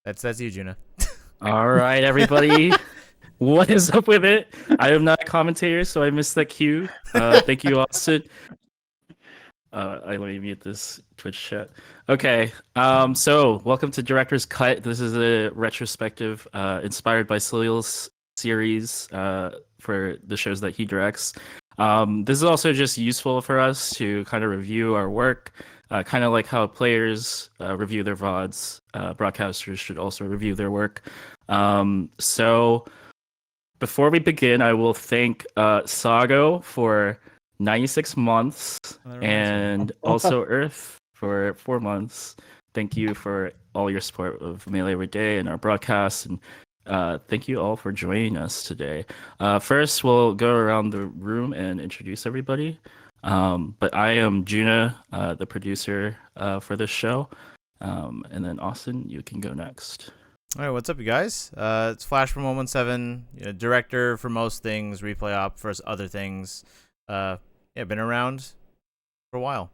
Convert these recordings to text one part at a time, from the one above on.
That's you, Juna. All right, everybody. What is up with it? I am not a commentator, so I missed that cue. Thank you, Austin. Let me mute this Twitch chat. Okay. So welcome to Director's Cut. This is a retrospective inspired by Salil's series for the shows that he directs. This is also just useful for us to kind of review our work, kind of like how players review their VODs. Broadcasters should also review their work. So before we begin, I will thank Sago for 96 months and also Earth for 4 months. Thank you for all your support of Melee Every Day and our broadcasts, and thank you all for joining us today. First, we'll go around the room and introduce everybody. But I am Juna, the producer for this show. And then Austin, you can go next. All right, what's up, you guys? It's Flash from 117, director for most things, replay op for other things. Been around for a while.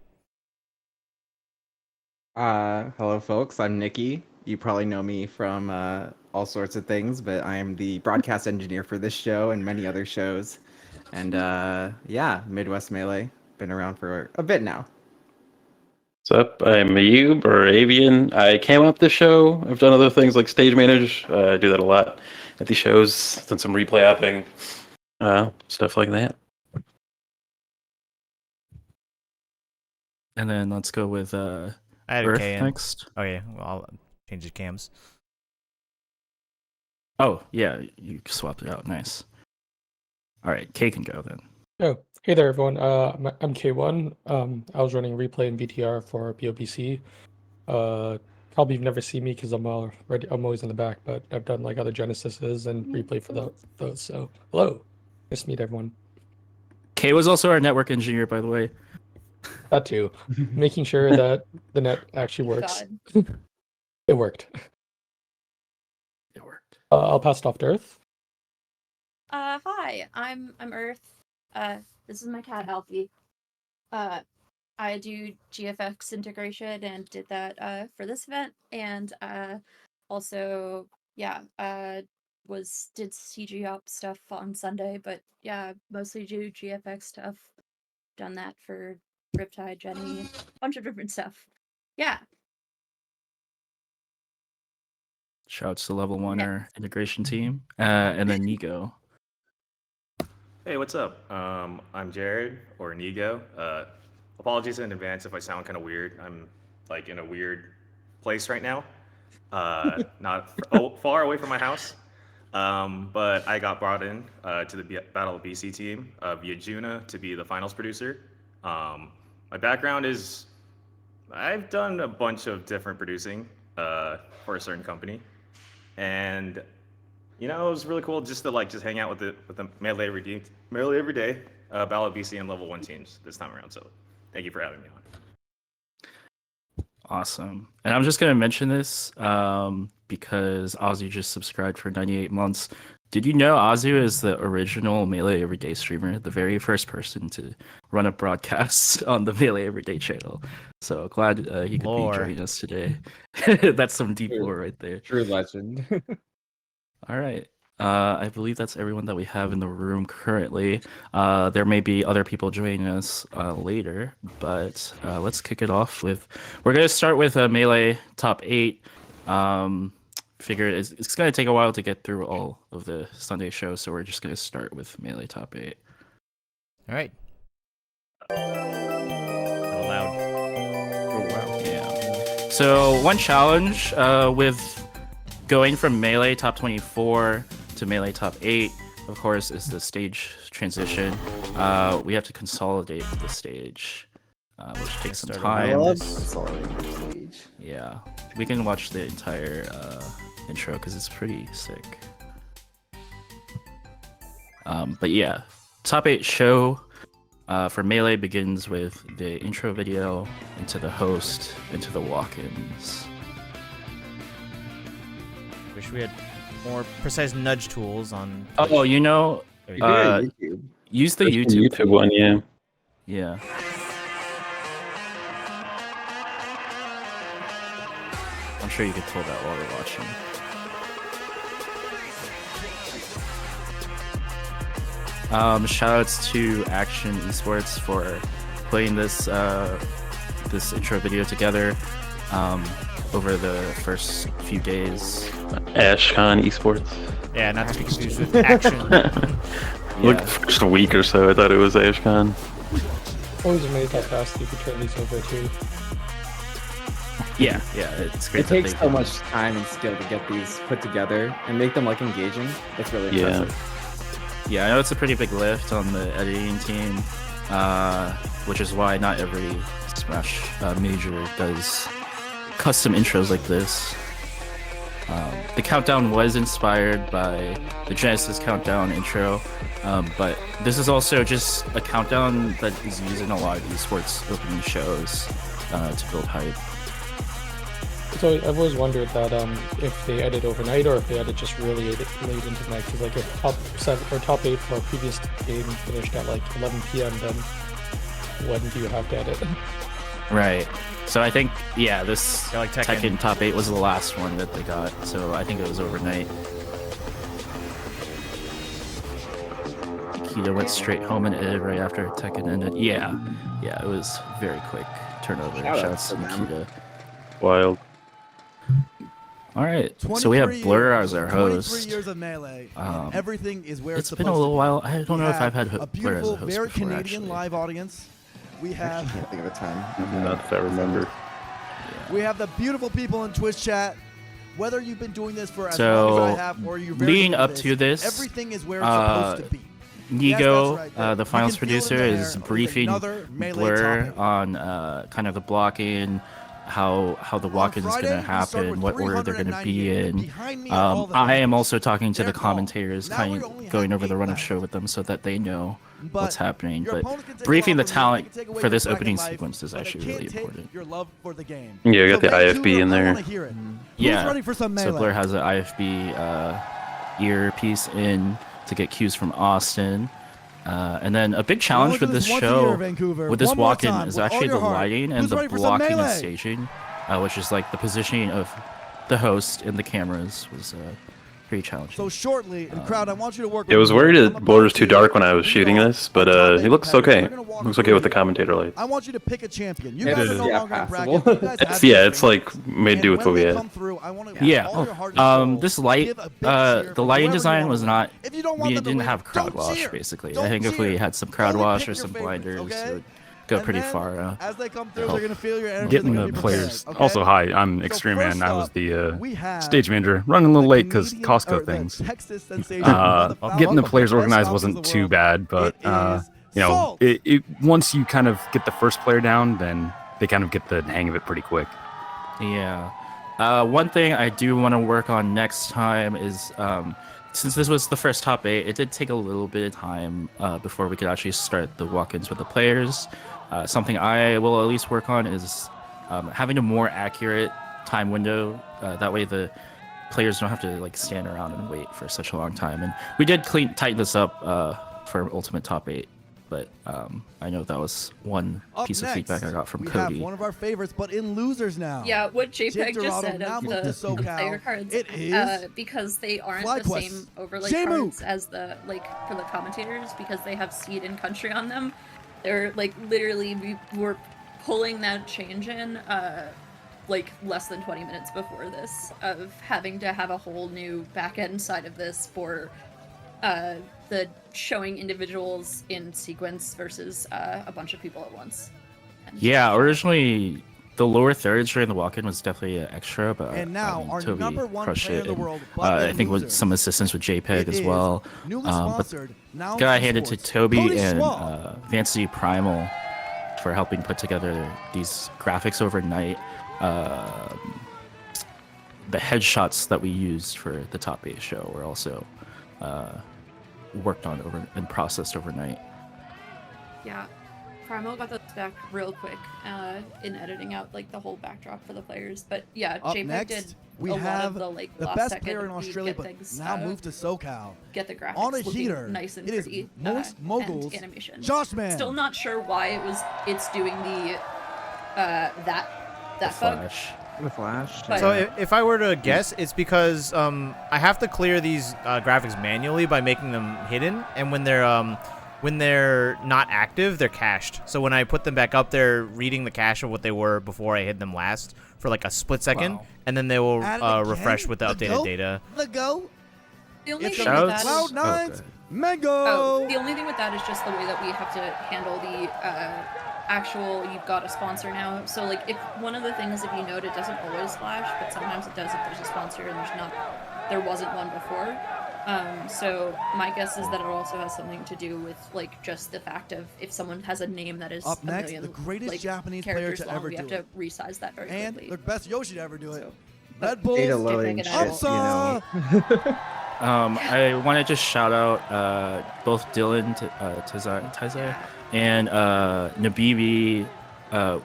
Hello, folks. I'm Nikki. You probably know me from all sorts of things, but I am the broadcast engineer for this show and many other shows. And yeah, Midwest Melee. Been around for a bit now. What's up? I'm Ayub or Avian. I came up the show. I've done other things like stage manage. I do that a lot at the shows. Done some replay apping, stuff like that. And then let's go with I had Earth a K in. next. Oh, yeah. Well, I'll change the cams. Oh, yeah, you swapped it out. Nice. All right, K can go then. Oh, hey there, everyone. I'm K1. I was running replay and VTR for BOBC. Probably you've never seen me because I'm always in the back, but I've done like other Genesises and replay for those. So, hello. Nice to meet everyone. K was also our network engineer, by the way. That too. Making sure that the net actually works. It worked. It worked. I'll pass it off to Earth. Hi, I'm Earth. This is my cat Alfie. I do GFX integration and did that for this event, and also did CG op stuff on Sunday, but yeah, mostly do GFX stuff. Done that for Riptide, Jenny, a bunch of different stuff. Yeah. Shouts to Level 1, our integration team. And then Nigo. Hey, what's up? I'm Jared, or Nigo. Apologies in advance if I sound kind of weird. I'm like in a weird place right now, not far away from my house. But I got brought in to the Battle of BC team via Juna to be the finals producer. My background is I've done a bunch of different producing for a certain company, and you know, it was really cool just to hang out with the Melee Every Day Battle of BC and Level 1 teams this time around. So thank you for having me on. Awesome. And I'm just going to mention this because Azu just subscribed for 98 months. Did you know Azu is the original Melee Everyday streamer, the very first person to run a broadcast on the Melee Everyday channel? So glad he could be joining us today. That's some deep lore right there. True legend. All right. I believe that's everyone that we have in the room currently. There may be other people joining us later, but let's kick it off with... We're going to start with Melee Top 8. Figure it's going to take a while to get through all of the Sunday shows, so we're just going to start with Melee Top 8. All right. Loud. Oh, wow. Yeah. So one challenge with going from Melee Top 24 to Melee Top 8, of course, is the stage transition. We have to consolidate the stage, which takes some time. Stage. Yeah, we can watch the entire intro because it's pretty sick. But yeah, Top 8 show for Melee begins with the intro video, into the host, into the walk-ins. Wish we had more precise nudge tools on. Oh, you know, use the YouTube one, yeah. Yeah. I'm sure you could pull that while we're watching. Shoutouts to Action Esports for putting this this intro video together over the first few days. Ashcon Esports. Yeah, not to be confused with Action. Like the first week or so, I thought it was Ashcon. Always amazed how fast you could turn these over too. Yeah, it's great. It that takes they so can- much time and skill to get these put together and make them like engaging. It's really Yeah. impressive. Yeah, I know it's a pretty big lift on the editing team, which is why not every Smash major does custom intros like this. The countdown was inspired by the Genesis countdown intro, but this is also just a countdown that is used in a lot of esports opening shows to build hype. So I've always wondered that if they edit overnight or if they edit just really late into the night. Because like if top 7 or top 8 for our previous game finished at like 11 p.m., then when do you have to edit? Right. So I think, yeah, this Yeah, like Tekken. Tekken top 8 was the last one that they got, so I think it was overnight. Nikita went straight home and edited right after Tekken ended. Yeah, it was very quick turnover. Shouts to to them. Nikita. Wild. All right, so we have 23 Blur years, as our 23 host. years of Melee. Um, Everything is where It's it's been supposed a little to be. while. I don't We know if I've have had a Blur as beautiful, a host very before, Canadian actually. live audience. We I have can't think of a time. Not that I remember. we have the beautiful people in Twitch chat. Whether you've been doing this for as So, long as I have, or you're very leading new up to this, everything is where it's supposed to be. Nigo, Yes, that's right. the You finals can feel it in producer, the is air with briefing another Melee Blur topic. on kind of the blocking, how the walk-in is Friday, going to we start happen, with what order they're going to be 398. in. Behind me are all the I am members. also talking to the They're called. commentators, Now kind we of only have going over the 8 run of left. show with them so that they know what's But happening. your But opponents can take a briefing the lot from you, they talent can take away for your this bragging opening life, sequence is but they actually can't really take important. Your love for the game. Yeah, you got the Vancouver, IFB in I there. wanna hear it. Yeah, Who's ready for some so Melee? Blur has an IFB earpiece in to get cues from Austin. And then a big challenge do with this this once a show, year, Vancouver. with this One more walk-in, time, is with all actually your the heart. lighting and Who's the ready for some blocking and Melee? staging, which is like the positioning of the host and the cameras was pretty challenging. So shortly, and crowd, I want you to work. It with was me. worried I'm it about borders too to dark when I was lead shooting off this, but our top he eight looks competitors. okay. We're gonna walk Looks through okay with the here. commentator lights. I want you to pick a champion. You It guys is, are no yeah, longer in passable. bracket. You guys have Yeah, this it's thing. like made do And with when what we they had. come through, I want Yeah. all your heart and soul. This light, Give a big cheer the for lighting whoever you design wanna was win. not. If you don't want We them to didn't win, have crowd don't wash cheer. basically. Don't I think if we cheer. had some crowd Only wash pick or your some favorites, blinders, okay? it would go And pretty then, far. As they come through, help. they're gonna feel your energy. Getting they're the gonna be players. prepared, okay? Also, hi, I'm So Extreme Man. first I was up, the we have stage manager. Running a little late because Canadian- Costco or the things. Texas sensation, one of the Getting the best players stoppers organized in wasn't the too world. bad, but It is you know, Salt. once you kind of get the first player down, then they kind of get the hang of it pretty quick. Yeah. One thing I do want to work on next time is, since this was the first top 8, it did take a little bit of time before we could actually start the walk-ins with the players. Something I will at least work on is having a more accurate time window. That way the players don't have to like stand around and wait for such a long time. And we did tighten this up for Ultimate Top 8. But I know that was one Up piece of next, feedback I got from we Cody. have one of our favorites, but in losers now. Yeah, what JPEG Jake just Dorado said now of moved to the SoCal. player cards, It is because they aren't the FlyQuest. same overlay J-Mook. cards as the for the commentators, because they have seed and country on them. They're like literally we were pulling that change in like less than 20 minutes before this, of having to have a whole new back end side of this for the showing individuals in sequence versus a bunch of people at once. And Yeah, originally the lower thirds during the walk-in was definitely an extra, but And now, I mean, our Toby number one crushed player it. in the and, world, but I in think with losers. some assistance with JPEG It as is well. newly But sponsored, now gotta in hand it to sports. Toby Cody and Schwab. Fantasy Primal for helping put together these graphics overnight. The headshots that we used for the top 8 show were also worked on and processed overnight. Yeah, Primal got the spec real quick in editing out like the whole backdrop for the players. But yeah, Up JPEG next, did we a lot have of the like the last best second player in we Australia, get but things, now moved to SoCal. get the graphics On a looking heater, nice and it is pretty. most moguls. And animation. Josh Man. Still not sure why it's doing the that The bug. Flash. The Flash. But- So if I were to guess, it's because I have to clear these graphics manually by making them hidden, and when they're not active, they're cached. So when I put them back up, they're reading the cache of what they were before I hid them last for like a split second, Wow. and then they will Add it again? refresh with the updated goat? data. The go. The only It's thing the with that is, Cloud9's Mango. oh, the only thing with that is just the way that we have to handle the actual. You've got a sponsor now, so like if one of the things, if you note, it doesn't always flash, but sometimes it does if there's a sponsor and there wasn't one before. So my guess is that it also has something to do with like just the fact of if someone has a name that is Up a next, million, the greatest like, Japanese player characters to long, ever we have do to resize that very and quickly. the best Yoshi to ever do it. So- Red Bull. Data loading it shit, out. you know. I want to just shout out both Dylan Tizar and Nabibi,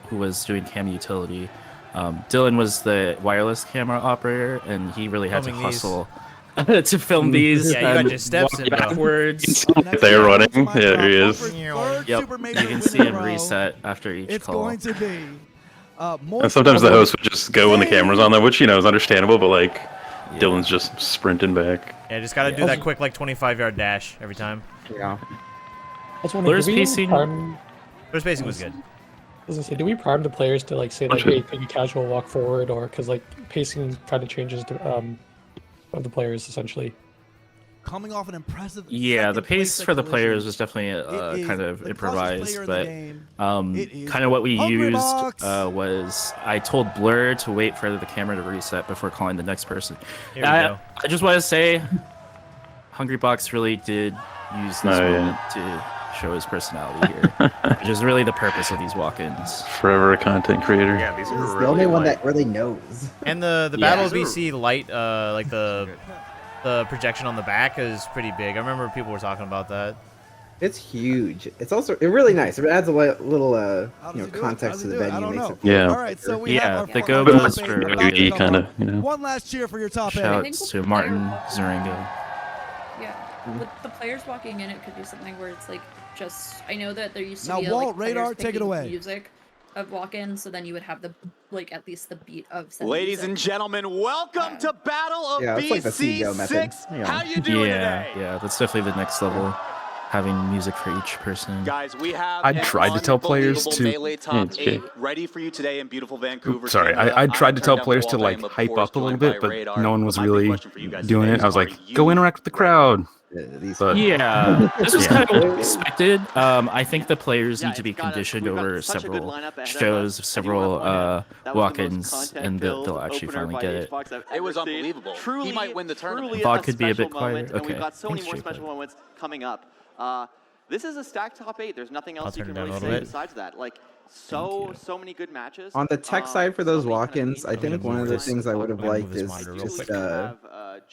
who was doing cam utility. Dylan was the wireless camera operator, and he really had Filming to these. hustle to film these. Yeah, you got and your steps walk in, bro. backwards. Up next, They're we have running. Ultimate Yeah, there he Drop is. Buffer's third Yep, Super you Major can win see in a him row. reset after each It's call. going to be more And sometimes the trouble. host would just go when the camera's on there, which is understandable. But like, Dylan's just sprinting back. Yeah, just gotta do Yeah. that quick like 25-yard dash every time. Yeah. I was wondering, Blur's do we pacing- prime- First pacing was good. I was gonna say, do we prime the players to like say like, hey, take a casual walk forward, or because like pacing kind of changes of the players essentially. Coming off an impressive. Yeah, the second place pace at for the players Collision. was definitely It is kind of the clutchest improvised, player in the but game. It is kind of what we Hungry used Box. was I told Blur to wait for the camera to reset before calling the next person. Here we I, go. I just want to say, Hungry Box really did use this Oh, yeah. moment to show his personality here, which is really the purpose of these walk-ins. Forever a content creator. Yeah, these are He's really the only one like, that really knows. And the Yeah. Battle of BC light, like the projection on the back is pretty big. I remember people were talking about that. It's huge. It's also really nice. It adds a little How does he do it? context How to does the he do it? I venue. don't Makes know. it feel Yeah. All right, so we Yeah, have our the front go line goes debate for about to WWE come kind of, up. you know. One last cheer for your top eight. Shouts to Martin Zarango. Yeah, with the players walking in, it could be something where it's like just. I know that there used to Now, be Walt, like, Radar, players take it picking away. music of walk-in, so then you would have the like at least the beat of. said Ladies music. and gentlemen, welcome to Battle of Yeah, it's like the CEO method. BC6. Yeah. How you doing today? Yeah, that's definitely the next level. Having music for each person. Guys, we have I an tried to tell players unbelievable to- Melee Yeah, top it's 8 good. ready for you today in beautiful Vancouver. Sorry, Canada. I tried to I'm tell turned players down to the like volume, of hype course, up a little joined bit, by but Radar. no one was My big really question for you guys doing today it. is, I was are like, you go interact with the crowd. These But Yeah, this was Yeah. kind of expected. I think the players Yeah, need to be it's got a- conditioned we've got over such a good several lineup ahead of us. shows, And you several want to point out, that was the most walk-ins, and content-filled they'll actually opener finally by get it. Xbox I've It was ever seen. unbelievable. He Truly, might win the tournament. truly VOD a could be a bit special moment, quieter. and we've Okay. got so many Thanks, more Jake. special moments coming up. This is a stacked top 8. There's nothing else you turn can it down really a say little bit. besides that. Like, you. so many good matches. On the tech side for those so many walk-ins, I kind of think amazing one of the lines. things I would have I'm gonna move liked this is monitor real just quick.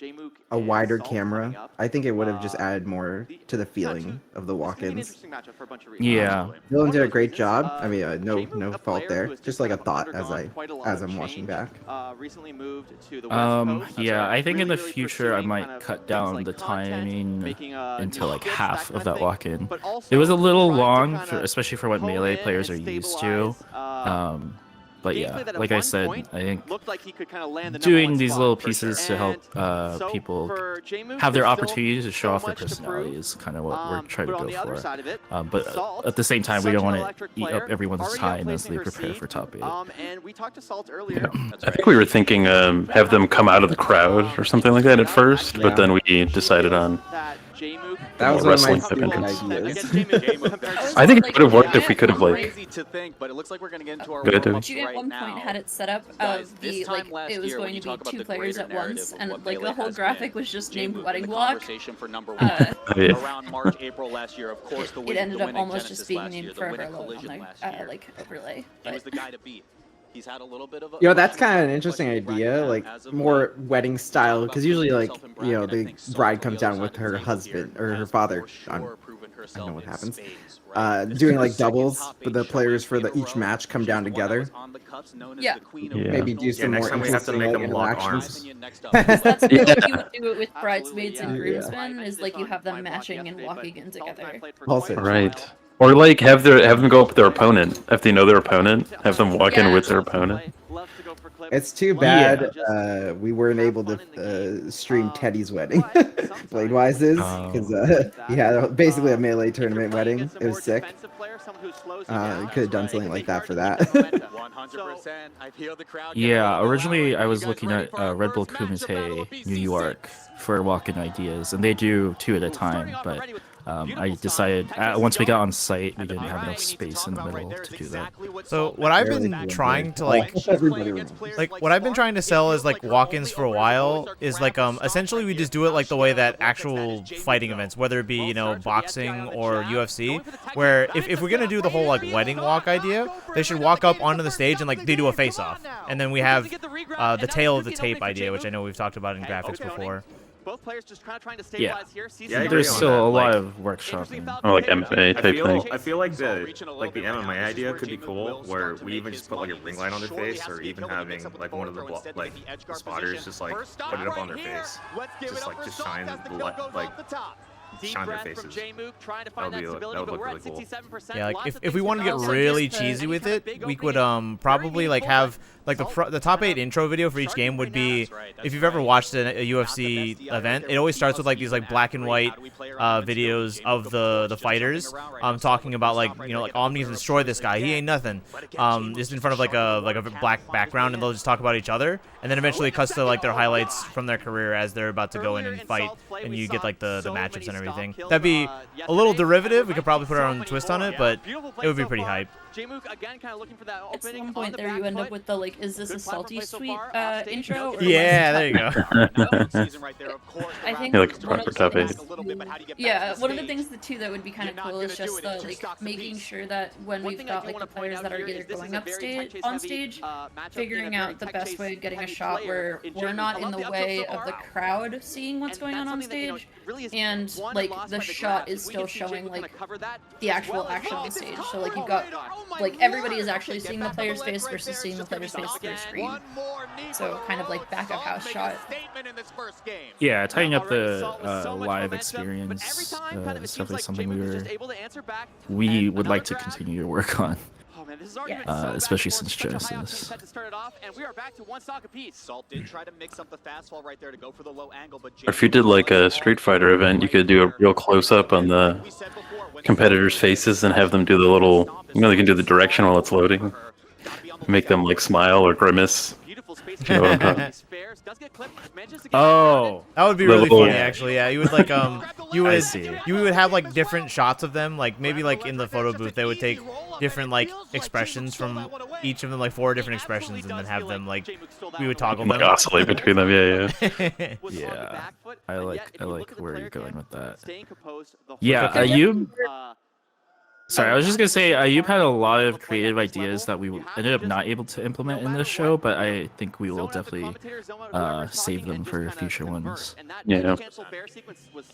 Jmook a and wider Salt coming camera. up. I think it would have just added more to the it's not feeling of the This is gonna be an walk-ins. interesting matchup for a bunch of reasons. Yeah. Dylan One did a of great those job. is, I mean, no Jmook, a fault player there. who has Just like a kind of thought undergone quite a lot as of I'm watching change, back. recently moved to the West Coast. Yeah, I think in the Really future I pursuing might kind of cut things down like the content, timing making, into new like skits, half kind of that thing, walk-in. but also It was a little trying to long, kinda especially for what hone Melee in players are and used to. stabilize, But gameplay yeah, that at like I one said, point I think looked like he could kind of land the number doing one these spot, little for pieces sure. to help And so people for Jmook, have their there's still opportunities to show so off their much to personality prove. is kind of what we're trying But to on go the other for. side of it, But Salt, at the same time, we such don't an want to electric eat up player, everyone's already got time as placed in they her prepare seed. for top 8. And we talked to Salt earlier. I think we were thinking have them come out of the crowd or something like that at first, but then we decided on That was more one of my wrestling stupid entrance. ideas. I think it would have worked if we could have like Crazy to think, but it looks like we're gonna get into our Go ahead, warm-ups June at right one now. point had it set up Guys, of this the time like last it was year, when going you to talk be about two the players greater at once, narrative of and what like the Melee whole has graphic been, was just Jmook named in Wedding the Block. conversation for number one Yeah. around March, April last year. Of course, the win, It ended the up win at almost Genesis just being last year, named the for win her at logo on Collision the last year. like overlay. He But was the guy to beat. He's had a little bit of a. You know, that's kind of an but interesting he's bragging idea, now like as of more late. wedding style, About because usually, like, himself and you know, bragging, I the think Salt bride on comes the other down with side of the her table husband here or her has father. for I sure proven know herself what in happens. spades, right? This Doing is her like second doubles, top but eight the players for showing the in a each row. match come She's down the one that together. was on the cups, known as Yeah. the queen of Yeah. Maybe do regionals. some next more time we have to interesting make like, them lock interactions. arms. because that's what Yeah. you would do it with Absolutely, bridesmaids and yeah. groomsmen I is like you mentioned have this on them my blog matching and yesterday, but walking in Salt and I together. played for Also- quite a right. while. Or like have them go up with their opponent if they know their opponent. Have them walk in Yeah. with their opponent. Love to go for It's too bad we weren't able to stream Teddy's wedding. Blade Wise's, because he had basically a melee tournament wedding. It was sick. Could have done something like that for that. 100%. I feel the crowd. Yeah, originally I was looking at Red Bull Kumite New York for walk-in ideas, and they do 2 at a time, but I decided once we got on site, we didn't have enough space in the middle to do that. So what I've been trying to like what I've been trying to sell is like walk-ins for a while is like essentially we just do it like the way that actual fighting events, whether it be, you know, boxing or UFC, where if we're gonna do the whole like wedding walk idea, they should walk up onto the stage and like they do a face-off, and then we have the tail of the tape idea, which I know we've talked about in graphics before. Both players just kind of trying to Yeah, stabilize here. Yeah, I agree there's on still that. a lot Like, of workshopping. Or like MMA type thing. I feel like the MMA idea could be cool, where we even just put like a ring light on their face, or even having like one of the spotters just like put it up on their face, just shine the like shine their faces. That would look really cool. Yeah, like if we want to get really cheesy with it, we could probably like have like the top 8 intro video for each game would be, if you've ever watched a UFC event, it always starts with like these like black and white videos of the fighters talking about like, you know, like, oh, I'm gonna destroy this guy, he ain't nothing, just in front of like a black background, and they'll just talk about each other, and then eventually it cuts to like their highlights from their career as they're about to go in and fight, and you get like the matchups and everything. That'd be a little derivative. We could probably put our own twist on it, but it would be pretty hype. At some point there, you end up with the like, is this a salty sweet intro? Or yeah, there you go. I think Yeah, like one of the top 8. one of the things that would be kind of cool is just the like making sure that when we've got like the players that are either going up on stage, figuring out the best way of getting a shot where we're not in the way of the crowd seeing what's going on stage, and like the shot is still showing like the actual action on stage. So like you've got like everybody is actually seeing the player's face versus seeing the player's face through a screen. So kind of like back of house shot. Yeah, tying up the live experience is definitely something we would like to continue to work on. Especially since Genesis. If you did like a Street Fighter event, you could do a real close-up on the competitors' faces and have them do the little, you know, they can do the direction while it's loading. Make them like smile or grimace. You know what I'm talking? Oh, that would be really Little- funny, actually. Yeah, you would like you would have like different shots of them, like maybe like in the photo booth they would take different like expressions from each of them, like 4 different expressions, and then have them like we would toggle Like them. oscillate between them, yeah. Yeah, I like where you're going with that. Yeah, Ayub. Sorry, I was just gonna say Ayub had a lot of creative ideas that we ended up not able to implement in this show, but I think we will definitely save them for future ones. Yeah.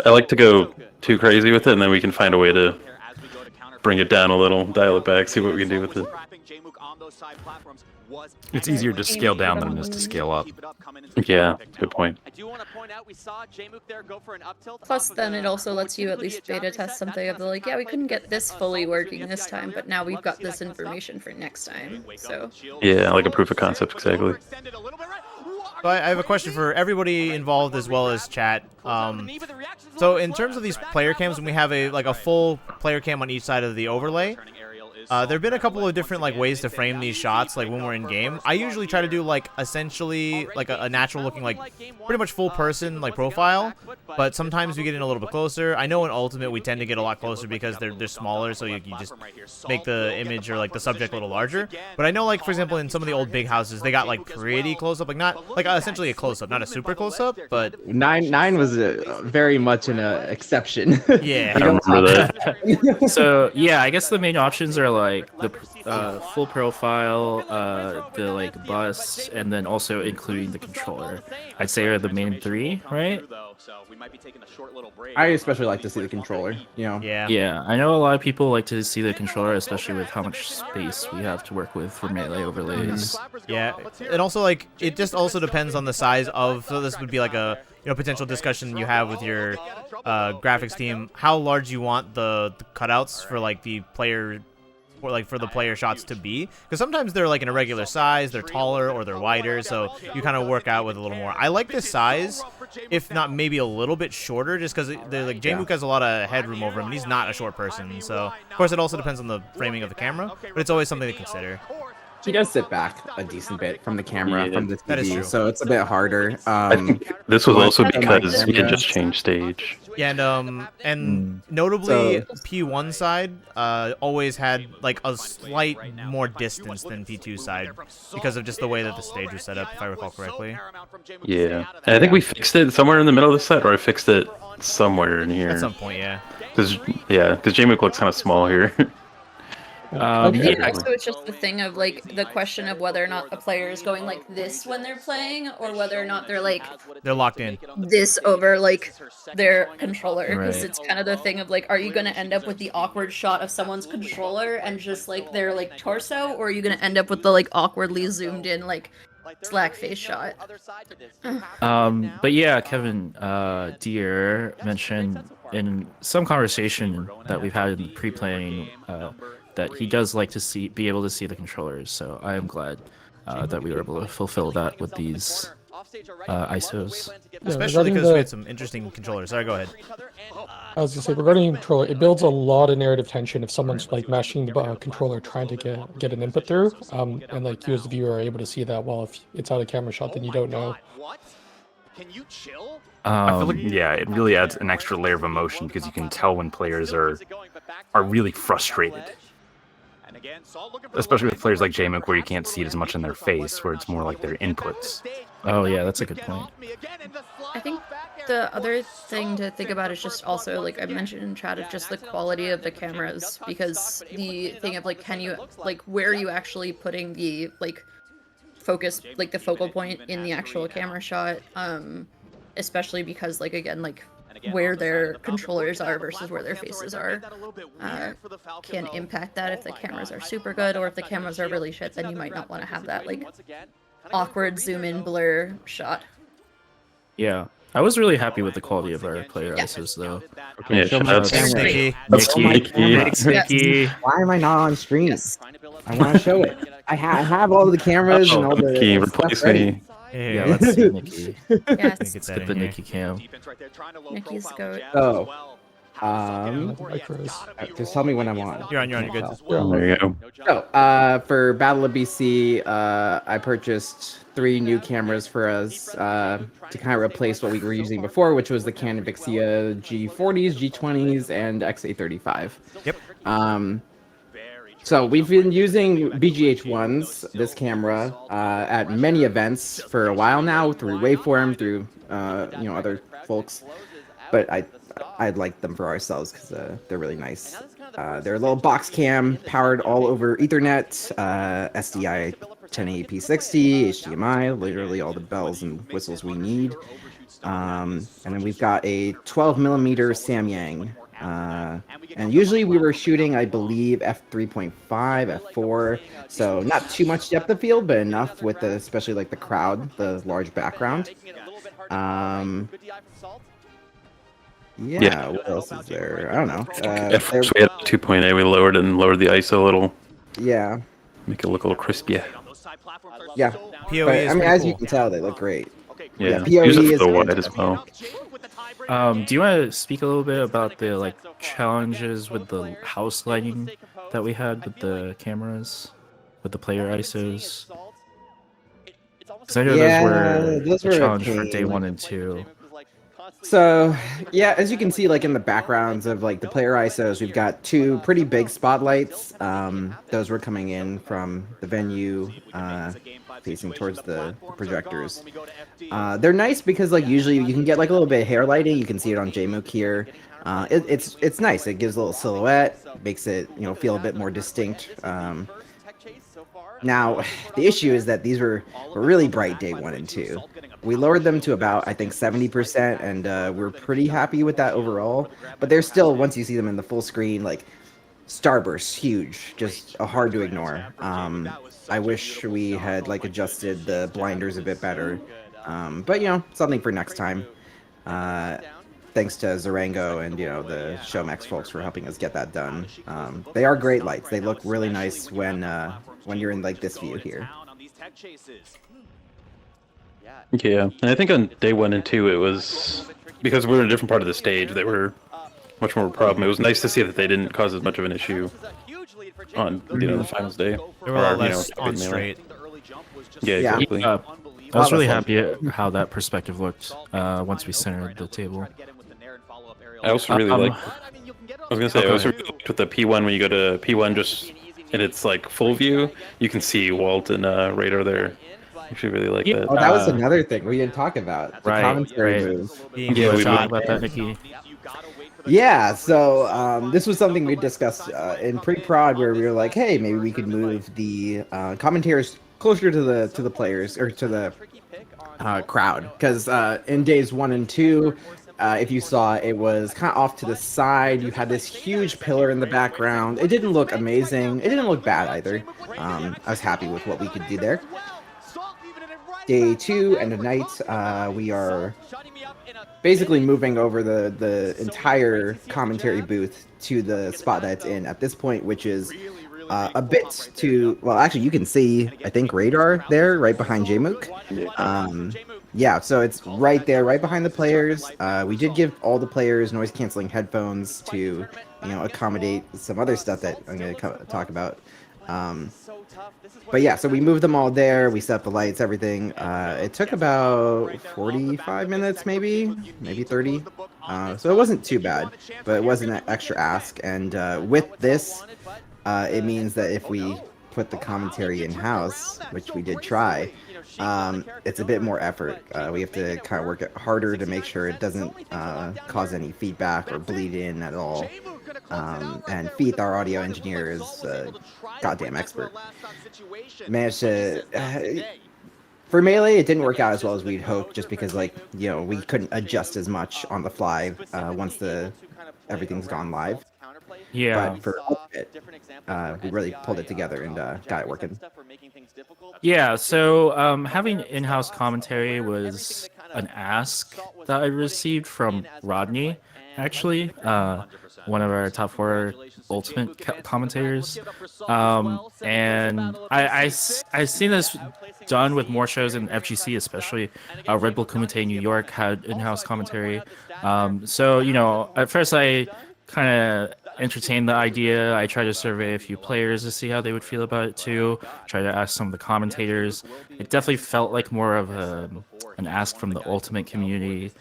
I like to go too crazy with it, and then we can find a way to bring it down a little, dial it back, see what we can do with it. It's easier to scale down than it is to scale up. Yeah, good point. Plus, then it also lets you at least beta test something of the like, yeah, we couldn't get this fully working this time, but now we've got this information for next time. So Yeah, like a proof of concept, exactly. So I have a question for everybody involved as well as chat. So in terms of these player cams, when we have a full player cam on each side of the overlay, there have been a couple of different like ways to frame these shots, like when we're in game. I usually try to do like essentially like a natural looking, like pretty much full person like profile, but sometimes we get in a little bit closer. I know in Ultimate we tend to get a lot closer because they're smaller, so you just make the image or like the subject a little larger. But I know, like, for example, in some of the old big houses, they got like pretty close up, like not like essentially a close up, not a super close up, but Nine was very much an exception. Yeah. I remember that. So yeah, I guess the main options are like the full profile, the like bust, and then also including the controller. I'd say are the main 3, right? I especially like to see the controller, you know. Yeah. Yeah, I know a lot of people like to see the controller, especially with how much space we have to work with for melee overlays. Yeah, and also like it just also depends on the size of. So this would be like a potential discussion you have with your graphics team. How large you want the cutouts for like the player for the player shots to be, because sometimes they're like in a regular size, they're taller or they're wider, so you kind of work out with a little more. I like this size, if not maybe a little bit shorter, just because like J-Mook has a lot of headroom over him, and he's not a short person. So of course it also depends on the framing of the camera, but it's always something to consider. He does sit back a decent bit from the camera, Yeah. from the That is true. TV, so it's a bit harder. I think this was but also from my because we had camera- just changed stage. Yeah, and notably, So- P1 side always had like a slight more distance than P2 side because of just the way that the stage was set up, if I recall correctly. Yeah, and I think we fixed it somewhere in the middle of the set, or I fixed it somewhere in here. At some point, yeah. Because J-Mook looks kind of small here. I think Yeah. also it's just the thing of like the question of whether or not a player is going like this when they're playing, or whether or not they're like They're locked in. this over like their controller, because Right. it's kind of the thing of like, are you going to end up with the awkward shot of someone's controller and just like their like torso, or are you going to end up with the like awkwardly zoomed in like slack face shot? But yeah, Kevin Dhir mentioned in some conversation that we've had in pre-playing that he does like to be able to see the controllers. So I am glad that we were able to fulfill that with these ISOs. Especially because we had some interesting controllers. Sorry, go ahead. I was gonna say, regarding controller, it builds a lot of narrative tension if someone's like mashing the controller trying to get an input through, and like you as the viewer are able to see that. While if it's out of camera shot, then you don't know. I feel like it really adds an extra layer of emotion because you can tell when players are really frustrated. Especially with players like J-Mook, where you can't see it as much in their face, where it's more like their inputs. Oh yeah, that's a good point. I think the other thing to think about is just also, like I mentioned in chat, of just the quality of the cameras, because the thing of like, can you like, where are you actually putting the like focus, like the focal point in the actual camera shot, especially because like again, like where their controllers are versus where their faces are can impact that. If the cameras are super good, or if the cameras are really shit, then you might not want to have that like awkward zoom in blur shot. Yeah, I was really happy with the quality of our player ISOs though. Yeah, show shout my out to camera. Nikki. Nikki. Why am I not on screen? I want to show it. I have all the cameras and all the Nikki, stuff replace ready. me. Hey, Yeah, let's see Nikki. Yes, get that Get in the here. Nikki cam. Nikki's goat. Oh, Micros. just tell me when I'm on. You're on, you're good. There you go. So, for Battle of BC, I purchased 3 new cameras for us to kind of replace what we were using before, which was the Canon Vixia G40s, G20s, and XA35. Yep. So we've been using BGH1s, this camera, at many events for a while now, through Waveform, through other folks. But I'd like them for ourselves because they're really nice. They're a little box cam, powered all over Ethernet, SDI 1080p60, HDMI, literally all the bells and whistles we need. And then we've got a 12mm Samyang. And usually we were shooting, I believe, f3.5, f4, so not too much depth of field, but enough with especially like the crowd, the large background. Yeah, what else is there? I don't know. So we had 2.8. We lowered the ISO a little. Yeah. Make it look a little crispier. Yeah. PoE But, is I mean, pretty as cool. you can tell, they look great. Yeah, PoE use it is for the wide good. as well. Do you want to speak a little bit about the like challenges with the house lighting that we had with the cameras, with the player ISOs? Because I know those were a challenge for day 1 and 2. So, yeah, as you can see, like in the backgrounds of like the player ISOs, we've got 2 pretty big spotlights. Those were coming in from the venue, facing towards the projectors. They're nice because like usually you can get like a little bit of hair lighting. You can see it on J-Mook here. It's nice. It gives a little silhouette, makes it feel a bit more distinct. Now, the issue is that these were really bright day 1 and 2. We lowered them to about, I think, 70%, and we're pretty happy with that overall. But they're still, once you see them in the full screen, like, starbursts, huge, just hard to ignore. I wish we had, like, adjusted the blinders a bit better. But, something for next time. thanks to Zarango and the Showmax folks for helping us get that done. They are great lights. They look really nice when you're in like this view here. Yeah, and I think on day 1 and 2 it was because we're in a different part of the stage. They were much more of a problem. It was nice to see that they didn't cause as much of an issue on the finals day. They were a lot less on straight. Yeah, exactly. I was really happy at how that perspective looked once we centered the table. I also really like. I was gonna say I also really liked with the P1 when you go to P1 just and it's like full view, you can see Walt and Radar there. I actually really like that. Oh, that was another thing we didn't talk about. The commentary move. Yeah, we talked about that, Nikki. Yeah, so this was something we discussed in pre-prod where we were like, hey, maybe we could move the commentators closer to the players or to the crowd, because in days 1 and 2, if you saw, it was kind of off to the side. You had this huge pillar in the background. It didn't look amazing. It didn't look bad either. I was happy with what we could do there. Day 2 and of night, we are basically moving over the entire commentary booth to the spot that it's in at this point, which is a bit to, well, actually you can see, I think, Radar there right behind Jmook. Yeah, so it's right there, right behind the players. We did give all the players noise canceling headphones to, accommodate some other stuff that I'm going to talk about. But yeah, so we moved them all there. We set up the lights, everything. It took about 45 minutes, maybe 30. So it wasn't too bad, but it wasn't an extra ask. And with this, it means that if we put the commentary in-house, which we did try, it's a bit more effort. We have to kind of work it harder to make sure it doesn't cause any feedback or bleed in at all. And Feeth, our audio engineer, is a goddamn expert. Managed to... for Melee, it didn't work out as well as we'd hoped, just because, we couldn't adjust as much on the fly once everything's gone live. Yeah. But for Ultimate, we really pulled it together and got it working. Yeah, so having in-house commentary was an ask that I received from Rodney, actually, one of our top 4 Ultimate commentators. And I've seen this done with more shows in FGC, especially Red Bull Kumite New York had in-house commentary. So, at first I kind of entertained the idea. I tried to survey a few players to see how they would feel about it too. Try to ask some of the commentators. It definitely felt like more of an ask from the Ultimate community.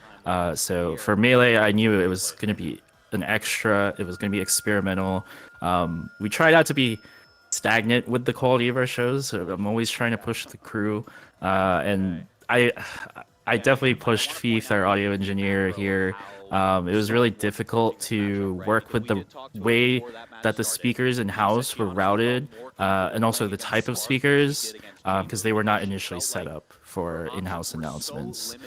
So for Melee, I knew it was going to be an extra. It was going to be experimental. We tried not to be stagnant with the quality of our shows. So I'm always trying to push the crew, and I definitely pushed Feeth, our audio engineer here. It was really difficult to work with the way that the speakers in-house were routed, and also the type of speakers, because they were not initially set up for in-house announcements.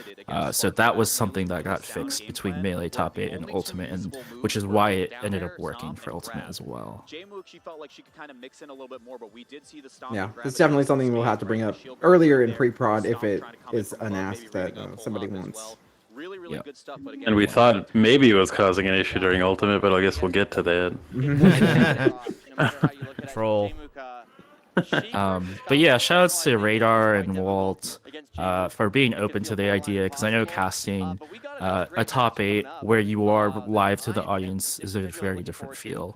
So that was something that got fixed between Melee Top 8 and Ultimate, and which is why it ended up working for Ultimate as well. Yeah, it's definitely something we'll have to bring up earlier in pre-prod if it is an ask that somebody wants. Really good stuff, but again, and we thought maybe it was causing an issue during Ultimate, but I guess we'll get to that. Troll. But yeah, shoutouts to Radar and Walt for being open to the idea, because I know casting a top 8 where you are live to the audience is a very different feel.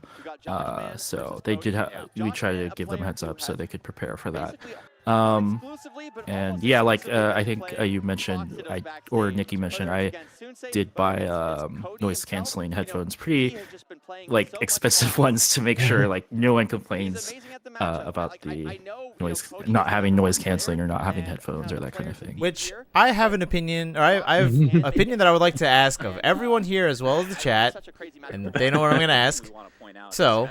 So they did we try to give them heads up so they could prepare for that. And yeah, I think you mentioned, or Nikki mentioned, I did buy noise canceling headphones, pretty expensive ones, to make sure no one complains about the noise, not having noise canceling or not having headphones or that kind of thing. Which I have an opinion, or I have an opinion that I would like to ask of everyone here as well as the chat, and they know what I'm going to ask. So,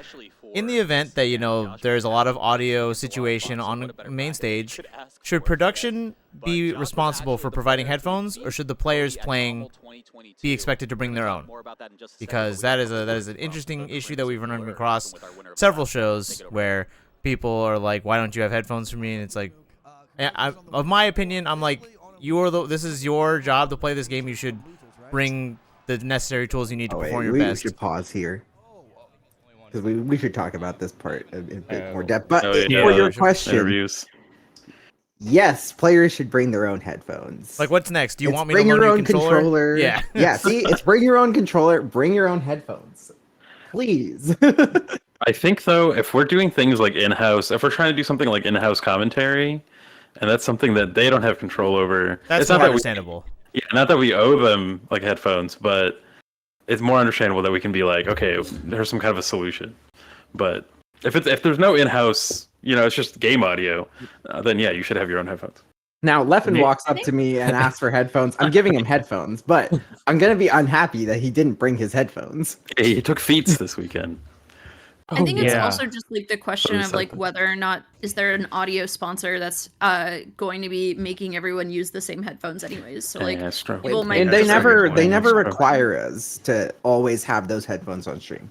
in the event that, there's a lot of audio situation on the main stage, should production be responsible for providing headphones, or should the players playing be expected to bring their own? Because that is an interesting issue that we've run across several shows where people are like, why don't you have headphones for me? And it's like, of my opinion, I'm like, this is your job to play this game. You should bring the necessary tools you need to Oh, perform wait, your we best. should pause here because we should talk about this part a bit more depth. But Oh, yeah. for your we should- question, Interviews. yes, players should bring their own headphones. Like, what's next? Do you It's want me to bring loan your you a own controller? Yeah. Yeah. See, it's bring your own controller. Bring your own headphones, please. I think though, if we're doing things like in-house, if we're trying to do something like in-house commentary, and that's something that they don't have control over, That's it's more not that understandable. not that we owe them like headphones, but it's more understandable that we can be like, okay, there's some kind of a solution. But if there's no in-house, it's just game audio, then yeah, you should have your own headphones. Now, Leffen walks up to me and asks for headphones. I'm giving him headphones, but I'm gonna be unhappy that he didn't bring his headphones. Hey, he took feats this weekend. I think it's yeah. also just like the question of like whether or not is there an audio sponsor that's going to be making everyone use the same headphones anyways. So like that's true. people might And they just- never That's true. require us to always have those headphones on stream.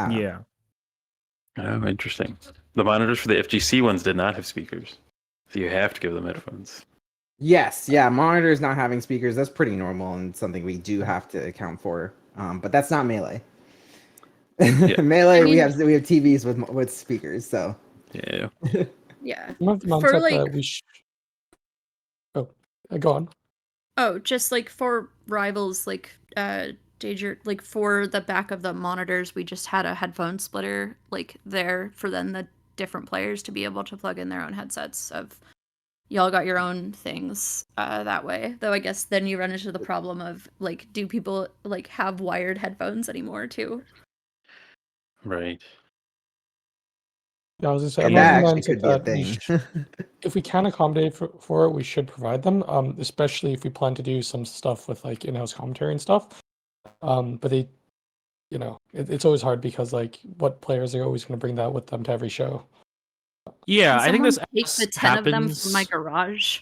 Yeah. Oh, interesting. The monitors for the FGC ones did not have speakers, so you have to give them headphones. Yes, yeah, monitors not having speakers, that's pretty normal and something we do have to account for. But that's not Melee. Melee, we have TVs with speakers, so Yeah. yeah. I'm of the For, mindset like- that we go on. Oh, just like for rivals, like Danger, like for the back of the monitors, we just had a headphone splitter like there for then the different players to be able to plug in their own headsets. Of y'all got your own things that way. Though I guess then you run into the problem of like, do people like have wired headphones anymore too? Right. Yeah, I was gonna say, and I'm that of the actually could mindset be a that thing. if we can accommodate for it, we should provide them. Especially if we plan to do some stuff with like in-house commentary and stuff. But they, it's always hard because like, what players are always going to bring that with them to every show? Yeah, Can I think this someone take ask the 10 of them happens. from my garage.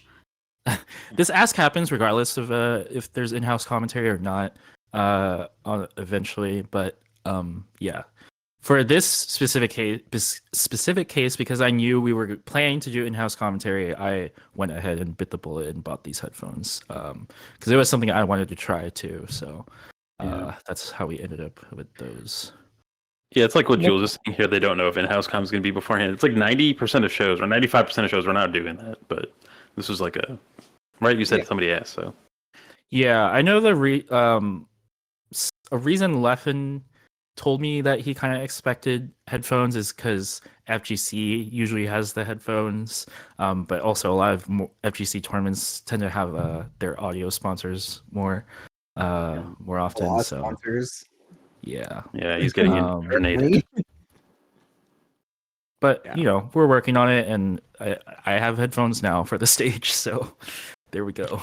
This ask happens regardless of if there's in-house commentary or not. Eventually, but yeah. For this specific case, because I knew we were planning to do in-house commentary, I went ahead and bit the bullet and bought these headphones because it was something I wanted to try too. So that's how we ended up with those. Yeah, it's like what Jules is saying here. They don't know if in-house comm is going to be beforehand. It's like 90% of shows or 95% of shows are not doing that. But this was like right. You said somebody asked, so Yeah, I know a reason Leffen told me that he kind of expected headphones is because FGC usually has the headphones, but also a lot of FGC tournaments tend to have their audio sponsors more often. A lot of So sponsors. yeah, he's getting indoctrinated. But we're working on it, and I have headphones now for the stage, so there we go.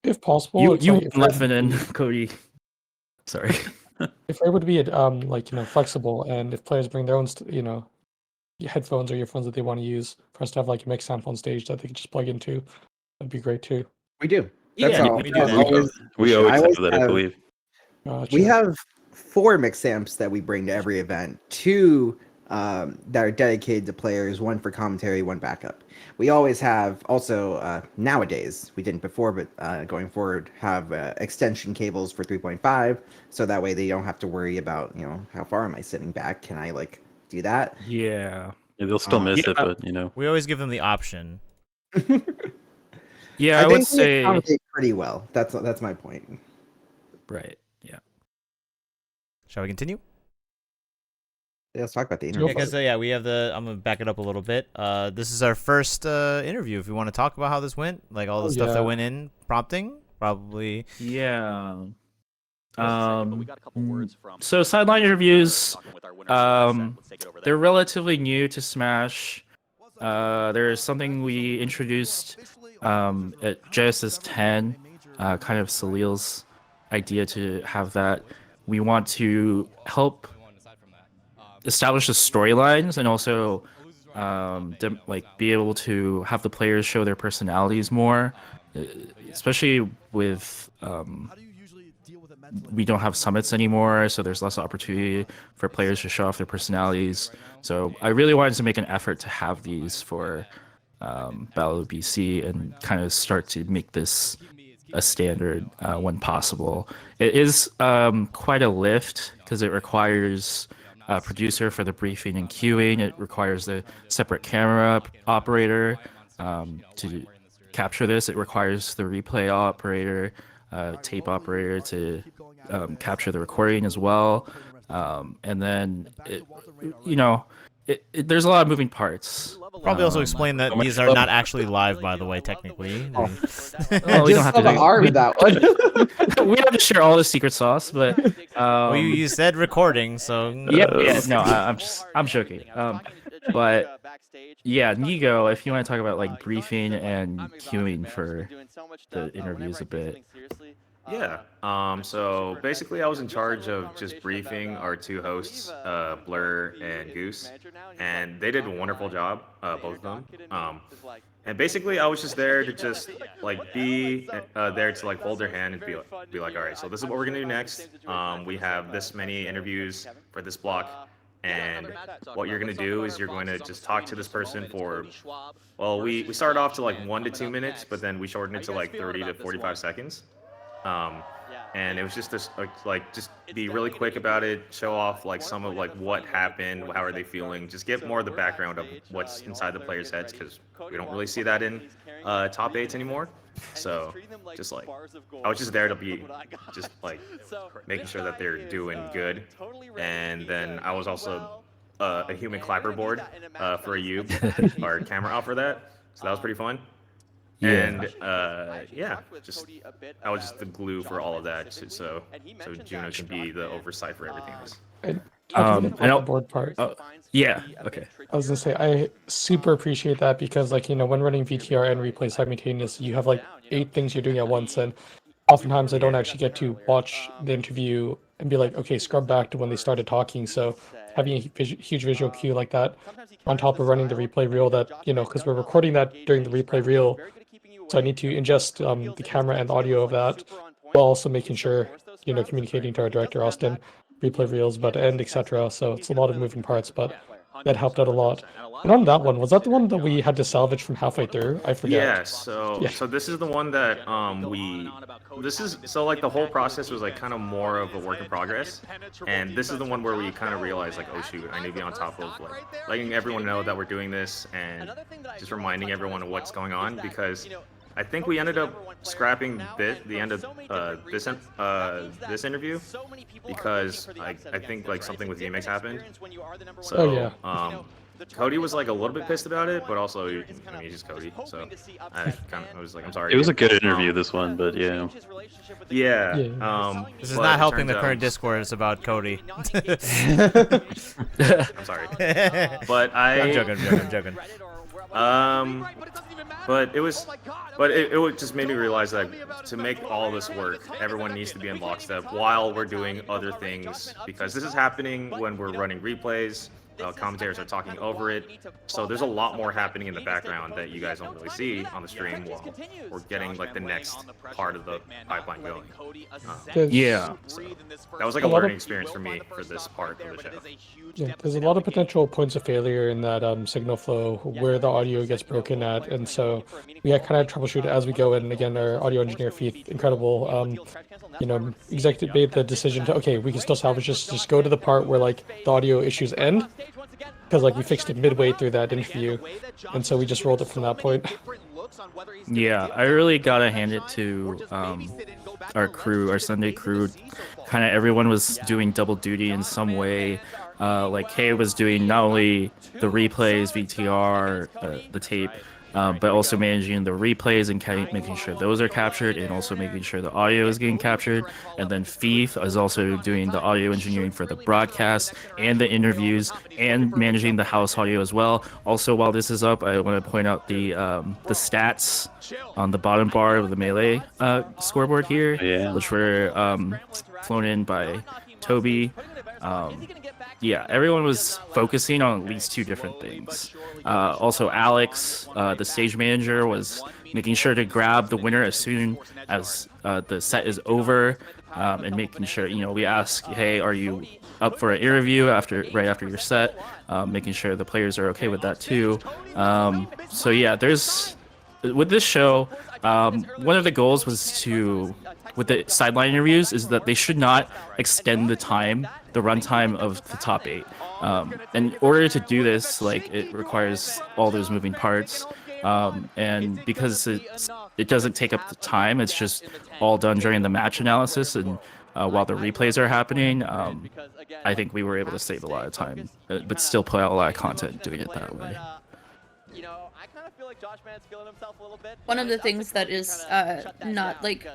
If possible, You it's like, if Leffen and Cody. Sorry. if we're able to be flexible, and if players bring their own headphones or earphones that they want to use, for us to have like a mixed sample on stage that they can just plug into, that'd be great too. We do. That's Yeah, all. we do that. We always have that, I believe. We have 4 mix amps that we bring to every event. 2 that are dedicated to players, 1 for commentary, 1 backup. We always have also nowadays, we didn't before, but going forward, have extension cables for 3.5, so that way they don't have to worry about how far am I sitting back? Can I do that? Yeah. They'll still miss it, but We always give them the option. Yeah, I would think we say accommodate pretty well. That's my point. right. Yeah. Shall we continue? Yeah, let's talk about the Yeah, interview. because we have I'm gonna back it up a little bit. This is our first interview. If you want to talk about how this went, like all the stuff that went in prompting, probably. Yeah. So sideline interviews, they're relatively new to Smash. There's something we introduced at Genesis 10, kind of Salil's idea to have that. We want to help establish the storylines and also be able to have the players show their personalities more, especially with we don't have summits anymore, so there's less opportunity for players to show off their personalities. So I really wanted to make an effort to have these for Battle of BC and kind of start to make this a standard when possible. It is quite a lift because it requires a producer for the briefing and queuing. It requires a separate camera operator to capture this. It requires the replay operator, tape operator to capture the recording as well. And then, there's a lot of moving parts. Probably also explain that these are not actually live, by the way, technically. Well, We don't have to R with that one. We don't have to share all the secret sauce, but well, you said recording, so yeah, no, I'm joking. But yeah, Nigo, if you want to talk about like briefing and queuing for the interviews a bit. Yeah. So basically, I was in charge of just briefing our two hosts, Blur and Goose, and they did a wonderful job, both of them. And basically, I was just there to just like be there to like hold their hand and be like, all right, so this is what we're gonna do next. We have this many interviews for this block. And what you're going to do is you're going to just talk to this person for, well, we started off to like 1 to 2 minutes, but then we shortened it to like 30 to 45 seconds. And it was just this, like just be really quick about it, show off like some of like what happened, how are they feeling, just get more of the background of what's inside the players' heads, because we don't really see that in top 8s anymore. So just like I was just there to be just like making sure that they're doing good. And then I was also a human clapperboard for a Ayub, our camera out for that, so that was pretty fun. Yeah. And just I was just the glue for all of that, so Juno can be the oversight for everything else. And board part. Yeah. Okay. I was gonna say I super appreciate that because like when running VTR and replay simultaneously, you have like 8 things you're doing at once, and oftentimes I don't actually get to watch the interview and be like, okay, scrub back to when they started talking. So having a huge visual cue like that, on top of running the replay reel, that because we're recording that during the replay reel, so I need to ingest the camera and the audio of that, while also making sure communicating to our director Austin, replay reels, but end, etc. So it's a lot of moving parts, but that helped out a lot. And on that one, was that the one that we had to salvage from halfway through? I forget. Yeah, so this is the one that like the whole process was like kind of more of a work in progress, and this is the one where we kind of realized like, oh shoot, I need to be on top of like letting everyone know that we're doing this and just reminding everyone of what's going on, because I think we ended up scrapping the end of this interview because I think like something with VMix happened. So Cody was like a little bit pissed about it, but also I mean he's just Cody, so I was like, I'm sorry. It was a good interview, this one, but yeah. Yeah. This is not helping the current discourse about Cody. I'm sorry. But I'm joking. But it just made me realize that to make all this work, everyone needs to be in lockstep while we're doing other things, because this is happening when we're running replays. Commentators are talking over it, so there's a lot more happening in the background that you guys don't really see on the stream while we're getting like the next part of the pipeline going. Yeah. So that was like a learning experience for me for this part of the show. Yeah, there's a lot of potential points of failure in that signal flow where the audio gets broken at, and so we kind of troubleshoot it as we go. And again, our audio engineer, Feith, incredible. Executive made the decision to we can still salvage this. Just go to the part where like the audio issues end, because like we fixed it midway through that interview, and so we just rolled it from that point. Yeah, I really gotta hand it to our crew, our Sunday crew. Kind of everyone was doing double duty in some way. Like Kay was doing not only the replays, VTR, the tape, but also managing the replays and making sure those are captured, and also making sure the audio is getting captured. And then Feith is also doing the audio engineering for the broadcast and the interviews, and managing the house audio as well. Also, while this is up, I want to point out the stats on the bottom bar of the Melee scoreboard here, which were flown in by Toby. Yeah, everyone was focusing on at least 2 different things. Also, Alex, the stage manager, was making sure to grab the winner as soon as the set is over, and making sure, we ask, hey, are you up for an interview right after your set? Making sure the players are okay with that too. So yeah, there's with this show, one of the goals was to, with the sideline interviews, is that they should not extend the runtime of the top 8. In order to do this, like, it requires all those moving parts, and because it doesn't take up the time, it's just all done during the match analysis and while the replays are happening. I think we were able to save a lot of time, but still put out a lot of content doing it that way. One of the things that is not like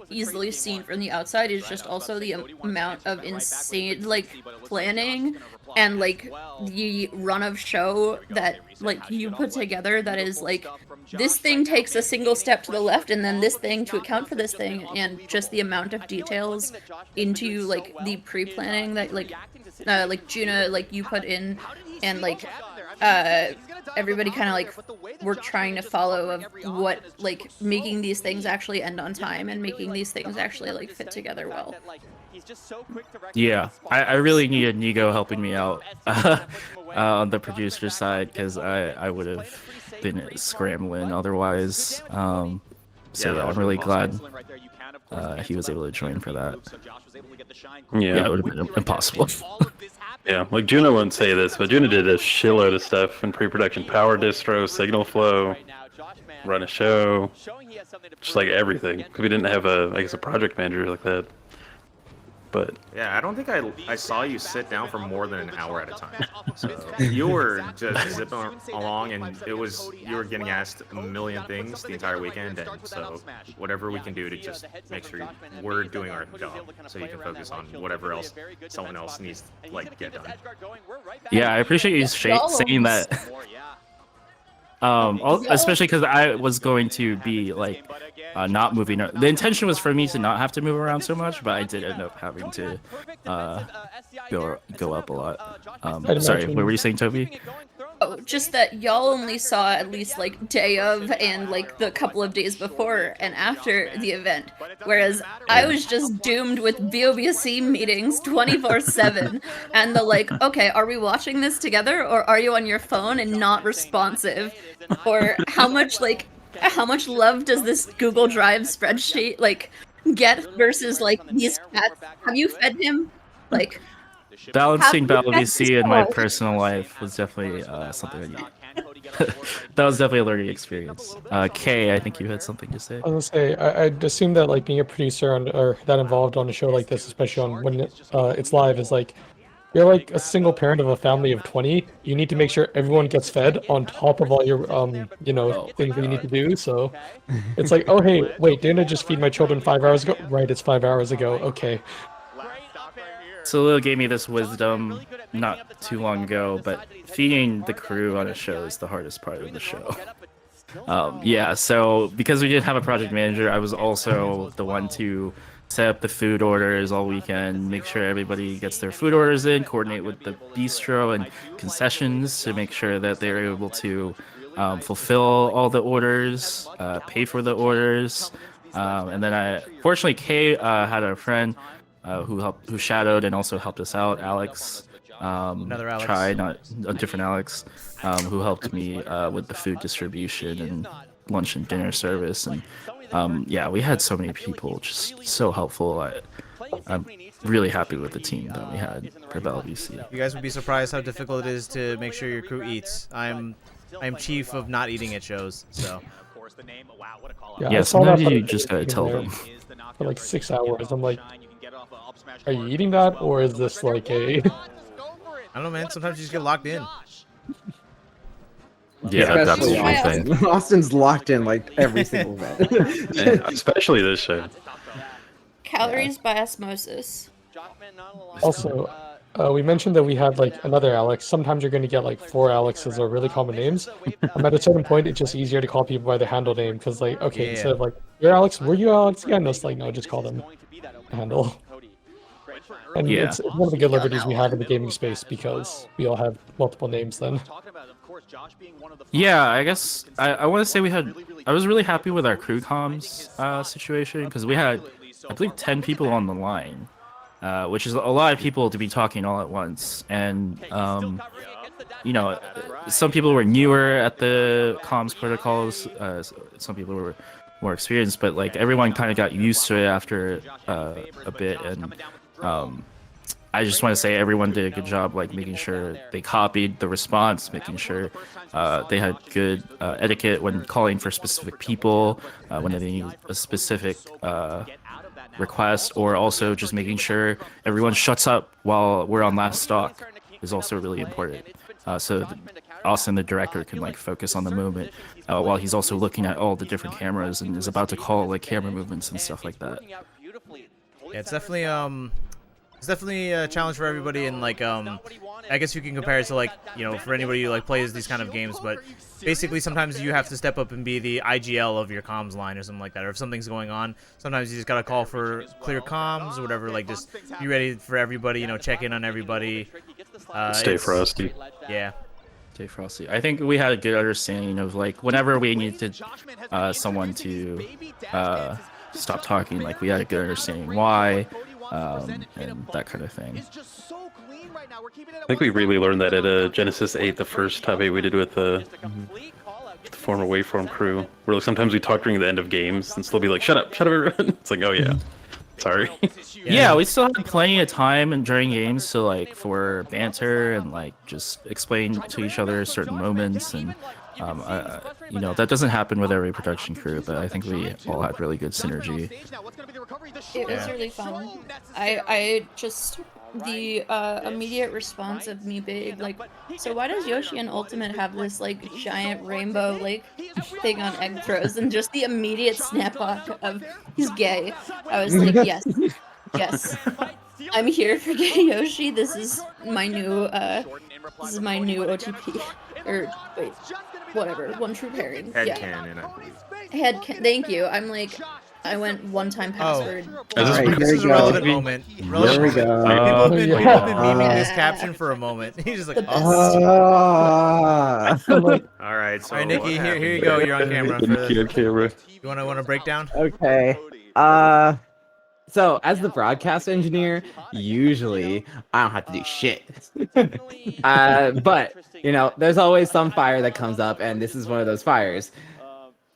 easily seen from the outside is just also the amount of insane like planning and like the run of show that like you put together, that is like this thing takes a single step to the left and then this thing to account for this thing, and just the amount of details into like the pre-planning that like Juna, like you put in, and like everybody kind of like we're trying to follow of what like making these things actually end on time and making these things actually like fit together well. Yeah, I really needed Nigo helping me out on the producer side, because I would have been scrambling otherwise. So yeah, I'm really glad he was able to join for that. Yeah, it would have been impossible. Yeah, like Juno wouldn't say this, but Juno did a shitload of stuff in pre-production: power distro, signal flow, run a show, just like everything. Because we didn't have I guess a project manager like that. But yeah, I don't think I saw you sit down for more than an hour at a time. So you were just zipping along, and you were getting asked a million things the entire weekend, and so whatever we can do to just make sure we're doing our job, so you can focus on whatever else someone else needs to like get done. Yeah, I appreciate you saying that. Especially because I was going to be like not moving. The intention was for me to not have to move around so much, but I did end up having to go up a lot. Sorry, what were you saying, Toby? Oh, just that y'all only saw at least like day of and like the couple of days before and after the event, whereas I was just doomed with BOBC meetings 24/7, and the like, okay, are we watching this together or are you on your phone and not responsive, or how much love does this Google Drive spreadsheet like get versus like these chats? Have you fed him? Like, balancing BattleVC and my personal life was definitely something I need. That was definitely a learning experience. Kay, I think you had something to say. I was gonna say, I'd assume that like being a producer or that involved on a show like this, especially on when it's live, is like you're like a single parent of a family of 20. You need to make sure everyone gets fed on top of all your things that you need to do. So it's like, oh hey, wait, didn't I just feed my children 5 hours ago? Right, it's 5 hours ago. Okay. So Lil gave me this wisdom not too long ago, but feeding the crew on a show is the hardest part of the show. Yeah, so because we didn't have a project manager, I was also the one to set up the food orders all weekend, make sure everybody gets their food orders in, coordinate with the bistro and concessions to make sure that they're able to fulfill all the orders, pay for the orders, and then fortunately Kay had a friend who shadowed and also helped us out, Alex. Another Alex. Not a different Alex, who helped me with the food distribution and lunch and dinner service. And yeah, we had so many people just so helpful. I'm really happy with the team that we had for BattleVC. You guys would be surprised how difficult it is to make sure your crew eats. I'm chief of not eating at shows, so. Yeah, sometimes you just gotta tell them. For like 6 hours, I'm like, are you eating that, or is this like a... I don't know, man. Sometimes you just get locked in. Yeah, that's the whole thing. Austin's locked in like every single event. Yeah, especially this show. Calories by osmosis. Also, we mentioned that we had like another Alex. Sometimes you're going to get like 4 Alexes or really common names. At a certain point, it's just easier to call people by their handle name, because like, okay, instead of like, you're Alex, were you Alex? Yeah, no, it's like, no, just call them handle. And it's one of the good liberties we have in the gaming space, because we all have multiple names then. Yeah, I guess I want to say I was really happy with our crew comms situation, because we had, I believe, 10 people on the line. which is a lot of people to be talking all at once. And you know, some people were newer at the comms protocols. Some people were more experienced, but like everyone kind of got used to it after a bit. And I just want to say everyone did a good job, like making sure they copied the response, making sure they had good etiquette when calling for specific people, when they need a specific request, or also just making sure everyone shuts up while we're on last stock is also really important. So Austin, the director, can like focus on the movement while he's also looking at all the different cameras and is about to call like camera movements and stuff like that. Yeah, it's definitely a challenge for everybody, and like I guess you can compare it to like, you know, for anybody who like plays these kind of games, but basically sometimes you have to step up and be the IGL of your comms line or something like that, or if something's going on, sometimes you just gotta call for clear comms or whatever, like just be ready for everybody, you know, check in on everybody. Stay frosty. Yeah. Stay frosty. I think we had a good understanding of like whenever we needed someone to stop talking, like we had a good understanding why, and that kind of thing. I think we really learned that at Genesis 8, the first top 8 we did with the former Waveform crew, where like, sometimes we talk during the end of games and still be like, shut up everyone. It's like, oh yeah, sorry. Yeah, we still had plenty of time and during games to like for banter and like just explain to each other certain moments, and you know, that doesn't happen with every production crew, but I think we all had really good synergy. It was really fun. I just, the immediate response of me being like, so why does Yoshi and Ultimate have this like giant rainbow like thing on egg throws, and just the immediate snapback of he's gay. I was like, yes, yes, I'm here for gay Yoshi. This is my new OTP, or wait, whatever, one true pairing. Headcanon, I believe. Thank you. I'm like, I went one-time password. This is a relevant moment. There we go. People have been memeing this caption for a moment. He's just like, All right, so all right, Nikki, here you go. You're on camera. For this. On camera. You want to break down? Okay. So as the broadcast engineer, usually I don't have to do shit. But you know, there's always some fire that comes up, and this is one of those fires.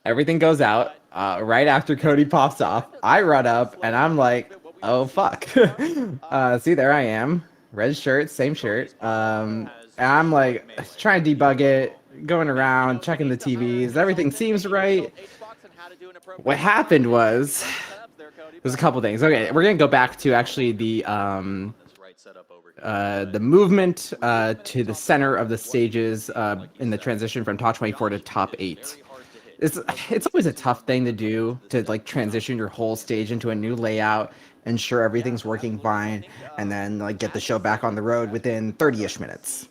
Everything goes out right after Cody pops off. I run up and I'm like, oh fuck. See, there I am, red shirt, same shirt. And I'm like trying to debug it, going around checking the TVs. Everything seems right. What happened was there's a couple things. Okay, we're gonna go back to actually the movement to the center of the stages in the transition from top 24 to top 8. It's always a tough thing to do, to like transition your whole stage into a new layout, ensure everything's working fine, and then like get the show back on the road within 30-ish minutes.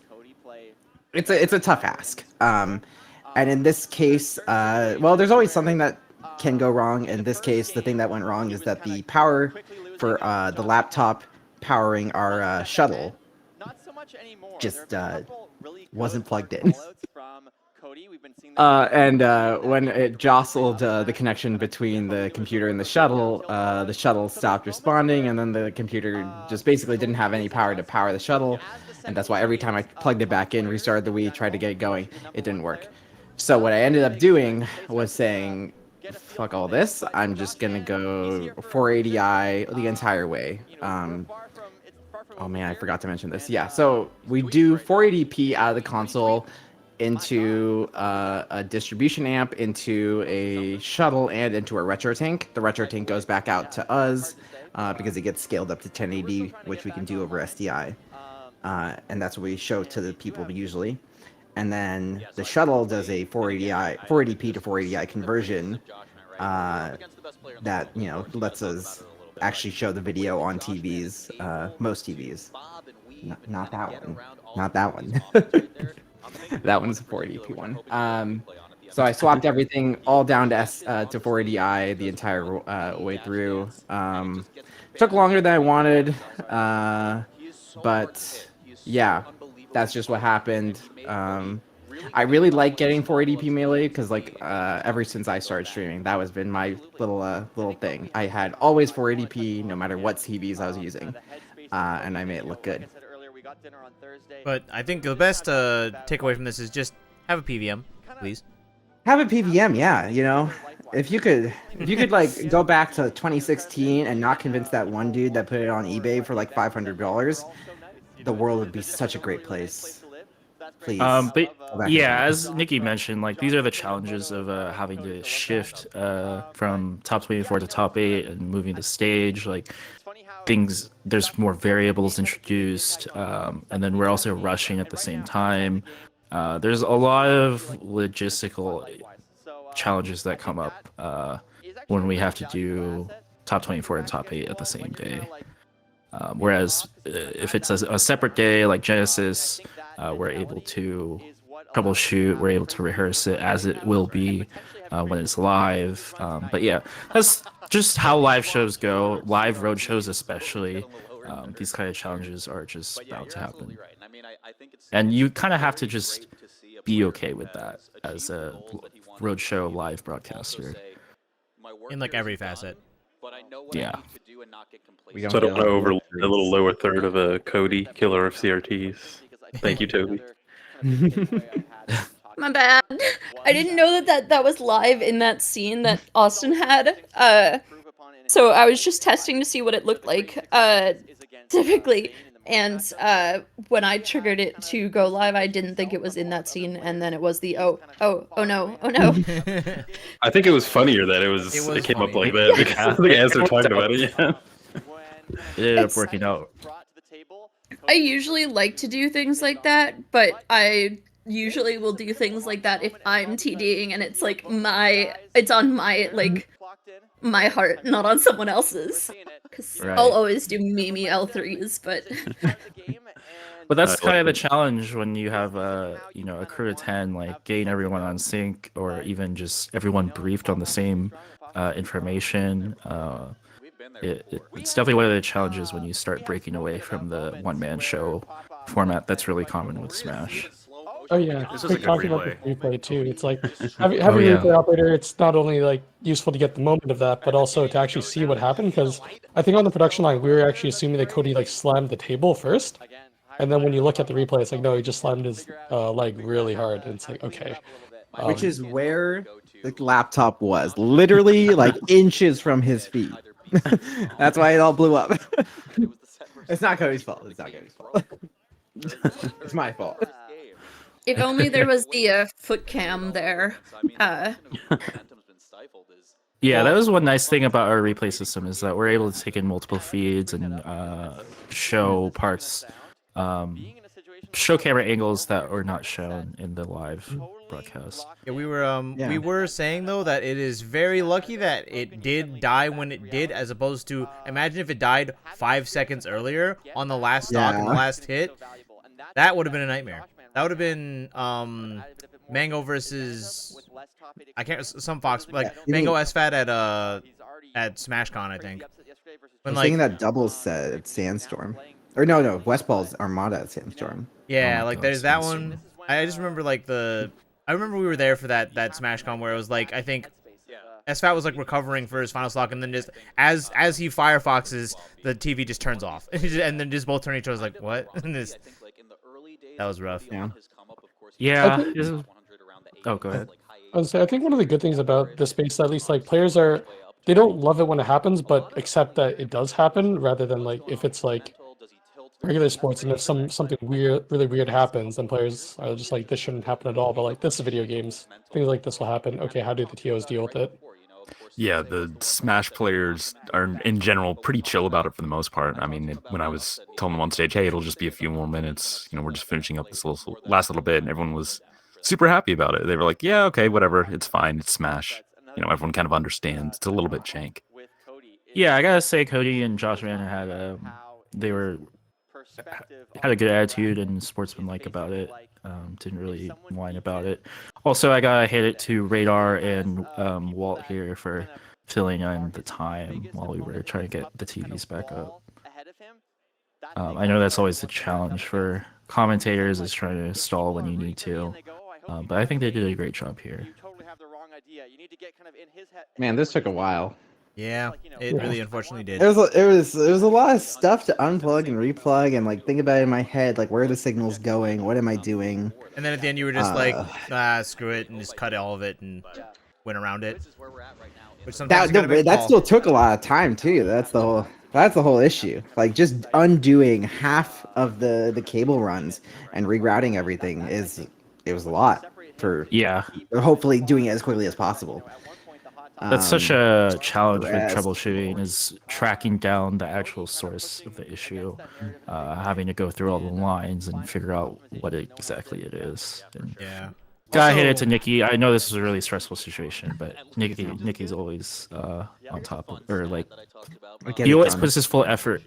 It's a tough ask. And in this case, well, there's always something that can go wrong. In this case, the thing that went wrong is that the power for the laptop powering our shuttle just wasn't plugged in. And when it jostled the connection between the computer and the shuttle stopped responding, and then the computer just basically didn't have any power to power the shuttle, and that's why every time I plugged it back in, restarted the Wii, tried to get it going, it didn't work. So what I ended up doing was saying, fuck all this, I'm just gonna go 480i the entire way. Oh man, I forgot to mention this. Yeah, so we do 480p out of the console into a distribution amp, into a shuttle, and into a retro tank. The retro tank goes back out to us because it gets scaled up to 1080, which we can do over SDI. And that's what we show to the people usually. And then the shuttle does a 480p to 480i conversion that, you know, lets us actually show the video on TVs, most TVs. Not that one. Not that one. That one's a 480p one. So I swapped everything all down to 480i the entire way through. Took longer than I wanted, but yeah, that's just what happened. I really like getting 480p melee because, like, ever since I started streaming, that has been my little thing. I had always 480p no matter what TVs I was using. and I made it look good. But I think the best takeaway from this is just have a PVM, please. Have a PVM, yeah. You know, if you could like go back to 2016 and not convince that one dude that put it on eBay for like $500, the world would be such a great place. Please. But yeah, as Nikki mentioned, like these are the challenges of having to shift from top 24 to top 8 and moving the stage. Like things, there's more variables introduced, and then we're also rushing at the same time. There's a lot of logistical challenges that come up when we have to do top 24 and top 8 at the same day. Whereas if it's a separate day like Genesis, we're able to troubleshoot, we're able to rehearse it as it will be when it's live. But yeah, that's just how live shows go, live road shows especially. These kind of challenges are just bound to happen. And you kind of have to just be okay with that as a roadshow live broadcaster. In like every facet. Yeah. So I don't want to overlook the little lower third of a Cody, killer of CRTs. Thank you, Toby. My bad. I didn't know that was live in that scene that Austin had. So I was just testing to see what it looked like, typically. And when I triggered it to go live, I didn't think it was in that scene, and then it was the oh no. I think it was funnier that it came up like that because the answer talked about it. Yeah. It ended up working out. I usually like to do things like that, but I usually will do things like that if I'm TDing and it's like it's on my like my heart, not on someone else's. Because I'll always do Mimi L3s, but But that's kind of the challenge when you have a crew of 10, like getting everyone on sync or even just everyone briefed on the same information. It's definitely one of the challenges when you start breaking away from the one-man show format that's really common with Smash. Oh yeah, This was a we're good talking about replay. the replay too. It's like having a replay operator. It's not only like useful to get the moment of that, but also to actually see what happened. Because I think on the production line we were actually assuming that Cody like slammed the table first, and then when you look at the replay, it's like no, he just slammed his leg really hard, and it's like okay. Which is where the laptop was, literally like inches from his feet. That's why it all blew up. It's not Cody's fault. It's not Cody's fault. It's my fault. if only there was the foot cam there. Yeah, that was one nice thing about our replay system is that we're able to take in multiple feeds and show parts, show camera angles that were not shown in the live broadcast. Yeah, we were saying though that it is very lucky that it did die when it did, as opposed to imagine if it died 5 seconds earlier on the last stock and the last hit. That would have been a nightmare. That would have been Mango versus some Fox Mango SFAT at SmashCon, I think. I'm thinking that doubles set at Sandstorm. Or no, Westball's Armada at Sandstorm. Yeah, like there's that one. I just remember I remember we were there for that SmashCon where it was like I think SFAT was like recovering for his final stock, and then just as he firefoxes, the TV just turns off, and then just both turn each other like what? That was rough. Yeah. Oh, go ahead. I think one of the good things about this space, at least like players they don't love it when it happens, but accept that it does happen rather than like if it's like regular sports and if something really weird happens, then players are just like this shouldn't happen at all. But like this is video games, things like this will happen. Okay, how do the TOs deal with it? Yeah, the Smash players are in general pretty chill about it for the most part. I mean, when I was telling them on stage, hey, it'll just be a few more minutes, we're just finishing up this last little bit, and everyone was super happy about it. They were like, yeah, okay, whatever, it's fine, it's Smash. Everyone kind of understands. It's a little bit jank. Yeah, I gotta say, Cody and Josh Mann had a good attitude and sportsmanlike about it. Didn't really whine about it. Also, I gotta hit it to Radar and Walt here for filling in the time while we were trying to get the TVs back up. I know that's always the challenge for commentators is trying to stall when you need to, but I think they did a great job here. Man, this took a while. Yeah, it really unfortunately did. It was a lot of stuff to unplug and replug and like think about it in my head, like where are the signals going? What am I doing? And then at the end, you were just like, screw it, and just cut all of it and went around it. Which sometimes that still took a lot of time too. That's the whole issue. Like just undoing half of the cable runs and rerouting everything it was a lot for hopefully doing it as quickly as possible. That's such a challenge with troubleshooting, is tracking down the actual source of the issue, having to go through all the lines and figure out what exactly it is. And gotta hit it to Nikki. I know this is a really stressful situation, but Nikki's always on top of, or like, he always puts his full effort.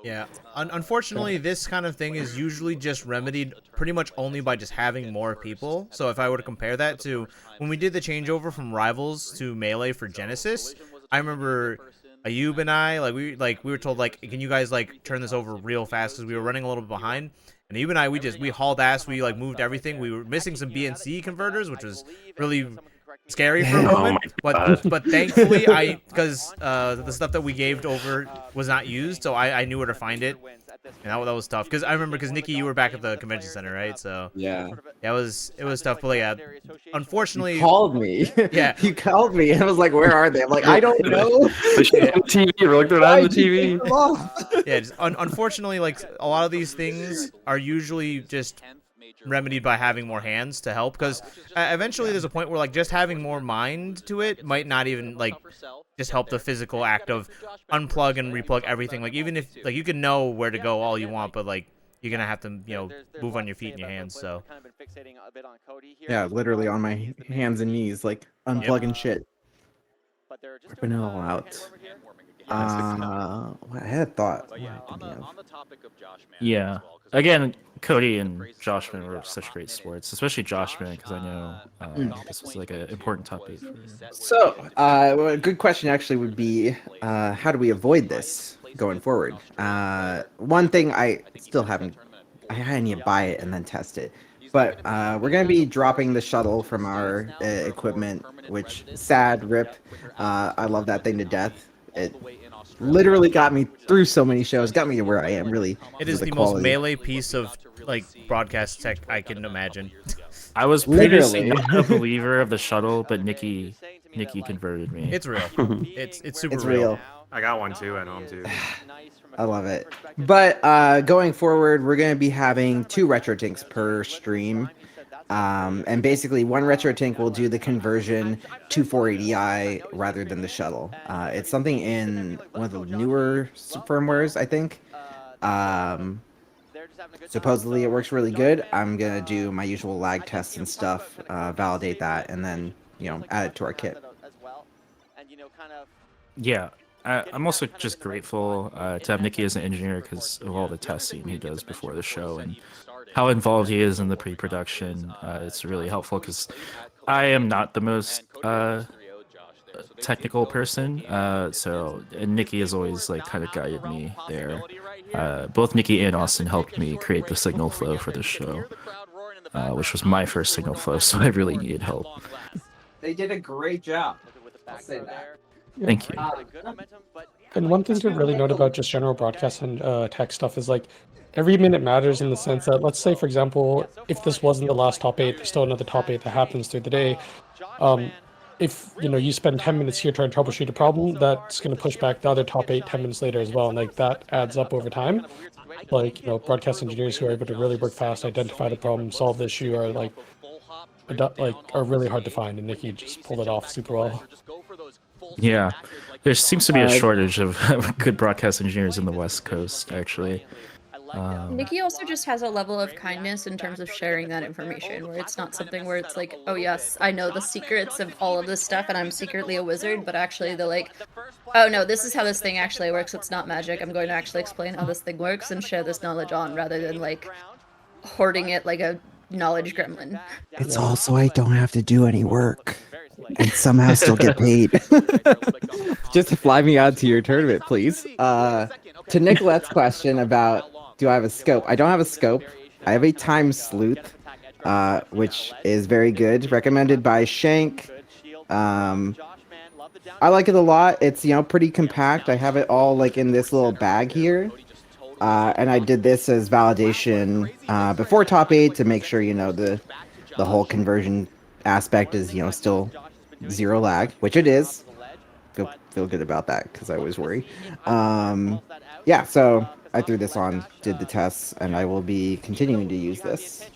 Yeah. Unfortunately, this kind of thing is usually just remedied pretty much only by just having more people. So if I were to compare that to when we did the changeover from Rivals to Melee for Genesis, I remember Ayub and I, we were told, like, can you guys, like, turn this over real fast because we were running a little bit behind. And Ayub and I, we hauled ass, we, like, moved everything. We were missing some BNC converters, which was really scary for a moment, but thankfully because the stuff that we gave over was not used, so I knew where to find it, and that was tough. Because I remember, because Nikki, you were back at the convention center, right? So yeah, it was tough. But yeah, unfortunately, you called me. Yeah, you called me, and I was like, "Where are they?" I'm like, "I don't know." The TV, we're like, they're on the TV. Yeah, just, unfortunately, like, a lot of these things are usually just remedied by having more hands to help, because eventually there's a point where, like, just having more mind to it might not even, like, just help the physical act of unplug and replug everything. Like, even if, like, you can know where to go all you want, but, like, you're gonna have to, move on your feet and your hands. So yeah, literally on my hands and knees, like, unplugging shit, ripping it all out. I had a thought. Yeah. Again, Cody and Joshman were such great sports, especially Joshman, because I know this was like an important topic. So, a good question actually would be, how do we avoid this going forward? One thing I need to buy it and then test it. But we're going to be dropping the shuttle from our equipment, which, sad, rip. I love that thing to death. It literally got me through so many shows, got me to where I am, really. It is the most Melee piece of, like, broadcast tech I can imagine. I was previously not a believer of the shuttle, but Nikki converted me. It's real. It's super real. I got one too at home too. I love it. But going forward, we're going to be having 2 retro tanks per stream. And basically, one retro tank will do the conversion to 480i rather than the shuttle. It's something in one of the newer firmwares, I think. Supposedly, it works really good. I'm going to do my usual lag tests and stuff, validate that, and then, add it to our kit. Yeah. I'm also just grateful to have Nikki as an engineer because of all the testing he does before the show and how involved he is in the pre-production. It's really helpful because I am not the most technical person, and Nikki has always, like, kind of guided me there. Both Nikki and Austin helped me create the signal flow for the show, which was my first signal flow, so I really needed help. They did a great job. I'll say that. Thank you. And one thing to really note about just general broadcast and tech stuff is, like, every minute matters in the sense that, let's say, for example, if this wasn't the last top 8, there's still another top 8 that happens through the day. If you spend 10 minutes here trying to troubleshoot a problem, that's going to push back the other top 8 10 minutes later as well, and, like, that adds up over time. Like, broadcast engineers who are able to really work fast, identify the problem, solve the issue are are really hard to find, and Nikki just pulled it off super well. Yeah, there seems to be a shortage of good broadcast engineers in the West Coast, actually. Nikki also just has a level of kindness in terms of sharing that information, where it's not something where it's like, oh yes, I know the secrets of all of this stuff and I'm secretly a wizard, but actually they're like, oh no, this is how this thing actually works, it's not magic, I'm going to actually explain how this thing works and share this knowledge on, rather than, like, hoarding it like a knowledge gremlin. It's also I don't have to do any work and somehow still get paid. Just to fly me out to your tournament, please. To Nicolette's question about, do I have a scope? I don't have a scope. I have a time sleuth, which is very good. Recommended by Shank. I like it a lot. It's, you know, pretty compact. I have it all like in this little bag here. And I did this as validation before top 8 to make sure, you know, the whole conversion aspect is, you know, still 0 lag, which it is. Feel good about that because I always worry. Yeah, so I threw this on, did the tests, and I will be continuing to use this.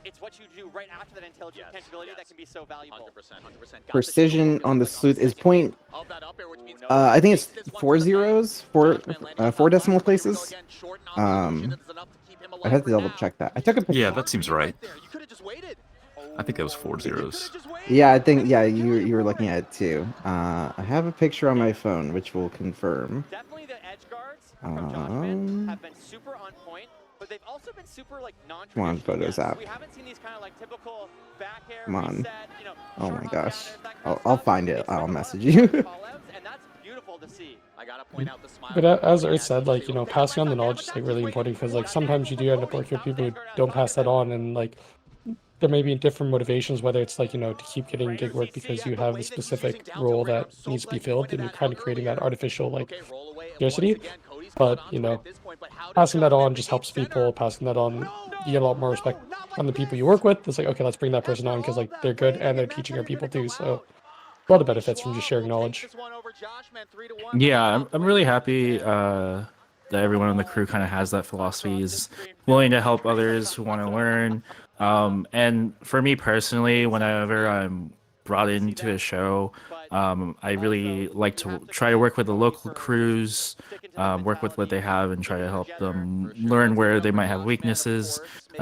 It's what you do right after that intangibility that can be so valuable. 100%. Precision on the sleuth is point. I think it's 4 zeros, 4 decimal places. I have to double check that. I took a picture. Yeah, that seems right. I think that was 4 zeros. Yeah, I think you were looking at it too. I have a picture on my phone which will confirm. Definitely the edge guards from Joshman have been super on point, but they've also been super like Come on, Photos app. We haven't seen these kind of like typical back air Come on. reset, you know, Oh my gosh. I'll find it. I'll message you. and that's beautiful to see. I gotta point out the smile. But as Earth said, like, you know, passing on the knowledge is like really important because like sometimes you do end up working with people who don't pass that on, and like there may be different motivations, whether it's like, you know, to keep getting gig work because you have a specific role that needs to be filled and you're kind of creating that artificial like scarcity. But, you know, passing that on just helps people. Passing that on, you get a lot more respect on the people you work with. It's like, okay, let's bring that person on because like they're good and they're teaching our people too. So a lot of benefits from just sharing knowledge. Yeah, I'm really happy that everyone on the crew kind of has that philosophy, is willing to help others who want to learn. And for me personally, whenever I'm brought into a show, I really like to try to work with the local crews, work with what they have and try to help them learn where they might have weaknesses,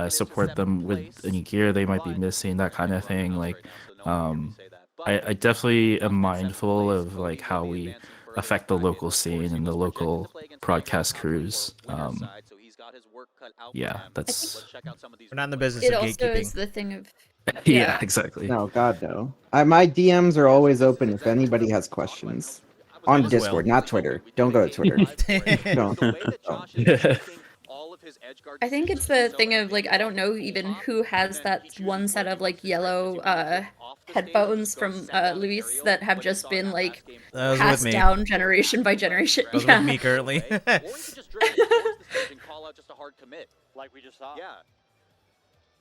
support them with any gear they might be missing, that kind of thing. Like, I definitely am mindful of like how we affect the local scene and the local broadcast crews. Yeah, that's. We're not in the business It of also is gatekeeping. the thing of Yeah, exactly. No, God, no. My DMs are always open if anybody has questions. On As Discord, well. not Twitter. Don't go to Twitter. Don't. I think it's the thing of like I don't know even who has that one set of like yellow headphones from Luis that have just been like That was with passed me. down generation by generation. That was Yeah. with me currently. Like we just saw.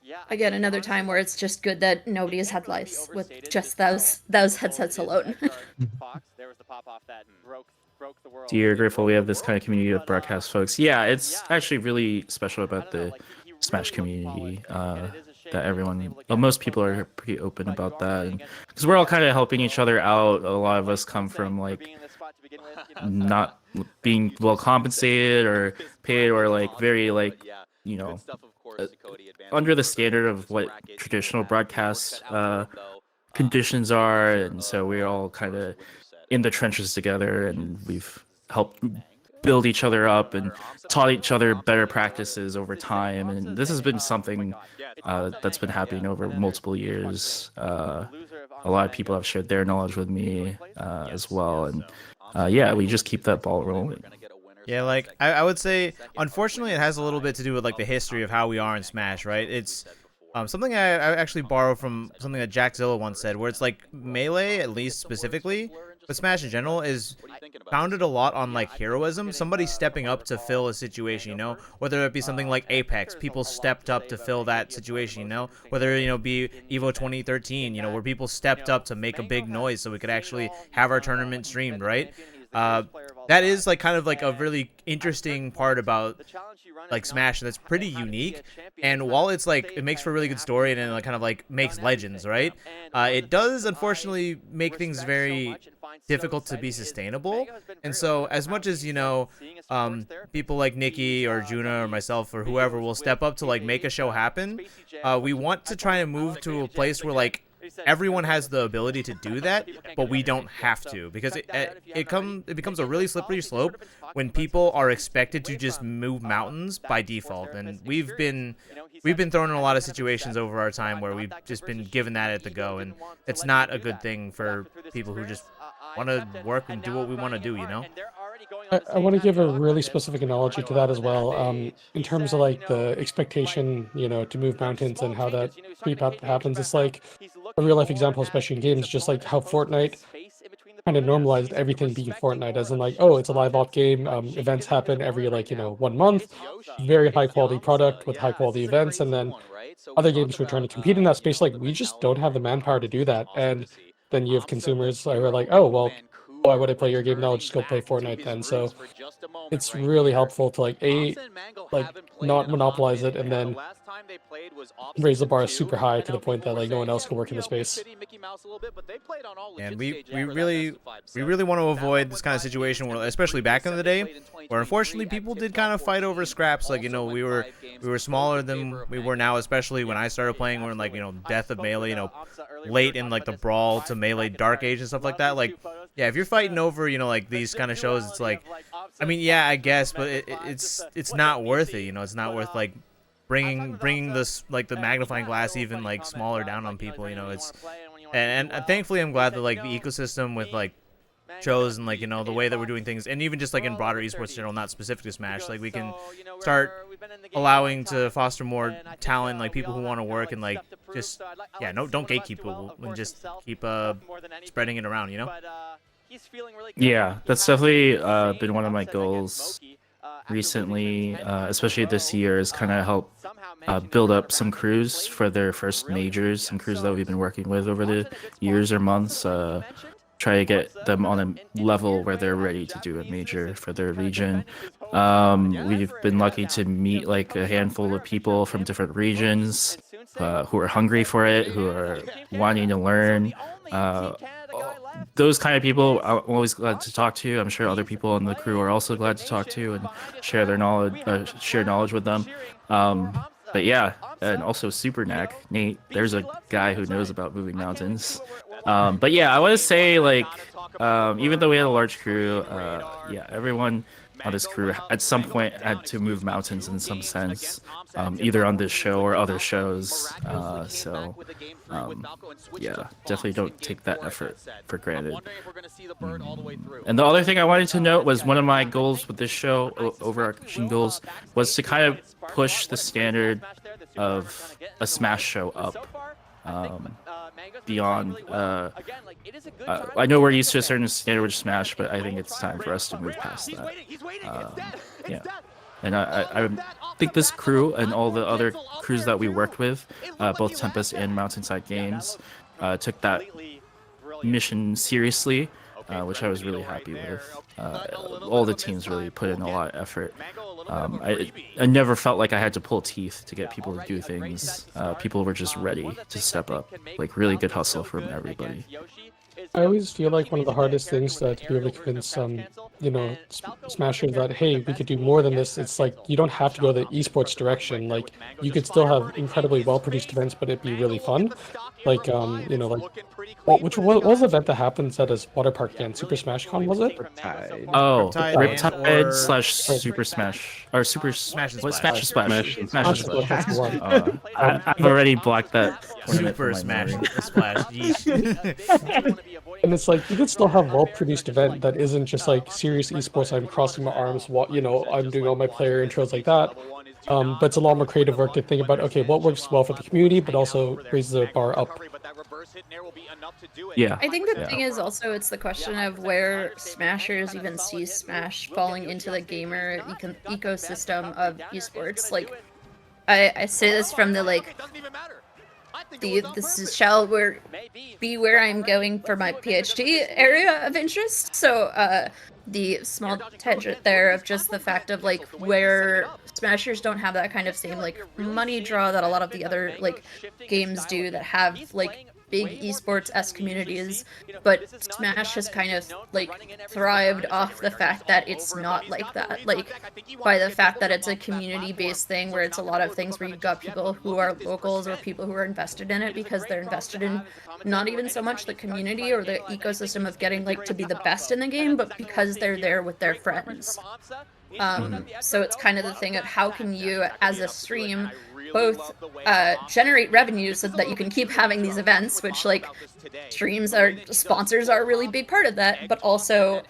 Yeah. Again, another time where it's just good that nobody has had lives with just those headsets alone. There was the pop off that broke the world. Dear grateful we have this kind of community of broadcast folks. Yeah, it's actually really special about the Smash community. That everyone, well, most people are pretty open about that, because we're all kind of helping each other out. A lot of us come from like not being well compensated or paid, or like very like, you know, under the standard of what traditional broadcast conditions are, and so we're all kind of in the trenches together, and we've helped build each other up and taught each other better practices over time, and this has been something that's been happening over multiple years. A lot of people have shared their knowledge with me as well, and yeah, we just keep that ball rolling. Yeah, like I would say, unfortunately, it has a little bit to do with like the history of how we are in Smash, right? It's something I actually borrowed from something that Jackzilla once said, where it's like Melee, at least specifically, but Smash in general is founded a lot on like heroism, somebody stepping up to fill a situation, you know, whether it be something like Apex, people stepped up to fill that situation, you know, whether, you know, be Evo 2013, you know, where people stepped up to make a big noise so we could actually have our tournament streamed, right? That is like kind of like a really interesting part about like Smash that's pretty unique, and while it's like it makes for a really good story and it like kind of like makes legends, right? It does unfortunately make things very difficult to be sustainable, and so as much as, you know, people like Nikki or Juna or myself or whoever will step up to like make a show happen, we want to try and move to a place where like everyone has the ability to do that, but we don't have to, because it becomes a really slippery slope when people are expected to just move mountains by default, and we've been thrown in a lot of situations over our time where we've just been given that at the go, and it's not a good thing for people who just want to work and do what we want to do, you know? I want to give a really specific analogy to that as well. In terms of like the expectation, you know, to move mountains and how that creep up happens. It's like a real life example, especially in games, just like how Fortnite kind of normalized everything being Fortnite, as in like, oh, it's a live op game. Events happen every 1 month. Very high quality product with high quality events, and then other games who are trying to compete in that space, like we just don't have the manpower to do that. And then you have consumers who are like, oh well, why would I play your game now? I'll just go play Fortnite then. So it's really helpful to not monopolize it and then raise the bar super high to the point that like no one else can work in the space. And we really want to avoid this kind of situation where, especially back in the day, where unfortunately people did kind of fight over scraps. Like, we were smaller than we were now, especially when I started playing. We're in like, Death of Melee, late in like the Brawl to Melee Dark Age and stuff like that. Like, yeah, if you're fighting over, like these kind of shows, it's like, I mean, yeah, I guess, but it's not worth it. It's not worth like bringing this like the magnifying glass even like smaller down on people. It's and thankfully I'm glad that like the ecosystem with like shows and like the way that we're doing things, and even just like in broader esports in general, not specific to Smash, like we can start allowing to foster more talent, like people who want to work and like just don't gatekeep people and just keep spreading it around. Yeah, that's definitely been one of my goals recently, especially this year, is kind of help build up some crews for their first majors, some crews that we've been working with over the years or months, try to get them on a level where they're ready to do a major for their region. We've been lucky to meet like a handful of people from different regions who are hungry for it, who are wanting to learn. Those kind of people I'm always glad to talk to. I'm sure other people on the crew are also glad to talk to and share their knowledge, share knowledge with them. But yeah, and also Super Knack, Nate, there's a guy who knows about moving mountains. But yeah, I want to say like, even though we had a large crew, yeah, everyone on this crew at some point had to move mountains in some sense, either on this show or other shows. Yeah, definitely don't take that effort for granted. And the other thing I wanted to note was one of my goals with this show, overarching goals, was to kind of push the standard of a Smash show up. Beyond I know we're used to a certain standard with Smash, but I think it's time for us to move past that. Yeah, and I think this crew and all the other crews that we worked with, both Tempest and Mountainside Games, took that mission seriously, which I was really happy with. All the teams really put in a lot of effort. I never felt like I had to pull teeth to get people to do things. People were just ready to step up. Like really good hustle from everybody. I always feel like one of the hardest things to be able to convince Smashers that, hey, we could do more than this. It's like you don't have to go the esports direction. Like you could still have incredibly well-produced events, but it'd be really fun. Like what was the event that happens at a water park again? Super Smash Con, was it? Riptide. Oh, Riptide Riptide / Super Smash or Super Smash and what, Splash. Smash and Splash. That's the one. I've already blocked that. Super Smash and Splash. Yeesh. And it's like you could still have well-produced event that isn't just like serious esports. I'm crossing my arms, I'm doing all my player intros like that. But it's a lot more creative work to think about. Okay, what works well for the community, but also raises the bar up. Yeah. I think the thing is also it's the question of where Smashers even see Smash falling into the gamer ecosystem of esports. Like, I say this from the like. This shall be where I'm going for my PhD area of interest. So the small tangent there of just the fact of like where Smashers don't have that kind of same like money draw that a lot of the other like games do that have like big esports-esque communities, but Smash has kind of like thrived off the fact that it's not like that, like by the fact that it's a community-based thing where it's a lot of things where you've got people who are locals or people who are invested in it because they're invested in not even so much the community or the ecosystem of getting like to be the best in the game, but because they're there with their friends. So it's kind of the thing of how can you as a stream both generate revenue so that you can keep having these events, which like streams are sponsors are a really big part of that, but also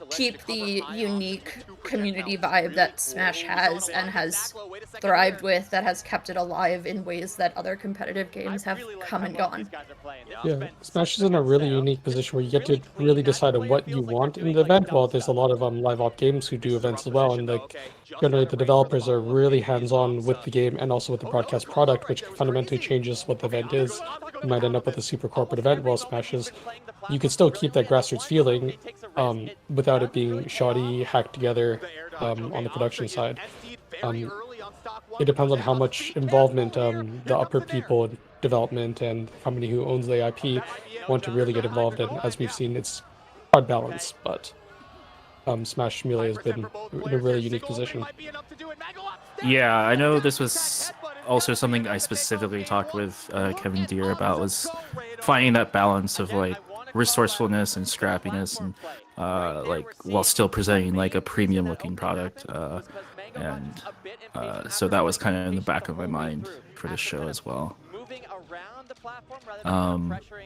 keep the unique community vibe that Smash has and has thrived with, that has kept it alive in ways that other competitive games have come and gone. Yeah, Smash is in a really unique position where you get to really decide on what you want in the event. While there's a lot of live op games who do events as well, and like generally the developers are really hands-on with the game and also with the broadcast product, which fundamentally changes what the event is. You might end up with a super corporate event, while Smash is, you can still keep that grassroots feeling without it being shoddy, hacked together on the production side. It depends on how much involvement the upper people in development and the company who owns the IP want to really get involved in. As we've seen, it's hard balance, but Smash Melee has been in a really unique position. Yeah, I know this was also something I specifically talked with Kevin Dhir about, was finding that balance of like resourcefulness and scrappiness, and like while still presenting like a premium looking product. And so that was kind of in the back of my mind for the show as well.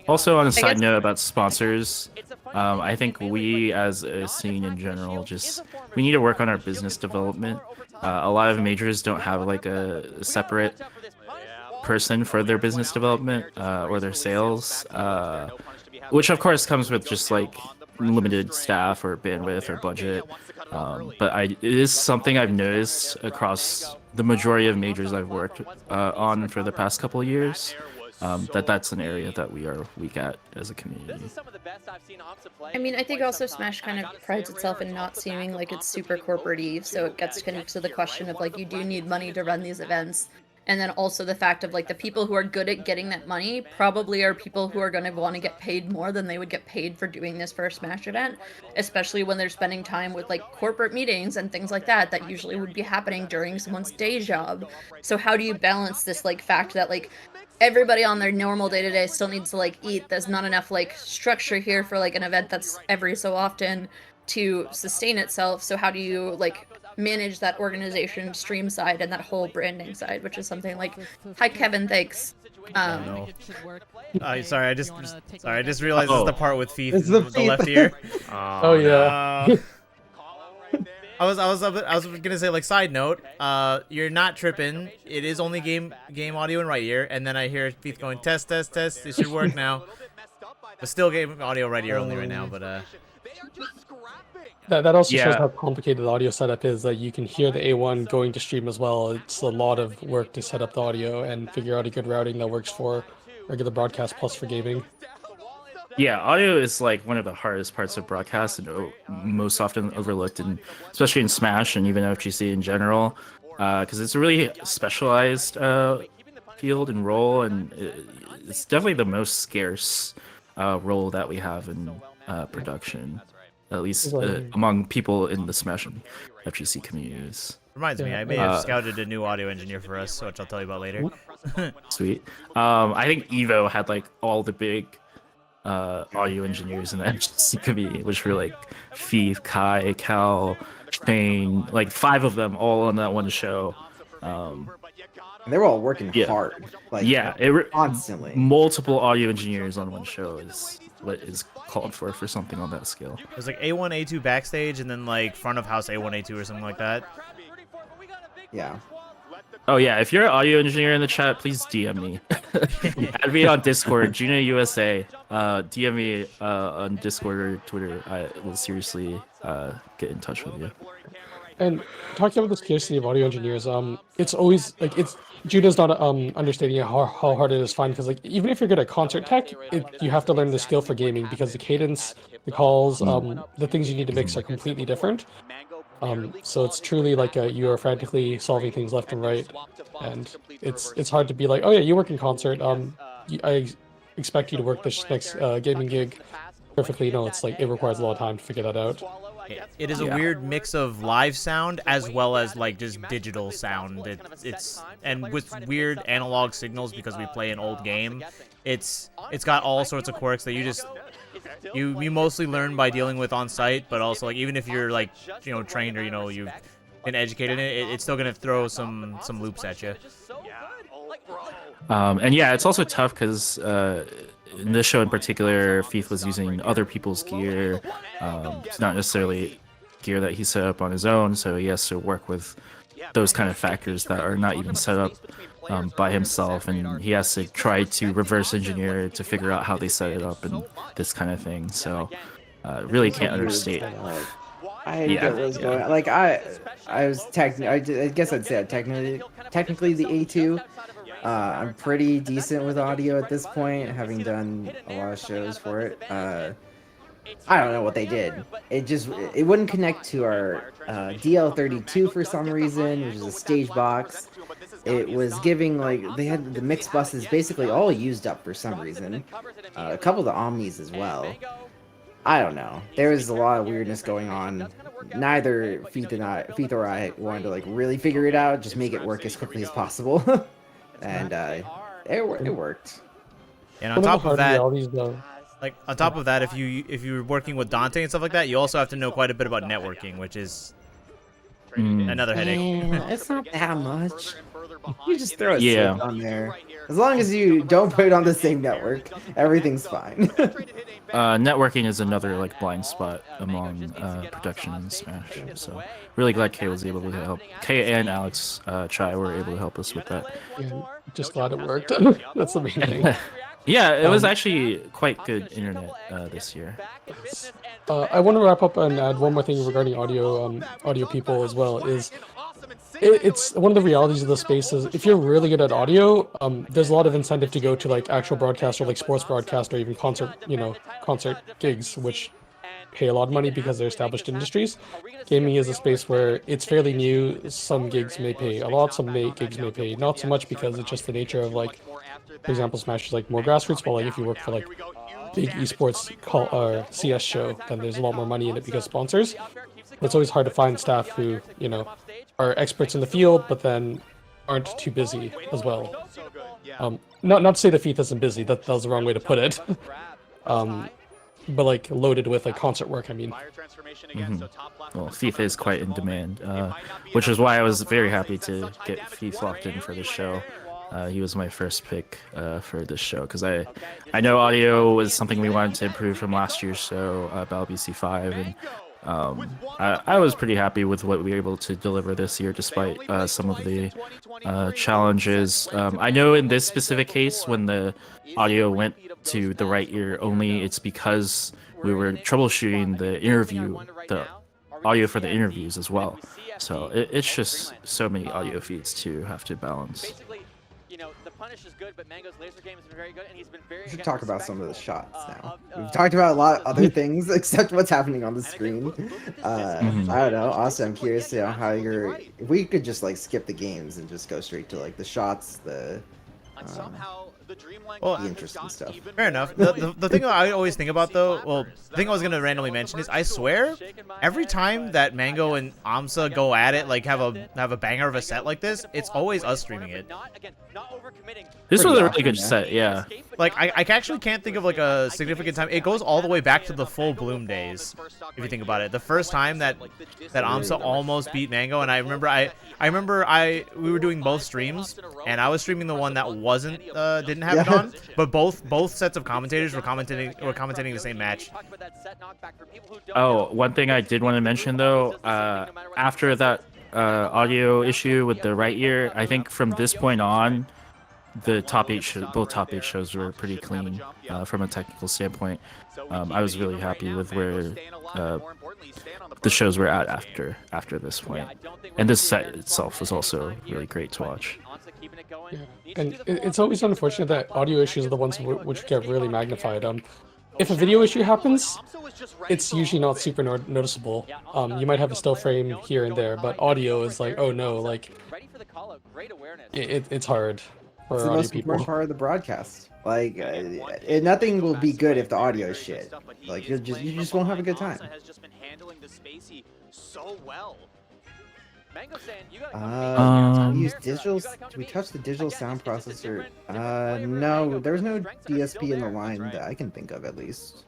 Also, on a side note about sponsors, I think we as a scene in general, we need to work on our business development. A lot of majors don't have like a separate person for their business development or their sales, which of course comes with just like limited staff or bandwidth or budget. But it is something I've noticed across the majority of majors I've worked on for the past couple of years, that's an area that we are weak at as a community. I mean, I think also Smash kind of prides itself in not seeming like it's super corporate-y, so it gets kind of to the question of like, you do need money to run these events. And then also the fact of like the people who are good at getting that money probably are people who are going to want to get paid more than they would get paid for doing this for a Smash event, especially when they're spending time with like corporate meetings and things like that that usually would be happening during someone's day job. So how do you balance this like fact that like everybody on their normal day-to-day still needs to like eat? There's not enough like structure here for like an event that's every so often to sustain itself. So how do you like manage that organization stream side and that whole branding side, which is something like, hi Kevin, thanks. Sorry, I just realized this is the part with Thief, It's the the left ear. Oh yeah. I was gonna say, like, side note, you're not tripping. It is only game audio in right ear, and then I hear Thief going test. It should work now. But still game audio right ear only right now. But That also shows how complicated the audio setup is. That you can hear the A1 going to stream as well. It's a lot of work to set up the audio and figure out a good routing that works for regular broadcast plus for gaming. Yeah, audio is like one of the hardest parts of broadcast and most often overlooked, and especially in Smash and even FGC in general, because it's a really specialized field and role, and it's definitely the most scarce role that we have in production, at least among people in the Smash and FGC communities. Reminds me, I may have scouted a new audio engineer for us, which I'll tell you about later. Sweet. I think Evo had like all the big audio engineers in the FGC community, which were like Thief, Kai, Cal, Shane, like 5 of them all on that one show. And they were all working hard. Like, constantly. Multiple audio engineers on one show is what is called for something on that scale. There's like A1, A2 backstage, and then like front of house A1, A2 or something like that. Yeah. Oh yeah, if you're an audio engineer in the chat, please DM me. Add me on Discord, Juno USA. DM me on Discord or Twitter. I will seriously get in touch with you. And talking about the scarcity of audio engineers, it's always like Juno's not understanding how hard it is to find, because like even if you're good at concert tech, you have to learn the skill for gaming, because the cadence, the calls, the things you need to mix are completely different. So it's truly like you are frantically solving things left and right, and it's hard to be like, oh yeah, you work in concert. I expect you to work this next gaming gig perfectly. No, it's like it requires a lot of time to figure that out. It is a weird mix of live sound as well as like just digital sound. It's and with weird analog signals, because we play an old game. It's got all sorts of quirks that you mostly learn by dealing with on site, but also like even if you're like trained or you've been educated in it, it's still gonna throw some loops at you. And yeah, it's also tough because in this show in particular, Thief was using other people's gear. It's not necessarily gear that he set up on his own, so he has to work with those kind of factors that are not even set up by himself, and he has to try to reverse engineer to figure out how they set it up and this kind of thing. So really can't understate. I get what's going on. Like I was I guess I'd say I'm technically the A2. I'm pretty decent with audio at this point, having done a lot of shows for it. I don't know what they did. It wouldn't connect to our DL32 for some reason, which is a stage box. It was giving like they had the mix buses basically all used up for some reason. A couple of the Omnis as well. I don't know. There was a lot of weirdness going on. Neither Feeth or I wanted to like really figure it out, just make it work as quickly as possible. And it worked. And on top of that, if you're working with Dante and stuff like that, you also have to know quite a bit about networking, which is another headache. It's not that much. You just throw a switch on there. As long as you don't put it on the same network, everything's fine. Networking is another like blind spot among production in Smash. So really glad Kay was able to help. Kay and Alex Chai were able to help us with that. Yeah, just glad it worked. That's the main thing. Yeah, it was actually quite good internet this year. I want to wrap up and add one more thing regarding audio people as well. It's one of the realities of the space is if you're really good at audio, there's a lot of incentive to go to like actual broadcast or like sports broadcast or even concert gigs, which pay a lot of money because they're established industries. Gaming is a space where it's fairly new. Some gigs may pay a lot, gigs may pay not so much because it's just the nature of like, for example, Smash is like more grassroots, but like if you work for like big esports CS show, then there's a lot more money in it because sponsors. It's always hard to find staff who, are experts in the field, but then aren't too busy as well. Not to say the Thief isn't busy, that was the wrong way to put it. But like loaded with like concert work, I mean. Well, Thief is quite in demand, which is why I was very happy to get Thief locked in for this show. He was my first pick for this show because I know audio was something we wanted to improve from last year's show, Battle BC5, and I was pretty happy with what we were able to deliver this year, despite some of the challenges. I know in this specific case, when the audio went to the right ear only, it's because we were troubleshooting the audio for the interviews as well. So it's just so many audio feeds to have to balance. The punish is good, but Mango's laser game has been very good, and he's been very. We should talk about some of the shots now. We've talked about a lot of other things except what's happening on the screen. I don't know. Also, I'm curious to know how if we could just like skip the games and just go straight to like the shots, the interesting stuff. Fair enough. The thing I always think about though, the thing I was gonna randomly mention is I swear every time that Mango and Amsa go at it, like have a banger of a set like this, it's always us streaming it. This was a really good set, yeah. Like I actually can't think of like a significant time. It goes all the way back to the full Bloom days, if you think about it. The first time that Amsa almost beat Mango, and I remember we were doing both streams, and I was streaming the one that didn't have it on, but both sets of commentators were commentating the same match. Oh, one thing I did want to mention though, after that audio issue with the right ear, I think from this point on, the both top 8 shows were pretty clean from a technical standpoint. I was really happy with where the shows were at after this point, and this set itself was also really great to watch. Yeah. And it's always unfortunate that audio issues are the ones which get really magnified. If a video issue happens, it's usually not super noticeable. You might have a still frame here and there, but audio is like, oh no, like it's hard. It's the most important part of the broadcast. Like, nothing will be good if the audio is shit. Like, you just won't have a good time. Use digital. Do we touch the digital sound processor? No, there's no DSP in the line that I can think of, at least.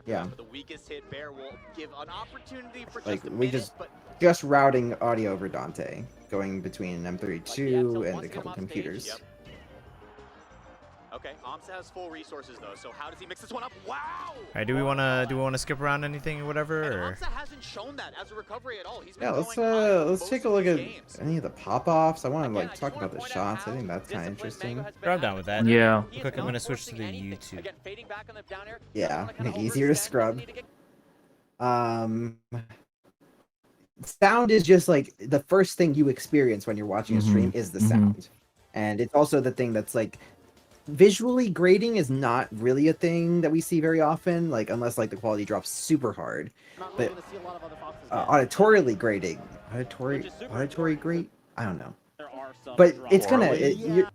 Yeah. Like we just routing audio over Dante, going between M32 and a couple computers. Okay, Amsa has full resources though, so how does he mix this one up? Wow! All right, do we wanna skip around anything or whatever? And Or? Amsa hasn't shown that as a recovery at all. He's been Yeah, going high let's most take a of look these at games. any of the pop-offs. I want to Again, like just talk wanna about the point out shots. I how think that's kind of disciplined Mango interesting. has been Sure, I'm at down with that. Yeah. He is Quick, I'm not gonna switch to forcing the anything. YouTube. Again, fading back on the down air. Yeah, Doesn't wanna make it kinda easier to overextend, scrub. doesn't need to get Sound is just like the first thing you experience when you're watching a stream is the sound, and it's also the thing that's like visually grading is not really a thing that we see very often, like unless like the quality drops super hard. Not But really gonna see a lot of other foxes auditorially grading, auditory grade, I don't know, There are some but drops. it's gonna Orally? you're,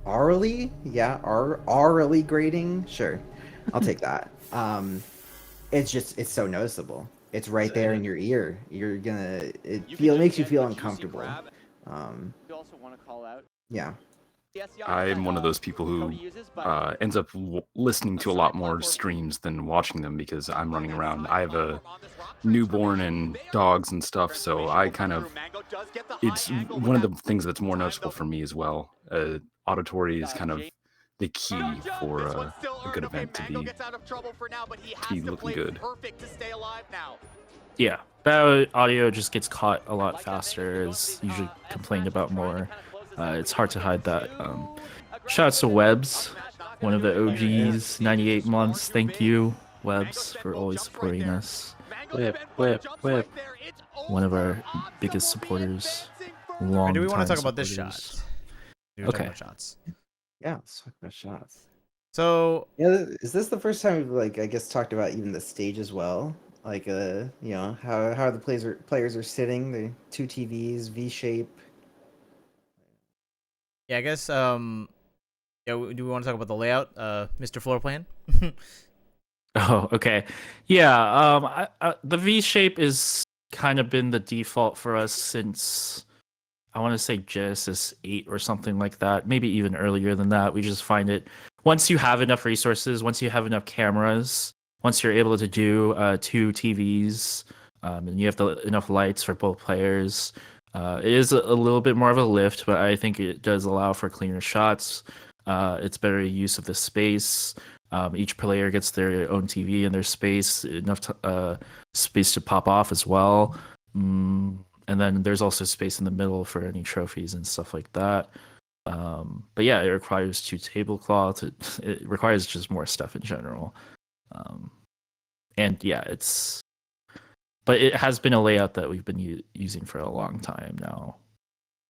orally, yeah, orally grading, sure, I'll take that. It's so noticeable. It's right there in your ear. You're gonna makes you feel uncomfortable. You also want to call out. Yeah. I'm one of those people who ends up listening to a lot more streams than watching them because I'm running around. I have a newborn and dogs and stuff, so I kind of it's one of the things that's more noticeable for me as well. Auditory is kind of the key for a good event to be looking good. Yeah, that audio just gets caught a lot faster, is usually complained about more. It's hard to hide that. Shouts to Webs, one of the OGs, 98 months. Thank you, Webs, for always supporting us. Whip. One of our biggest supporters. Or do we want to Long-time talk about this supporters. shot? Do we talk Okay. about shots? Yeah, let's talk about shots. So Yeah, is this the first time we've like I guess talked about even the stage as well? Like you know, how the players are sitting, the two TVs, V shape. yeah, I guess yeah, do we want to talk about the layout, Mr. Floor Plan? Oh, okay. Yeah, the V shape is kind of been the default for us since I want to say Genesis 8 or something like that, maybe even earlier than that. We just find it once you have enough resources, once you have enough cameras, once you're able to do 2 TVs, and you have enough lights for both players, it is a little bit more of a lift, but I think it does allow for cleaner shots. It's better use of the space. Each player gets their own TV in their space, enough space to pop off as well. And then there's also space in the middle for any trophies and stuff like that. But yeah, it requires 2 tablecloths. It requires just more stuff in general. And yeah, but it has been a layout that we've been using for a long time now.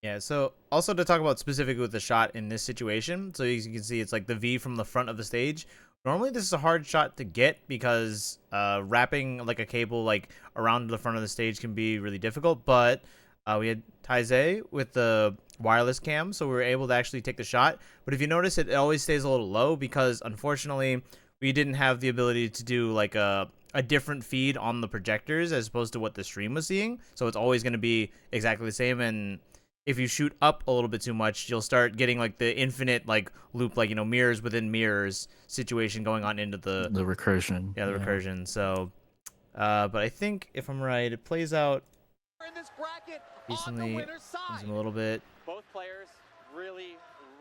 Yeah, so also to talk about specifically with the shot in this situation, so you can see it's like the V from the front of the stage. Normally this is a hard shot to get because wrapping like a cable like around the front of the stage can be really difficult, but we had Taizé with the wireless cam, so we were able to actually take the shot. But if you notice, it always stays a little low because unfortunately we didn't have the ability to do like a different feed on the projectors as opposed to what the stream was seeing. So it's always going to be exactly the same, and if you shoot up a little bit too much, you'll start getting like the infinite like loop, like, you know, mirrors within mirrors situation going on into the recursion. Yeah, the recursion. So, but I think if I'm right, it plays out decently. A little bit. Both players really.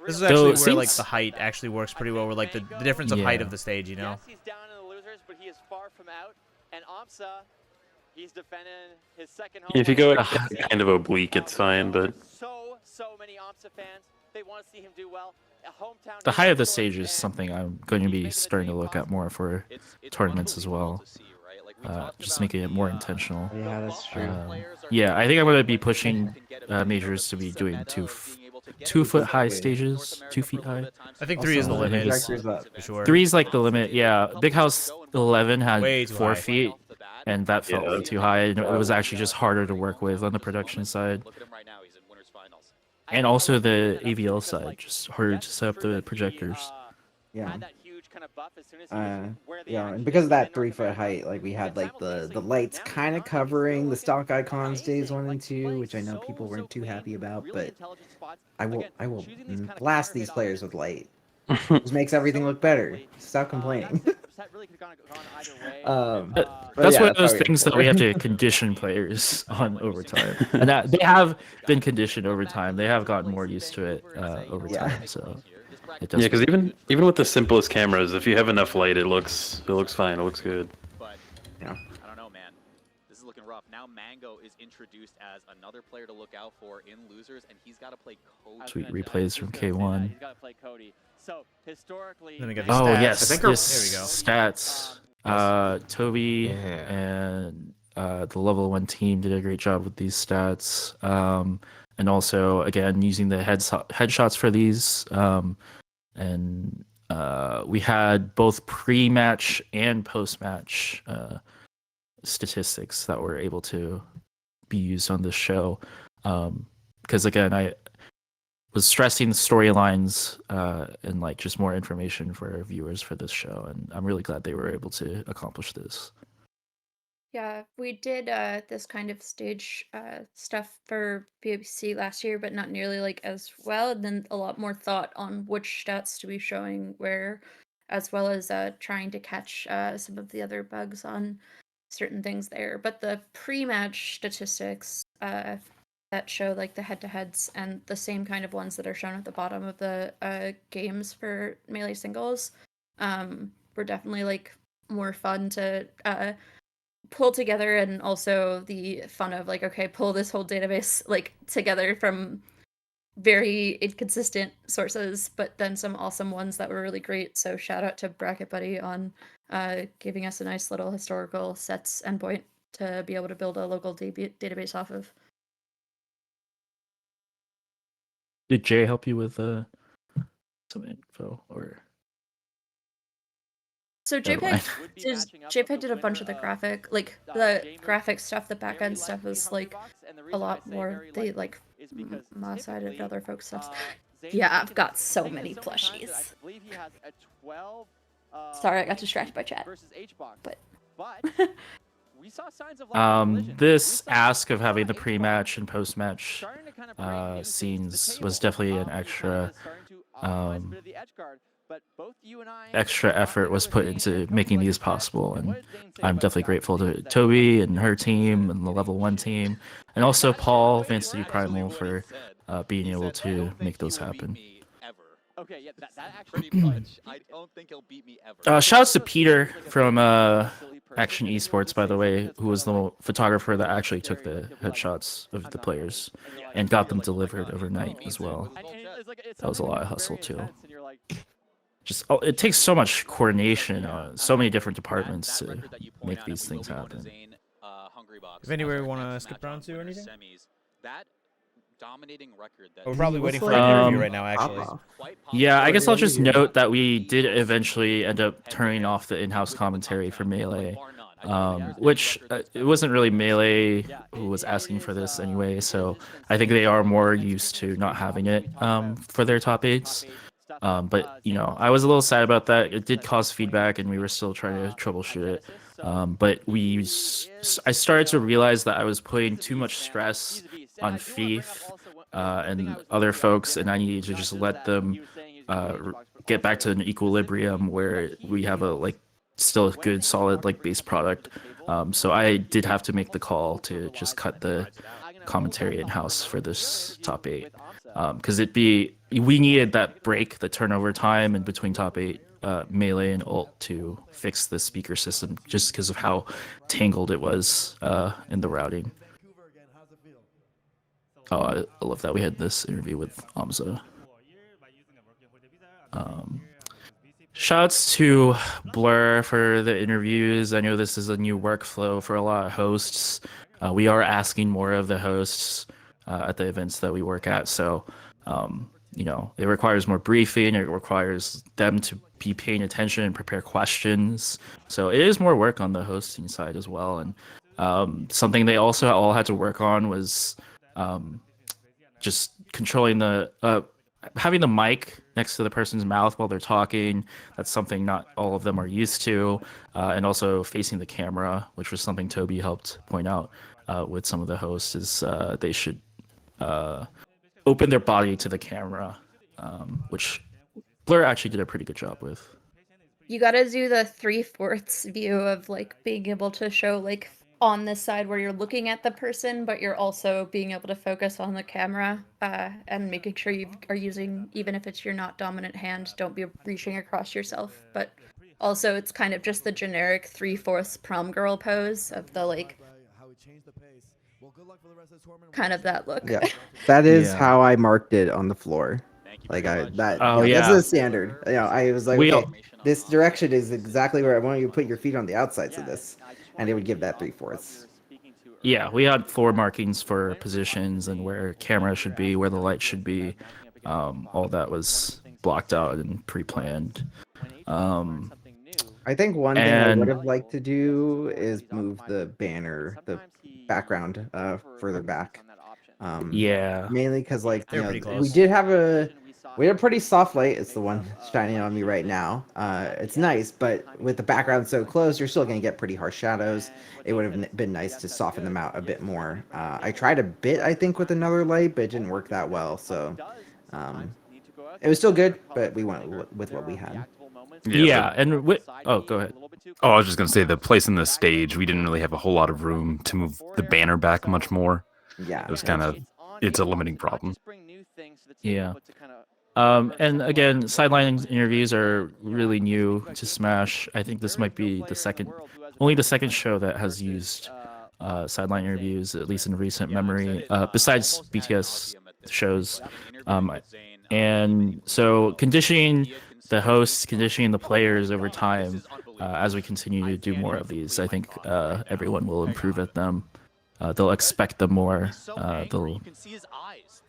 This is actually where like the height actually works pretty well, where like the difference of height of the stage, you know. Yes, he's down in the losers, but he is far from out. And Amsa, he's defending his second home. If you go kind of oblique, it's fine, but So many Amsa fans, they want to see him do well. The height of the stage is something I'm going to be starting to look at more for tournaments as well. Just making it more intentional. Yeah, that's true. Yeah, I think I'm going to be pushing majors to be doing 2 foot high stages, 2 feet high. I think 3 is the limit. For sure. 3 is like the limit. Yeah, Big House 11 had Way too 4 high. feet, and that felt way too high. And it was actually just harder to work with on the production side. And also the AVL side, just harder to set up the projectors. Yeah. Yeah, and because of that 3 foot height, like we had like the lights kind of covering the stock icons days 1 and 2, which I know people weren't too happy about, but I will blast these players with light. Just makes everything look better. Stop complaining. That's one of those things that we have to condition players on over time, and that they have been conditioned over time. They have gotten more used to it over time. So it does. Yeah, because even with the simplest cameras, if you have enough light, it looks fine. It looks good. But Yeah. I don't know, man. This is looking rough. Now Mango is introduced as another player to look out for in losers, and he's got to play Cody. Sweet replays from K1. He's got to play Cody. So historically, Let me get the Oh stats. yes, I think this There we go. stats. Toby Yeah. and the level 1 team did a great job with these stats. And also again using the headshots for these. And we had both pre-match and post-match statistics that were able to be used on this show. Because again, I was stressing the storylines and like just more information for viewers for this show, and I'm really glad they were able to accomplish this. Yeah, we did this kind of stage stuff for BBC last year, but not nearly like as well. And then a lot more thought on which stats to be showing where, as well as trying to catch some of the other bugs on certain things there. But the pre-match statistics that show like the head-to-heads and the same kind of ones that are shown at the bottom of the games for Melee singles were definitely like more fun to pull together, and also the fun of like, okay, pull this whole database like together from very inconsistent sources, but then some awesome ones that were really great. So shout out to Bracket Buddy on giving us a nice little historical sets endpoint to be able to build a local database off of. Did Jay help you with some info or? So Never mind. JPEG did a bunch of the graphic stuff, the back end stuff is like a lot more the like my side of other folks' stuff. Yeah, I've got so many plushies. Sorry, I got distracted by chat. But we saw signs of this ask of having the pre-match and post-match scenes was definitely an extra effort was put into making these possible, and I'm definitely grateful to Toby and her team and the level 1 team, and also Paul Vancity Primal for being able to make those happen. Okay, yeah, that actually pretty much. I don't think he'll beat me ever. Shouts to Peter from Action Esports, by the way, who was the photographer that actually took the headshots of the players and got them delivered overnight as well. That was a lot of hustle too. Just it takes so much coordination, so many different departments to make these things happen. If anywhere want to skip around to or anything? That dominating record that We're probably waiting for an interview right now, actually. Yeah, I guess I'll just note that we did eventually end up turning off the in-house commentary for Melee, which it wasn't really Melee who was asking for this anyway, so I think they are more used to not having it for their top 8s. But, you know, I was a little sad about that. It did cause feedback, and we were still trying to troubleshoot it. But I started to realize that I was putting too much stress on Thief and other folks, and I needed to just let them get back to an equilibrium where we have still a good, solid base product. So I did have to make the call to just cut the commentary in-house for this top 8. Because we needed that break, the turnover time in between top 8 Melee and ult to fix the speaker system, just because of how tangled it was in the routing. Oh, I love that we had this interview with Amza. Shouts to Blur for the interviews. I know this is a new workflow for a lot of hosts. We are asking more of the hosts at the events that we work at, so you know, it requires more briefing. It requires them to be paying attention and prepare questions. So it is more work on the hosting side as well. And something they also all had to work on was just controlling having the mic next to the person's mouth while they're talking. That's something not all of them are used to. And also facing the camera, which was something Toby helped point out with some of the hosts, is they should open their body to the camera, which Blur actually did a pretty good job with. You gotta do the 3/4 view of like being able to show like on this side where you're looking at the person, but you're also being able to focus on the camera and making sure you are using, even if it's your not dominant hand, don't be reaching across yourself. But also, it's kind of just the generic 3/4 prom girl pose of the like, kind of that look. Yeah, that is Yeah. how I marked it on the floor. Thank you Like very I much. that Oh, yeah, yeah. that's a standard. You know, I was like, We okay, all- this direction is exactly where I want you to put your feet on the outsides of this, and it would give that 3/4. Yeah, we had floor markings for positions and where camera should be, where the light should be. All that was blocked out and pre-planned. I think one thing I would And- have liked to do is move the banner, the background, further back. Yeah. Mainly because like They're you know, pretty we close. did have a pretty soft light. It's the one shining on me right now. It's nice, but with the background so close, you're still gonna get pretty harsh shadows. It would have been nice to soften them out a bit more. I tried a bit, I think, with another light, but it didn't work that well. So it was still good, but we went with what we had. Yeah, and oh, go ahead. Oh, I was just gonna say the place in the stage, we didn't really have a whole lot of room to move the banner back much more. Yeah, It was kind of, it's a limiting problem. Yeah. And again, sideline interviews are really new to Smash. I think this might be only the second show that has used sideline interviews, at least in recent memory, besides BTS shows. And so conditioning the hosts, conditioning the players over time, as we continue to do more of these, I think everyone will improve at them. They'll expect them more.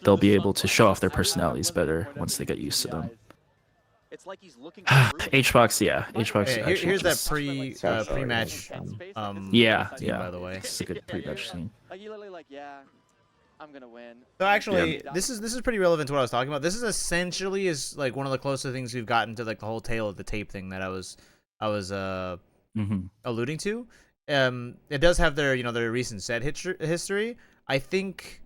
They'll be able to show off their personalities better once they get used to them. HBox, yeah, HBox. Hey, actually here's that just- pre-match. Yeah, scene, yeah. By the way, It's a good pre-match scene. Like you literally like, yeah, I'm gonna win. So actually, this is pretty relevant to what I was talking about. This is essentially is like one of the closer things we've gotten to like the whole tail of the tape thing that I was alluding to. It does have their their recent set history. I think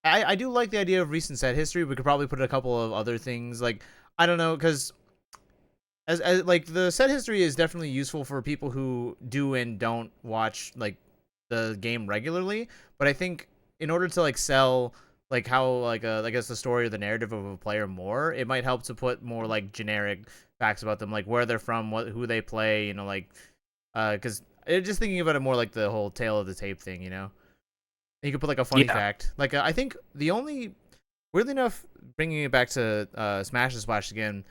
I do like the idea of recent set history. We could probably put a couple of other things like I don't know because as like the set history is definitely useful for people who do and don't watch like the game regularly. But I think in order to like sell like how like I guess the story or the narrative of a player more, it might help to put more like generic facts about them, like where they're from, who they play, like because just thinking about it more like the whole tail of the tape thing, you could put like a funny fact. Like I think the only weirdly enough, bringing it back to Smash and Splash again,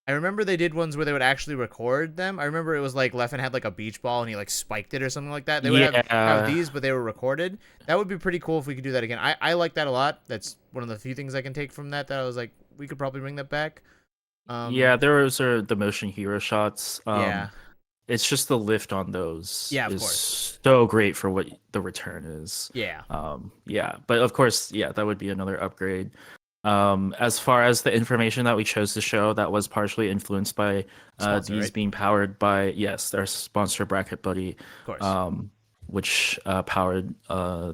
I remember they did ones where they would actually record them. I remember it was like Leffen had like a beach ball and he like spiked it or something like that. They would have these, but they were recorded. That would be pretty cool if we could do that again. I like that a lot. That's one of the few things I can take from that I was like, we could probably bring that back. Yeah, those are the motion hero shots. Yeah. It's just the lift on those Yeah, of is course. so great for what the return is. Yeah. Yeah, but of course, yeah, that would be another upgrade. As far as the information that we chose to show, that was partially influenced by Sponsor, these right? being powered by their sponsor Bracket Buddy, Of course. which powered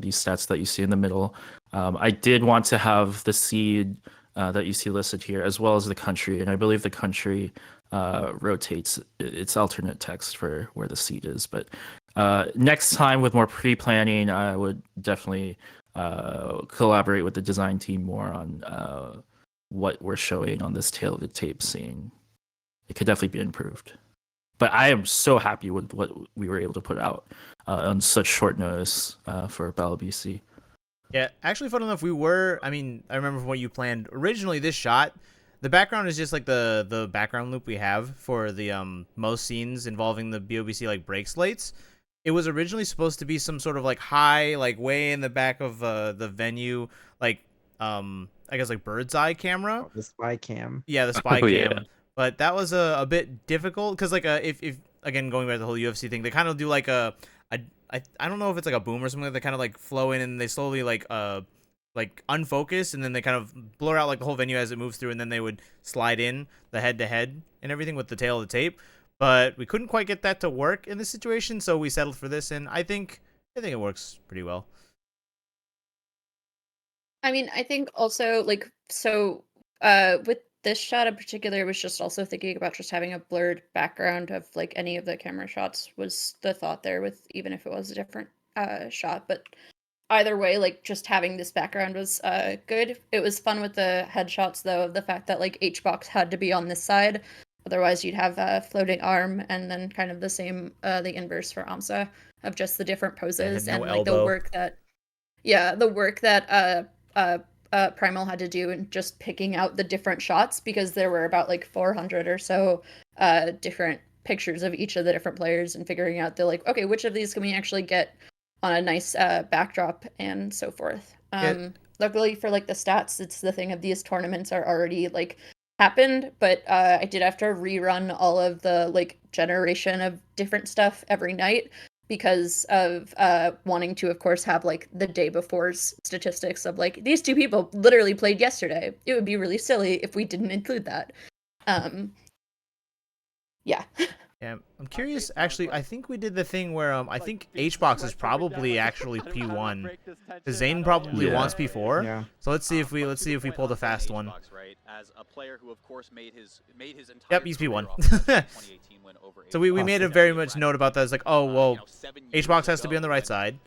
these stats that you see in the middle. I did want to have the seed that you see listed here, as well as the country, and I believe the country rotates its alternate text for where the seed is. But next time with more pre-planning, I would definitely collaborate with the design team more on what we're showing on this tail of the tape scene. It could definitely be improved. But I am so happy with what we were able to put out on such short notice for Battle BC. Yeah, actually, fun enough, I remember from what you planned originally. This shot, the background is just like the background loop we have for the most scenes involving the BOBC like break slates. It was originally supposed to be some sort of like high, like way in the back of the venue, like I guess like bird's eye camera. The spy cam. Yeah, the spy Oh, cam. yeah. But that was a bit difficult because like if again going back to the whole UFC thing, they kind of do like I don't know if it's like a boom or something. They kind of like flow in and they slowly like unfocus and then they kind of blur out like the whole venue as it moves through and then they would slide in the head to head and everything with the tail of the tape. But we couldn't quite get that to work in this situation, so we settled for this, and I think it works pretty well. I mean, I think also like with this shot in particular was just also thinking about just having a blurred background of like any of the camera shots was the thought there with even if it was a different shot. But either way, like just having this background was good. It was fun with the headshots though, of the fact that like HBox had to be on this side. Otherwise you'd have a floating arm and then kind of the same the inverse for AMSA of just the different poses no and like the elbow. work that Primal had to do in just picking out the different shots because there were about like 400 or so different pictures of each of the different players and figuring out the like, okay, which of these can we actually get on a nice backdrop and so forth. Luckily for like the stats, it's the thing of these tournaments are already like happened, but I did have to rerun all of the like generation of different stuff every night because of wanting to, of course, have like the day before's statistics of like these two people literally played yesterday. It would be really silly if we didn't include that. Yeah. Yeah, I'm curious. Actually, I think we did the thing where I think HBox is probably actually P1. Because Zane probably wants P4. Yeah. So let's see if we pull the fast one. Yep, he's P1. So we made a very much note about that. It's like, oh well, HBox has to be on the right side,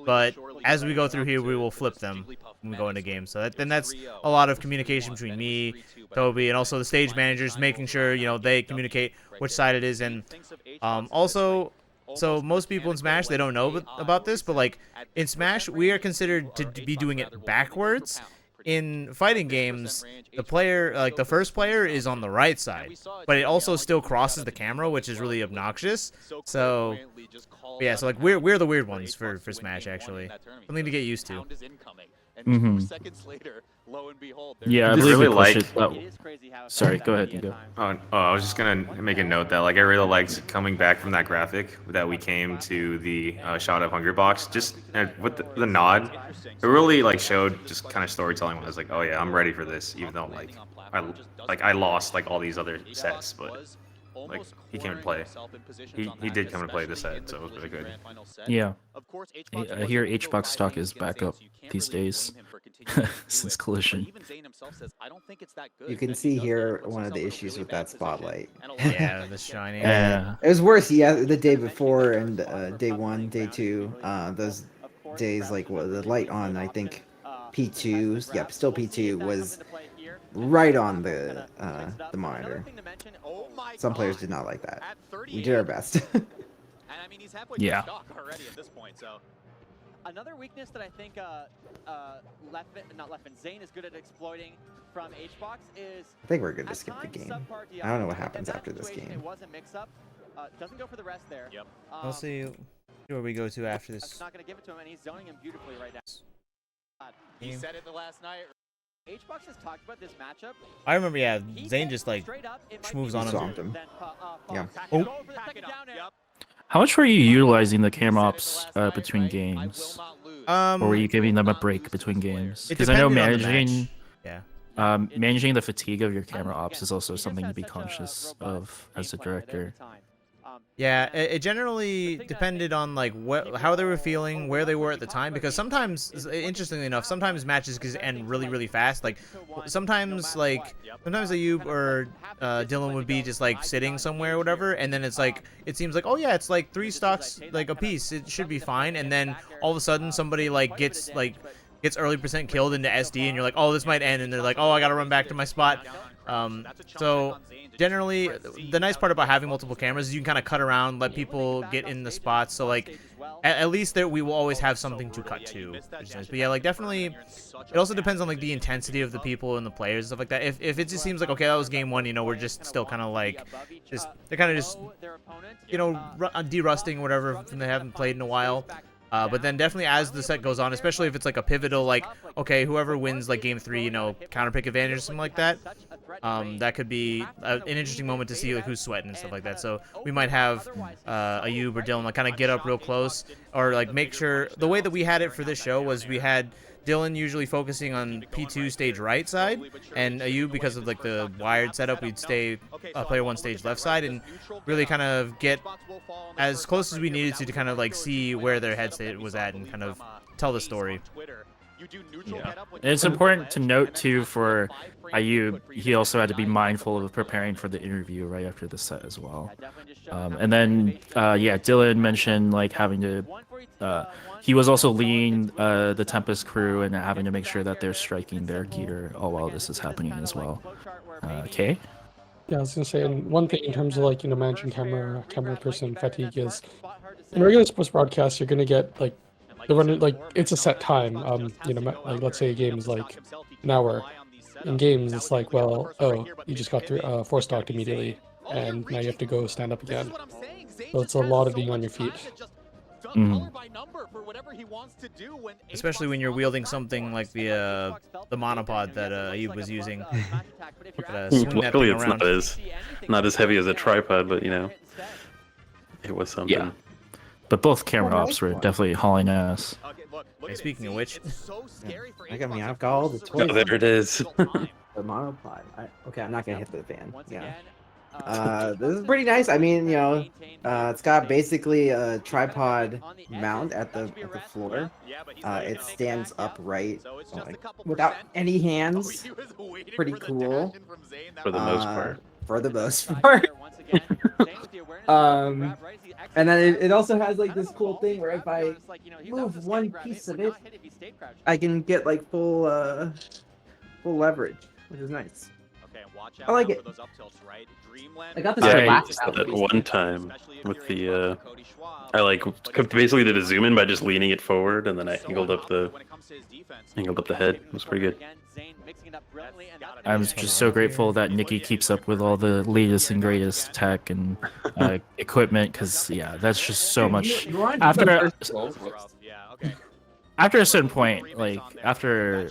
but as we go through here, we will flip them when we go into games. So then that's a lot of communication between me, Toby, and also the stage managers, making sure they communicate which side it is. And also, so most people in Smash, they don't know about this, but like in Smash, we are considered to be doing it backwards. In fighting games, the player, like the first player, is on the right side, but it also still crosses the camera, which is really obnoxious. So yeah, so like we're the weird ones for Smash, actually. Something to get used to. Yeah, I believe really we like. pushed it. Sorry, go ahead, Nico. Oh, I was just gonna make a note that like I really liked coming back from that graphic that we came to the shot of Hungrybox. Just with the nod, it really like showed just kind of storytelling. When I was like, oh yeah, I'm ready for this, even though I lost like all these other sets, but like he came to play. He did come to play this set, so it was really good. Yeah, I hear HBox stock is back up these days since Collision. You can see here one of the issues with that spotlight. Yeah, the shining. Yeah. It was worse, yeah, the day before and day 1, day 2. Those days, like the light on, I think P2, yep, still P2 was right on the monitor. Some players did not like that. We did our best. Yeah. Another weakness that I think Zane is good at exploiting from HBox is I think we're good to skip the game. I don't know what happens after this game. It was a mix-up. Doesn't go for the rest there. Yep. We'll see where we go to after this. Not going to give it to him, and he's zoning him beautifully right now. He said it the last night. HBox has talked about this matchup. I remember, yeah, Zane just like moves on him. Yeah. Oh. How much were you utilizing the camera ops between games? Or were you giving them a break between games? Because I know managing the fatigue of your camera ops is also something to be conscious of as a director. Yeah, it generally depended on like how they were feeling, where they were at the time. Because sometimes, interestingly enough, sometimes matches could end really fast. Like sometimes Ayub or Dylan would be just like sitting somewhere or whatever, and then it's like it seems like, oh yeah, it's like 3 stocks like a piece, it should be fine. And then all of a sudden somebody like gets early percent killed into SD, and you're like, oh, this might end, and they're like, oh, I gotta run back to my spot. So generally, the nice part about having multiple cameras is you can kind of cut around, let people get in the spots. So like, at least there we will always have something to cut to. Which is nice. But yeah, like definitely, it also depends on like the intensity of the people and the players and stuff like that. If it just seems like, okay, that was game 1, we're just still kind of like, they're kind of just, de-rusting or whatever, and they haven't played in a while. But then definitely as the set goes on, especially if it's like a pivotal, like, okay, whoever wins like game 3, counter pick advantage or something like that, that could be an interesting moment to see like who's sweating and stuff like that. So we might have Ayub or Dylan like kind of get up real close, or like make sure the way that we had it for this show was we had Dylan usually focusing on P2 stage right side, and Ayub, because of like the wired setup, we'd stay player 1 stage left side, and really kind of get as close as we needed to kind of like see where their head state was at and kind of tell the story. Yeah. And it's important to note too for Ayub, he also had to be mindful of preparing for the interview right after the set as well. And then yeah, Dylan mentioned like having to he was also leading the Tempest crew and having to make sure that they're striking their gear all while this is happening as well. Okay. Yeah, I was gonna say, and one thing in terms of like managing camera person fatigue is in regular sports broadcasts you're gonna get like the run like it's a set time. Like let's say a game is like an hour. In games, it's like, well, oh, you just got through force docked immediately, and now you have to go stand up again. So it's a lot of being on your feet. Especially when you're wielding something like the monopod that Eve was using. Luckily, it's not as heavy as a tripod, but it was something. Yeah. But both camera ops were definitely hauling ass. Hey, speaking of which, I got me. I've got all the toys. Oh, there it is. The monopod. Okay, I'm not gonna hit the fan. Yeah. This is pretty nice. I mean, it's got basically a tripod mount at the floor. It stands upright, without any hands. Pretty cool. For the most part. For the most part. And then it also has like this cool thing where if I move one piece of it, I can get like full leverage, which is nice. I like it. I got this at one time with the I basically did a zoom in by just leaning it forward, and then I angled up the head. It was pretty good. I'm just so grateful that Nikki keeps up with all the latest and greatest tech and equipment, because yeah, that's just so much. After a certain point, like after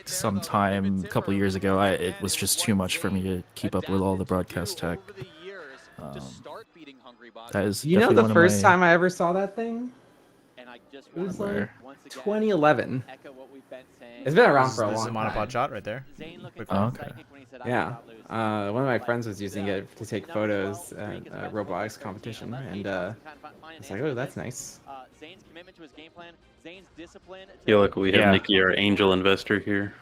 some time, a couple years ago, it was just too much for me to keep up with all the broadcast tech. That is the first time I ever saw that thing? It was like 2011. It's been around for a long time. This is a monopod shot right there. Oh, okay. Yeah. One of my friends was using it to take photos at a robotics competition, and it's like, oh, that's nice. Yeah, look, we have Nikki, our angel investor here.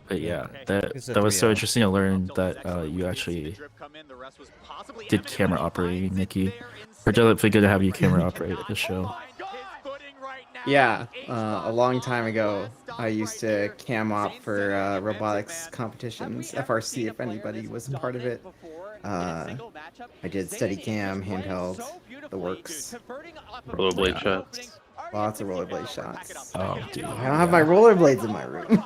But yeah, that was so interesting to learn that you actually did camera operating, Nikki. We're definitely good to have you camera operate at the show. Yeah, a long time ago, I used to cam op for robotics competitions, FRC if anybody was a part of it. I did Steadicam, handheld, the works. Rollerblade shots. Lots of rollerblade shots. Oh, dude. I don't have my rollerblades in my room.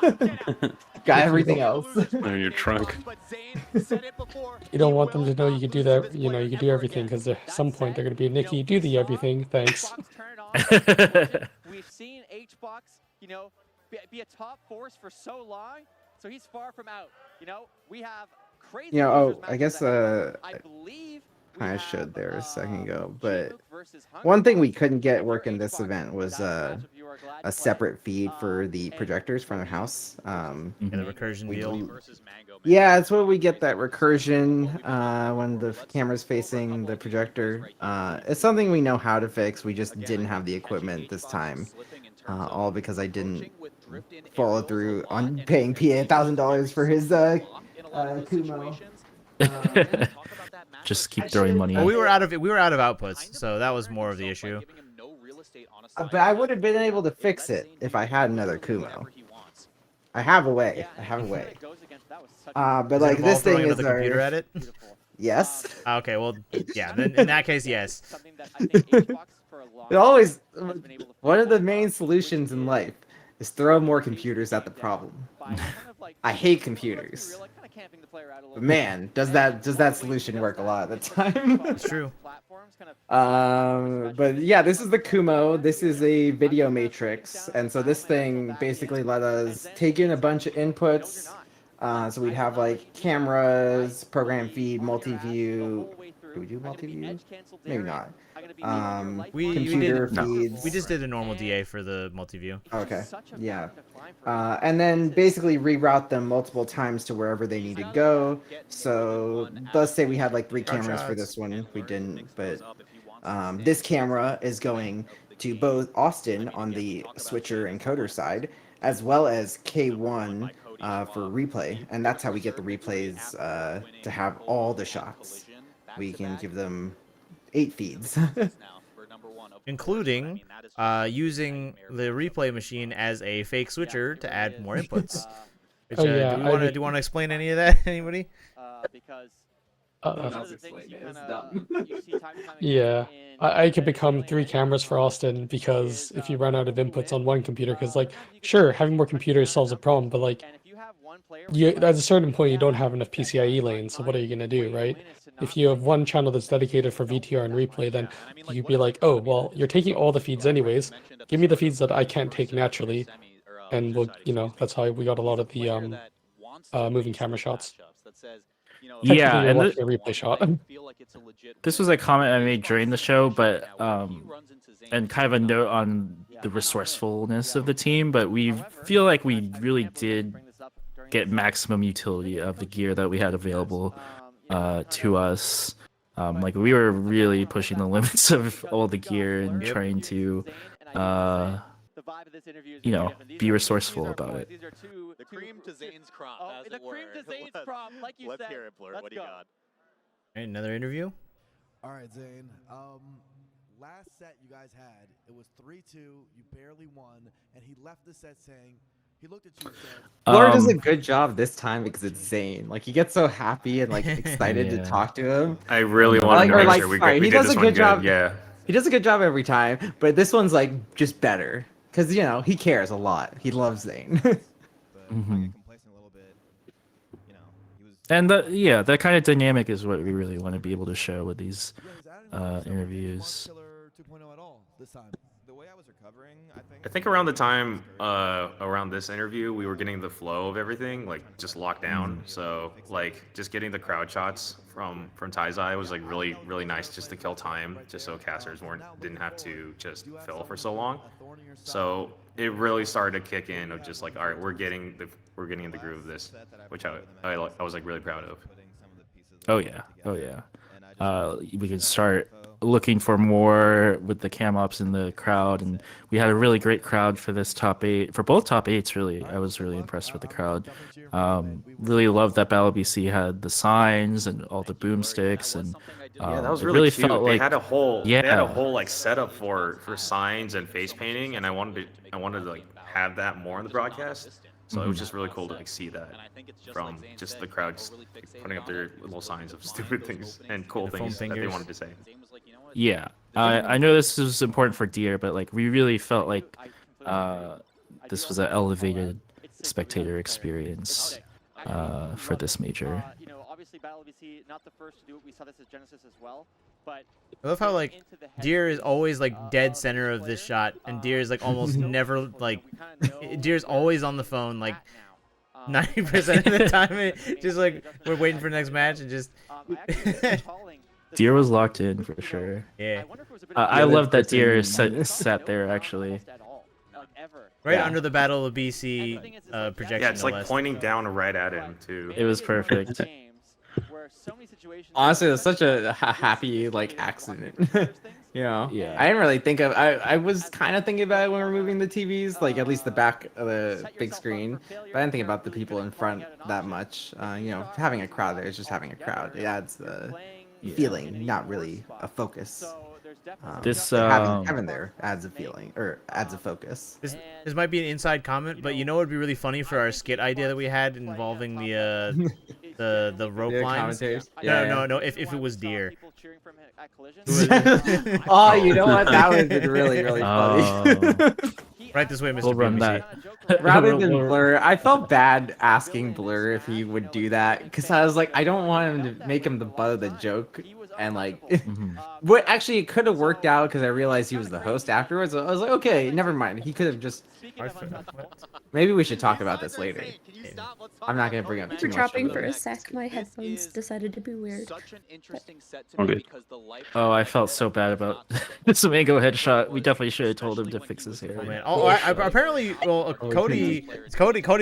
Got everything else. They're in your trunk. You don't want them to know you can do that. You can do everything, because at some point they're going to be, Nikki, do the everything. Thanks. We've seen HBox, be a top force for so long, so he's far from out. We have crazy. I guess I should there a second ago, but one thing we couldn't get working this event was a separate feed for the projectors from the house. The recursion deal. Yeah, it's where we get that recursion when the camera's facing the projector. It's something we know how to fix. We just didn't have the equipment this time. All because I didn't follow through on paying PA $1,000 for his Kumo. Just keep throwing money. Well, we were out of outputs, so that was more of the issue. But I would have been able to fix it if I had another Kumo. I have a way. But like this thing is the computer at it. Yes. Okay. Well, yeah. Then in that case, yes. It always one of the main solutions in life is throw more computers at the problem. I hate computers. But man, does that solution work a lot of the time? It's true. But yeah, this is the Kumo. This is a video matrix, and so this thing basically let us take in a bunch of inputs. So we'd have like cameras, program feed, multi-view. Do we do multi-view? Maybe not. computer we feeds. we just did a normal DA for the multi-view. Okay, yeah. And then basically reroute them multiple times to wherever they need to go. So let's say we had like 3 cameras for this one. We didn't, but this camera is going to both Austin on the switcher and coder side, as well as K1 for replay. And that's how we get the replays to have all the shots. We can give them 8 feeds. Including using the replay machine as a fake switcher to add more inputs. Which, Oh, yeah, do you want to explain any of that? Anybody? Because Uh, one of the things you see time and time Yeah, again I could become 3 cameras for Austin because if you run out of inputs on one computer, because like, sure, having more computers solves a problem, but like, you at a certain point you don't have enough PCIe lanes, so what are you gonna do, right? If you have one channel that's dedicated for VTR and replay, then you'd be like, oh, well, you're taking all the feeds anyways. Give me the feeds that I can't take naturally, and we'll, that's how we got a lot of the moving camera shots. Technically, Yeah, you're and watching a replay shot. this was a comment I made during the show, but and kind of a note on the resourcefulness of the team. But we feel like we really did get maximum utility of the gear that we had available to us. Like we were really pushing the limits of all the gear and trying to, be resourceful about it. The cream to Zane's crop, as the it were. cream to Zane's crop, like you Let's said. hear it, Blur. What do you got? Another interview? All right, Zane. Last set you guys had, it was 3-2. You barely won, and he left the set saying he looked at you and said, Blur does a good job this time because it's Zane. Like he gets so happy and like excited to Yeah. talk to him. I really wanted to make sure we sorry, did he does this a one good job. Yeah. He does a good job every time, but this one's like just better because he cares a lot. He loves Zane. Mhm. And that kind of dynamic is what we really want to be able to show with these interviews. I think around the time around this interview, we were getting the flow of everything like just locked down. So like just getting the crowd shots from Taizai was like really really nice just to kill time, just so casters didn't have to just fill for so long. So it really started to kick in of just like, all right, we're getting in the groove of this, which I was like really proud of. Oh yeah. We can start looking for more with the cam ops in the crowd, and we had a really great crowd for this top 8, for both top 8s. Really, I was really impressed with the crowd. Really loved that Battle BC had the signs and all the boomsticks, and Yeah, that was it really, felt cute. like They had a whole yeah. like setup for signs and face painting, and I wanted to like have that more in the broadcast. So it was just really cool to like see that from just the crowd just putting up their little signs of stupid things and cool The foam things that they fingers. wanted to say. Yeah, I know this is important for Deer, but like we really felt like this was an elevated spectator experience for this major. Obviously Battle BC not the first to do it. We saw this at Genesis as well, but I love how like Deer is always like dead center of this shot, and Deer is like almost never like Deer's always on the phone like 90% of the time. Just like we're waiting for the next match and just. Deer was locked in for sure. Yeah. I love that Deer sat there actually. Right under the Battle of BC projection. Yeah, it's no like less. pointing down right at him too. It was perfect. Honestly, it was such a happy like accident. Yeah. I didn't really think of. I was kind of thinking about it when we were moving the TVs, like at least the back of the big screen. But I didn't think about the people in front that much. Having a crowd there is just having a crowd. It adds the feeling, not really a focus. Having Kevin there adds a feeling or adds a focus. This might be an inside comment, but what would be really funny for our skit idea that we had involving the rope The lines? commentators? No. If it was Deer. Oh, you know what? That would have been really really funny. Right this way, Mr. We'll run BBC. that. Rather than Blur, I felt bad asking Blur if he would do that because I was like, I don't want him to make him the butt of the joke. And like, what actually it could have worked out because I realized he was the host afterwards. I was like, okay, never mind. He could have just Speaking of untouchables, Maybe we should talk about this later. Can you stop? Let's talk I'm not about gonna bring Cody up For too Mack. much dropping of for a it. sec, my headphones decided to be weird. Such an interesting set to Okay. me because the life Oh, I felt so bad about this Mango headshot. We definitely should have told him to fix his hair. Oh man! Apparently, well, Oh, Cody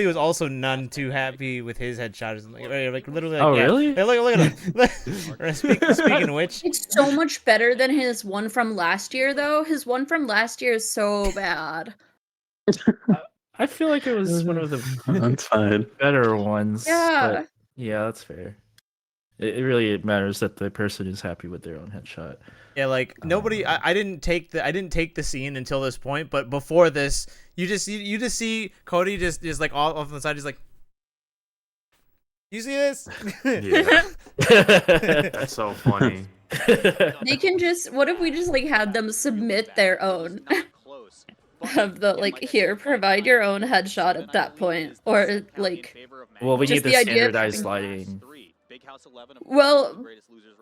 was also none too happy with his headshot. Like literally. Like, Oh, yeah. really? Hey, look at him. Speaking of which, It's so much better than his one from last year, though. His one from last year is so bad. I feel like it was one of the That's fine. better ones. Yeah. But yeah, that's fair. It really matters that the person is happy with their own headshot. yeah, like nobody. I didn't take the scene until this point, but before this, you just see Cody just like all off on the side. He's like, "You see this?" Yeah. That's so funny. They can just. What if we just like had them submit their own? Of the like here, provide your own headshot at that point, or like. Well, we Just need the the idea of standardized having- lighting. Well,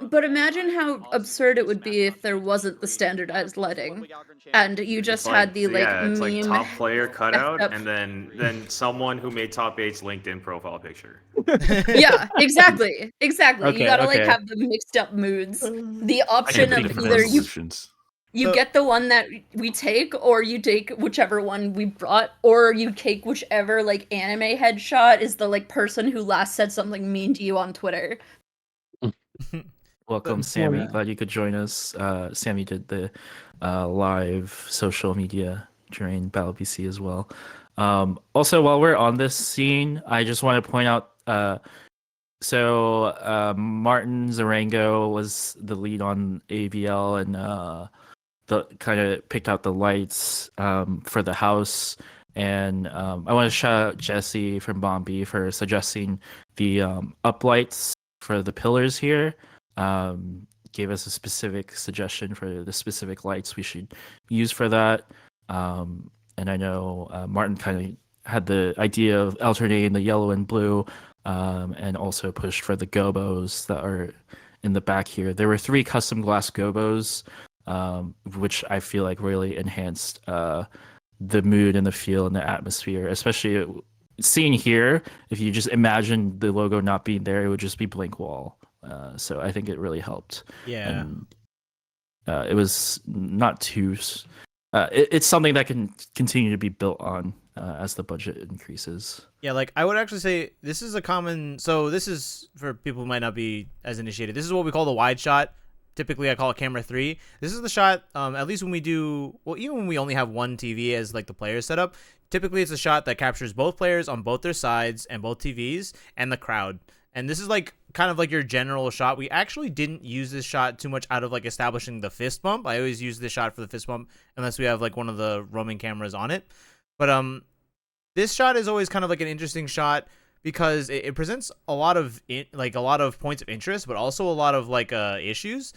but imagine how absurd it would be if there wasn't the standardized lighting, and you just had the like yeah, it's meme. like top player cutout, up. and then someone who made top 8's LinkedIn profile picture. Yeah, exactly. Okay, You gotta like okay. have the mixed up moods. The I option can of think of either you solutions. you So- get the one that we take, or you take whichever one we brought, or you take whichever like anime headshot is the like person who last said something mean to you on Twitter. Welcome, Sammy. Glad you could join us. Sammy did the live social media during Battle BC as well. Also, while we're on this scene, I just want to point out. Martin Zarango was the lead on AVL, and the kind of picked out the lights for the house. And I want to shout out Jesse from Bombi for suggesting the uplights for the pillars here. Gave us a specific suggestion for the specific lights we should use for that. And I know Martin kind of had the idea of alternating the yellow and blue, and also pushed for the gobos that are in the back here. There were 3 custom glass gobos, which I feel like really enhanced the mood and the feel and the atmosphere, especially seeing here. If you just imagine the logo not being there, it would just be blank wall. So I think it really helped. Yeah. And, it was not too. It's something that can continue to be built on as the budget increases. Yeah, like I would actually say this is a common. So this is for people who might not be as initiated. This is what we call the wide shot. Typically, I call it camera 3. This is the shot. At least when we do, well, even when we only have one TV as like the player setup. Typically, it's a shot that captures both players on both their sides and both TVs and the crowd. And this is like kind of like your general shot. We actually didn't use this shot too much out of like establishing the fist bump. I always use this shot for the fist bump unless we have like one of the roaming cameras on it. But this shot is always kind of like an interesting shot because it presents a lot of points of interest, but also a lot of like issues.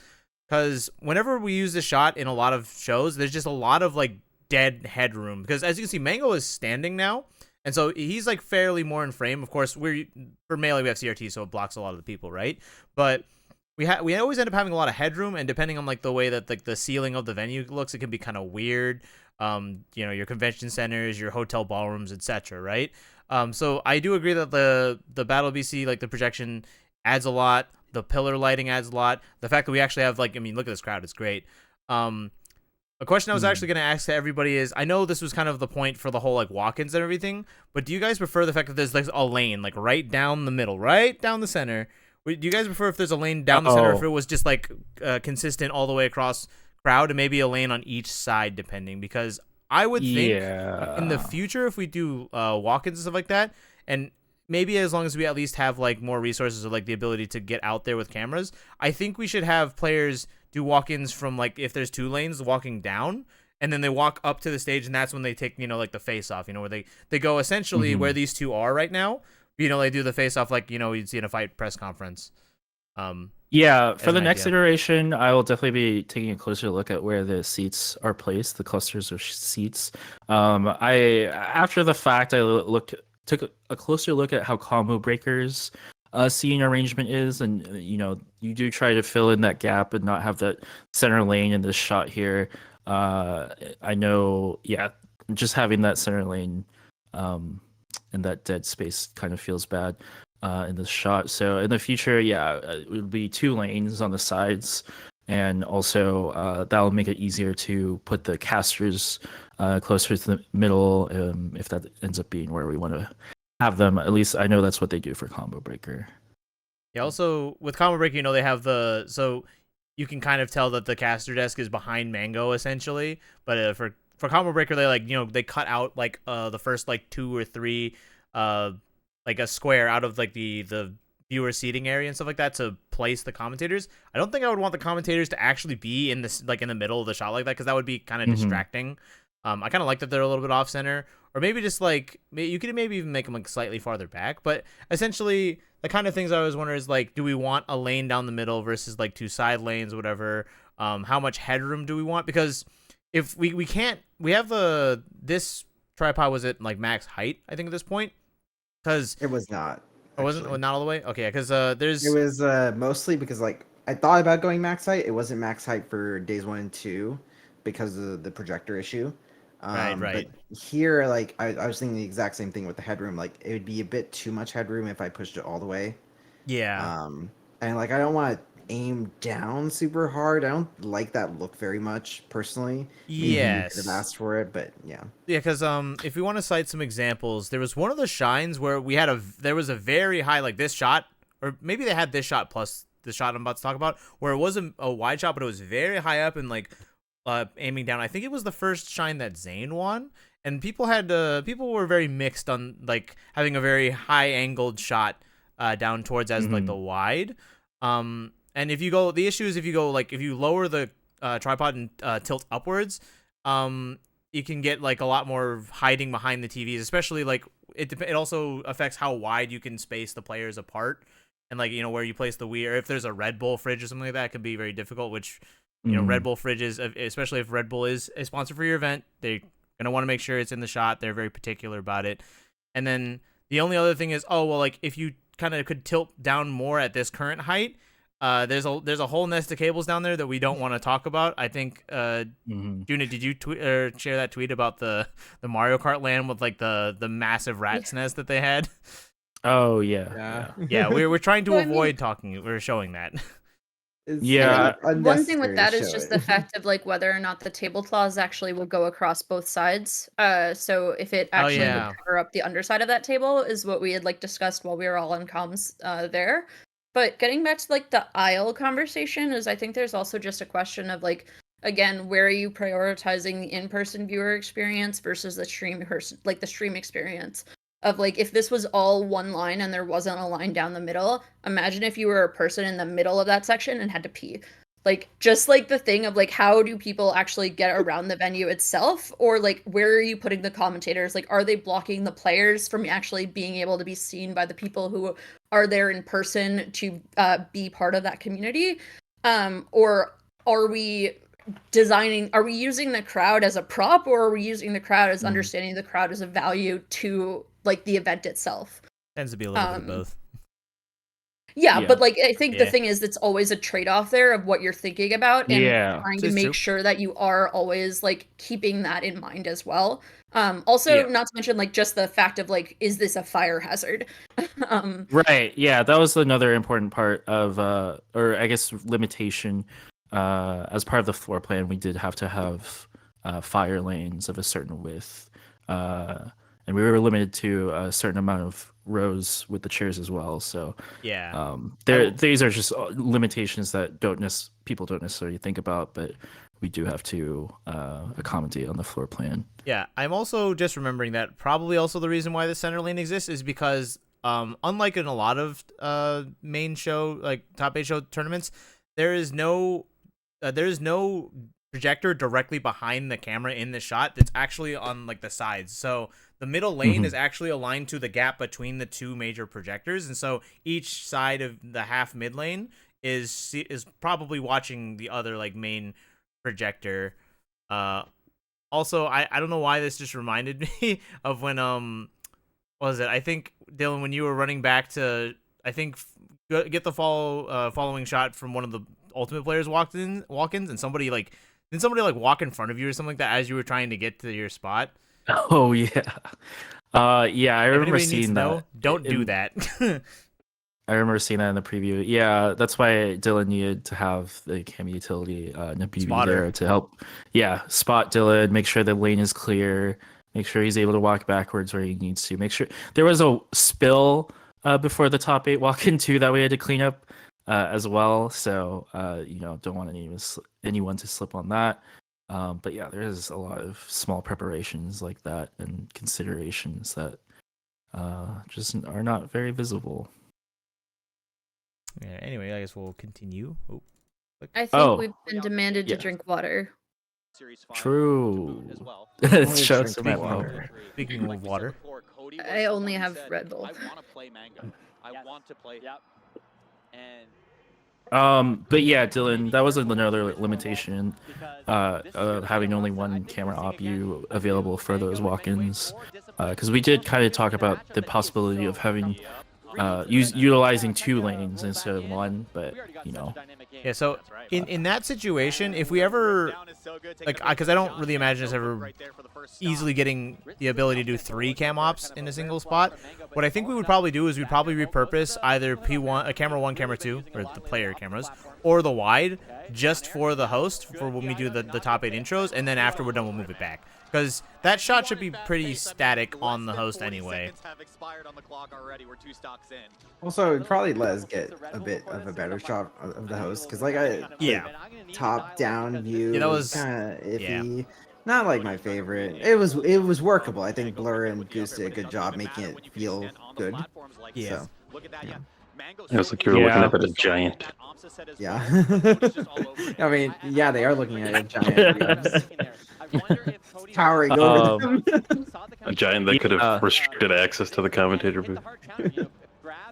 Because whenever we use this shot in a lot of shows, there's just a lot of like dead headroom. Because as you can see, Mango is standing now. And so he's like fairly more in frame. Of course, for Melee we have CRT, so it blocks a lot of the people, right? But we always end up having a lot of headroom, and depending on like the way that like the ceiling of the venue looks, it can be kind of weird. Your convention centers, your hotel ballrooms, etc. Right? So I do agree that the Battle BC, like the projection, adds a lot. The pillar lighting adds a lot. The fact that we actually have look at this crowd, it's great. A question I was actually going to ask to everybody is, I know this was kind of the point for the whole like walk-ins and everything, but do you guys prefer the fact that there's like a lane like right down the middle, right down the center? Do you guys prefer if there's a lane down the center, or if it was just like consistent all the way across crowd, and maybe a lane on each side depending? Because I would think in the future, if we do walk-ins and stuff like that, and maybe as long as we at least have like more resources or like the ability to get out there with cameras, I think we should have players do walk-ins from like, if there's 2 lanes, walking down, and then they walk up to the stage, and that's when they take like the face off, where they go essentially where these 2 are right now. They do the face off like you'd see in a fight press conference. Yeah, for as the an next idea. iteration, I will definitely be taking a closer look at where the seats are placed, the clusters of seats. After the fact, I took a closer look at how combo breakers seating arrangement is, and you do try to fill in that gap and not have that center lane in this shot here. I know, just having that center lane and that dead space kind of feels bad in the shot. So in the future, it would be 2 lanes on the sides, and also that'll make it easier to put the casters closer to the middle if that ends up being where we want to have them. At least I know that's what they do for Combo Breaker. Yeah, also with Combo Breaker, they have so you can kind of tell that the caster desk is behind Mango essentially, but for Combo Breaker, they they cut out the first 2 or 3 like a square out of the viewer seating area and stuff like that to place the commentators. I don't think I would want the commentators to actually be in this in the middle of the shot like that, because that would be kind of distracting. I kind of like that they're a little bit off center, or maybe just you could maybe even make them slightly farther back. But essentially, the kind of things I always wonder is do we want a lane down the middle versus 2 side lanes, whatever? How much headroom do we want? Because if we can't, we have this tripod was at max height, I think, at this point, because It was not. it wasn't not all the way. Okay, because there's It was mostly because I thought about going max height. It wasn't max height for days 1 and 2 because of the projector issue. Right. But here, I was thinking the exact same thing with the headroom. It would be a bit too much headroom if I pushed it all the way. Yeah. And I don't want to aim down super hard. I don't like that look very much personally. Maybe you Yes. could have asked for it, but yeah. Yeah, because if we want to cite some examples, there was one of the shines where there was a very high this shot, or maybe they had this shot plus the shot I'm about to talk about, where it wasn't a wide shot, but it was very high up and aiming down. I think it was the first shine that Zane won, and people were very mixed on having a very high angled shot down towards as the wide. And if you go, the issue is if you lower the tripod and tilt upwards, you can get a lot more hiding behind the TVs, especially it also affects how wide you can space the players apart, and where you place the Wii, or if there's a Red Bull fridge or something like that, it can be very difficult, which Red Bull fridges, especially if Red Bull is a sponsor for your event, they're gonna want to make sure it's in the shot. They're very particular about it. And then the only other thing is, if you kind of could tilt down more at this current height, there's a whole nest of cables down there that we don't want to talk about. I think Juna, did you share that tweet about the Mario Kart land with the massive rat's nest that they had? Oh yeah. Yeah, we're trying to avoid talking. We're showing that. Yeah. One thing with that is just the fact of whether or not the table claws actually will go across both sides. So if it actually would cover up the underside of that table is what we had discussed while we were all on comms there. But getting back to the aisle conversation is, I think there's also just a question of again, where are you prioritizing the in-person viewer experience versus the stream the stream experience of if this was all one line and there wasn't a line down the middle. Imagine if you were a person in the middle of that section and had to pee. Just the thing of how do people actually get around the venue itself, or where are you putting the commentators? Are they blocking the players from actually being able to be seen by the people who are there in person to be part of that community? Or are we using the crowd as a prop, or are we using the crowd as understanding the crowd as a value to the event itself? Tends to be a little bit of both. Yeah, but I think the thing is, it's always a trade-off there of what you're thinking about, and trying to make sure that you are always keeping that in mind as well. Also, not to mention just the fact of is this a fire hazard? Right. Yeah, that was another important part of or I guess limitation. As part of the floor plan, we did have to have fire lanes of a certain width, and we were limited to a certain amount of rows with the chairs as well. So these are just limitations that people don't necessarily think about, but we do have to accommodate on the floor plan. Yeah, I'm also just remembering that probably also the reason why the center lane exists is because unlike in a lot of main show top 8 show tournaments, there is no projector directly behind the camera in the shot that's actually on the sides. So the middle lane is actually aligned to the gap between the 2 major projectors, and so each side of the half mid lane is probably watching the other main projector. Also, I don't know why this just reminded me of when what was it? I think Dylan, when you were running back to get the following shot from one of the Ultimate players walk-ins, and somebody walk in front of you or something like that as you were trying to get to your spot. Oh yeah. Yeah, I If remember anybody needs seeing to know, that. don't do that. I remember seeing that in the preview. Yeah, that's why Dylan needed to have the cam utility Nabibi Spotter. there to help. Yeah, spot Dylan, make sure the lane is clear, make sure he's able to walk backwards where he needs to. Make sure there was a spill before the top 8 walk in too that we had to clean up as well. So don't want anyone to slip on that. But yeah, there is a lot of small preparations like that and considerations that just are not very visible. Yeah, anyway, I guess we'll continue. Oh, I think we've been demanded yeah. to drink water. True. Always Shots drink of water. Speaking of water. I only have Red Bull. I want to play Mango. I want to play. Yep. And But yeah, Dylan, that was another limitation. Having only one camera op you available for those walk-ins, because we did kind of talk about the possibility of having utilizing 2 lanes instead of 1, but Yeah, so in that situation, if we ever because I don't really imagine us ever easily getting the ability to do 3 cam ops in a single spot. What I think we would probably do is we'd probably repurpose either P1, camera 1, camera 2, or the player cameras, or the wide, just for the host for when we do the top 8 intros, and then after we're done, we'll move it back. Because that shot should be pretty static on the host anyway. Also, it'd probably let us get a bit of a better shot of the host, because top-down view Yeah, that was kind of iffy. yeah. Not like my favorite. It was workable. I think Blur and Goose did a good job making it feel good. Yeah. So, yeah. It was like you were looking up at a giant. Yeah. I mean, yeah, they are looking at a giant. Towering over them. A giant that could have restricted access to the commentator booth.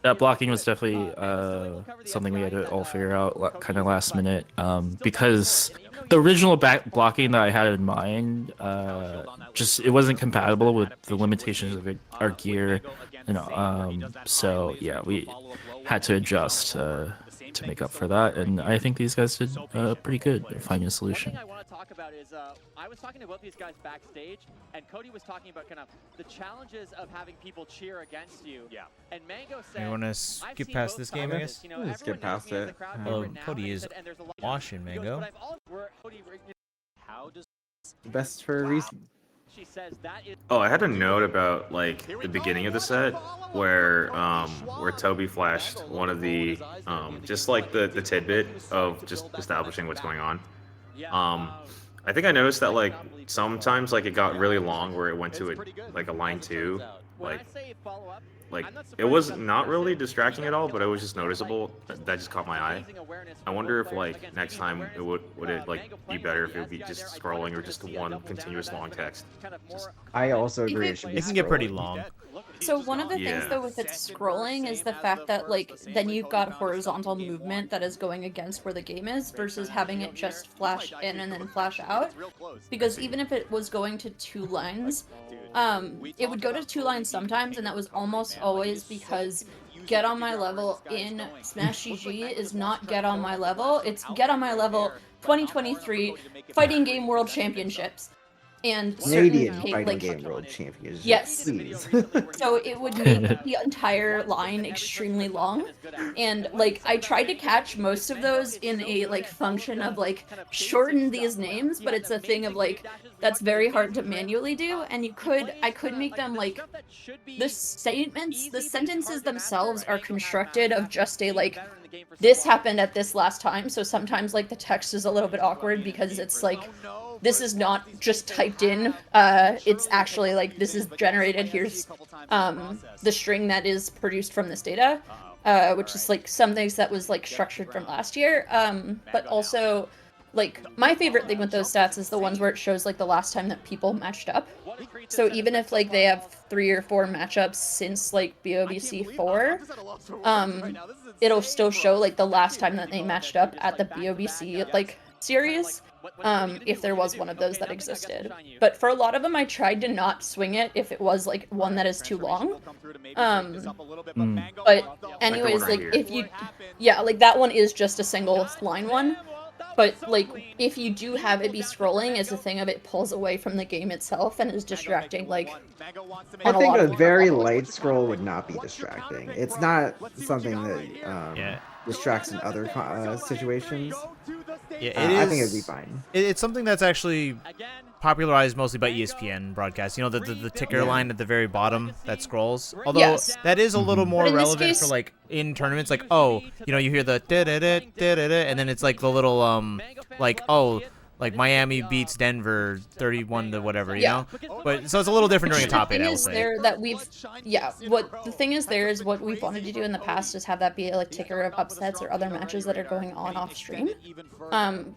that blocking was definitely something we had to all figure out kind of last minute, because the original blocking that I had in mind, it wasn't compatible with the limitations of our gear, so yeah, we had to adjust to make up for that, and I think these guys did pretty good at finding a solution. One thing I want to talk about is I was talking to both these guys backstage, and Cody was talking about kind of the challenges of having people cheer against you. Yeah. And Mango said, You want to skip past this game, I guess? Let's skip past it. Well, Cody is washing Mango. Best for a reason. Oh, I had a note about like the beginning of the set where Toby flashed one of the just like the tidbit of just establishing what's going on. I think I noticed that like sometimes like it got really long where it went to a line 2, like it was not really distracting at all, but it was just noticeable. That just caught my eye. I wonder if like next time it would it like be better if it would be just scrolling or just one continuous long text. I also agree. It can get pretty long. So one of the things though with it scrolling is the fact that like then you've got horizontal movement that is going against where the game is versus having it just flash in and then flash out. Because even if it was going to 2 lines, it would go to 2 lines sometimes, and that was almost always because get on my level in Smash GG is not get on my level, it's get on my level 2023 Fighting Game World Championships. And Canadian Fighting Game World Championships. Yes. Please. So it would make the entire line extremely long. And like I tried to catch most of those in a like function of like shorten these names, but it's a thing of like that's very hard to manually do. And I could make them like the sentences themselves are constructed of just a like this happened at this last time. So sometimes like the text is a little bit awkward because it's like this is not just typed in, it's actually like this is generated, here's the string that is produced from this data, which is like some things that was like structured from last year, but also like my favorite thing with those stats is the ones where it shows like the last time that people matched up. So even if like they have 3 or 4 matchups since like BOBC 4, it'll still show like the last time that they matched up at the BOBC like series, if there was one of those that existed. But for a lot of them, I tried to not swing it if it was like one that is too long. But anyways, like if you, yeah, like that one is just a single line one. But like, if you do have it be scrolling, it's a thing of it pulls away from the game itself and is distracting. Like, I on a think lot a of very levels. light scroll would not be distracting. It's not something that Yeah. distracts in other situations. Yeah, I think it'd be fine. It's something that's actually popularized mostly by ESPN broadcasts. You know, the ticker line at the very bottom that scrolls. Although Yes. that is a little more But in this relevant for case- like in tournaments, like, oh, you know, you hear the da da da da da, and then it's like the little like, oh, like Miami beats Denver 31 to whatever, you know. But so it's a little different during a top eight, I will say. The thing is there is what we've wanted to do in the past is have that be a like ticker of upsets or other matches that are going on off stream.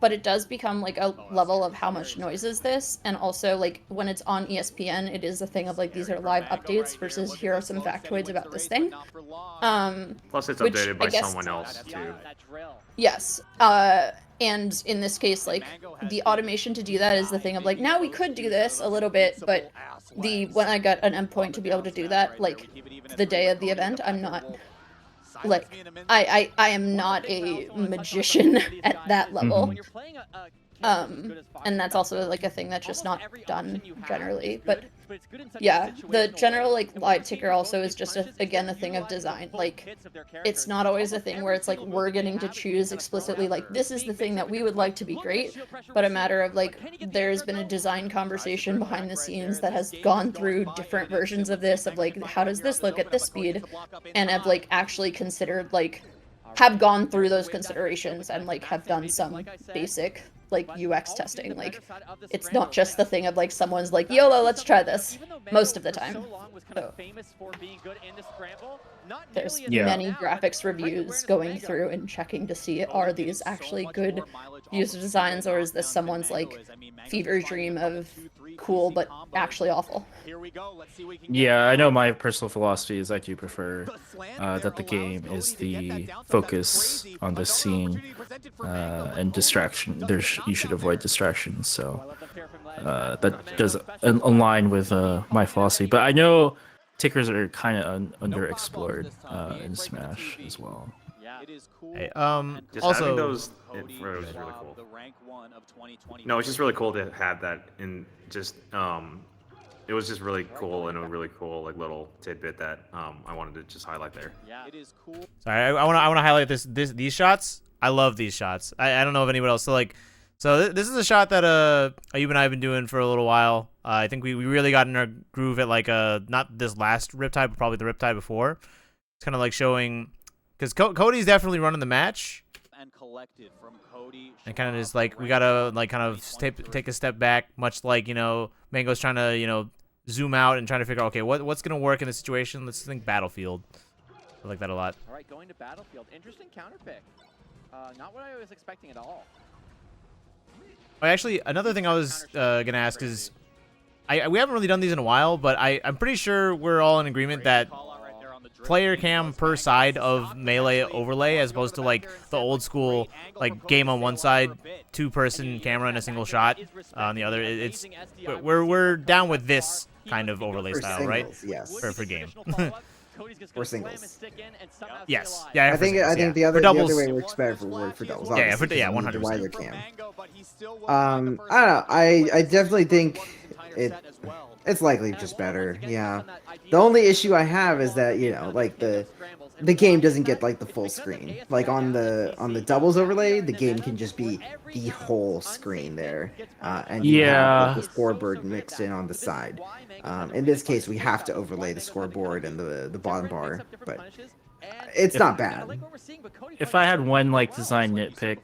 But it does become like a level of how much noise is this, and also like when it's on ESPN, it is a thing of like these are live updates versus here are some factoids about this thing. Plus, it's which updated I by guess- someone else too. Yes. And in this case, like, the automation to do that is the thing of, like, now we could do this a little bit, but when I got an endpoint to be able to do that, like, the day of the event, I'm not, like, I am not a magician at that level. And that's also, like, a thing that's just not done generally, but yeah, the general, like, live ticker also is just, again, a thing of design. Like, it's not always a thing where it's like, we're getting to choose explicitly, like, this is the thing that we would like to be great, but a matter of, like, there's been a design conversation behind the scenes that has gone through different versions of this, of, like, how does this look at this speed, and have, like, actually considered, like, have gone through those considerations and, like, have done some basic, like, UX testing. Like, it's not just the thing of, like, someone's like, YOLO, let's try this, most of the time. So, there's many graphics reviews going through and checking to see, are these actually good user designs, or is this someone's, like, fever dream of cool but actually awful? Yeah, I know my personal philosophy is I do prefer that the game is the focus on the scene and distraction. You should avoid distractions, so that does align with my philosophy. But I know tickers are kind of underexplored in Smash as well. Hey, Just also, having those was really cool. No, it's just really cool to have that in just it was just really cool and a really cool like little tidbit that I wanted to just highlight there. Yeah, it is cool. sorry, I want to highlight these shots. I love these shots. I don't know if anyone else. So this is a shot that Ayub and I have been doing for a little while. I think we really got in our groove at like not this last Riptide, but probably the Riptide before. It's kind of like showing, because Cody's definitely running the match. And collected from Cody. And kind of just like we gotta like kind of take a step back, much like, you know, Mango's trying to, you know, zoom out and trying to figure out, okay, what's gonna work in this situation. Let's think Battlefield. I like that a lot. All right, going to Battlefield. Interesting counter pick. Not what I was expecting at all. Oh, actually, another thing I was gonna ask is, we haven't really done these in a while, but I'm pretty sure we're all in agreement that player cam per side of melee overlay, as opposed to like the old school like game on one side, 2-person camera and a single shot on the other. We're down with this kind of overlay For style, right? singles, yes. For game. For singles. Yes. Yeah. I think the other way works better for doubles. Yeah, obviously, yeah, 'cause you need 100%. the wider cam. I don't know. I definitely think it's likely just better. Yeah. The only issue I have is that, you know, like the game doesn't get like the full screen. Like on the doubles overlay, the game can just be the whole screen there, and you have like, the scoreboard mixed in on the side. In this case, we have to overlay the scoreboard and the bottom bar, but it's not bad. If I had one like design nitpick,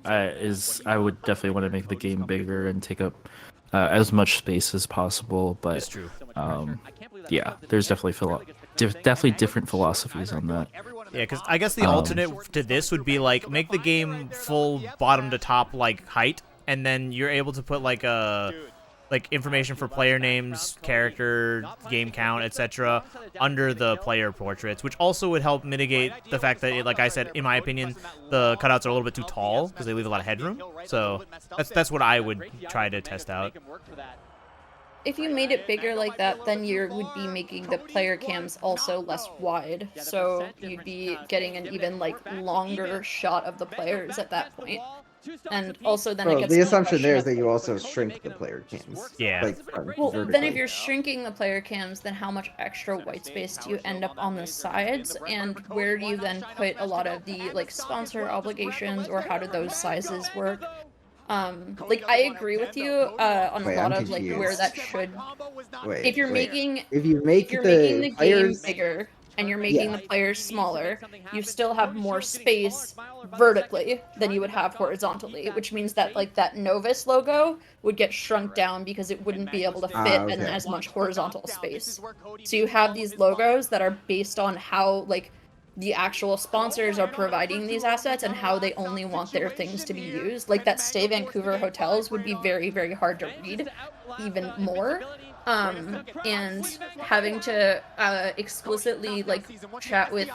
I would definitely want to make the game bigger and take up as much space as possible. But It's true. Yeah, there's definitely different philosophies on that. Yeah, because I guess the alternate to this would be like make the game full bottom to top like height, and then you're able to put like information for player names, character, game count, etc. under the player portraits, which also would help mitigate the fact that, like I said, in my opinion, the cutouts are a little bit too tall because they leave a lot of headroom. So that's what I would try to test out. if you made it bigger like that, then you would be making the player cams also less wide, so you'd be getting an even like longer shot of the players at that point. And also then it Well, gets the to assumption there is question that you also shrink the player cams. Yeah. Like well, then if vertically. you're shrinking the player cams, then how much extra white space do you end up on the sides, and where do you then put a lot of the like sponsor obligations, or how do those sizes work? Like I agree with you on Wait, a lot I'm of like where that should. Wait, If you're wait. making If you make if you're the making the players, game bigger and you're making Yeah. the players smaller, you still have more space vertically than you would have horizontally, which means that like that Novus logo would get shrunk down because it wouldn't be able to fit in okay. as much horizontal space. So you have these logos that are based on how like the actual sponsors are providing these assets and how they only want their things to be used. Like that Stay Vancouver Hotels would be very, very hard to read even more. And having to explicitly like chat with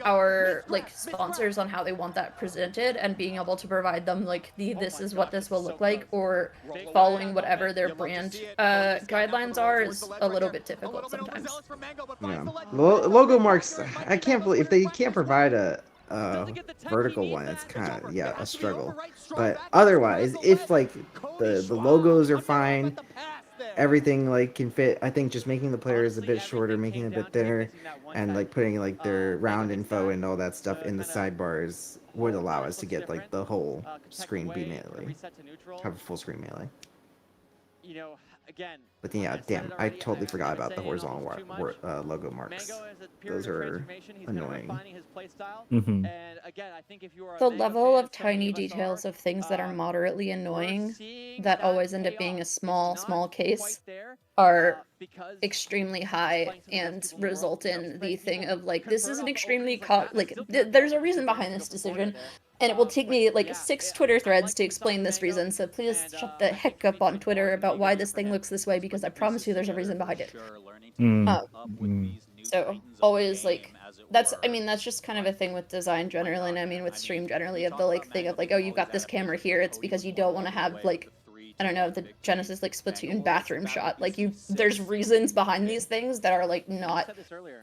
our like sponsors on how they want that presented, and being able to provide them like this is what this will look like, or following whatever their brand guidelines are, is a little bit difficult sometimes. Yeah. Logo marks. I can't believe if they can't provide a vertical one. It's kind of a struggle. But otherwise, if like the logos are fine, everything like can fit. I think just making the players a bit shorter, making it a bit thinner, and like putting like their round info and all that stuff in the sidebars would allow us to get like the whole screen be melee, have a full screen melee. You know, again. But yeah, damn, I totally forgot about the horizontal logo marks. Those are annoying. Mm-hmm. The level of tiny details of things that are moderately annoying that always end up being a small case are extremely high and result in the thing of like, this is an extremely there's a reason behind this decision, and it will take me like 6 Twitter threads to explain this reason, so please shut the heck up on Twitter about why this thing looks this way, because I promise you there's a reason behind it. So always like, that's just kind of a thing with design generally, and I mean with stream generally, of the like thing of like, oh, you've got this camera here, it's because you don't want to have like, I don't know, the Genesis like Splatoon bathroom shot. Like there's reasons behind these things that are like not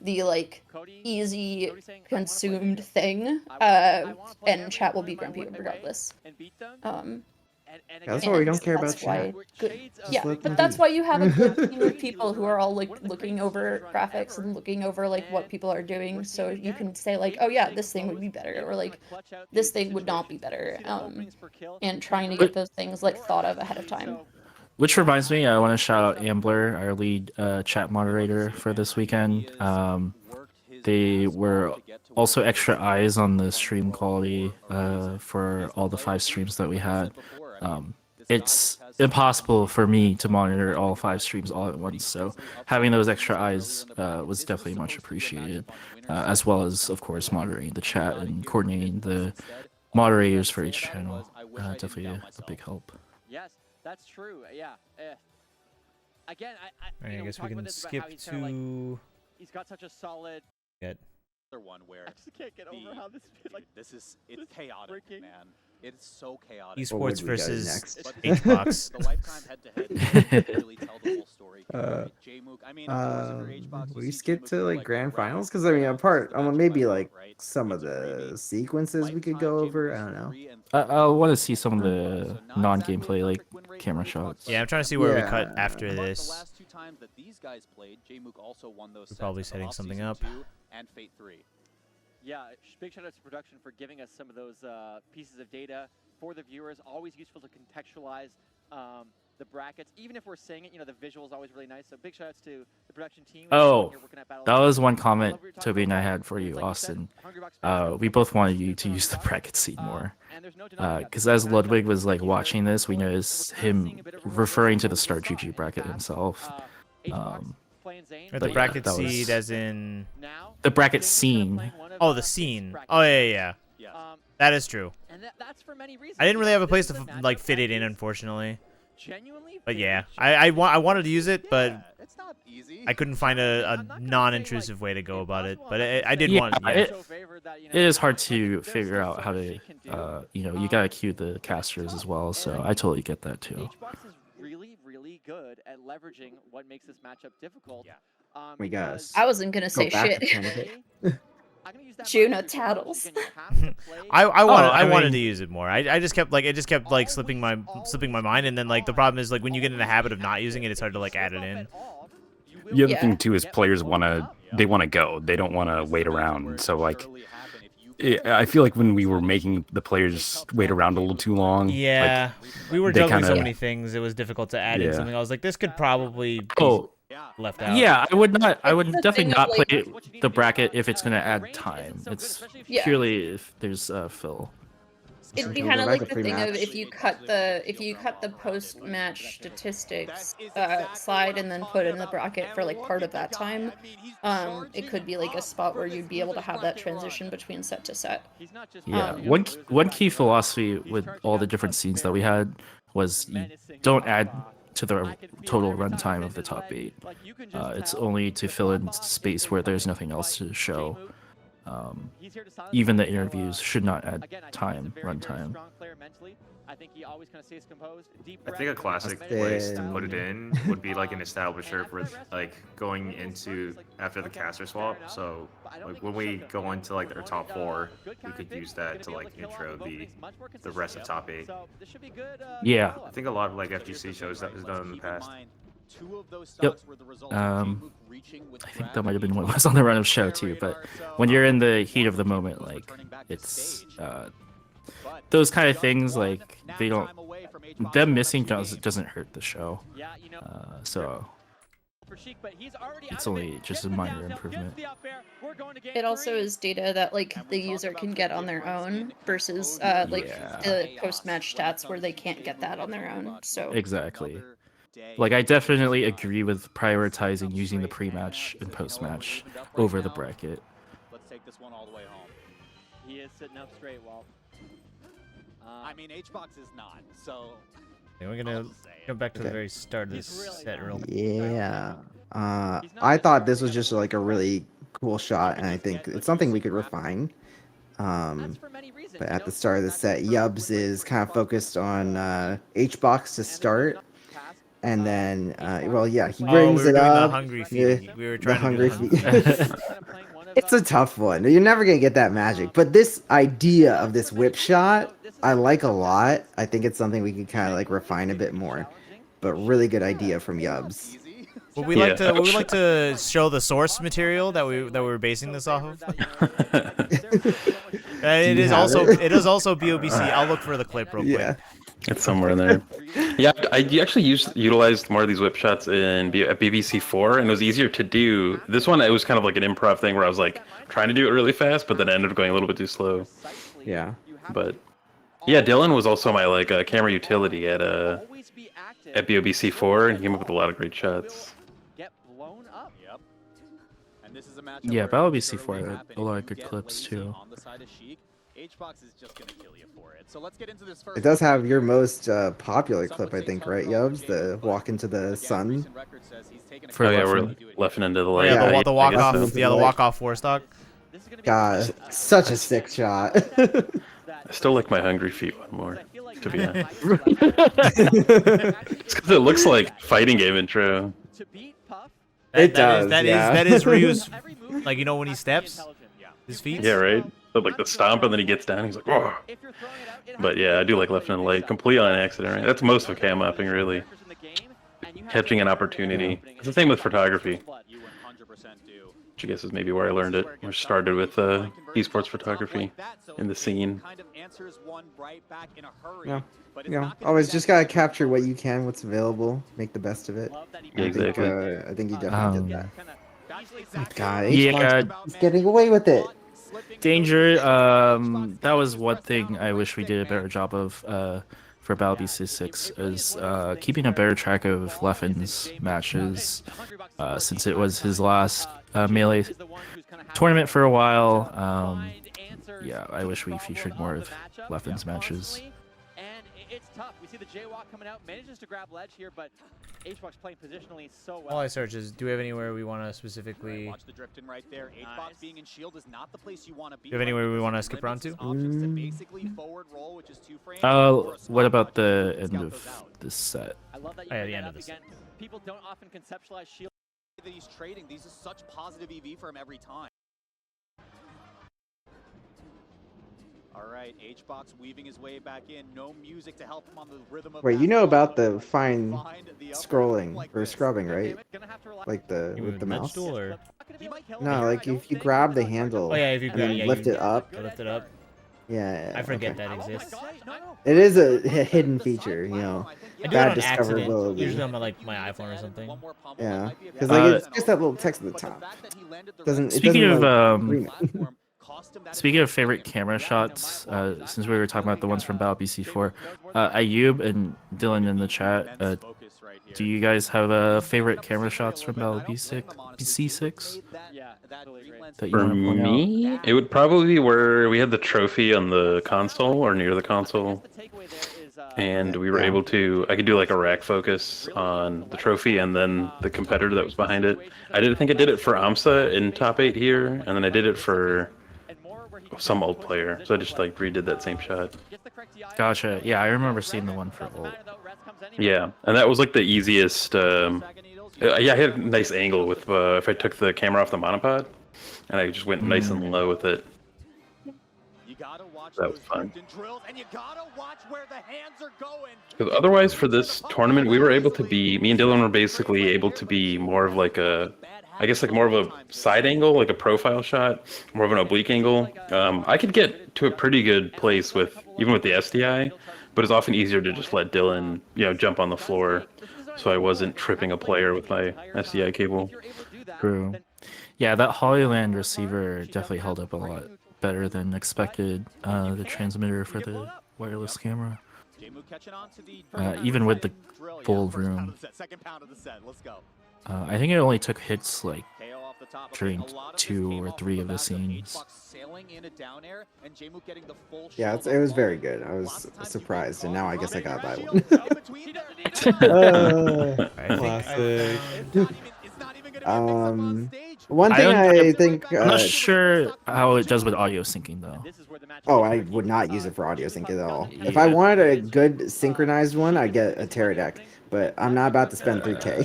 the like easy consumed thing. And chat will be grumpy regardless. That's why we don't care about chat. Yeah, but that's why you have a good team of people who are all like looking over graphics and looking over like what people are doing, so you can say like, oh yeah, this thing would be better, or like this thing would not be better, and trying to get those things like thought of ahead of time. Which reminds me, I want to shout out Ambler, our lead chat moderator for this weekend. They were also extra eyes on the stream quality for all the 5 streams that we had. It's impossible for me to monitor all 5 streams all at once, so having those extra eyes was definitely much appreciated, as well as, of course, moderating the chat and coordinating the moderators for each channel. Definitely a big help. Yes, that's true. Yeah. Again, I guess we can skip to. He's got such a solid. Good. One where I just can't get over how this like it's chaotic, man. It's so chaotic. Esports versus next? Xbox. The lifetime head-to-head really tell the whole story. J-Mook, I mean, we skip to like grand finals, because I mean, apart, maybe like some of the sequences we could go over. I don't know. I want to see some of the non-gameplay like camera shots. Yeah, I'm trying to see where we cut after this. The last 2 times that these guys played, J-Mook also won those. We're probably setting something up. And Fate 3. Yeah, big shout out to production for giving us some of those pieces of data for the viewers. Always useful to contextualize the brackets, even if we're saying it. You know, the visual is always really nice. So big shout outs to the production team. Oh, that was one comment Toby and I had for you, Austin. We both wanted you to use the bracket scene more, because as Ludwig was like watching this, we noticed him referring to the Start GG bracket himself. Or the bracket seed, as in the bracket scene. Oh, the scene. Oh yeah. That is true. That's for many reasons. I didn't really have a place to like fit it in, unfortunately. But yeah, I wanted to use it, but I couldn't find a non-intrusive way to go about it. But I did want. Yeah. It is hard to figure out how to, you gotta cue the casters as well. So I totally get that too. Really good at leveraging what makes this matchup difficult. We got I wasn't gonna say back shit. to candidate. Juno tattles. I wanted mean- to use it more. I just kept like it just kept like slipping my mind, and then like the problem is like when you get in the habit of not using it, it's hard to like add it in. The other Yeah. thing too is players they want to go. They don't want to wait around. So like, I feel like when we were making the players wait around a little too long. Yeah, we were they juggling so kinda- many things. It was difficult to add in Yeah. something. I was like, this could probably be Oh, left out. yeah, I would the definitely thing of, not like- play the bracket if it's gonna add time. It's Yeah. purely if there's fill. It'd be Can we kind of go like back the to thing of pre-match? if you cut the post match statistics slide and then put in the bracket for like part of that time. It could be like a spot where you'd be able to have that transition between set to set. Yeah, one key philosophy with all the different scenes that we had was you don't add to the total runtime of the top 8. It's only to fill in space where there's nothing else to show. Even the interviews should not add time, runtime. I think he always kind of stays composed. I think a classic place to put it in would be like an establisher for like going into after the caster swap. So like when we go into like our top 4, we could use that to like intro the rest of top 8. Yeah. I think a lot of like FGC shows that was done in the past. Yep. I think that might have been what was on the run of show too. But when you're in the heat of the moment, like it's those kind of things, like they don't them missing doesn't hurt the show. So it's only just a minor improvement. It also is data that like the user can get on their own versus the post match stats where they can't get that on their own. So Exactly. Like I definitely agree with prioritizing using the pre-match and post-match over the bracket. Let's take this one all the way home. He is sitting up straight, Walt. I mean, HBox is not, so. Okay, we're gonna go back to the very start of this set real quick. Yeah. I thought this was just like a really cool shot, and I think it's something we could refine. But at the start of the set, Yubs is kind of focused on HBox to start. And then, well, yeah, he brings we were it doing up. the hungry feed. We were the trying hungry to do the hungry feed. It's a tough one. You're never gonna get that magic. But this idea of this whip shot, I like a lot. I think it's something we could kind of like refine a bit more. But really good idea from Yubs. Would we like to show the source material that we were basing this off of? It is also BOBC. I'll look for the clip real quick. Yeah. It's somewhere in there. Yeah, I actually utilized more of these whip shots at BBC 4, and it was easier to do. This one, it was kind of like an improv thing where I was like trying to do it really fast, but then it ended up going a little bit too slow. Yeah. But yeah, Dylan was also my like camera utility at BOBC 4, and he came up with a lot of great shots. Get blown up. Yep. And this is a matchup Yeah, where Battle it's BC4 rarely had happen a if lot you of good get clips lazy too. on the side of Sheik. HBox is just gonna kill you for it. So let's get into this first. It does have your most popular clip, I think, right, Yubs? The walk into the sun. For Oh yeah, Leffen. we're leffing into the light. Yeah, the walk I guess off. so. Yeah, the walk off 4-stock. God, such a sick shot. I still like my hungry feet one more, to be honest. It's because it looks like fighting game intro. It does, That yeah. is Ryu's, like, you know, when he steps, his feet. Yeah, right. But like the stomp, and then he gets down. He's like, whoa. But yeah, I do like left in the light, completely on accident. Right? That's most of cam mapping, really. Catching an opportunity. It's the same with photography. Which I guess is maybe where I learned it. Or started with esports photography in the scene. Yeah. Always just gotta capture what you can, what's available, make the best of it. Yeah, exactly. I think you definitely did that. God, Yeah, he's getting away with it. Danger. That was one thing I wish we did a better job of for Battle BC6 is keeping a better track of Leffen's matches since it was his last melee tournament for a while. Yeah, I wish we featured more of Leffen's matches. tough. We see the jaywalk coming out, manages to grab ledge here, but HBox playing positionally so well. All I search is, do we have anywhere we want to specifically... Watch the drift in right there. HBox being in shield is not the place you want to be. Do you have anywhere we want to skip around to? Options to basically forward roll, which is 2 frames. What about the end of this set? I love that you Oh, yeah, bring the that end up of this. again. People don't often conceptualize shield. That he's trading. These are such positive EV for him every time. All right, HBox weaving his way back in. No music to help him on the rhythm of. Wait, you know about the fine scrolling or scrubbing, right? Like with the mouse. Tool or... No, like if you grab the handle Oh yeah, if you and grab, then yeah, lift you it up. lift it up. Yeah, I forget okay. that exists. It is a hidden feature, you know. I do it Bad on accident. discoverability. Usually on my iPhone or something. Yeah, because like it's just that little text at the top. Speaking of scream it. speaking of favorite camera shots, since we were talking about the ones from Battle BC4, Ayub and Dylan in the chat, do you guys have favorite camera shots from Battle BC6 that you For want to point out? me, it would probably be where we had the trophy on the console or near the console, and we were able to. I could do like a rack focus on the trophy and then the competitor that was behind it. I think I did it for AMSA in top 8 here, and then I did it for some old player. So I just like redid that same shot. Gotcha. Yeah, I remember seeing the one for ult. Yeah, and that was like the easiest. Yeah, I had a nice angle with if I took the camera off the monopod, and I just went nice and low with it. That was fun. Because otherwise, for this tournament, we were able to be. Me and Dylan were basically able to be more of like a. I guess like more of a side angle, like a profile shot, more of an oblique angle. I could get to a pretty good place with even with the SDI, but it's often easier to just let Dylan, jump on the floor, so I wasn't tripping a player with my SDI cable. True. Yeah, that Hollyland receiver definitely held up a lot better than expected. The transmitter for the wireless camera, even with the full room. I think it only took hits like during 2 or 3 of the scenes. Yeah, it was very good. I was surprised, and now I guess I gotta buy one. Classic. One thing I think. I'm not sure how it does with audio syncing though. Oh, I would not use it for audio sync at all. If I wanted a good synchronized one, I'd get a Pterodec. But I'm not about to spend 3K.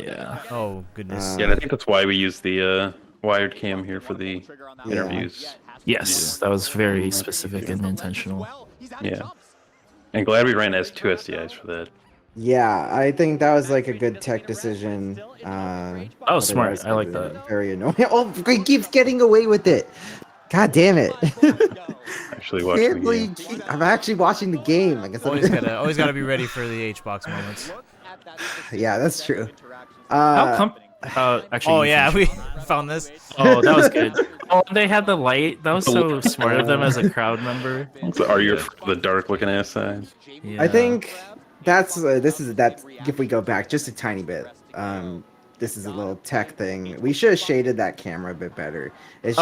Yeah. Oh goodness. Yeah, and I think that's why we use the wired cam here for the interviews. Yes, that was very specific and intentional. Yeah, and glad we ran S2 SDIs for that. Yeah, I think that was like a good tech decision. Oh, smart. I like that. Very annoying. Oh, he keeps getting away with it. God damn it. Actually watching the game. I'm actually watching the game. I guess always gotta be ready for the HBox moments. Yeah, that's true. Actually, oh yeah, we found this. Oh, that was good. Oh, they had the light. That was so smart of them as a crowd member. So are you the dark looking ass side? Yeah. I think that's this is that if we go back just a tiny bit. This is a little tech thing. We should have shaded that camera a bit better. It's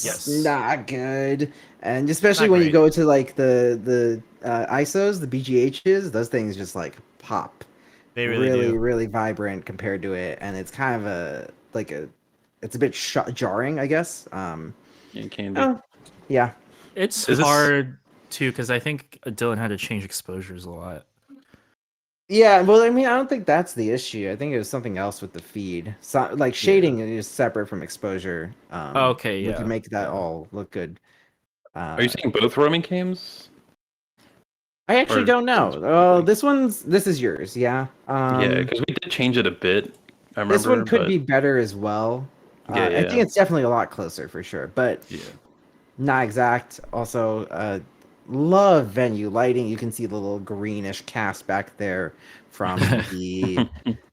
just not good. And especially when you go to like the ISOs, the BGHs, those things just like pop. They really really vibrant compared to it, and it's kind of it's a bit jarring, I guess. It can be. Yeah. It's hard too because I think Dylan had to change exposures a lot. Yeah, well, I mean, I don't think that's the issue. I think it was something else with the feed. So, like shading is separate from exposure. Okay, we can make that all look good. Are you saying both roaming cams? I actually don't know. Oh, this is yours, yeah. Yeah, because we did change it a bit. I remember. This one could be better as well. I think it's definitely a lot closer for sure, but not exact. Also, love venue lighting. You can see the little greenish cast back there from the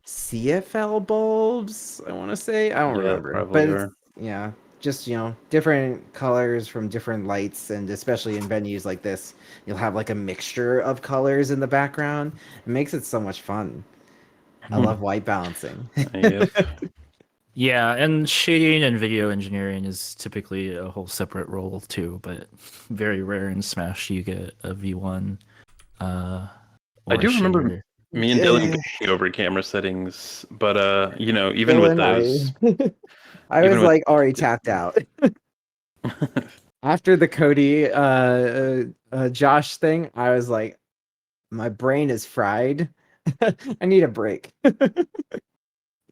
CFL bulbs. I want to say I don't remember, but just different colors from different lights, and especially in venues like this, you'll have like a mixture of colors in the background. It makes it so much fun. I love white balancing. Yeah, and shading and video engineering is typically a whole separate role too, but very rare in Smash you get a V1 I do remember me and Dylan going over camera settings, but even with those, I even was with- like already tapped out. After the Cody Josh thing, I was like, my brain is fried. I need a break.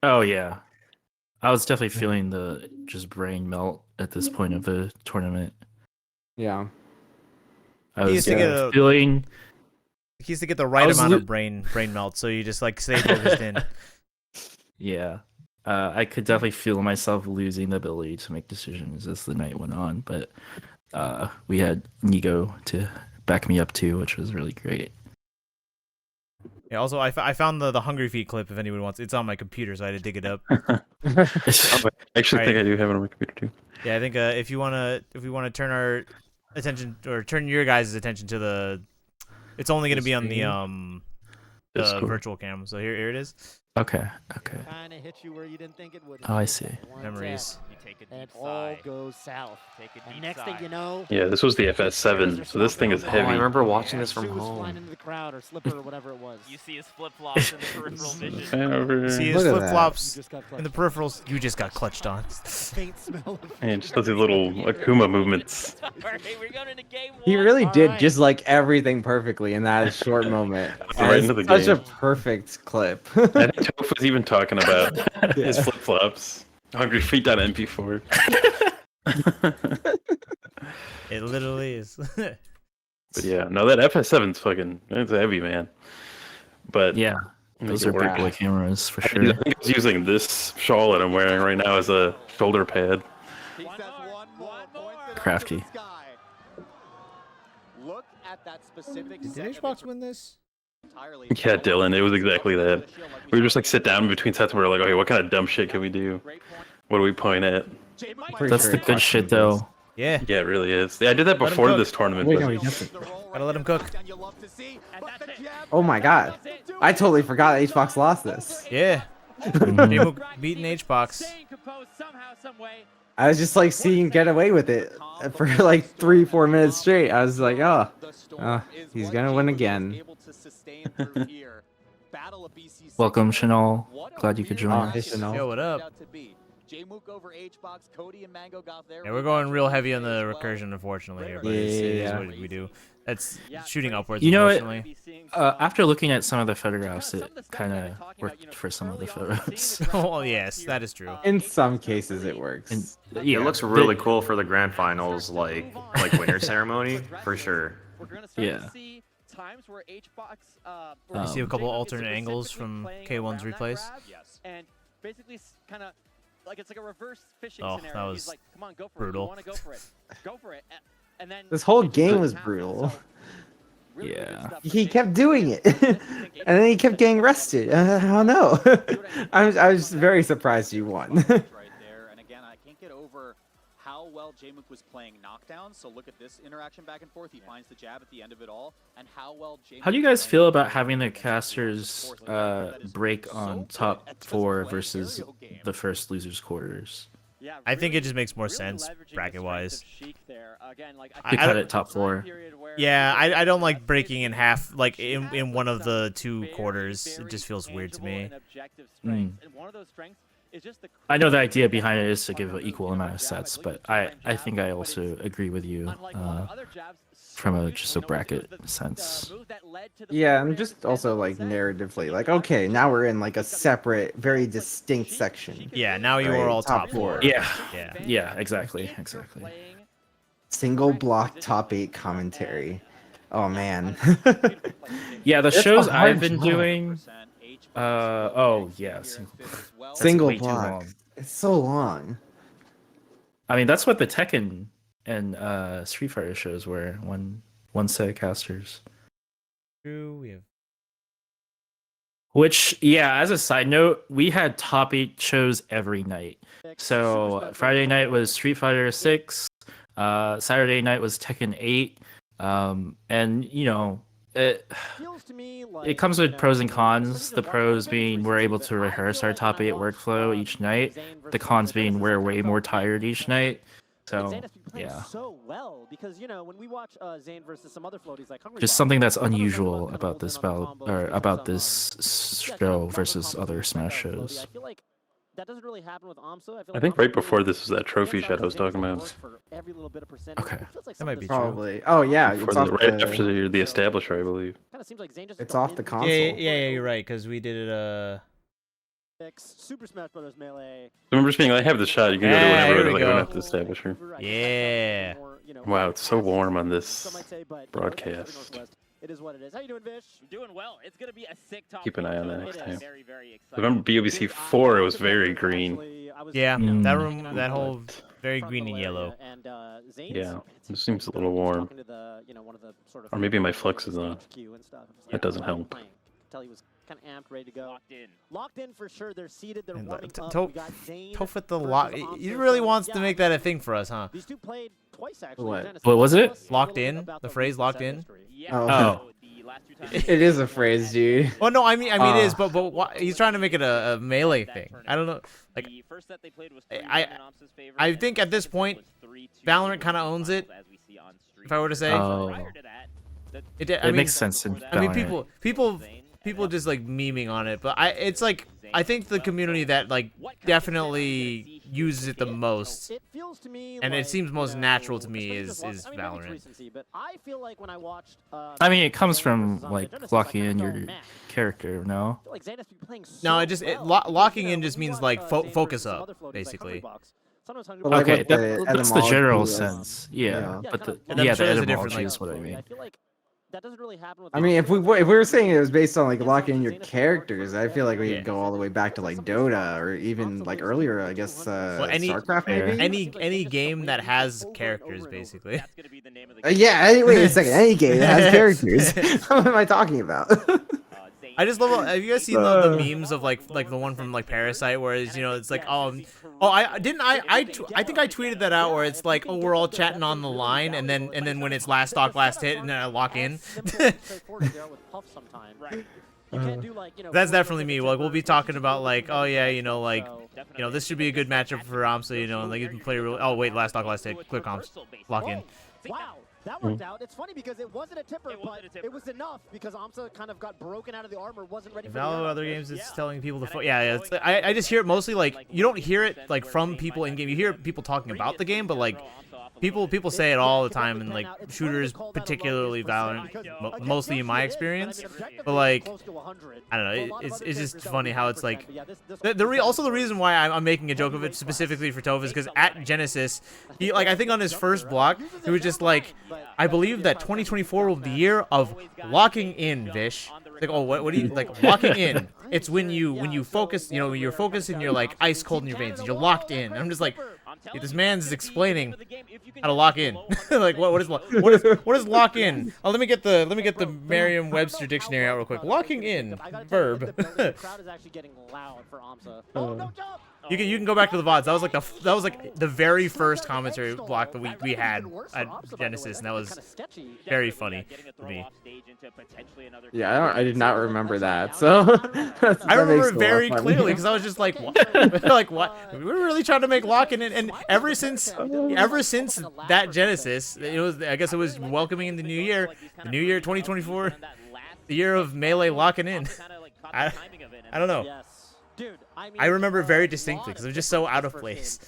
Oh yeah, I was definitely feeling the just brain melt at this point of the tournament. Yeah. I He was used to get a- feeling. He used to get the right amount of brain melt, so you just like stay focused in. Yeah. I could definitely feel myself losing the ability to make decisions as the night went on, but we had Nigo to back me up too, which was really great. Yeah. Also, I found the Hungry Feet clip. If anyone wants, it's on my computer, so I had to dig it up. I actually think I do have it on my computer too. Yeah, I think if we wanna turn our attention or turn your guys' attention to the, it's only gonna be on the Discord. virtual cam. So here it is. Okay. Kind of hit you where you didn't think it would. Oh, I see. Memories. You take a deep all goes south. And next thing you know, Yeah, this was the FS7, so this thing is heavy. I remember watching this from shoe was home. flying into the crowd or slipper or whatever it was. You see his flip flops in the peripheral vision. See his flip flops in the peripherals. You just got clutched on. Faint smell of And just does these little Akuma movements. Alright, we're going into game 1. He really did just like everything perfectly in that short moment. Right It's into the such a game. perfect clip. I think Toph was even talking about his flip flops. Hungry Feet on MP4. It literally is. But yeah, no, that FS7's fucking, it's heavy, man. But Yeah, those are big boy cameras for I sure. think I was using this shawl that I'm wearing right now as a shoulder pad. Crafty. Look at that specific Did set of Xbox win this? entirely. Yeah, Dylan, it was exactly that. We would just like sit down between sets and we were like, okay, what kind of dumb shit can we do? What do we point at? That's the good shit though. Yeah. Yeah, it really is. Yeah, I did that Let him before cook. this tournament. Wait, but- no, he doesn't. Gotta let him cook. Oh my god. I totally forgot HBox lost this. Yeah. Mhm. J-Mook beating Hbox. I was just like seeing get away with it for like 3-4 minutes straight. I was like, oh, he's gonna win again. Welcome, Chanel. Glad you could join Oh, us. hey, Chanel. Yo, what up? J-Mook over Hbox, Cody and Mango got there. Yeah, we're going real heavy on the recursion, unfortunately, here, but it is Yeah. what we do. That's shooting upwards, You know what? unfortunately. After looking at some of the photographs, it kind of worked for some of the photos. Oh, yes, that is true. In some cases, it works. And, yeah, It looks really cool for the grand finals, like winter ceremony, for sure. Yeah. Times where Hbox, You see a couple alternate angles from K1's replays. and basically kind of like it's like a reverse fishing Oh, scenario. that He's was like, "Come on, go for brutal. it. You want to go for it? Go for it." And then This whole it just game doesn't was happen. brutal. So, really good Yeah. stuff for He J-Mook. kept doing it, and then he kept getting rested. I don't know. I was very surprised you won. right there. And again, I can't get over how well J-Mook was playing knockdown. So look at this interaction back and forth. He finds the jab at the end of it all, and how well J-Mook How do you was guys playing feel about the having the defense casters force like that is break so on good top at just 4 playing versus aerial game. the first losers quarters? Yeah, I think it really- just makes more really sense leveraging the bracket-wise. strength of Sheik there. Again, like, I To cut don't- it top 4. Yeah, I don't like breaking in half, like in one of the two quarters. It just feels weird to me. Mm. I know the idea behind it is to give an equal amount of sets, but I think I also agree with you from just a bracket sense. Yeah, and just also like narratively, like okay, now we're in like a separate, very distinct section. Yeah, now you Right, are all top top 4. Yeah, Yeah. yeah, exactly. Single block top 8 commentary. Oh man. Yeah, the That's a shows hard I've been job. doing. Oh yeah, that's Single way too block. long. It's so long. I mean, that's what the Tekken and Street Fighter shows were. One set of casters. True. We have Which, yeah, as a side note, we had top 8 shows every night. So Friday night was Street Fighter 6. Saturday night was Tekken 8. And you know, it comes with pros and cons. The pros being we're able to rehearse our top 8 workflow each night. The cons being we're way more tired each night. So Zayn has been playing yeah, so well because when we watch Zayn versus some other floaties like Hungry just Box, something that's some of those are unusual kind of about built this in on the bout combos, or getting about some, this kind of show longer versus combos other with Smash Floaty. I shows. feel like that doesn't really happen with AMSA. I feel I like think AMSA right before really this was that trophy gets out shot I was Zayn's talking like about. work for every little bit of percentage. Okay. It feels like That might something be that's true. Probably. Oh yeah, Before it's the, off right after the establisher, I believe. kind of seems like Zayn just It's got off in the with console. Yeah, you're right, because we did it. Super Smash Brothers Melee. I remember just being like, I have the shot. You can go do Yeah, whatever. here we Like, I don't go. have to establish her. Yeah. Wow, it's so warm on this Some might say, but, broadcast. it is what it is. How you doing, Vish? I'm doing well. It's gonna be a sick top. Keep an eye on that four. next It is time. Very, very I exciting. remember BOBC 4, it was very green. Yeah, Mm. that room, that whole But, very green and yellow. yeah, it seems a little warm. Or maybe my flux is on. That doesn't help. Tell he was kind of amped, ready to go. Locked in. Locked in for sure. They're seated. They're And warming up. To- We got Zayn Toph the versus lock. AMSA. He really So, wants yeah, to make that a thing for us, huh? These two played twice actually. What? Genesis. What was it? Tell us a Locked little bit in? about The the phrase recent locked set in? history. Yeah. Oh. So the last two times It is a phrase, dude. Well, no, I mean it is, but he's trying to make it a melee thing. I don't know. Like, the first set they played was I think at this point, Valorant kind of owns it. If I were to say, Oh, it it makes sense in I mean, Valorant. people just like memeing on it, but it's like I think the community that like definitely uses it the most, It feels to me and it like, seems most natural to me especially is just I mean, maybe it's Valorant. recency, but I feel like when I watched, I mean, it comes Zayn from versus like Genesis, locking I in kinda your felt mad. character, no? I feel like Zayn has been playing so No, well, locking because, in just when you means watch, like Zayn focus versus some up, other floaties like basically. Hungrybox, sometimes Hungrybox But, like, Okay, with the that's the general etymology of- sense. Yeah, yeah, but kind the of I'm yeah, sure the there's a different, etymology like- is what I mean. I feel like that doesn't really happen with I mean, if we were saying it was based on like Yeah, locking in your Zayn has been characters, I feel like we Yeah. could go all the way back to like Dota or even like earlier, I guess, any- StarCraft Fair. maybe. Any game that has characters, basically. That's gonna be the name of the Yeah. Wait a second. Any game that has characters. What am I talking about? I just love. Have you guys seen the memes of like the one from like Parasite, where it's it's like I think I tweeted that out where it's like we're all chatting on the line and then when it's last stock last hit and then I lock in. That's definitely me. Like we'll be talking about like this should be a good matchup for AMSA, and like you can play real. Oh wait, last stock last hit, quick comms, lock in. Wow, that worked out. It's funny because it wasn't a tipper, but it was enough because AMSA kind of got broken out of the armor, wasn't ready for the Valor air other upgrade. games, it's telling people to. It's, I just hear it mostly like you don't hear it like from people in game. You hear people talking about the game, but like people say it all the time, and like shooters, particularly Valorant, mostly in my experience. But like I don't know, it's just funny how it's like the reason why I'm making a joke of it specifically for Toph is because at Genesis, he like I think on his first block he was just like, I believe that 2024 will be the year of locking in, Vish. Like, oh, what do you like locking in? It's when you focus, when you're focused and you're like ice cold in your veins. You're locked in. And I'm just like, this man's explaining how to lock in. Like, what is lock in? Oh, let me get the Merriam-Webster dictionary out real quick. Locking in, verb. The crowd is actually getting loud for AMSA. Oh, no jump! You can go back to the VODs. That was like the very first commentary block that we had at Genesis, and that was very funny for me. Yeah, I did not remember that. So I remember it very clearly because I was just like, what? Like what? We were really trying to make locking in, and ever since that Genesis, I guess it was welcoming in the new year 2024, the year of Melee locking in. I don't know. I remember it very distinctly because it was just so out of place.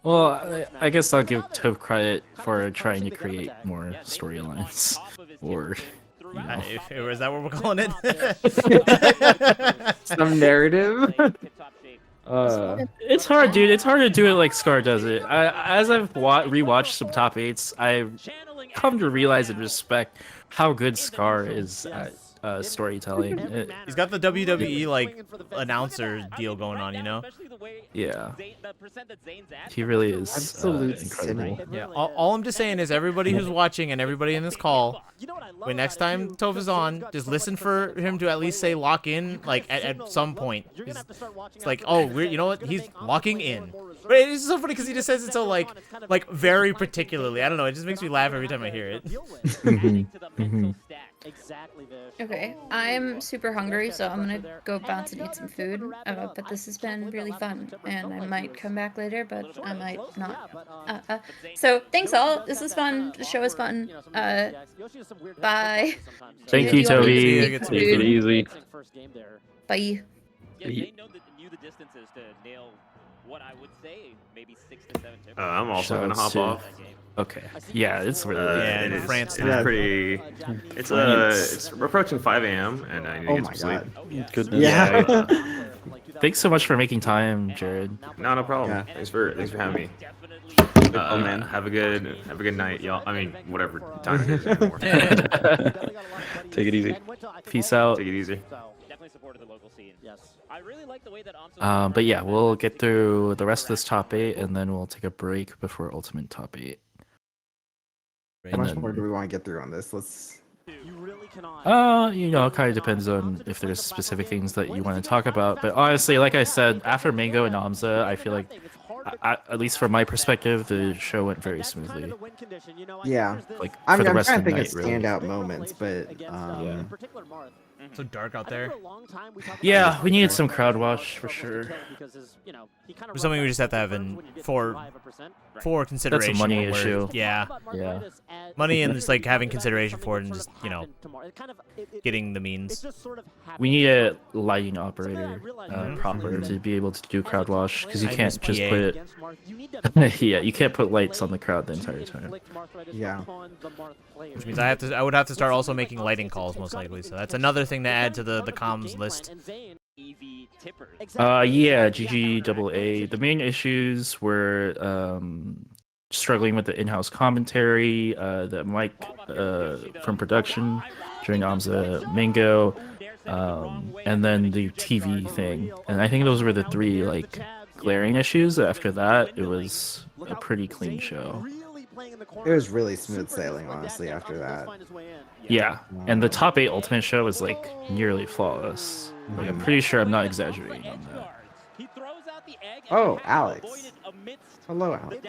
Well, I guess I'll give Toph credit for trying to create more storylines. Or, Is that what we're calling it? Some narrative. It's hard, dude. It's hard to do it like Scar does it. As I've rewatched some top 8s, I've come to realize and respect how good Scar is at storytelling. He's got the WWE like announcer deal going on, Yeah. He really is Absolute incredible. cinema. Yeah. All I'm just saying is everybody who's watching and everybody in this call, when next time Toph is on, just listen for him to at least say lock in like at some point. It's like, oh, you know what? He's locking in. But it's so funny because he just says it so like very particularly. I don't know. It just makes me laugh every time I hear it. Exactly, Vish. Okay, I'm super hungry, so I'm gonna go bounce and eat some food. But this has been really fun, and I might come back later, but I might not. So thanks all. This was fun. The show was fun. Bye. Thank Gina, you, do want me Toby. to eat some Take it food? easy. Bye. Yeah, they knew the distances to nail what I would say maybe 6 to 7 tippers. I'm also gonna hop Shouts to- off. Okay. Yeah, it's really late. Yeah, in It is- France It's time. pretty. It's France. it's approaching 5 a.m. and I need to Oh get my some sleep. god. Goodness. Yeah. Thanks so much for making time, Jared. No problem. Yeah. Thanks for having me. Oh, man. Have a good night, y'all. I mean, whatever time it is anymore. Take it easy. Peace out. Take it easy. Definitely supported the local scene. Yes. I really like the way that But yeah, we'll get through the rest of this top 8, and then we'll take a break before Ultimate top 8. How And much then- more do we want to get through on this? Let's. You really cannot. It kind of depends on if there's specific things that you want to talk about. But honestly, like I said, after Mango and Amza, I feel like, at least from my perspective, the show went very smoothly. Yeah. Like I for mean, the I'm rest trying of to the think of night, really. standout moments, but Yeah. So dark out there. Yeah, we needed some crowd watch for sure. Something we just have to have in for consideration. money when we're- issue. Yeah. Yeah. Money and just like having consideration for it and just getting the means. We need a lighting operator Mhm. proper to be able to do crowd wash because you I can't miss just PA. put yeah, you can't put lights on the crowd the entire time. Yeah. Which means I would have to start also making lighting calls most likely. So that's another thing to add to the comms list. Yeah, GGAA. The main issues were struggling with the in-house commentary, the mic from production during Amza Mingo, and then the TV thing. And I think those were the three like glaring issues. After that, it was a pretty clean show. it was really smooth sailing, honestly, after that. Yeah, and the top 8 Ultimate show was like nearly flawless. Like I'm pretty sure I'm not exaggerating on that. Oh, Alex. Hello, Alex.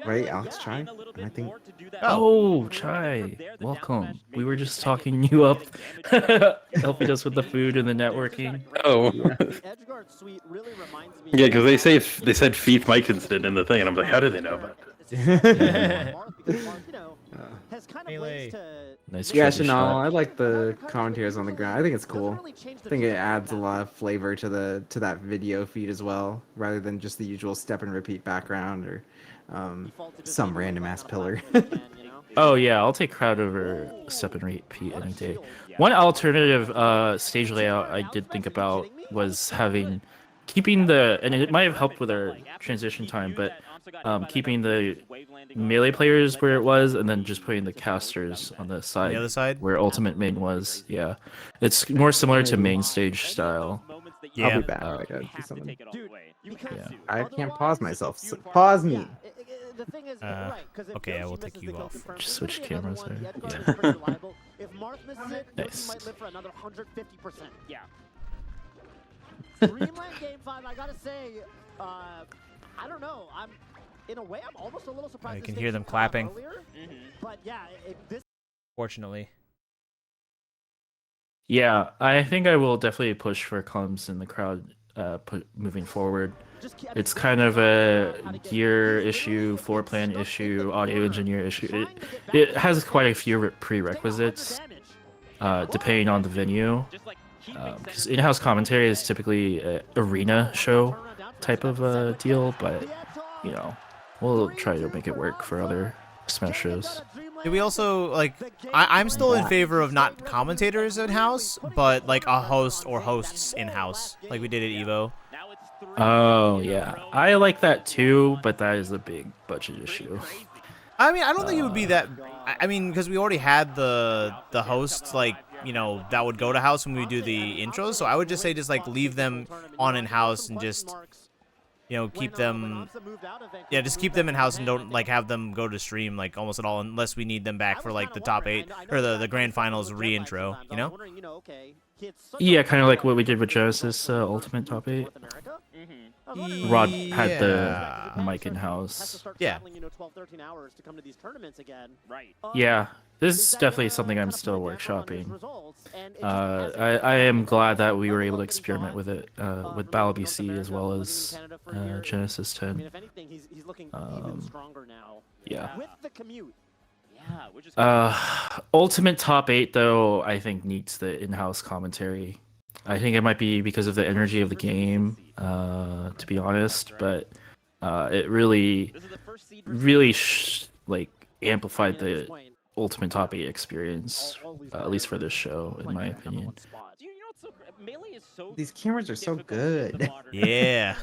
Right, Alex Chai? I think. Oh, Chai, welcome. We were just talking you up, helping us with the food and the networking. Oh. Yeah, because they said Feeth Mike incident in the thing, and I'm like, how did they know about it? Nice Yeah, trivia Chanel, shot. I like the commentaries on the ground. I think it's cool. I think it adds a lot of flavor to that video feed as well, rather than just the usual step and repeat background or some random ass pillar. Oh yeah, I'll take crowd over step and repeat any day. One alternative stage layout I did think about was keeping the, and it might have helped with our transition time, but keeping the melee players where it was, and then just putting the casters on the side, other side? where Ultimate Main was. Yeah, it's more similar to main stage style. Yeah. I'll be back. I gotta do something. Yeah. I can't pause myself. Pause me. Okay, I will take you off. Just switch cameras there. If Marth misses it, Nice. he might live for another 150%. Yeah. Dreamland Game 5, I gotta say, I don't know. In a way, I'm almost a little surprised. You this can stage hear them didn't come out clapping. earlier, But yeah, this. Fortunately. Yeah, I think I will definitely push for comms in the crowd moving forward. It's kind of a gear issue, floor plan issue, audio engineer issue. It has quite a few prerequisites depending on the venue. Because in-house commentary is typically an arena show type of deal, but you know, we'll try to make it work for other Smash shows. Did we also like? I'm still in favor of not commentators in house, but like a host or hosts in house, like we did at Evo. Oh yeah, I like that too, but that is a big budget issue. I mean, I don't think it would be that. I mean, because we already had the hosts, like, you know, that would go to house when we do the intros. So I would just say just like leave them on in house and just, you know, keep them. Yeah, just keep them in house and don't like have them go to stream like almost at all unless we need them back for like the top 8 or the grand finals re-intro. You know. Yeah, kind of like what we did with Genesis Ultimate Top 8. Mm-hmm. Rod had the Yeah. mic in house. Yeah. Right. Yeah, this is definitely something I'm still workshopping. I am glad that we were able to experiment with it with Battle BC as well as Genesis 10. Yeah. With the commute. Yeah, which is Ultimate Top 8 though, I think needs the in-house commentary. I think it might be because of the energy of the game, to be honest, but it really, like amplified the Ultimate Top 8 experience, at least for this show, in my opinion. You know what's so Melee is so These cameras are so good. Yeah.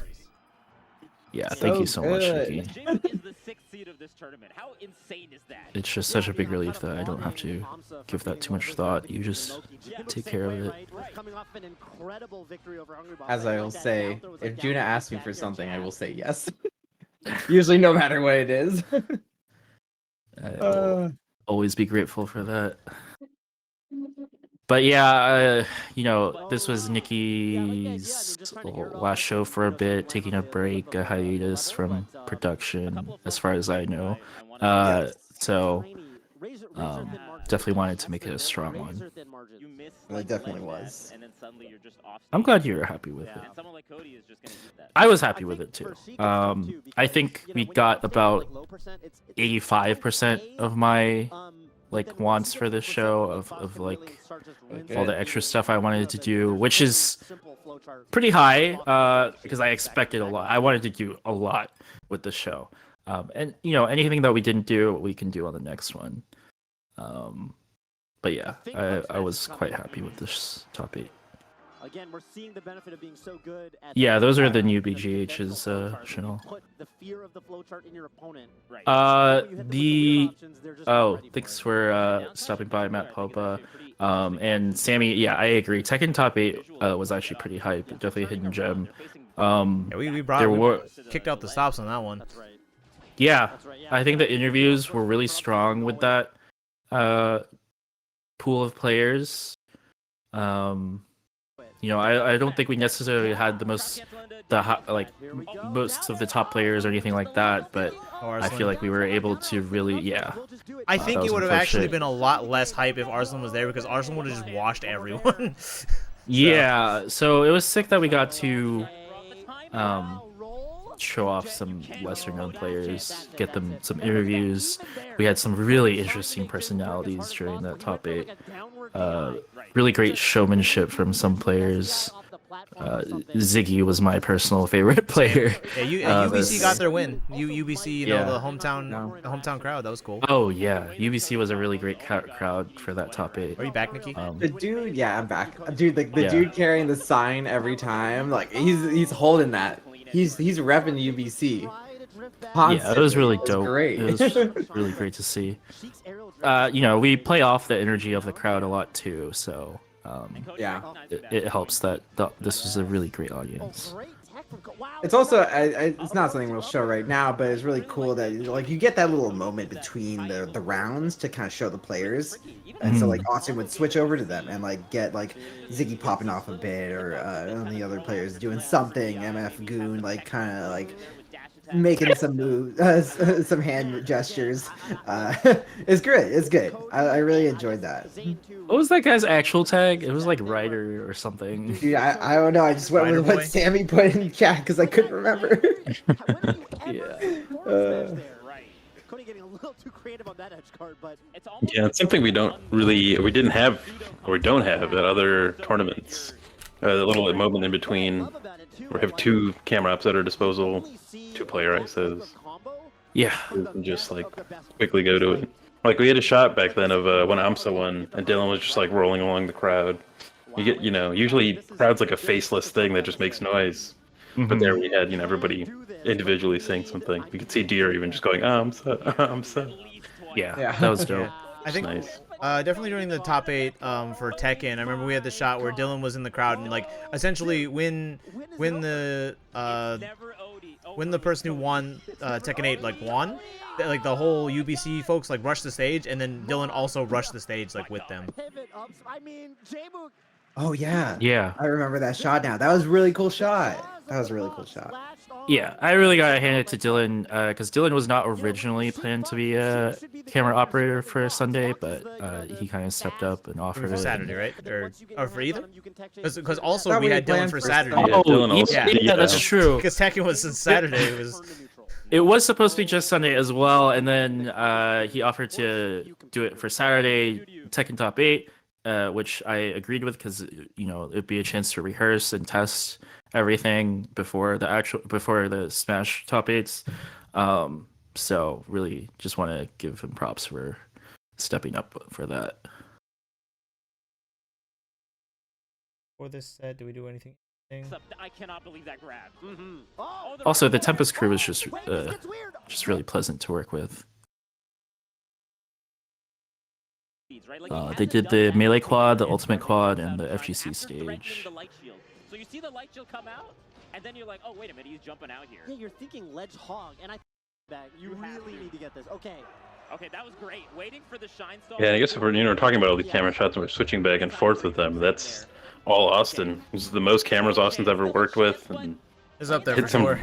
Yeah, thank you so much, Nikki. Jim is the 6th seed of this tournament. How insane is that? It's just such a big relief that I don't have to give that too much thought. You just take care of it. As I will say, if Juna asks me for something, I will say yes. Usually, no matter what it is. I'll always be grateful for that. But yeah, you know, this was Nikki's last show for a bit, taking a break, a hiatus from production, as far as I know. So definitely wanted to make it a strong one. It definitely was. I'm glad you were happy with it. I was happy with it too. I think we got about 85% of my like wants for this show of like all the extra stuff I wanted to do, which is pretty high because I expected a lot. I wanted to do a lot with the show, and you know, anything that we didn't do, we can do on the next one. But yeah, I was quite happy with this top 8. Again, we're seeing the benefit of being so good at Yeah, those are the new BGHs, Chanel. Put the fear of the flowchart in your opponent. Thanks for stopping by, Matt Popa. And Sammy, yeah, I agree. Tekken Top 8 was actually pretty hype. Definitely a hidden gem. Yeah, we kicked out the stops on that one. Yeah, I think the interviews were really strong with that pool of players. You know, I don't think we necessarily had most of the top players or anything like that, but I feel like we were able to really, I think it would have actually been a lot less hype if Arslan was there, because Arslan would have just washed everyone. Yeah, so it was sick that we got to show off some lesser known players, get them some interviews. We had some really interesting personalities during that top 8. Really great showmanship from some players. Ziggy was my personal favorite player. Yeah, UBC got their win. UBC, you know, the hometown crowd. That was cool. Oh yeah, UBC was a really great crowd for that top 8. Are you back, Nikki? The dude, yeah, I'm back. Dude, like the dude carrying the sign every time, like he's holding that. He's repping UBC. Yeah, it was really dope. Great. It was really great to see. You know, we play off the energy of the crowd a lot too, so yeah, it helps that this was a really great audience. It's also it's not something we'll show right now, but it's really cool that like you get that little moment between the rounds to kind of show the players, and so like Austin would switch over to them and like get like Ziggy popping off a bit, or the other players doing something, MF Goon like kind of like making some moves, some hand gestures. It's great. It's good. I really enjoyed that. What was that guy's actual tag? It was like Ryder or something. Dude, I don't know. I just went with what Sammy put in chat because I couldn't remember. Yeah, it's something we don't have at other tournaments. The little moment in between, we have 2 camera ops at our disposal, 2 player access. Yeah. And just like quickly go to it. Like we had a shot back then of when Amsa won, and Dylan was just like rolling along the crowd. You get, you know, usually crowd's like a faceless thing that just makes noise. But there we had, you know, everybody individually saying something. You could see Dhir even just going, Amsa. Yeah, that was dope. I think nice. Definitely during the top 8 for Tekken, I remember we had the shot where Dylan was in the crowd and like essentially when the person who won Tekken 8 like won, like the whole UBC folks like rushed the stage, and then Dylan also rushed the stage like with them. I mean, J-Mook Oh yeah. Yeah. I remember that shot now. That was a really cool shot. That was a really cool shot. Yeah, I really gotta hand it to Dylan because Dylan was not originally planned to be a camera operator for Sunday, but he kind of stepped up and offered For it. Saturday, right? Or for either? Because also Thought we we had Dylan planned for for Saturday. Sunday. Oh, Dylan also yeah, did, that's true. Because Tekken was since Saturday. It was supposed to be just Sunday as well, and then he offered to do it for Saturday, Tekken Top 8, which I agreed with because it'd be a chance to rehearse and test everything before the Smash Top 8s. So really, just want to give him props for stepping up for that. For this set, do we do anything? I cannot believe that grab. Also, the Tempest crew was just really pleasant to work with. They did the melee quad, the ultimate quad, and the FGC stage. So you see the light shield come out, and then you're like, oh, wait a minute, he's jumping out here. Yeah, you're thinking ledge hog, and I back. You really need to get this. Okay. Okay, that was great. Waiting for the shine star. Yeah, and I guess if we're talking about all the camera shots and we're switching back and forth with them, that's all Austin. This is the most cameras Austin's ever worked with. And It's up there for sure.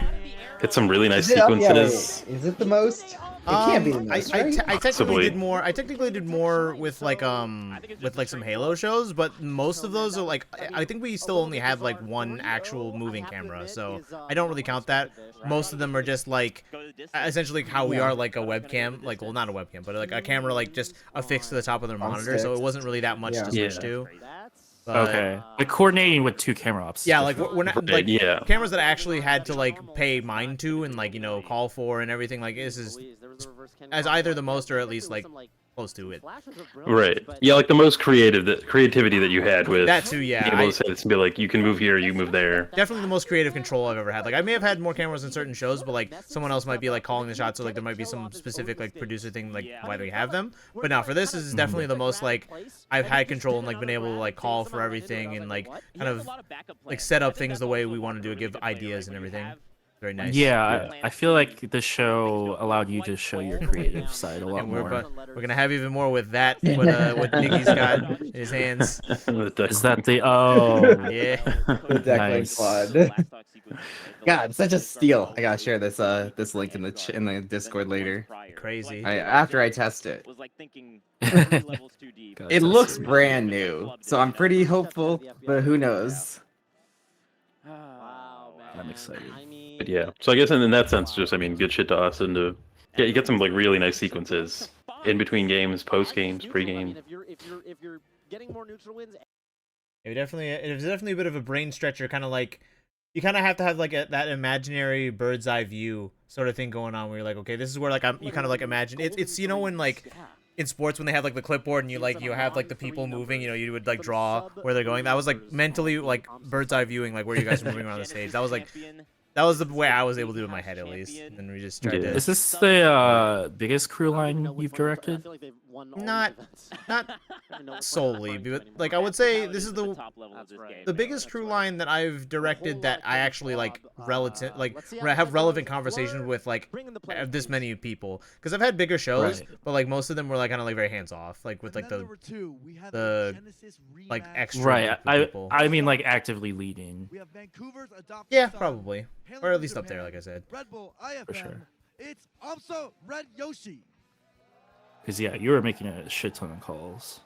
hit some really nice Is it up? Yeah, sequences. wait, is it the most? It can't be the most, I right? technically did more. I technically did more with like some Halo shows, but most of those are like I think we still only have like one actual moving camera, so I don't really count that. Most of them are just like essentially how we are like a webcam, like well not a webcam, but like a camera like just affixed to the top of their monitor, so it wasn't really that much to switch to. But, Okay, like coordinating with two camera ops. yeah, like we're not like Yeah. cameras that I actually had to like pay mind to and like call for and everything. Like this is as either the most or at least like close to it. Right. Yeah, like the most creativity that you had with That too, yeah. being able to say this and be like, you can move here, you move there. Definitely the most creative control I've ever had. Like I may have had more cameras in certain shows, but like someone else might be like calling the shots, so like there might be some specific like producer thing like why we have them. But now for this is definitely the most like I've had control and like been able to like call for everything and like kind of like set up things the way we want to do it, give ideas and everything. Very nice. Yeah, I feel like the show allowed you to show your creative side a lot And more. we're gonna have even more with that. What Nicky's got in his hands. Is that the Yeah. The deck Nice. link quad. God, such a steal. I gotta share this this link in the Discord later. Crazy. After I test it. Was like thinking levels too deep. It looks brand new, so I'm pretty hopeful, but who knows? Wow, man. I'm excited. But yeah. So I guess in that sense, just good shit to Austin to you get some like really nice sequences in between games, post games, pre game. If you're getting more neutral wins, It was definitely a bit of a brain stretcher, kind of like you kind of have to have like that imaginary bird's eye view sort of thing going on where you're like, okay, this is where like you kind of like imagine it's when like in sports when they have like the clipboard and you have like the people moving, you would like draw where they're going. That was like mentally like bird's eye viewing, like where you guys are moving around the stage. That was the way I was able to do it in my head at least. And then we just tried to. Is this the biggest crew line you've directed? Not solely, but like I would say this is the biggest crew line that I've directed that I actually like have relevant conversations with like this many people, because I've had bigger shows, but like most of them were like kind of like very hands off, like with like the like extra people. I mean like actively leading. Yeah, probably, or at least up there, like I said. For sure. It's also Red Yoshi. Because yeah, you were making a shit ton of calls.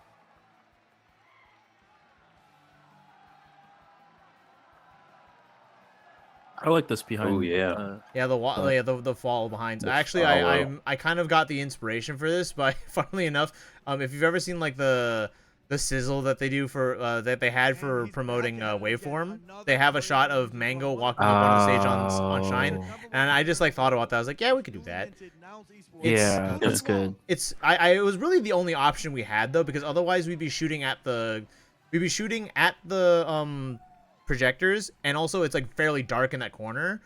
I like this behind. Oh yeah. Yeah, the fall behind. Actually, I kind of got the inspiration for this by, funnily enough, if you've ever seen like the sizzle that they do for that they had for promoting Waveform, they have a shot of Mango walking up on the stage on Shine, and I just like thought about that. I was like, yeah, we could do that. Yeah, that's good. It was really the only option we had though, because otherwise we'd be shooting at the projectors, and also it's like fairly dark in that corner.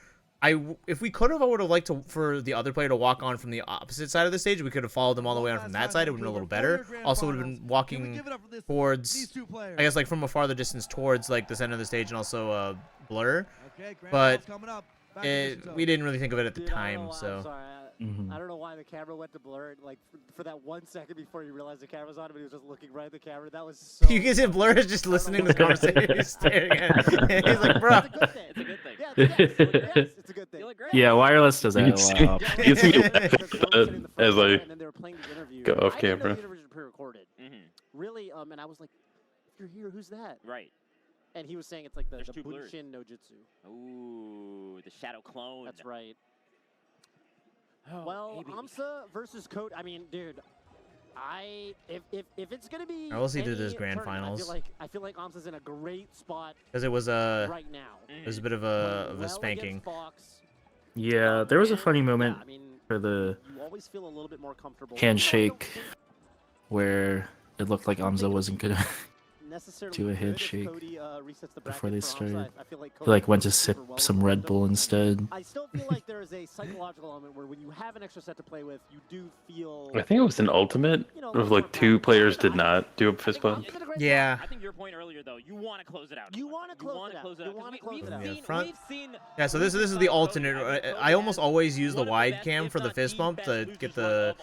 If we could have, I would have liked for the other player to walk on from the opposite side of the stage. We could have followed them all the way on from that side. It would have been a little better. Also would have been walking towards, I guess, like from a farther distance towards like the center of the stage, and also Blur. But we didn't really think of it at the time, so. I don't know why why the camera went to blur, like for that 1 second before you realized the camera was on him, and he was just looking right at the camera. That was so. You can see Blur is just listening to the conversation. He's staring at it. He's like, bro. It's a good thing. Yes, it's a good thing. Yeah, wireless does that You a can lot. see, you can see me laughing as I And then they were playing the interview. go off I didn't know camera. the interviews were pre-recorded. Really, and I was like, if you're here, who's that? Right. And he was saying it's like the There's two blurs. Bunshin no Jutsu. Ooh, the shadow clone. That's right. Oh, Well, maybe. Amsa versus Code. I mean, dude, if it's gonna be. I will see through any this grand tournament, finals. I feel like Amsa's in a great spot Because it was right now. it was a bit of a Playing well spanking. against Fox, Yeah, there was a funny moment I mean, for the you always feel a little bit more comfortable. handshake where it looked like Amza wasn't gonna Necessarily do a good if handshake Cody, resets the before bracket they for Amsa. started. I feel like He Cody like went to did sip super well some with Red momentum. Bull instead. I still feel like there is a psychological element where when you have an extra set to play with, you do feel. I think it was an ultimate of like 2 players did not do a fist bump. Yeah. I think your point earlier, though, you want to close it out. You want to close wanna it out. close it You out. 'cause want to we- close we've it out. Yeah, seen- front. we've seen Yeah, so this is the alternate. I almost always use the wide cam for the fist bump to get the.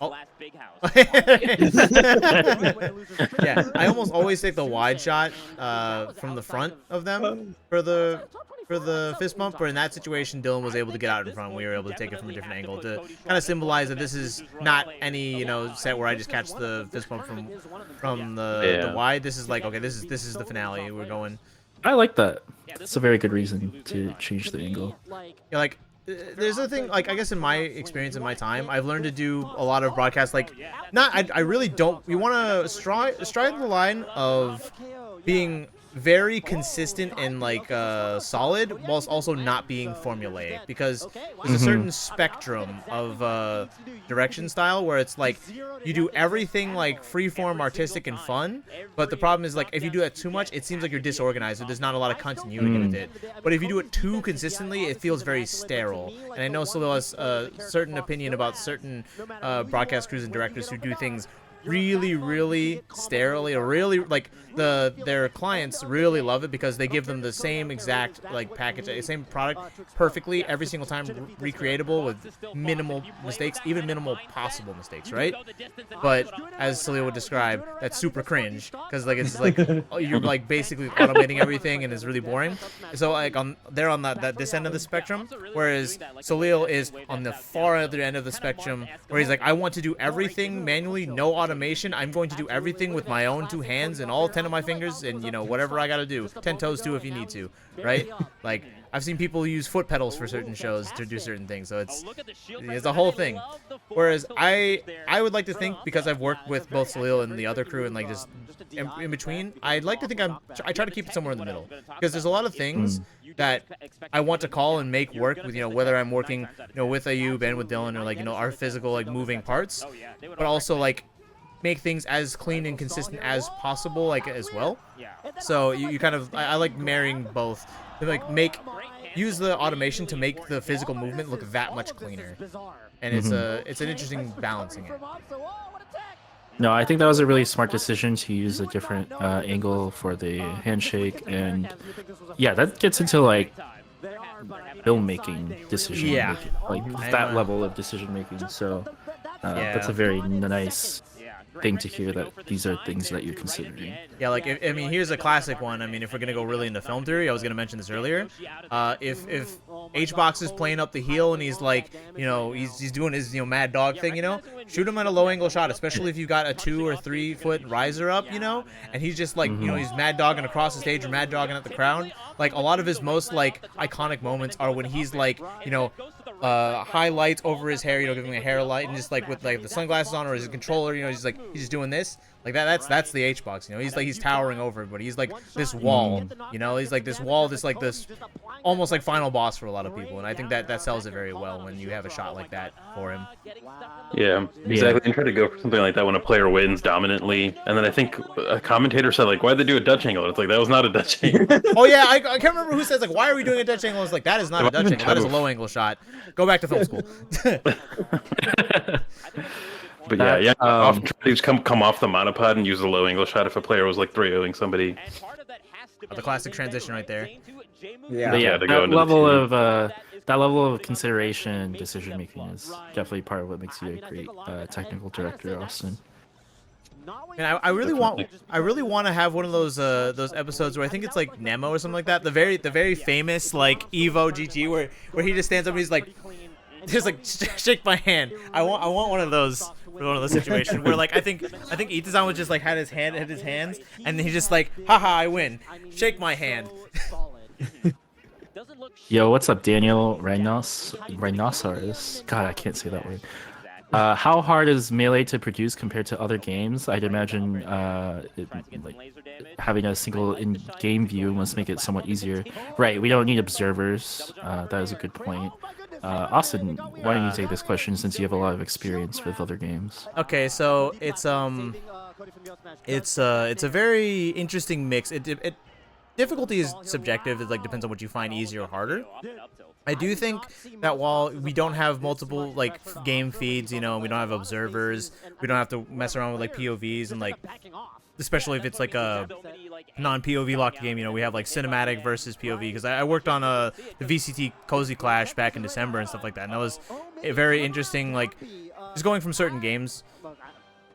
Oh. Yeah, I almost always take the wide shot from the front of them for the fist bump. But in that situation, Dylan was able to get out in front. We were able to take it from a different angle to kind of symbolize that this is not any set where I just catch the fist bump from the wide. This is like, okay, this is the finale. We're going. I like that. It's a very good reason to change the angle. Yeah, like there's a thing, like I guess in my experience in my time, I've learned to do a lot of broadcasts. Like, I really don't. We want to stride the line of being very consistent and like solid, whilst also not being formulaic, because there's a certain spectrum of direction style where it's like you do everything like freeform, artistic, and fun, but the problem is like if you do that too much, it seems like you're disorganized. There's not a lot of continuity with it. But if you do it too consistently, it feels very sterile. And I know Salil has a certain opinion about certain broadcast crews and directors who do things really sterilely, or really like their clients really love it because they give them the same exact like package, same product perfectly every single time, recreatable with minimal mistakes, even minimal possible mistakes, right? But as Salil would describe, that's super cringe because like it's like you're like basically automating everything and it's really boring. So like they're on this end of the spectrum, whereas Salil is on the far other end of the spectrum where he's like, I want to do everything manually, no automation. I'm going to do everything with my own 2 hands and all 10 of my fingers, and whatever I gotta do, 10 toes too if you need to, right? Like I've seen people use foot pedals for certain shows to do certain things, so it's a whole thing. Whereas I would like to think, because I've worked with both Salil and the other crew and like just in between, I'd like to think I try to keep it somewhere in the middle, because there's a lot of things that I want to call and make work with, whether I'm working with Ayub and with Dylan, or like our physical like moving parts, but also like make things as clean and consistent as possible, like as well. So you kind of I like marrying both, like use the automation to make the physical movement look that much cleaner, and it's an interesting balancing it. No, I think that was a really smart decision to use a different angle for the handshake, and yeah, that gets into like filmmaking decision, like that level of decision making. So that's a very nice thing to hear, that these are things that you're considering. Yeah, like I mean, here's a classic one. I mean, if we're gonna go really into film theory, I was gonna mention this earlier. If HBox is playing up the heel and he's like, he's doing his mad dog thing, shoot him at a low angle shot, especially if you got a 2 or 3 foot riser up, and he's just like, he's mad dogging across the stage or mad dogging at the crowd. Like a lot of his most like iconic moments are when he's like, highlights over his hair, giving a hair light, and just like with like the sunglasses on or his controller, he's just doing this. Like that's the HBox, he's towering over everybody. He's like this wall, he's like this wall, this almost like final boss for a lot of people, and I think that sells it very well when you have a shot like that for him. Yeah, exactly. And try to go for something like that when a player wins dominantly, and then I think a commentator said like, why'd they do a Dutch angle? It's like, that was not a Dutch angle. Oh yeah, I can't remember who says like, why are we doing a Dutch angle? It's like, that is not a Dutch angle, that is a low angle shot. Go back to film school. But yeah, often try to just come off the monopod and use a low angle shot if a player was like 3-0ing somebody. The classic transition right there. But yeah, that level of that level of consideration and decision making is definitely part of what makes you a great technical director, Austin. And I really want to have one of those episodes where I think it's like Nemo or something like that. The very famous like Evo GG where he just stands up and he's like, just like shake my hand. I want one of those situations where like I think Itazan was just like had his hands and he just like, haha, I win. Shake my hand. Yo, what's up, Daniel Rhinoceros? God, I can't say that word. How hard is Melee to produce compared to other games? I'd imagine having a single in-game view must make it somewhat easier. Right, we don't need observers. That is a good point. Austin, why don't you take this question since you have a lot of experience with other games? Okay, so it's a very interesting mix. Difficulty is subjective. It like depends on what you find easier or harder. I do think that while we don't have multiple like game feeds, you know, we don't have observers, we don't have to mess around with like POVs and like, especially if it's like a non-POV locked game, you know, we have like cinematic versus POV because I worked on the VCT Cozy Clash back in December and stuff like that, and that was a very interesting, like, just going from certain games.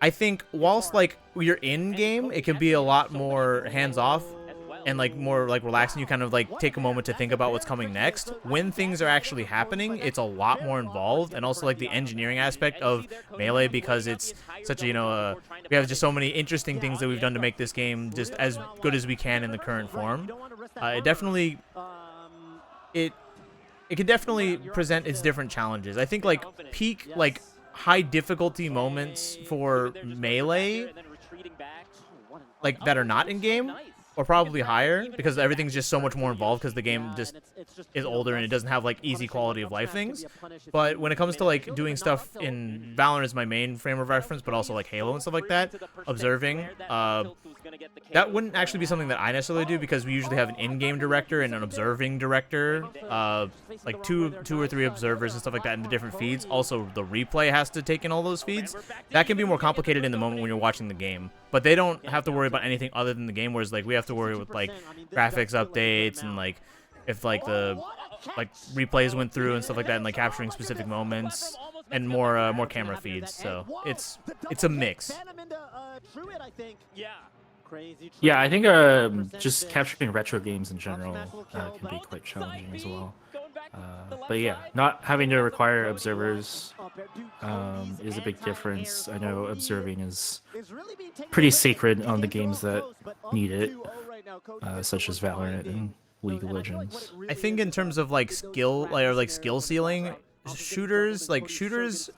I think whilst like you're in game, it can be a lot more hands-off and like more like relaxing. You kind of like take a moment to think about what's coming next. When things are actually happening, it's a lot more involved, and also like the engineering aspect of Melee, because it's such a, you know, we have just so many interesting things that we've done to make this game just as good as we can in the current form. It definitely it can definitely present its different challenges. I think like peak like high difficulty moments for Melee, like that are not in game, or probably higher, because everything's just so much more involved because the game just is older and it doesn't have like easy quality of life things. But when it comes to like doing stuff in Valorant is my main frame of reference, but also like Halo and stuff like that, observing, that wouldn't actually be something that I necessarily do, because we usually have an in-game director and an observing director, like two or three observers and stuff like that in the different feeds. Also, the replay has to take in all those feeds. That can be more complicated in the moment when you're watching the game, but they don't have to worry about anything other than the game, whereas like we have to worry with like graphics updates and like if like the replays went through and stuff like that, and like capturing specific moments and more camera feeds. So it's a mix. Yeah, I think just capturing retro games in general can be quite challenging as well. But yeah, not having to require observers is a big difference. I know observing is pretty sacred on the games that need it, such as Valorant and League of Legends. I think in terms of like skill, like skill ceiling, shooters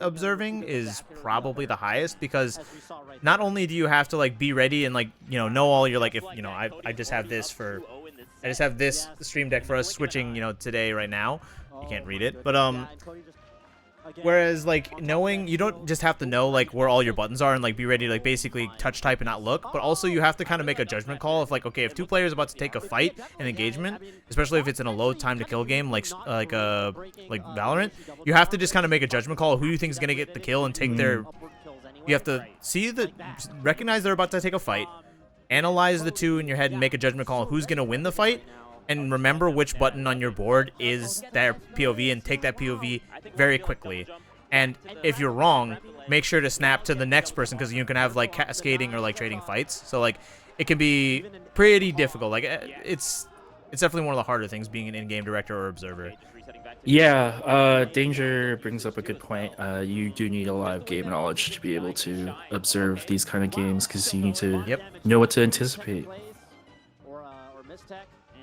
observing is probably the highest, because not only do you have to like be ready and like, you know all your like, if you know I just have this stream deck for us switching, you know, today right now. You can't read it, but whereas like knowing, you don't just have to know like where all your buttons are and like be ready to like basically touch type and not look, but also you have to kind of make a judgment call of like, okay, if two players are about to take a fight and engagement, especially if it's in a low time to kill game like Valorant, you have to just kind of make a judgment call of who you think is going to get the kill and take their, you have to recognize they're about to take a fight, analyze the two in your head and make a judgment call of who's going to win the fight, and remember which button on your board is their POV and take that POV very quickly. And if you're wrong, make sure to snap to the next person, because you can have like cascading or like trading fights. So like it can be pretty difficult. Like it's definitely one of the harder things being an in-game director or observer. Yeah, Danger brings up a good point. You do need a lot of game knowledge to be able to observe these kind of games, because you need to know what to anticipate.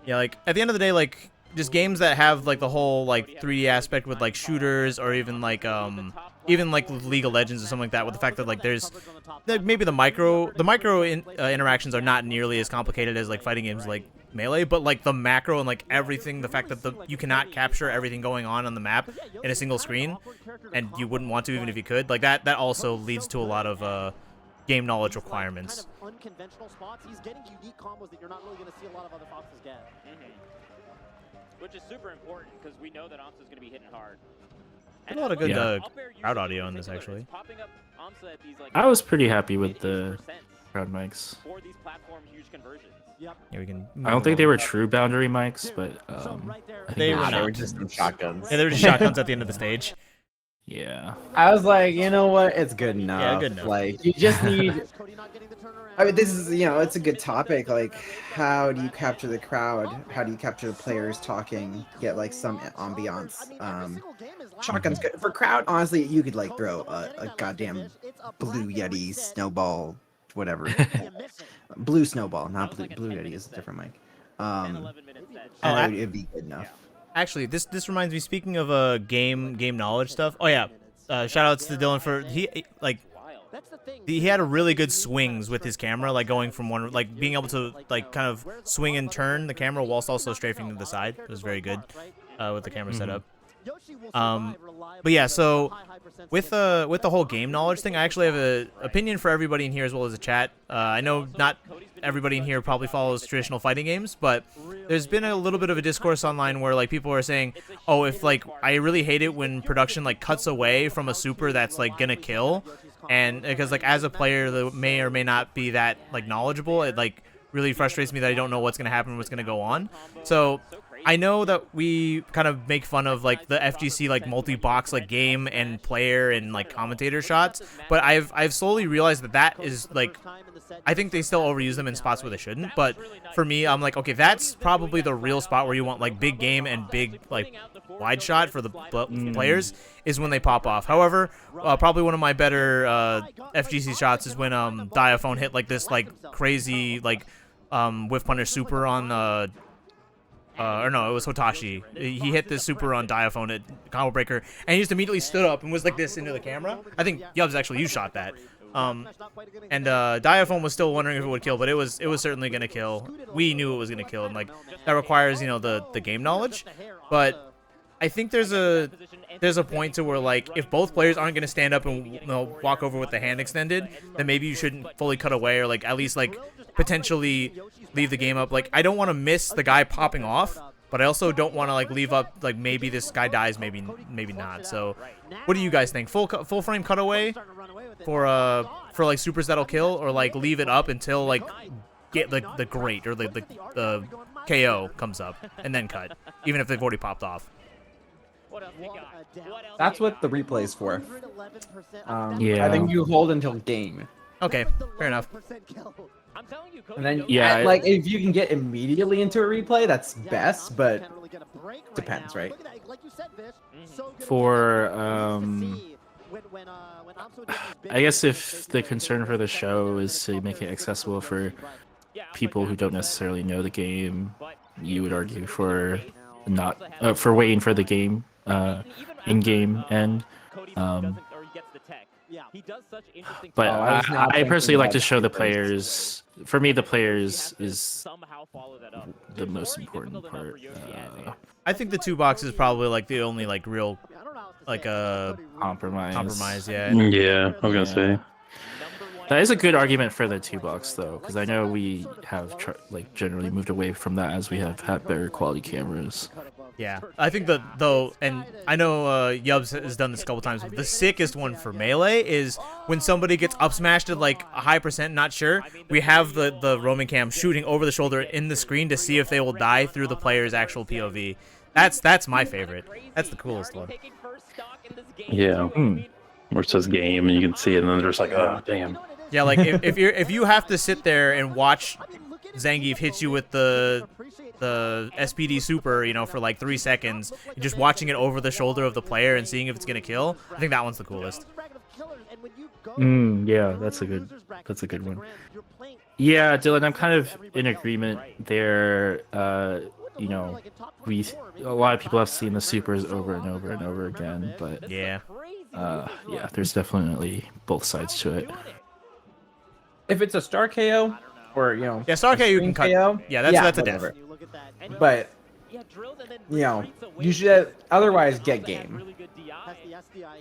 Yeah, like at the end of the day, like just games that have like the whole like 3D aspect with like shooters, or even like League of Legends or something like that, with the fact that like there's maybe the micro interactions are not nearly as complicated as like fighting games like Melee, but like the macro and like everything, the fact that you cannot capture everything going on the map in a single screen, and you wouldn't want to even if you could, like that also leads to a lot of game knowledge requirements. Unconventional spots, he's getting unique combos that you're not really going to see a lot of other foxes get. Which is super important, because we know that Amsa is going to be hitting hard. A lot of good crowd audio on this, actually. I was pretty happy with the crowd mics. For these platform huge conversions. Yep. Yeah, we can. I don't think they were true boundary mics, but I think They were They not. were just some shotguns. Yeah, they were just shotguns at the end of the stage. Yeah. I was like, you know what? It's good enough. Yeah, good enough. Like, you just need. I mean, this is, it's a good topic. Like, how do you capture the crowd? How do you capture the players talking? Get like some ambiance. Shotguns for crowd. Honestly, you could like throw a goddamn blue Yeti snowball, whatever. Blue snowball, not blue. Blue Yeti is a different mic. And it'd be good enough. Actually, this reminds me. Speaking of game knowledge stuff. Oh yeah, shout outs to Dylan for he had a really good swings with his camera, like going from one, like being able to like kind of swing and turn the camera whilst also strafing to the side. It was very good with the camera setup. But yeah, so with the whole game knowledge thing, I actually have an opinion for everybody in here as well as the chat. I know not everybody in here probably follows traditional fighting games, but there's been a little bit of a discourse online where like people are saying, oh, if like I really hate it when production like cuts away from a super that's like gonna kill, and because like as a player that may or may not be that like knowledgeable, it like really frustrates me that I don't know what's gonna happen, what's gonna go on. So I know that we kind of make fun of like the FGC like multi-box like game and player and like commentator shots, but I've slowly realized that is like, I think they still overuse them in spots where they shouldn't, but for me I'm like, okay, that's probably the real spot where you want like big game and big like wide shot for the players is when they pop off. However, probably one of my better FGC shots is when Diaphone hit like this like crazy like whiff punish super on or no, it was Hotashi. He hit this super on Diaphone at Combo Breaker, and he just immediately stood up and was like this into the camera. I think Yubs actually you shot that. And Diaphone was still wondering if it would kill, but it was certainly gonna kill. We knew it was gonna kill, and like that requires the game knowledge. But I think there's a point to where like if both players aren't gonna stand up and walk over with the hand extended, then maybe you shouldn't fully cut away or like at least like potentially leave the game up. Like I don't want to miss the guy popping off, but I also don't want to like leave up like maybe this guy dies, maybe not. So what do you guys think? Full frame cutaway for like supers that'll kill, or like leave it up until like get the great or the KO comes up and then cut, even if they've already popped off. That's what the replay is for. Yeah. I think you hold until game. Okay, fair enough. And then, yeah, like if you can get immediately into a replay, that's best, but depends, right? For I guess if the concern for the show is to make it accessible for people who don't necessarily know the game, you would argue for not for waiting for the game in-game end. But I personally like to show the players. For me, the players is the most important part. I think the 2 box is probably like the only like real like compromise. Yeah. Yeah, I was gonna say. That is a good argument for the 2 box though, because I know we have like generally moved away from that as we have had better quality cameras. Yeah, I think though, and I know Yubs has done this a couple times, but the sickest one for Melee is when somebody gets up smashed at like a high percent, not sure, we have the roaming cam shooting over the shoulder in the screen to see if they will die through the player's actual POV. That's my favorite. That's the coolest one. Yeah. Where it says game and you can see it and then there's like, oh damn. Yeah, like if you have to sit there and watch Zangief hit you with the SPD super, for like 3 seconds, and just watching it over the shoulder of the player and seeing if it's gonna kill, I think that one's the coolest. Yeah, that's a good one. Yeah, Dylan, I'm kind of in agreement there. A lot of people have seen the supers over and over and over again, but yeah, there's definitely both sides to it. If it's a star KO, or yeah, star KO you can cut. KO, yeah, that's a death. But you should otherwise get game.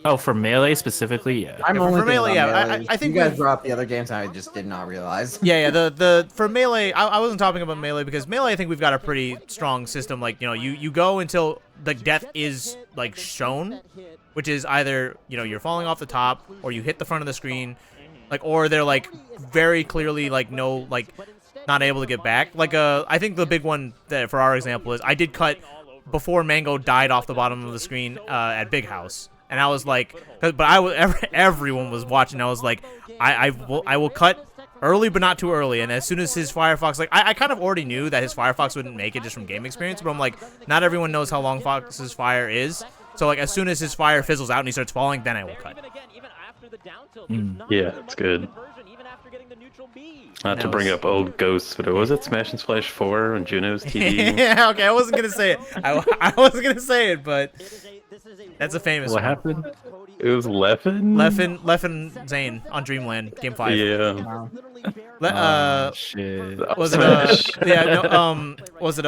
Oh, for Melee specifically, yeah. I'm only for Melee, yeah. I think you guys brought up the other games. I just did not realize. Yeah. The for Melee, I wasn't talking about Melee because Melee, I think we've got a pretty strong system. Like you go until the death is like shown, which is either you're falling off the top or you hit the front of the screen. like, or they're like very clearly like no, like not able to get back. Like I think the big one that for our example is I did cut before Mango died off the bottom of the screen at Big House, and I was like, but everyone was watching. I was like, I will cut early, but not too early. And as soon as his Firefox, like, I kind of already knew that his Firefox wouldn't make it just from game experience, but I'm like, not everyone knows how long Fox's fire is. So, like, as soon as his fire fizzles out and he starts falling, then I will cut. Yeah, it's good. Not to bring up old ghosts, but was it Smash and Splash 4 on Juno's TV? Yeah, okay, I wasn't going to say it. I wasn't going to say it, but that's a famous What one. happened? It was Leffen? Leffen Zane on Dreamland, Game 5. Yeah. Shit. Was it was it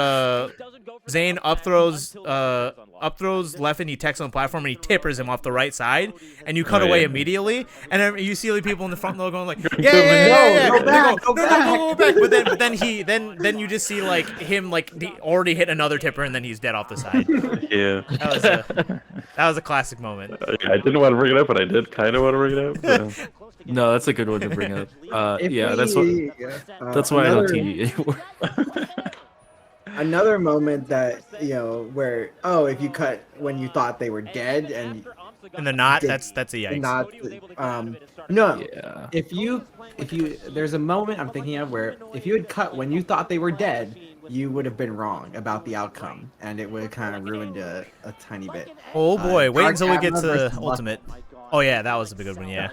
Zane up throws Leffen, he techs on the platform and he tippers him off the right side, and you cut away immediately, and then you see the people in the front row going like, yeah, Go back, go back. But then you just see like him like he already hit another tipper and then he's dead off the side. Yeah. That was a classic moment. I didn't want to bring it up, but I did kind of want to bring it up. So. No, that's a good one to bring up. Yeah, that's why I don't TV anymore. Another moment that, you know, where, if you cut when you thought they were dead and they're not, that's a yikes. No. Yeah. If you there's a moment I'm thinking of where if you had cut when you thought they were dead, you would have been wrong about the outcome, and it would have kind of ruined a tiny bit. Oh boy, wait until we get to versus Ultimate. Oh yeah, that was a good one, yeah.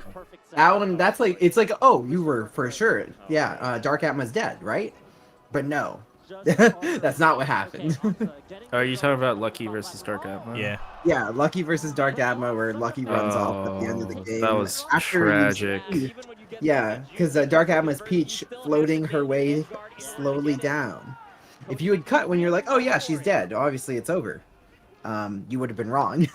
That one, that's like, it's like, oh, you were for sure. Yeah, Dark Atma's dead, right? But no. That's not what happened. Are you talking about Lucky versus Dark Atma? Yeah. Yeah, Lucky versus Dark Atma, where Lucky runs off at the end of the game. That was tragic. Yeah, because Dark Atma's Peach floating her way slowly down. If you had cut when you're like, oh yeah, she's dead, obviously it's over, you would have been wrong.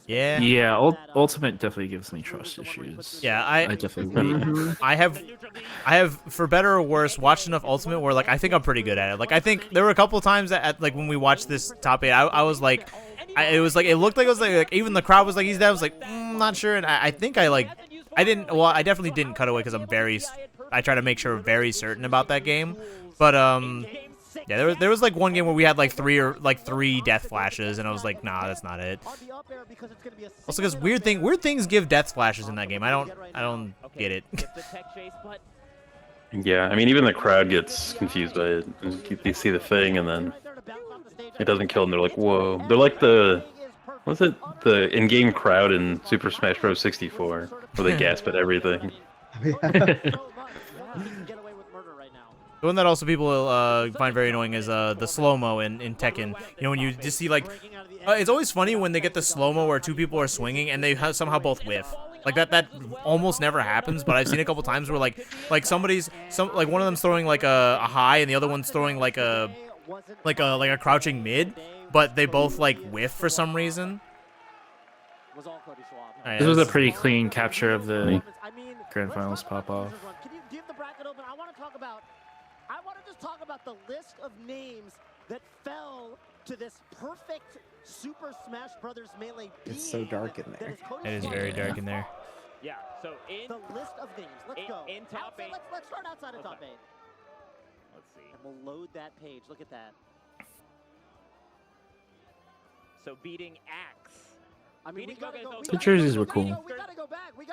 Yeah. Yeah, Ultimate definitely gives me trust issues. Yeah, I definitely I have for better or worse watched enough Ultimate where like I think I'm pretty good at it. Like I think there were a couple times at like when we watched this top 8, I was like, it looked like it was like even the crowd was like he's dead. I was like not sure, and I think I definitely didn't cut away because I try to make sure very certain about that game, but yeah, there was like one game where we had like three death flashes, and I was like, nah, that's not it. Also, because weird things give death flashes in that game. I don't get it. Yeah, I mean, even the crowd gets confused by it. They see the thing, and then it doesn't kill them. They're like, whoa. They're like the in-game crowd in Super Smash Bros. 64, where they gasp at everything. The one that also people find very annoying is the slow-mo in Tekken. You know, when you just see like, it's always funny when they get the slow-mo where two people are swinging and they somehow both whiff. Like that almost never happens, but I've seen it a couple times where like one of them's throwing like a high and the other one's throwing like a crouching mid, but they both like whiff for some reason. Right, this was a pretty clean capture of the Grand Finals pop-off. I want to just talk about the list of names that fell to this perfect Super Smash Brothers Melee. It's so dark in there. It is very dark in there. Yeah, so in the list of names, let's go. In top 8. Let's start outside of top 8. Let's see. And we'll load that page. Look at that. So beating Axe. I mean, the jerseys were cool.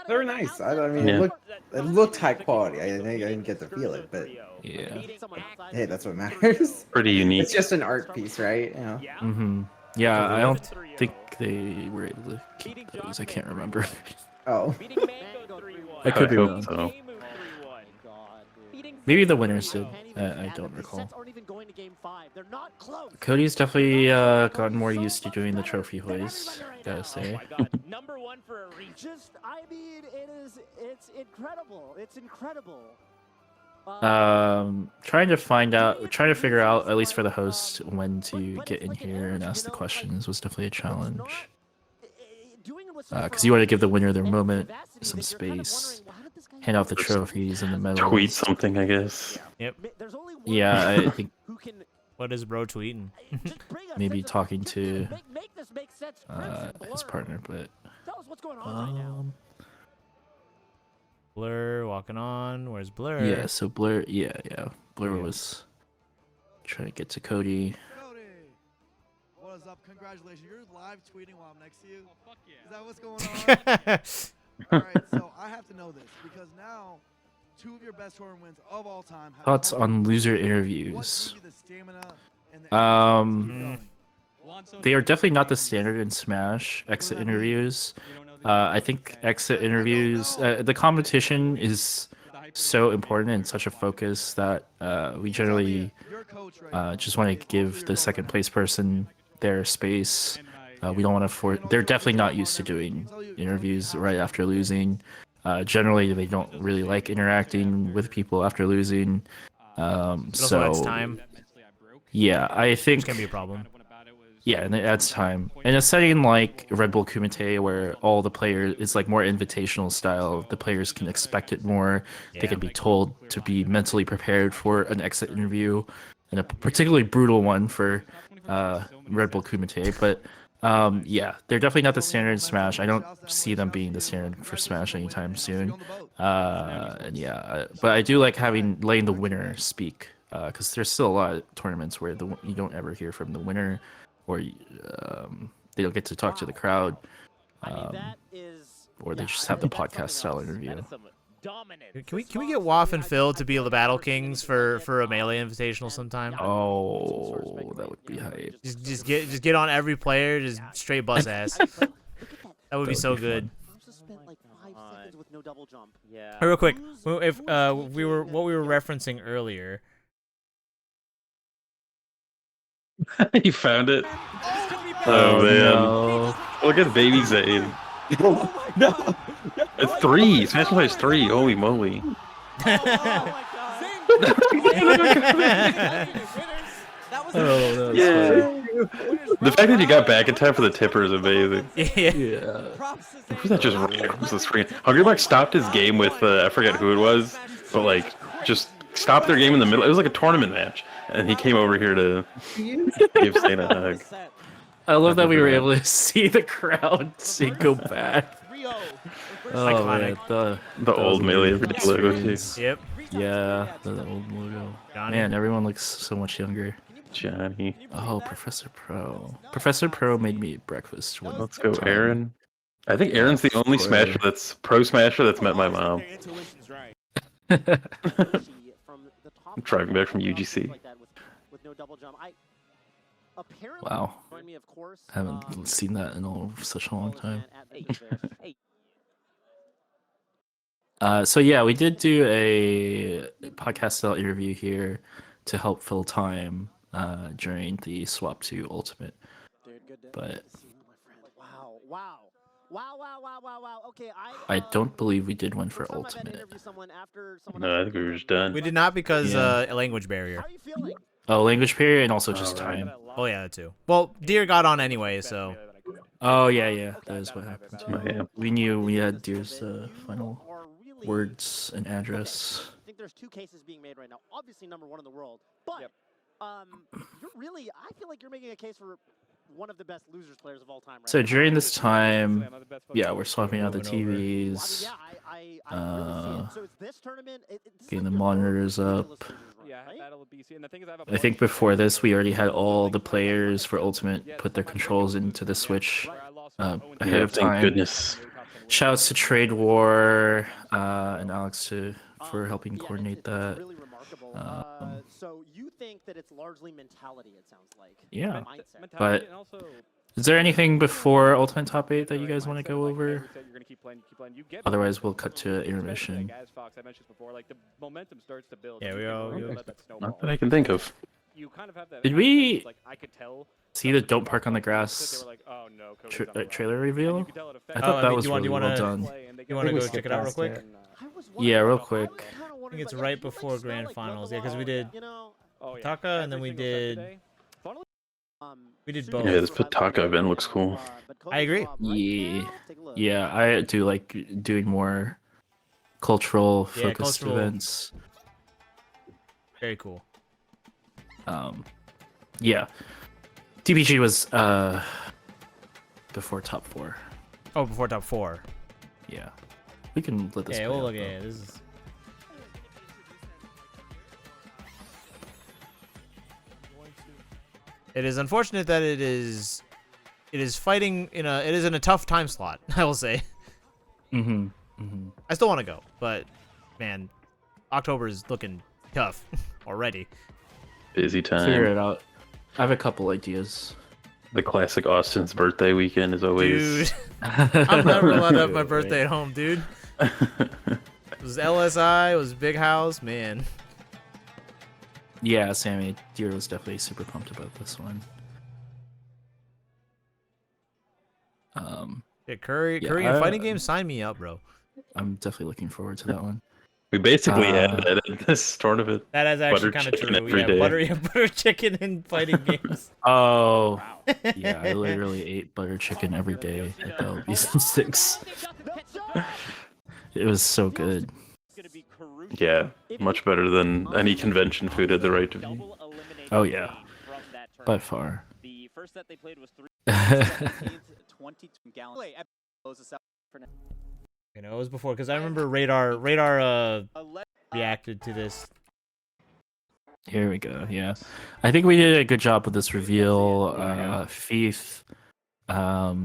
They were nice. I mean, it looked high quality. I didn't get to feel it, but yeah. Hey, that's what matters. Pretty unique. It's just an art piece, right? You know? Mm-hmm. Yeah, I don't think they were able to keep those. I can't remember. Oh. I could be wrong. So. Maybe the winners did. I don't recall. Cody's definitely gotten more used to doing the trophy hoist, gotta say. Number 1 for a reach. I mean, it's incredible. It's incredible. Trying to figure out, at least for the host, when to get in here and ask the questions was definitely a challenge. Because you want to give the winner their moment, some space, hand out the trophies and the medals. Tweet something, I guess. Yep. Yeah, I think. What is bro tweeting? Maybe talking to his partner, but Blur walking on. Where's Blur? Yeah, so Blur, yeah. Blur was trying to get to Cody. Cody, what is up? Congratulations. You're live tweeting while I'm next to you. Oh, fuck yeah. Is that what's going on? All right, so I have to know this because now 2 of your best tournament wins of all time. Have Thoughts come on from loser What interviews? gave you the stamina and the energy to keep going? They are definitely not the standard in Smash exit interviews. I think exit interviews, the competition is so important and such a focus that we generally just want to give the second place person their space. We don't want to force. They're definitely not used to doing interviews right after losing. Generally, they don't really like interacting with people after losing. Also adds time. Yeah, I think Which can be a problem. Yeah, and it adds time. In a setting like Red Bull Kumite, where all the players, it's like more invitational style, the players can expect it more. They can be told to be mentally prepared for an exit interview, and a particularly brutal one for Red Bull Kumite. But yeah, they're definitely not the standard in Smash. I don't see them being the standard for Smash anytime soon. And yeah, but I do like letting the winner speak, because there's still a lot of tournaments where you don't ever hear from the winner, or they don't get to talk to the crowd, or they just have the podcast style interview. Can we get Waff and Phil to be the Battle Kings for a Melee Invitational sometime? Oh, that would be hype. Just get on every player, just straight bust ass. That would be so good. Yeah. Hey, real quick, if what we were referencing earlier. You found it. Oh man! No. Look at baby Zayn. No. It's 3. Smash Bros. is 3. Holy moly! Oh, that's Yeah. The fact that you got back in time for the tipper is amazing. Yeah. Who's that just ran across the screen? Hungrybox stopped his game with I forget who it was, but like just stopped their game in the middle. It was like a tournament match, and he came over here to give Zayn a hug. I love that we were able to see the crowd say go back. Oh man, The old Melee logo too. Yep. Yeah, the old logo. Johnny. Man, everyone looks so much younger. Johnny. Oh, Professor Pro. Professor Pro made me breakfast. One Let's go, time. Aaron. I think Aaron's the only Smasher that's pro Smasher that's met my mom. I'm driving back from UGC. Wow. I haven't seen that in such a long time. So yeah, we did do a podcast style interview here to help fill time during the swap to Ultimate. But Wow. Okay, I don't believe we did one for Ultimate. No, I think we were just done. We did not because a language barrier. Oh, language barrier and also just time. Oh yeah, that too. Well, Deer got on anyway, so. Oh yeah, that is what happened. Oh, yeah. We knew we had Deer's final words and address. I think there's 2 cases being made right now. Obviously, number 1 in the world, but you're really. I feel like you're making a case for one of the best losers players of all time. Right So now. during this time, yeah, we're swapping out the TVs, So it's this tournament. getting the monitors up. I think before this, we already had all the players for Ultimate put their controls into the Switch ahead of time. Thank goodness. Shouts to Trade War and Alex for helping coordinate that. Really remarkable. So you think that it's largely mentality? It sounds like. Yeah, Mindset. but is there anything before Ultimate Top 8 that you guys want to go over? Otherwise, we'll cut to intermission. Yeah, we all. Not that I can think of. Did we see the "Don't Park on the Grass" trailer reveal? I thought that was really well done. You want to go check it out real quick? Yeah, real quick. I think it's right before Grand Finals. Yeah, because we did Taka and then we did both. Yeah, this Pataka event looks cool. I agree. Yeah, I do like doing more cultural focused cultural. events. Very cool. Yeah, TPG was before top 4. Oh, before top 4. Yeah. We can let this. Okay, play we'll out, look though. at it. This is. It is unfortunate that it is fighting in a tough time slot. I will say. Mm-hmm. Mm-hmm. I still want to go, but man, October is looking tough already. Busy time. Figure it out. I have a couple ideas. The classic Austin's birthday weekend is always. Dude, I'm never allowed to have my birthday at home, dude. It was LSI, it was Big House, man. Yeah, Sammy Deer was definitely super pumped about this one. Yeah, Curry Yeah, and fighting games, sign me up, bro. I'm definitely looking forward to that one. We basically had that in this tournament. That is actually kind of true. Every Yeah, day. butter chicken and fighting games. Oh, yeah, I literally ate butter chicken every day at the LBC 6. It was so good. Yeah, much better than any convention food had the right to be. Oh yeah, by far. The first set they played was 3. 20 Galint. You know, it was before because I remember Radar reacted to this. Here we go. Yeah, I think we did a good job with this reveal. Fief, I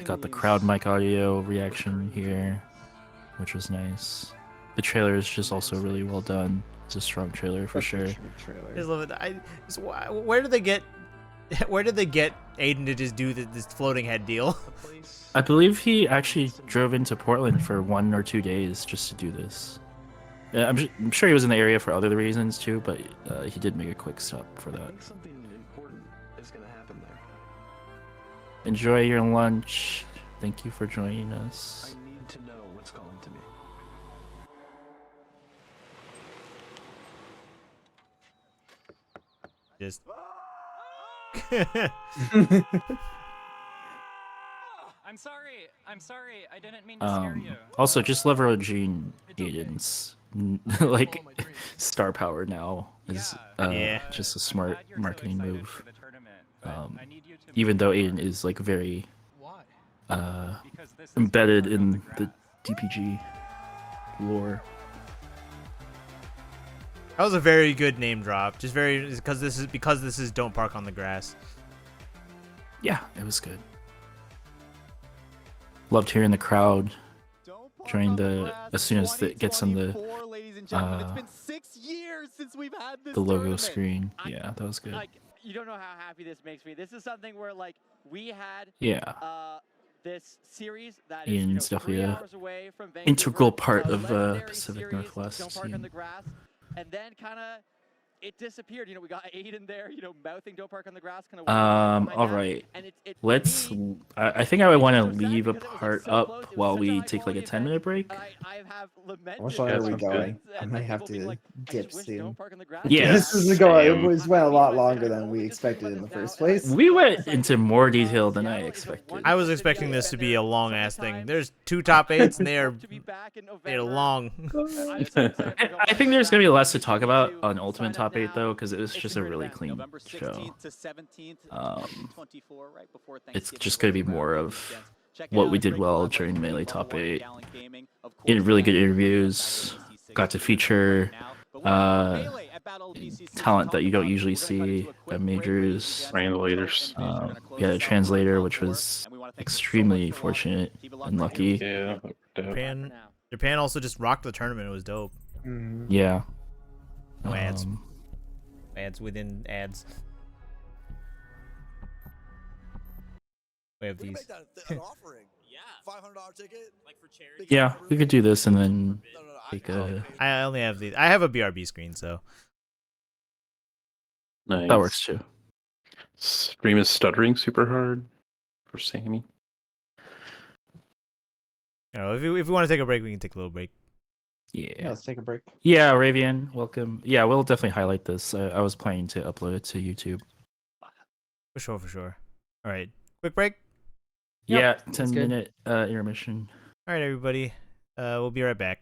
got the crowd mic audio reaction here, which was nice. The trailer is just also really well done. It's a strong trailer for sure. I just love it. Where did they get Aiden to just do this floating head deal? I believe he actually drove into Portland for 1 or 2 days just to do this. I'm sure he was in the area for other reasons too, but he did make a quick stop for that. Something important is going to happen there. Enjoy your lunch. Thank you for joining us. I need to know what's calling to me. Just. I'm sorry. I didn't mean to scare you. Also, just leveraging Aiden's like star power now is just a smart marketing move. Even though Aiden is like very embedded in the DPG lore. That was a very good name drop. Just very because this is Don't Park on the Grass. Yeah, it was good. Loved hearing the crowd during as soon as it gets on the logo screen. Yeah, that was good. Like, you don't know how happy this makes me. This is something where like we had this series that Ian's definitely 3 a hours away from Vancouver, integral part of legendary Pacific series, Northwest Don't Park on scene. the Grass, and then kind of it disappeared. We got Aiden there, mouthing Don't Park on the Grass. All right. Let's. I think I would want to leave a part up while we take like a 10-minute break. Which way are we going? I might have to dip soon. Yeah. This is going. It went a lot longer than we expected in the first place. We went into more detail than I expected. I was expecting this to be a long ass thing. There's 2 top 8s and they're long. I think there's gonna be less to talk about on Ultimate Top 8 though, because it was just a really clean show. It's just gonna be more of what we did well during Melee Top 8. In really good interviews, got to feature talent that you don't usually see at majors. Translators. We had a translator, which was extremely fortunate and lucky. Yeah. Japan also just rocked the tournament. It was dope. Yeah. No ads. Ads within ads. We have these. $500 ticket? Like for charity? Yeah, we could do this and then take a. I only have these. I have a BRB screen, so. Nice. That works too. Stream is stuttering super hard for Sammy. If we want to take a break, we can take a little break. Yeah, let's take a break. Yeah, Ravian, welcome. Yeah, we'll definitely highlight this. I was planning to upload it to YouTube. For sure. All right, quick break. Yeah, Yep, 10-minute intermission. All right, everybody. We'll be right back.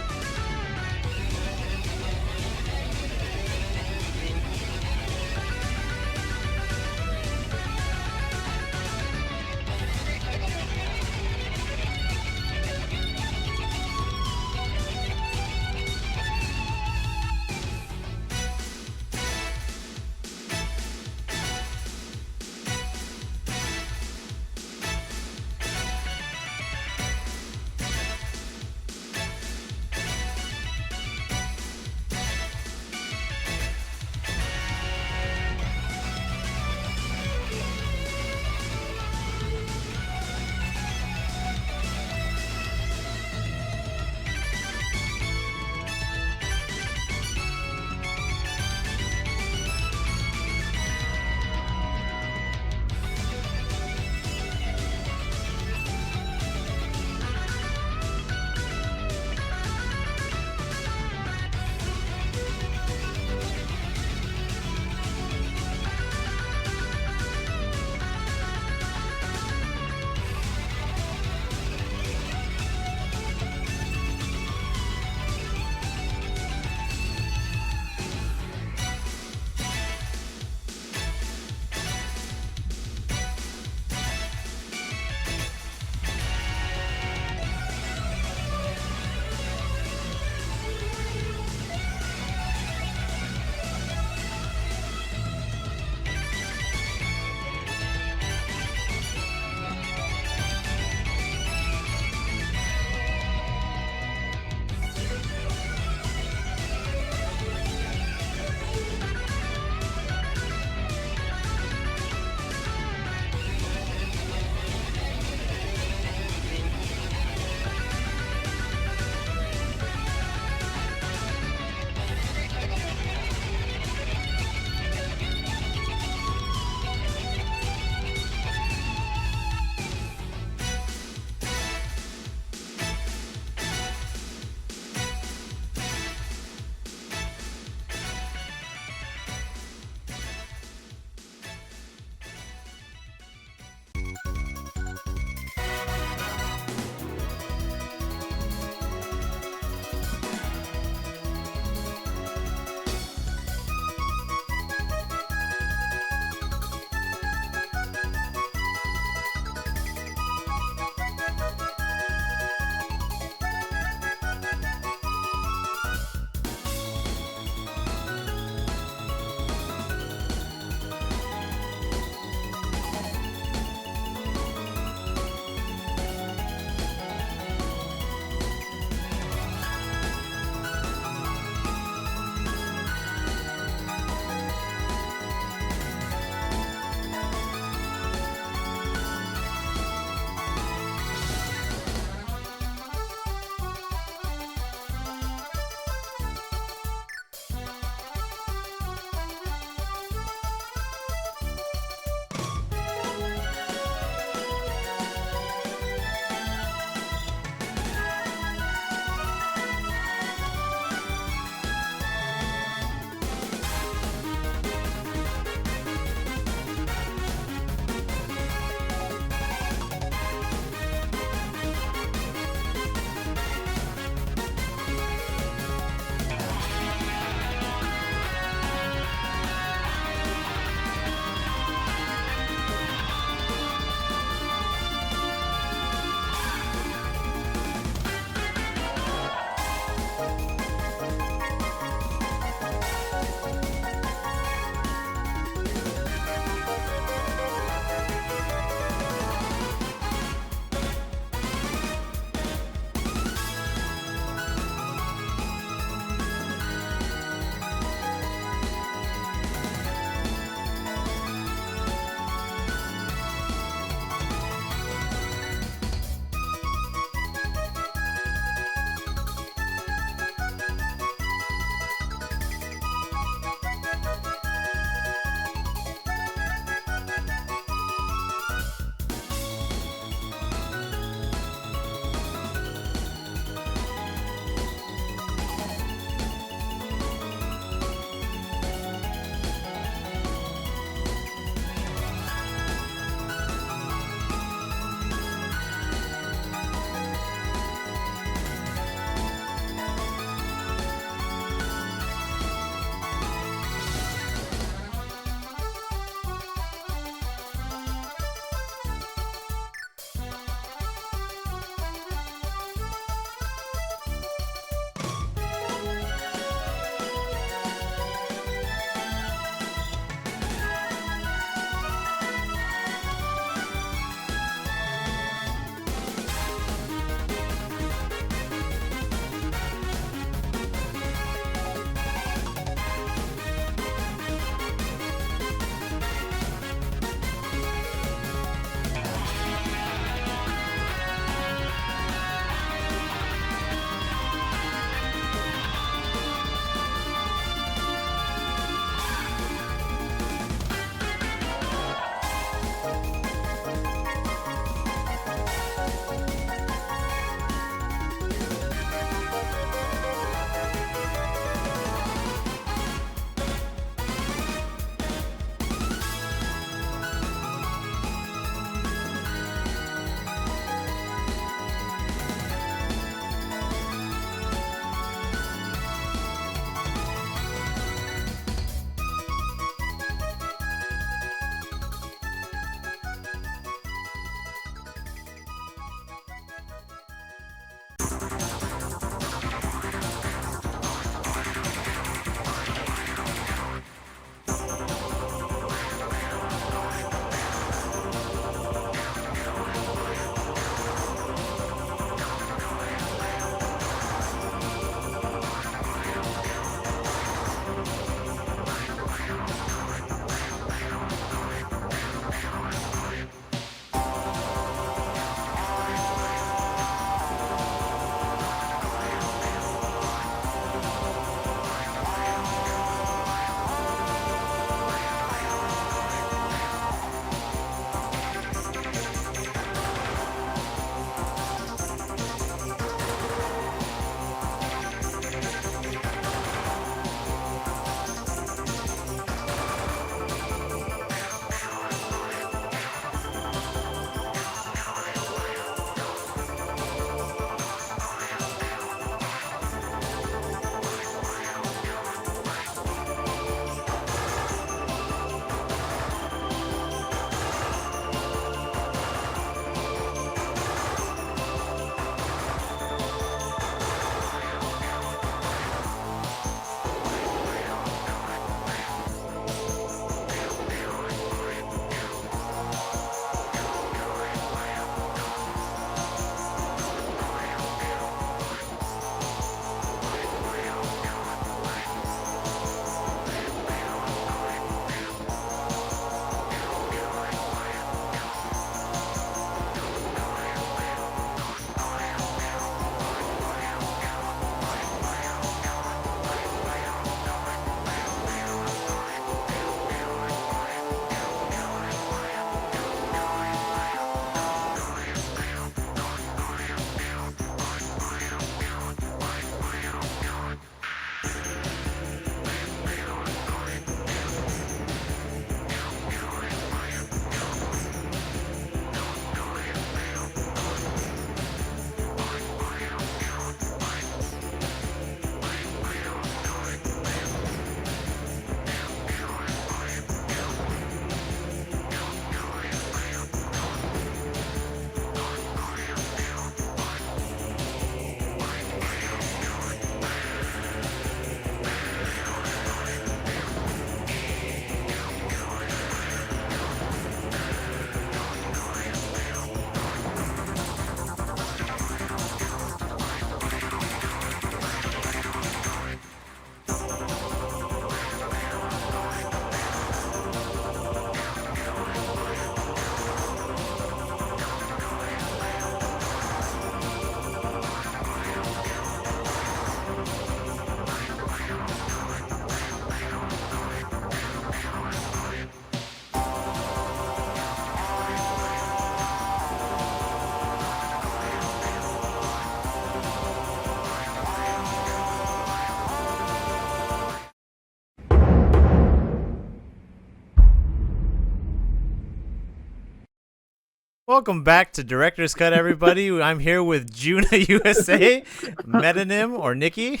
Welcome back to Director's Cut, everybody. I'm here with Juna USA, Metanym or Nikki,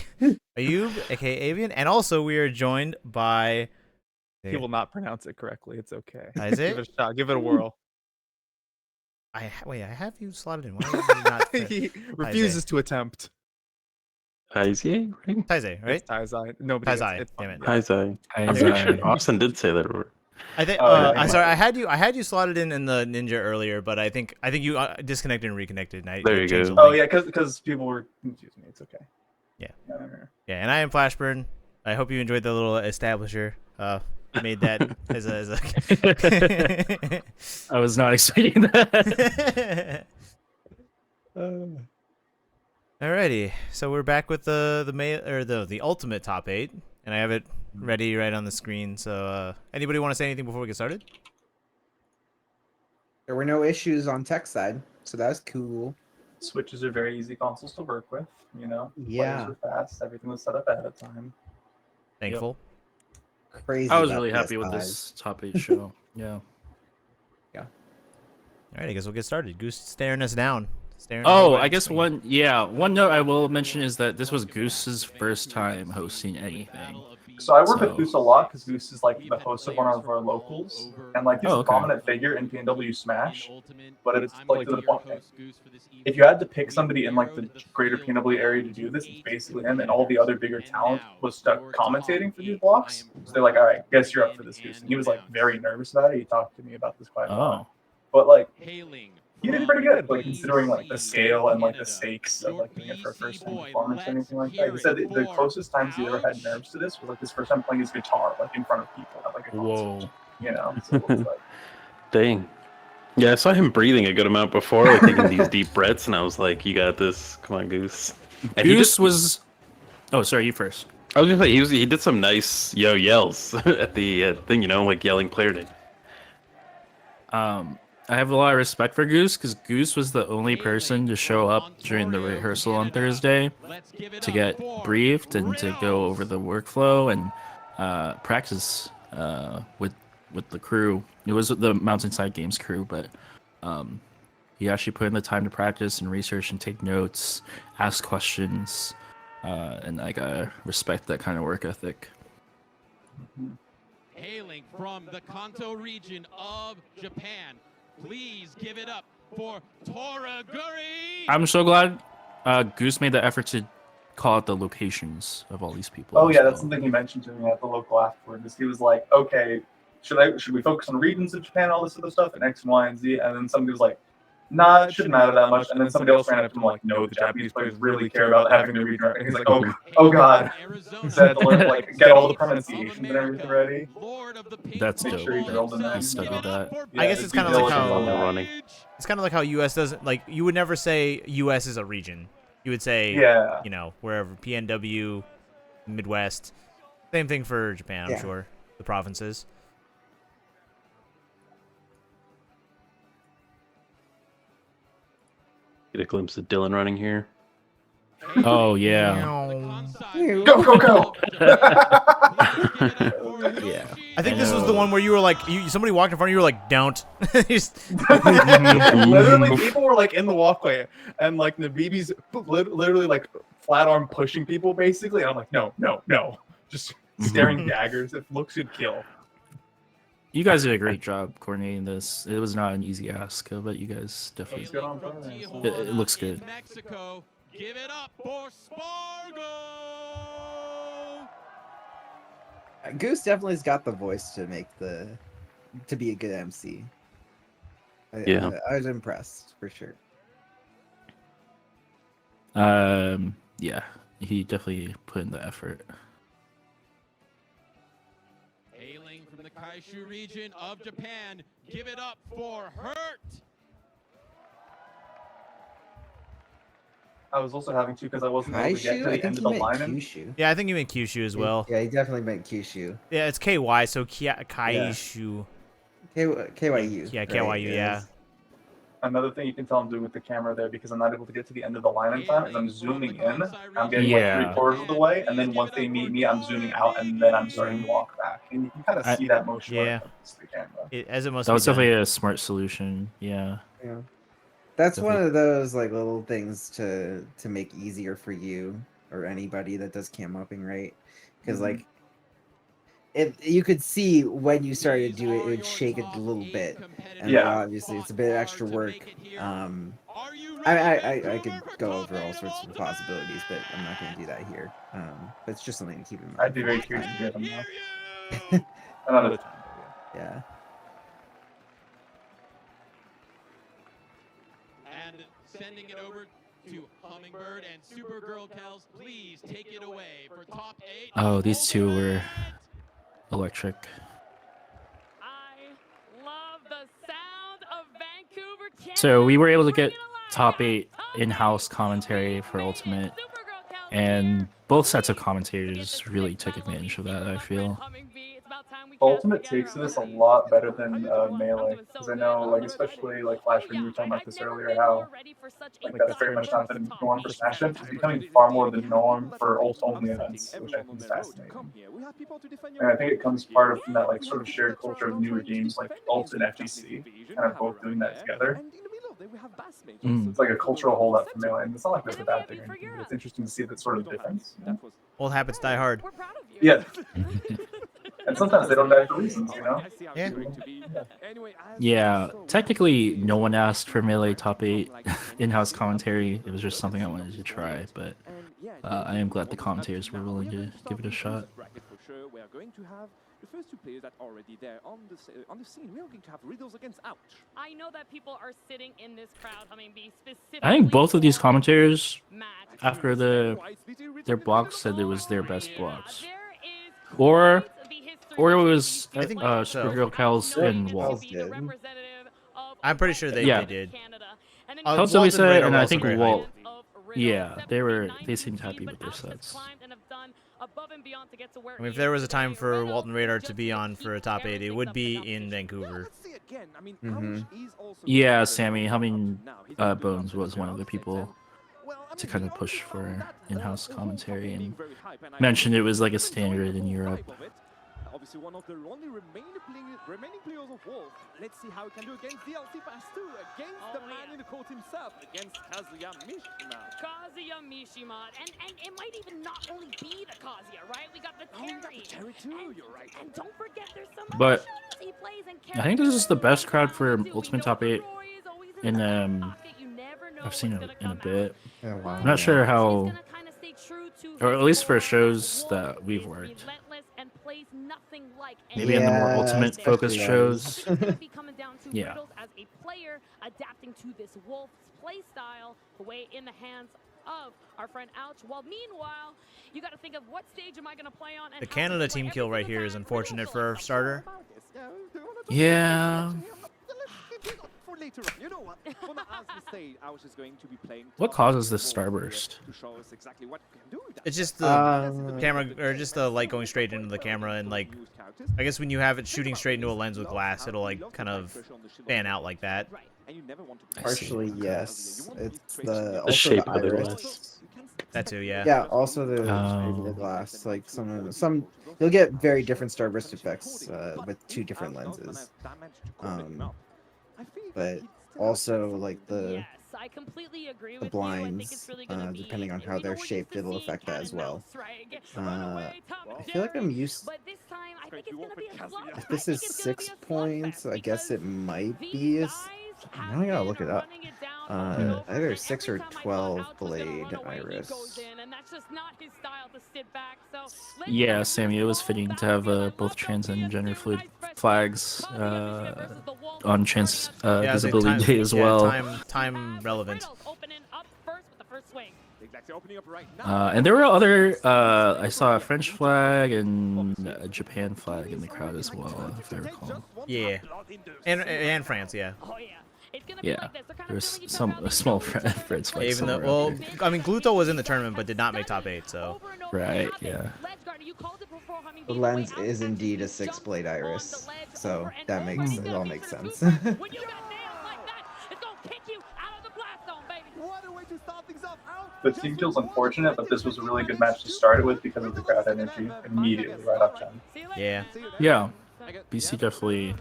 Ayub, aka Avian, and also we are joined by. He will not pronounce it correctly. It's okay. Is it? Give it a shot. Give it a whirl. Wait, I have you slotted in. Why are you not? He refuses to attempt. Taizai, right? Taizai, right? It's Taizai. No, but Taizai. it's Damn it. Taizai. I'm pretty sure Austin did say that word. I think. I'm sorry. I had you slotted in the Ninja earlier, but I think you disconnected and reconnected. And There you changed go. the Oh link. yeah, because people were confusing me. It's okay. Yeah. And I am Flashburn. I hope you enjoyed the little establisher. Made that as a. I was not expecting that. Alrighty, so we're back with the ultimate top 8, and I have it ready right on the screen. So, anybody want to say anything before we get started? There were no issues on tech side, so that's cool. Switches are very easy consoles to work with. You know, Yeah. Players were fast. Everything was set up ahead of time. Thankful. Crazy. I was about really happy with PS5s. this top 8 show. Yeah. Alright, I guess we'll get started. Goose staring us down. Oh, I guess one note I will mention is that this was Goose's first time hosting anything. So I work with Goose a lot because Goose is like the host of one of our locals, and like he's a prominent figure in PNW Smash. But it's like to the point. If you had to pick somebody in like the greater PNW area to do this, it's basically him, and all the other bigger talent was stuck commentating for these blocks. So they're like, "All right, guess you're up for this, Goose." And he was like very nervous about it. He talked to me about this quite a lot. But like, he did pretty good, like considering like the scale and like the stakes of like being it for a first time performance or anything like that. He said that the closest times he ever had nerves to this was like his first time playing his guitar like in front of people at like a concert. You know, so it was like, Dang. Yeah, I saw him breathing a good amount before, like taking these deep breaths, and I was like, "You got this. Come on, Goose." And Goose was. Oh, sorry, you first. I was gonna say he did some nice yells at the thing, you know, like yelling player name. I have a lot of respect for Goose because Goose was the only person to show up during the rehearsal on Thursday to get briefed and to go over the workflow and practice with the crew. It was the Mountainside Games crew, but he actually put in the time to practice and research and take notes, ask questions, and I gotta respect that kind of work ethic. Hailing from the Kanto region of Japan, please give it up for Toraguri! I'm so glad Goose made the effort to call out the locations of all these people. oh yeah, that's something he mentioned to me at the local afterwards. He was like, "Okay, should we focus on regions of Japan, all this other stuff, and X, Y, and Z?" And then somebody was like, "Nah, it shouldn't matter that much." And then somebody else ran up to him like, "No, the Japanese players really care about having the region." And he's like, "Oh God," he said to like get all the pronunciations and everything ready. That's Make dope. sure you drilled in He that. studied that. I guess it's kind of like how It's kind of like how US doesn't like. You would never say US is a region. You would say, Yeah. you know, wherever PNW, Midwest. Same thing for Japan, I'm Yeah. sure. The provinces. Get a glimpse of Dylan running here. Oh yeah. Go! Yeah. I think this was the one where you were like, somebody walked in front of you, you were like, "Don't." Literally, people were like in the walkway, and like the BB's literally like flat arm pushing people basically. And I'm like, no, just staring daggers. If looks should kill. You guys did a great job coordinating this. It was not an easy ask, but you guys definitely. It looks good. Mexico, give it up for Spargo! Goose definitely has got the voice to be a good MC. Yeah. I was impressed for sure. Yeah, he definitely put in the effort. Hailing from the Kaishu region of Japan, give it up for Hurt! I was also having to because I wasn't able to get to Kaishu? I the think end he of the meant line. Kyushu. Yeah, I think you meant Kyushu as well. Yeah, he definitely meant Kyushu. Yeah, it's KY, so Kaishu. KYU. Yeah, right, KYU, yeah. yes. Another thing you can tell I'm doing with the camera there because I'm not able to get to the end of the line in time is I'm zooming in. I'm getting like 3/4 of the way, and then once they meet me, I'm zooming out, and then I'm starting to walk back. And you can kind of see that motion. Yeah. The camera. As it must That was be done. definitely a smart solution. Yeah. Yeah. That's one Definitely. of those like little things to make easier for you or anybody that does cam upping, right? Because Mhm. like you could see when you started to do it, it would shake a little bit, and like Yeah. obviously it's a bit of extra work. I could go over all sorts of possibilities, but I'm not going to do that here. But it's just something to keep in mind. I'd be for very next curious time. to hear them now. Another time, but Yeah. And sending it over to Hummingbird and Supergirl Kels. Please take it away for top 8. Oh, these two were electric. So we were able to get top 8 in-house commentary for Ultimate, and both sets of commentators really took advantage of that, I feel. Ultimate takes this a lot better than Melee, because I know, like, especially like Flash, when you were talking about this earlier, how like that's very much not the norm for Smash events. It's becoming far more the norm for ult-only events, which I think is fascinating. And I think it comes part of from that like sort of shared culture of newer games like Ult and FGC, kind of both doing that together. It's like a cultural holdup for Melee, and it's not like that's a bad thing or anything, but it's interesting to see that sort of difference. You know? Old habits die hard. Yeah. And sometimes they don't die for reasons, you know? Yeah. Yeah, technically no one asked for Melee top 8 in-house commentary. It was just something I wanted to try, but I am glad the commentators were willing to give it a shot. We are going to have the first two players that are already there on the scene. We are going to have Riddles against Ouch. I know that people are sitting in this crowd, Hummingbee, specifically. I think both of these commentators, after their blocks, said it was their best blocks. Or it was I think Supergirl Kels and Walt. I'm pretty sure they did. Kels Walt Lisa Radar and were I also think very Walt. hyped. Yeah, they seemed happy with their sets. I mean, if there was a time for Walton Radar to be on for a top 8, it would be in Vancouver. Yeah, Sammy Humming Bones was one of the people to kind of push for in-house commentary and mentioned it was like a standard in Europe. Obviously, one of the only remaining players of Wolf. Let's see how he can do against DLC Pass 2, against the man in the court himself, against Kazuya Mishima. Kazuya Mishima, and it might even not only be the Kazuya, right? We got the Terry. Terry too, you're right. And don't forget, there's some But he plays in I think this is the best crowd for Ultimate Top 8 in I've seen it in a bit. Oh, wow. I'm not sure how, or at least for shows that we've worked. Maybe in the more ultimate focused shows. Yeah. As a player adapting to this Wolf's play style, away in the hands of our friend Ouch. While meanwhile, you got to think of what stage am I going to play on? And The Canada team kill right here is unfortunate for our starter. Yeah. For later on, you know what? On the stage, Ouch is going to be playing. What causes this starburst? To show us exactly what we can do. It's just the camera, or just the light going straight into the camera, and like, I guess when you have it shooting straight into a lens with glass, it'll like kind of fan out like that. Partially, yes. It's the shape the of the iris. glass. That too, yeah. Yeah, also the shape of the glass. Like some, you'll get very different starburst effects with two different lenses. But also like the blinds, depending on how they're shaped, it'll affect that as well. I feel like I'm used. If this is 6 points, I guess it might be. Now I gotta look it up. Either 6 or 12 blade iris. Yeah, Sammy, it was fitting to have both trans and gender fluid flags on Trans Visibility Day as well. Time relevant. And there were other, I saw a French flag and a Japan flag in the crowd as well, if I recall. Yeah, and France, yeah. Yeah, there was a small French flag. Even though, well, I mean, Gluto was in the tournament but did not make top 8, so. Right, yeah. The lens is indeed a 6 blade iris, so that makes it all makes sense. The team kill's unfortunate, but this was a really good match to start it with because of the crowd energy immediately right off jump. Yeah. Yeah. BC definitely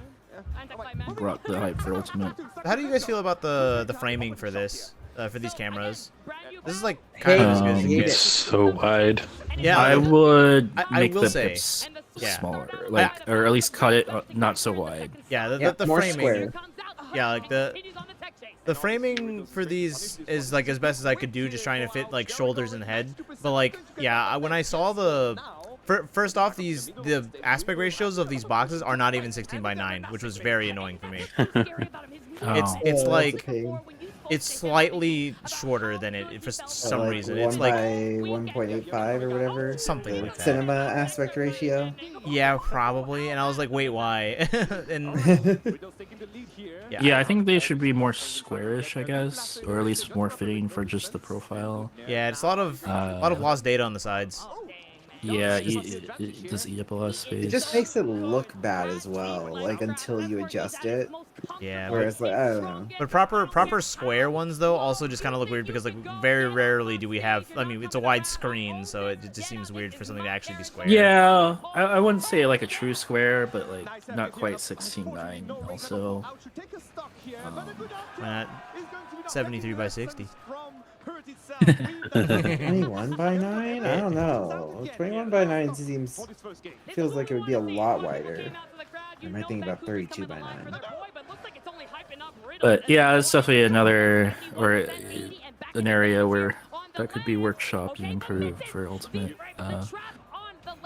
brought the hype for Ultimate. How do you guys feel about the framing for this for these cameras? This is like kind of as good as it It's gets. so wide. Yeah, I would I make will the say, pips yeah. smaller, like, or at least cut it not so wide. Yeah, Yeah, the more framing. square. Yeah, like the framing for these is like as best as I could do, just trying to fit like shoulders and head. But like, yeah, when I saw first off, the aspect ratios of these boxes are not even 16:9, which was very annoying for me. It's Oh, like that's a pain. it's slightly shorter than it for some like reason. 1 It's like by 1.85 or whatever. something the like that. Cinema aspect ratio. Yeah, probably. And I was like, wait, why? And Yeah, I think they should be more squarish, I guess, or at least more fitting for just the profile. yeah, it's a lot of lost data on the sides. Yeah, it does eat up a lot of space. It just makes it look bad as well, like until you adjust it. Yeah, Whereas like I don't know. but proper square ones though also just kind of look weird because like very rarely do we have. I mean, it's a wide screen, so it just seems weird for something to actually be square. Yeah, I wouldn't say like a true square, but like not quite 16:9 also. At 73/60. 21:9? I don't know. 21:9 feels like it would be a lot wider. I might think about 32:9. But yeah, it's definitely another or an area where that could be workshopped and improved for Ultimate.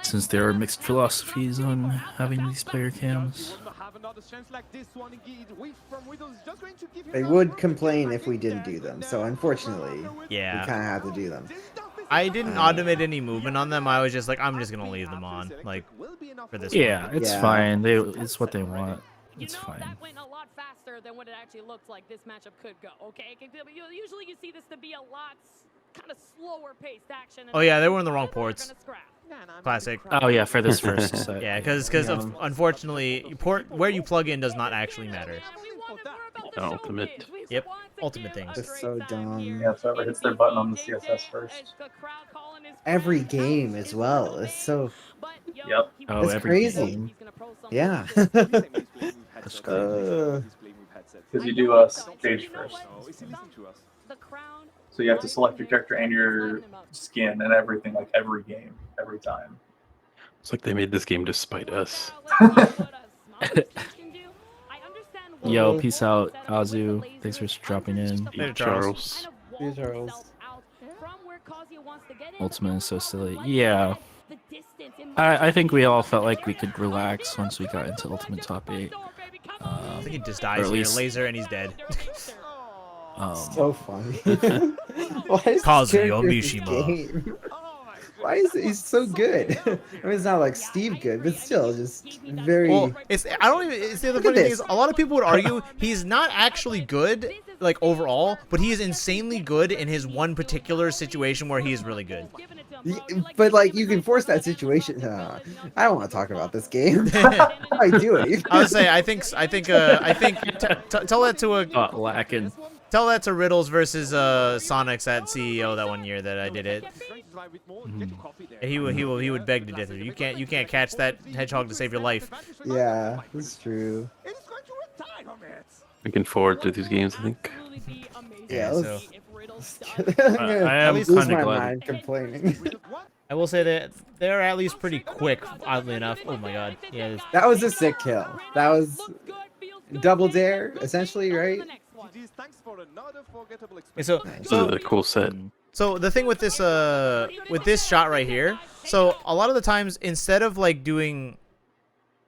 Since there are mixed philosophies on having these player cams. They would complain if we didn't do them, so unfortunately, Yeah. we kind of have to do them. I didn't automate any movement on them. I was just like, I'm just gonna leave them on, like, for this. Yeah, one. it's fine. It's what they want. It's fine. That went a lot faster than what it actually looked like this matchup could go. Okay, usually you see this to be a lot kind of slower paced action. Oh yeah, they were in the wrong ports. Classic. Oh yeah, for this first set. Yeah, because unfortunately, port where you plug in does not actually matter. Ultimate. Yep, ultimate things. It's so dumb. Yeah, so whoever hits their button on the CSS first. Every game as well. It's so. Yep. Oh, it's every crazy. game. Yeah. Because you do a stage first. So you have to select your character and your skin and everything, like every game, every time. It's like they made this game to spite us. Yo, peace out, Azu. Thanks for dropping in. Later, Charles. Hey, Charles. Ultimate is so silly. Yeah. I think we all felt like we could relax once we got into Ultimate Top 8. I think he just or dies at here, least- laser, and he's dead. So funny. Why is Kazuya this character in this Mishima. game? Why is he's so good? I mean, it's not like Steve good, but still, just very. Well, it's I don't even. It's the Look funny at thing is, this. a lot of people would argue he's not actually good, like overall, but he is insanely good in his one particular situation where he is really good. But like, you can force that situation. I don't want to talk about this game. I do it. I would say I think tell that to a lacking. Tell that to Riddles versus Sonic's at CEO that one year that I did it. And he would beg to differ. You can't catch that hedgehog to save your life. Yeah, that's true. Looking forward to these games, I think. Yeah, so I am lose kind my of glad. mind complaining. I will say that they're at least pretty quick, oddly enough. Oh my god. Yeah. That was a sick kill. That was double dare, essentially, right? And so This is a cool set. So the thing with this shot right here, so a lot of the times instead of like doing,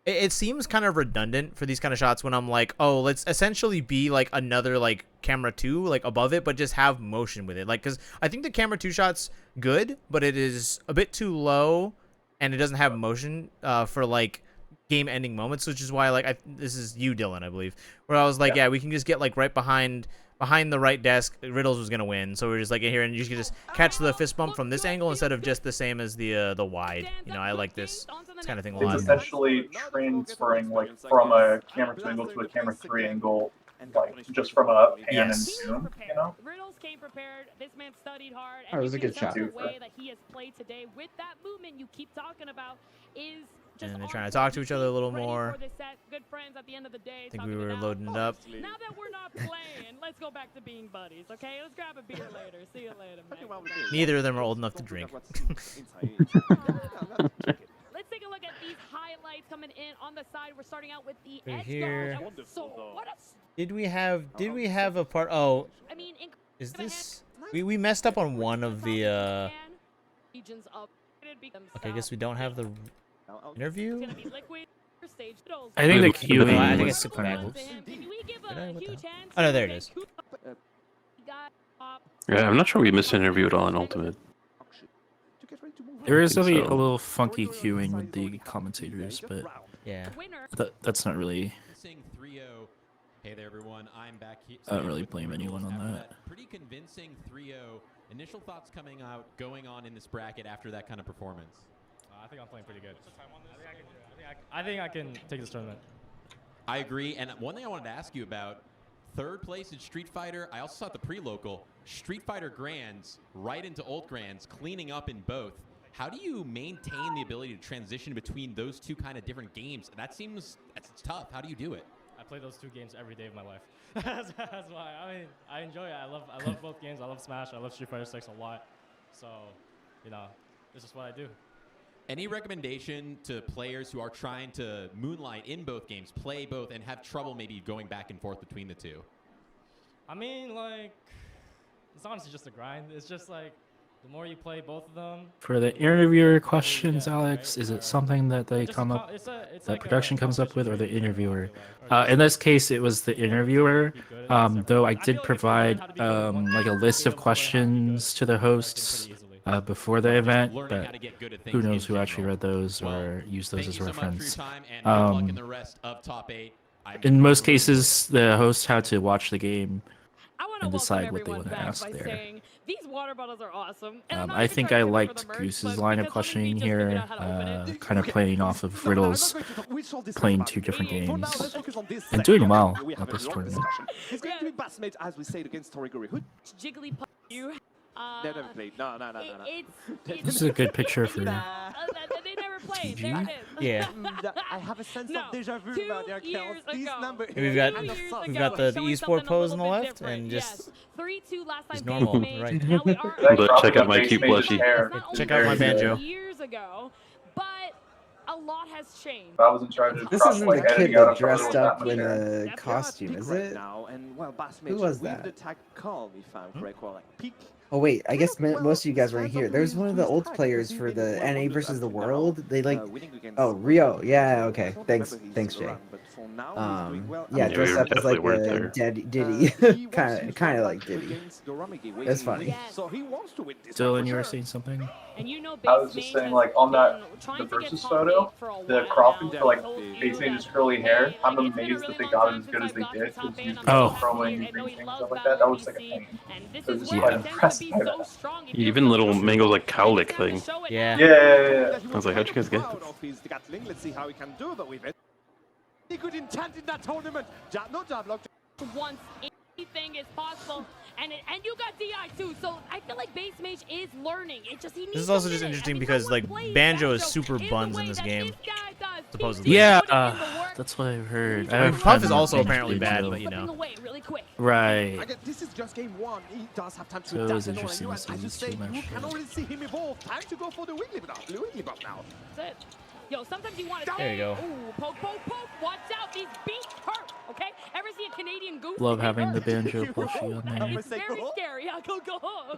it seems kind of redundant for these kind of shots when I'm like, oh, let's essentially be like another like camera 2 like above it, but just have motion with it, like, because I think the camera 2 shot's good, but it is a bit too low and it doesn't have motion for like game ending moments, which is why like this is you, Dylan, I believe, where I was like, yeah, we can just get like right behind the right desk. Riddles was gonna win, so we're just like in here and you can just catch the fist bump from this angle instead of just the same as the wide. You know, I like this kind of thing a lot. It's essentially transferring like from a camera 2 angle to a camera 3 angle, like just from a pan and zoom, you know? Riddles came prepared. This man studied hard. That was a good shot. The way that he has played today with that movement you keep talking about is just And they're on trying to talk to each other a little ready more. for this set. Good friends at the end of the day. I think talking we it were out. loading it up. Now that we're not playing, let's go back to being buddies, okay? Let's grab a beer later. See you later, man. Neither of them are old enough to drink. Let's take a look at these highlights coming in on the side. We're starting out with the Right edge here. guard. So what a Did we have a part? Oh, I mean, is this? We messed up on one of the. regions of Okay, I guess we don't have the interview. I think the I queuing think I was skipped kind backwards. of. Did I? What the hell? Oh no, there it is. Yeah, I'm not sure we missed an interview at all in Ultimate. There is think a so. little funky queuing with the commentators, but yeah, that's not really. Hey there, everyone. I'm back here. I don't really blame anyone on that. Pretty convincing 3-0. Initial thoughts going on in this bracket after that kind of performance? I think I'm playing pretty good. I think I can take this tournament. I agree. And one thing I wanted to ask you about, third place in Street Fighter. I also saw at the pre-local, Street Fighter Grands, right into Old Grands, cleaning up in both. How do you maintain the ability to transition between those two kind of different games? That's tough. How do you do it? I play those two games every day of my life. That's why. I mean, I enjoy it. I love both games. I love Smash. I love Street Fighter 6 a lot. So, this is what I do. Any recommendation to players who are trying to moonlight in both games, play both, and have trouble maybe going back and forth between the two? I mean, like, it's honestly just a grind. It's just like, the more you play both of them. For the interviewer questions, Alex, is it something that they come up, that production comes up with, or the interviewer? In this case, it was the interviewer. Though I did provide like a list of questions to the hosts before the event, but who knows who actually read those or used those as reference. In most cases, the host had to watch the game and decide what they want to ask there. These water bottles are awesome. I think I liked Goose's line of questioning here, kind of playing off of Riddle's playing two different games and doing well at this tournament. It's going to be Bassmate, as we said, against Toriguri. Who? Jigglypuff, you. They never played. No. This is a good picture for they never played. GG? There it is. Yeah. I have a sense of deja vu about their accounts. These numbers. We've got the esport pose on the left and just 3-2 last time is normal, right? Check out my cute plushie. Check out my banjo. Years ago, but a lot has changed. I was in charge of This isn't the kid that dressed up in a costume, is it? Who was that? Oh wait, I guess most of you guys weren't here. There was one of the old players for the NA versus the World. They like, oh Rio, yeah, okay. Thanks, Jay. Yeah, dressed up as like a dead Diddy, kind of like Diddy. That's funny. Dylan, you were saying something? I was just saying, like, on the versus photo, the cropping for like Base Mage's curly hair, I'm amazed that they got it as good as they did. Throwing and green things, stuff like that. That was like a thing. So just quite impressed by that. Even little Mango's like cowlick thing. Yeah. I was like, how'd you guys get this? Let's see how we can do that with it. He could intent in that tournament. No jab lock. Once anything is possible, and you got DI too, so I feel like Base Mage is learning. It just This is also just interesting because like Banjo is super buns in this game, supposedly. Yeah, that's what I've heard. I mean, Puff is also apparently bad, but you know. Right. This is just game one. He does have time to So it was adapt and interesting learn. to see As you these say, two match you can already see him evolve. Time to go for the Wiggly Buff now. That's it. Yo, sometimes you want to. There you go. Ooh, poke. Watch out, these beats hurt. Okay. Ever see a Canadian goose? Love having the banjo plushie on there. It's very scary. Go home.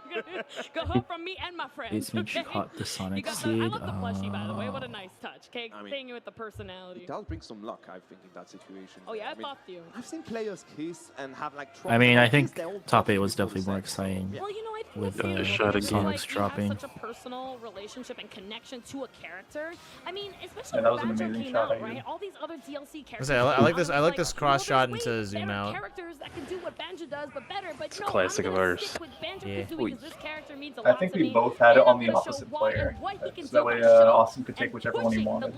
Go home from me and my friends. Base Mage Okay? caught the You Sonic got Seed. I love the plushie, by the way. What a nice touch. Okay, I mean, staying with the personality. It does bring some luck, I think, in that situation. Oh yeah, I mean, buffed you. I've seen players kiss and have like. I mean, I think top 8 was definitely more exciting Well, you know, I think with that's Sonic's dropping. Such a personal relationship and connection to a character. I mean, especially Yeah, that when was an Banjo amazing came shot, out, I right? agree. All these other DLC I characters. say, I like this cross shot into zoom out. Characters that can do what Banjo does, but better. But It's a classic of ours. Yeah. I think we both had it on the opposite player, so that way Austin could take whichever one he wanted.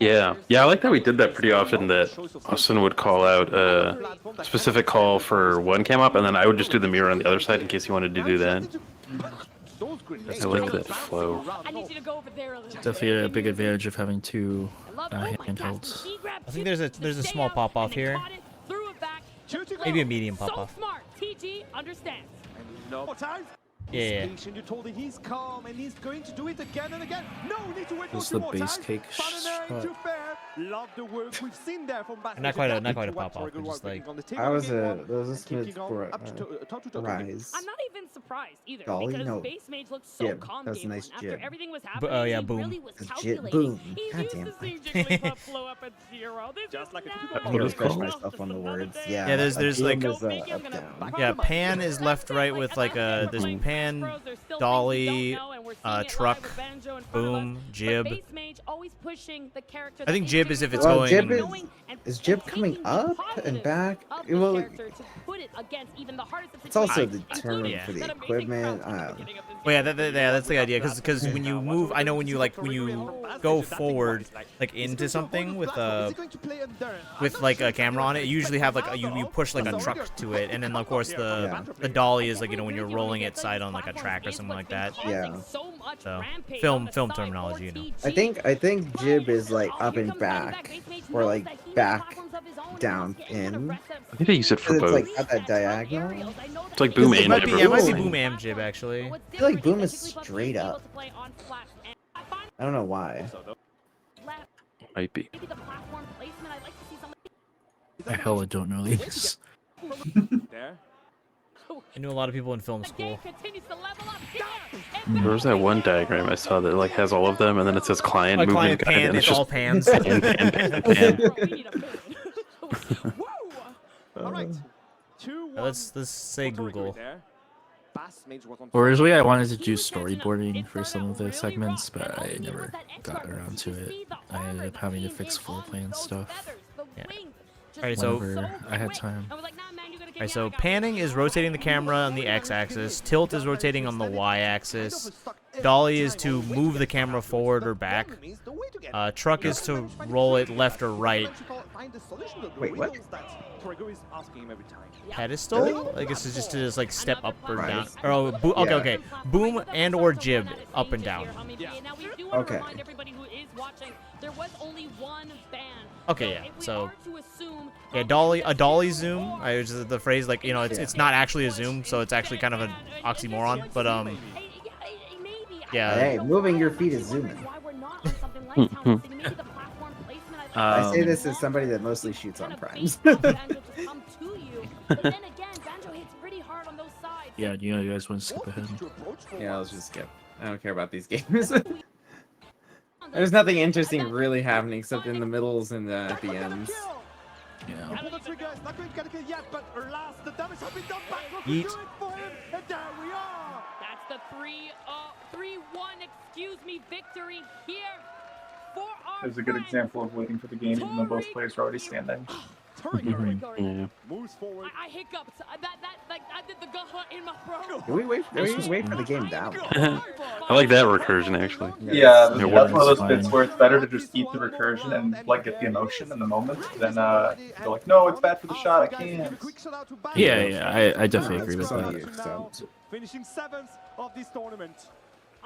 Yeah, I like that we did that pretty often, that Austin would call out a specific call for one cam up, and then I would just do the mirror on the other side in case he wanted to do that. I like that flow. I need you to go over there a little Definitely a big advantage of having two handhelds. I think there's a small pop off here. Maybe a medium pop off. Smart. TG understands. Yeah. You told him he's calm and he's going to do it again and again. No, we need to wait for This is two the more base times. cake Banana shot. into fair. Love the work we've seen there from Bass. Not quite a pop off, but just like. That was a smooth for rise. I'm not even surprised either Dolly? because No. Base Mage looked so Jib. calm That's a game nice one. After jib. everything was happening, Oh yeah, he boom. really was Jib. calculating. Boom. He's God used damn to it. seeing Jigglypuff blow up at 0. This Just is like a now. I'm gonna refresh myself on the words. Yeah. Yeah, there's a like boom is a up down. yeah, pan is left right with like a there's pan, dolly, truck, boom, jib. Base Mage always pushing the character I think that jib is is if it's Well, going. jib is jib coming up and back? of the Well, character to put it against even the hardest of it's also situations, determined Yeah. for the equipment. Well, yeah, that's the idea. Because when you move, I know when you go forward like into something with like a camera on it, you usually have like you push like a truck to it, and then of course the dolly is like when you're rolling it side on like a track or something like that. Yeah. So film terminology, I think jib is like up and back, or like back, down, in. I think they use it for It's both. like at that diagonal. It's like boom It and might jib. be, yeah, it might be boom and jib actually. I feel like boom is straight up. I don't know why. Might be. I hella don't know these. I knew a lot of people in film school. There was that one diagram I saw that like has all of them, and then it says client A movement client guide, pan, and it's just all pans. pan. All right. Let's say Google. Originally, I wanted to do storyboarding for some of the segments, but I never got around to it. I ended up having to fix floor plan stuff. Yeah. Alright, so whenever I had time. Alright, so panning is rotating the camera on the x-axis. Tilt is rotating on the y-axis. Dolly is to move the camera forward or back. Truck is to roll it left or right. Wait, what? Pedestal? I guess it's just to like step up or down. Oh, okay. Boom and or jib, up and down. Okay. Okay, yeah. So, yeah, a dolly zoom. I was the phrase like it's not actually a zoom, so it's actually kind of an oxymoron. But yeah. Hey, moving your feet is zooming. I say this as somebody that mostly shoots on primes. Yeah, you guys want to skip ahead? Yeah, let's just skip. I don't care about these games. There's nothing interesting really happening except in the middles and at the ends. Yeah. Yeet. That's the 3-1, excuse me, victory here for our There's a good example of waiting for the game even though both players are already standing. Yeah. Moves forward. I hiccuped. I did the gaha in my throat. Do we wait for the game down? I like that recursion actually. Yeah, It that's works one of those fine. bits where it's better to just eat the recursion and like get the emotion in the moment than go like, no, it's bad for the shot, I can't. Yeah, I definitely agree with So that. you, so. Finishing 7th of this tournament.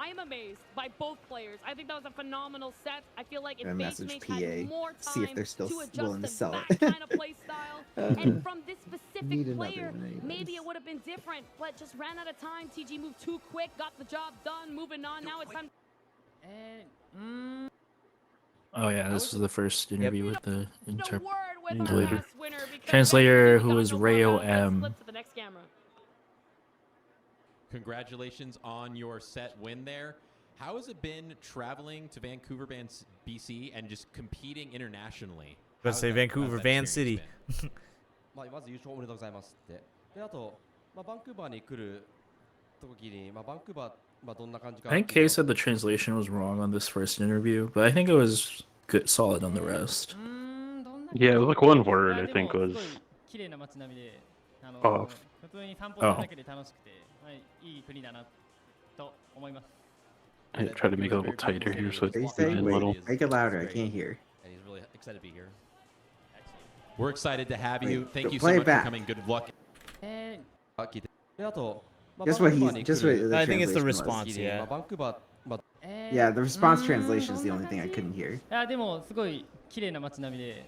I am amazed by both players. I think that was a phenomenal set. I feel like if Gonna Base message Mage had PA, more see if time they're still to adjust willing to to sell that it. kind of play style, and from this Need specific another player, one anyways. maybe it would have been different, but just ran out of time. TG moved too quick, got the job done, moving on. Now it's time. Oh yeah, this was the first interview with the winner translator, who was Rayo M. Flip to the next camera. Congratulations on your set win there. How has it been traveling to Vancouver, BC, and just competing internationally? Let's say Vancouver, Van City. まず優勝おめでとうございますって。で、あと、バンクーバーに来る時に、バンクーバー、どんな感じか。 I think Kay said the translation was wrong on this first interview, but I think it was good, solid on the rest. Yeah, it was like one word I think was 綺麗な街並みで、off. 普通に散歩するだけで楽しくて、いい国だなと思います。 I try to make it a little tighter here so What do you it's say? in Wait, little. make it louder. I can't hear. And he's really excited to be here. We're excited to have you. Wait, Thank you so play it much back. for coming. Good luck. 聞いて。で、あと、Just what the I think it's the translation was. response, yeah. Yeah, the response translation is the only thing I couldn't hear. いやでもすごい綺麗な街並みで、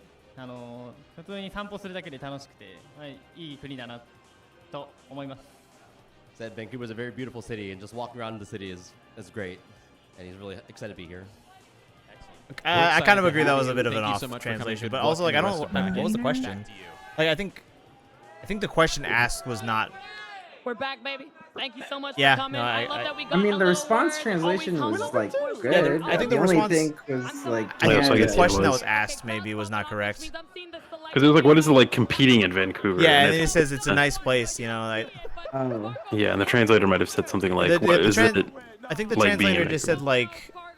普通に散歩するだけで楽しくて、はい、いい国だなと思います。Said Vancouver is a very beautiful city, and just walking around the city is great, and he's really excited to be here. I kind of agree that was a bit of an Thank you off so much for coming translation, to but the also like I rest don't. of Back What was the In. question? Back to you. Like I think the question asked was not. We're back, baby. Thank you so much Yeah, for coming. no, I love that we got I mean, a the little response word. translation Always was comes like first. good. I think the the only response thing was like I think so I the guess it question that was. was asked maybe was not correct. Because it was like, what is it like competing in Vancouver? Yeah, and I it think- says it's a nice place, you know. Like, Yeah, and the translator might have said something like, the "What is tran- it?" I think the like being translator in just Vancouver?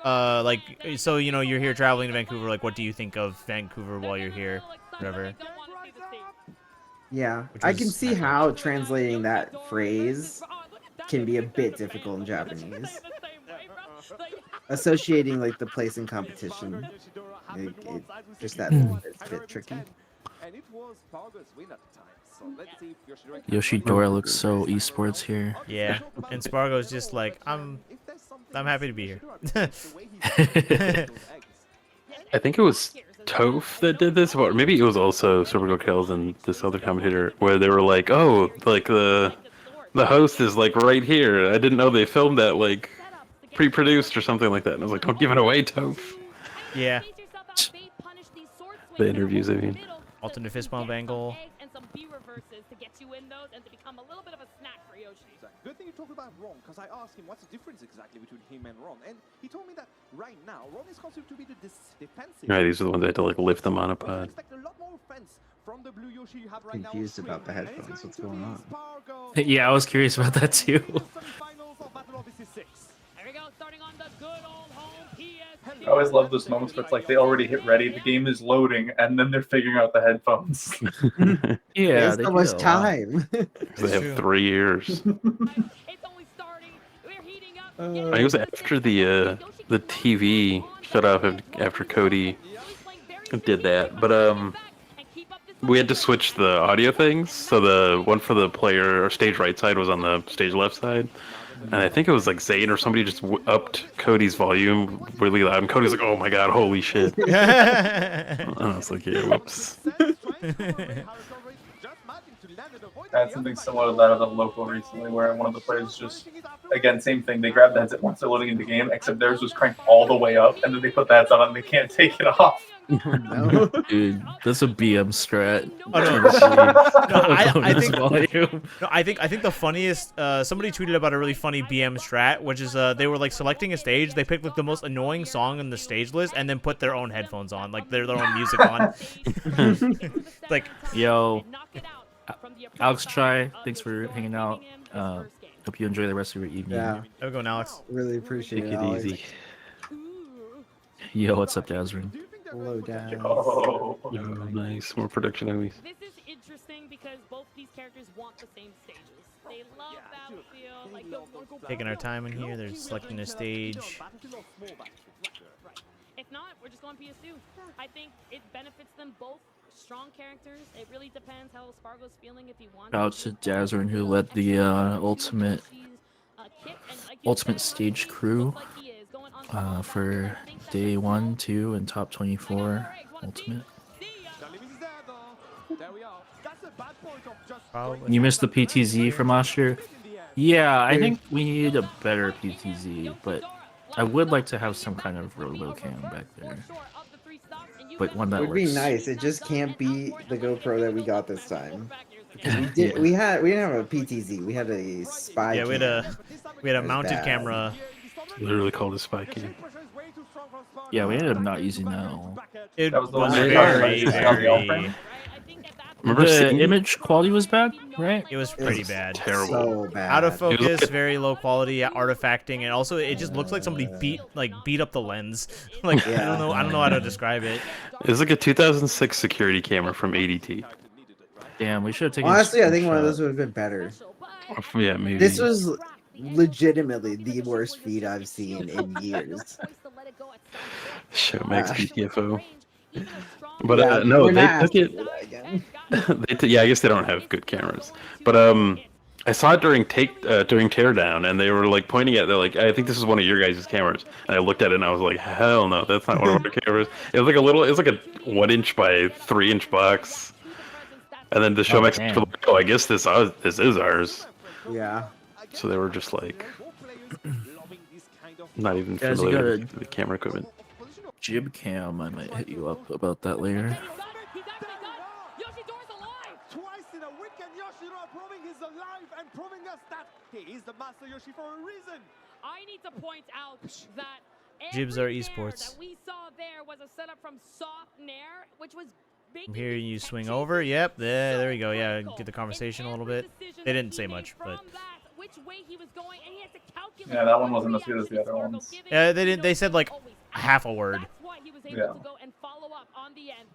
said like, so you know you're here traveling to Vancouver. Like, what do you think of Vancouver while you're here? Whatever. Yeah, Which I can was see how translating that phrase can be a bit difficult in Japanese. Associating like the place in competition, just that it's a bit tricky. And it was Spargo's win at the time. So let's see if Yoshidora looks so esports here. Yeah, and Spargo's just like, I'm happy to be here. I think it was Toph that did this, or maybe it was also Supergirl Kills and this other commentator, where they were like, "Oh, like the host is like right here. I didn't know they filmed that like pre-produced or something like that." And I was like, "Don't give it away, Toph." Yeah. The interviews, I mean. Alternate fist bump angle. And some B reverses to get you in those and to become a little bit of a snack for Yoshi. Good thing you talked about Ron, because I asked him what's the difference exactly between him and Ron, and he told me that right now Ron is considered to be the defensive. Right, these are the ones that had to like lift them on a But I pod. expect a lot more offense from the blue Yoshi you have right now. Confused about the headphones. What's going on? Yeah, I was curious about that too. Here we go, starting on the good old home I always love those moments where it's like they already hit ready, the game is loading, and then they're figuring out the headphones. Yeah, There's so much time. They have 3 years. I think it was after the TV shut off after Cody did that, but we had to switch the audio things, so the one for the player or stage right side was on the stage left side, and I think it was like Zane or somebody just upped Cody's volume really loud, and Cody's like, "Oh my god, holy shit!" And I was like, "Yeah, whoops." I had something similar to that at a local recently, where one of the players just, again, same thing. They grab the headset once they're loading in the game, except theirs was cranked all the way up, and then they put the headset on and they can't take it off. Dude, that's a BM strat. Oh, no. I think the funniest. Somebody tweeted about a really funny BM strat, which is they were like selecting a stage. They picked like the most annoying song on the stage list, and then put their own headphones on, like their own music on. Like, yo, Alex Try, thanks for hanging out. Hope you enjoy the rest of your evening. Yeah. Have a good one, Alex. Really appreciate Take it. it Alex. easy. Yo, what's up, Dazrin? Hello, Daz. Oh, nice. More production enemies. This is interesting because both these characters want the same stages. They love Battlefield. Like Taking our time in here. They're selecting a stage. If not, we're just going PS2. I think it benefits them both. Strong characters. It really depends how Spargo's feeling if he wants. Shout out to Dazrin who led the ultimate stage crew for day 1, 2, and top 24 ultimate. You missed the PTZ from last year? Yeah, I think we need a better PTZ, but I would like to have some kind of RoboCam back there. But one that Would works. be nice. It just can't be the GoPro that we got this time. Because we didn't have a PTZ. We had a spy. Yeah, we had a It was mounted bad. camera. Literally called a spy cam. Yeah, we ended up not using that at all. It That was the was one very, that on the very. frame. Remember The seeing image quality was bad, right? It was pretty bad. Terrible. So bad. Out of It was focus, like- very low quality artifacting, and also it just looks like somebody beat up the lens. Like I don't know how to describe it. It was like a 2006 security camera from ADT. Damn, we should have taken. Honestly, I think one of those would have been better. Yeah, maybe. This was legitimately the worst feed I've seen in years. Show Max PTFO. But Yeah, no, we're they not took it. asking for that again. Yeah, I guess they don't have good cameras. But I saw it during teardown, and they were like pointing at. They're like, I think this is one of your guys' cameras. And I looked at it, and I was like, hell no, that's not one of our cameras. It was like a little. It was like a 1 inch by 3 inch box. And then the Showmax were like, oh, I guess this is ours. Yeah. So they were just like, not even Guys, you familiar got with the camera equipment. Jib cam. I might hit you up about that later. Twice in a week, and Yoshiro proving he's alive and proving us that he is the Master Yoshi for a reason. I need to point out that Jibs are esports. that we saw there was a setup from Soft Nair, which was From here you swing over. Yep, there we go. Yeah, get the conversation a little bit. They didn't say much, but which way he was going, and he had to calculate. Yeah, that one wasn't as good as the other ones. yeah, they didn't. They said like half a word. That's why he was able Yeah. to go and follow up on the end.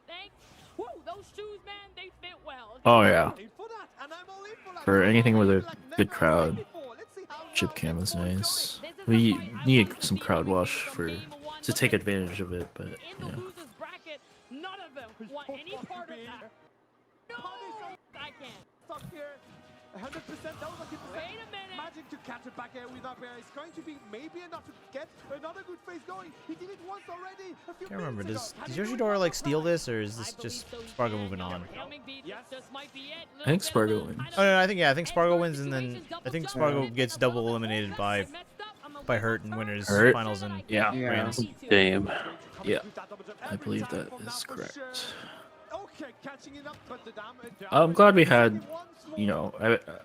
Woo, those shoes, man, they fit well. Oh yeah. For anything with a good crowd, chip cam is nice. We need some crowd wash to take advantage of it, but yeah. None of them want any part of that. No, I can't. Stop here. 100%. That was like Wait a minute. Magic to catch it back air with up air. It's going to be maybe enough to get another good phase going. He did it once already. A few Can't remember. minutes Does ago. Yoshidora like steal this, or is this just Spargo moving on? I think Spargo wins. Oh no, I think Spargo wins, and then I think Spargo gets double eliminated by Hurt and winners Hurt? finals and Yeah. grands. Damn. Yeah, I believe that is correct. Okay, catching it up, but the damage. I'm glad we had,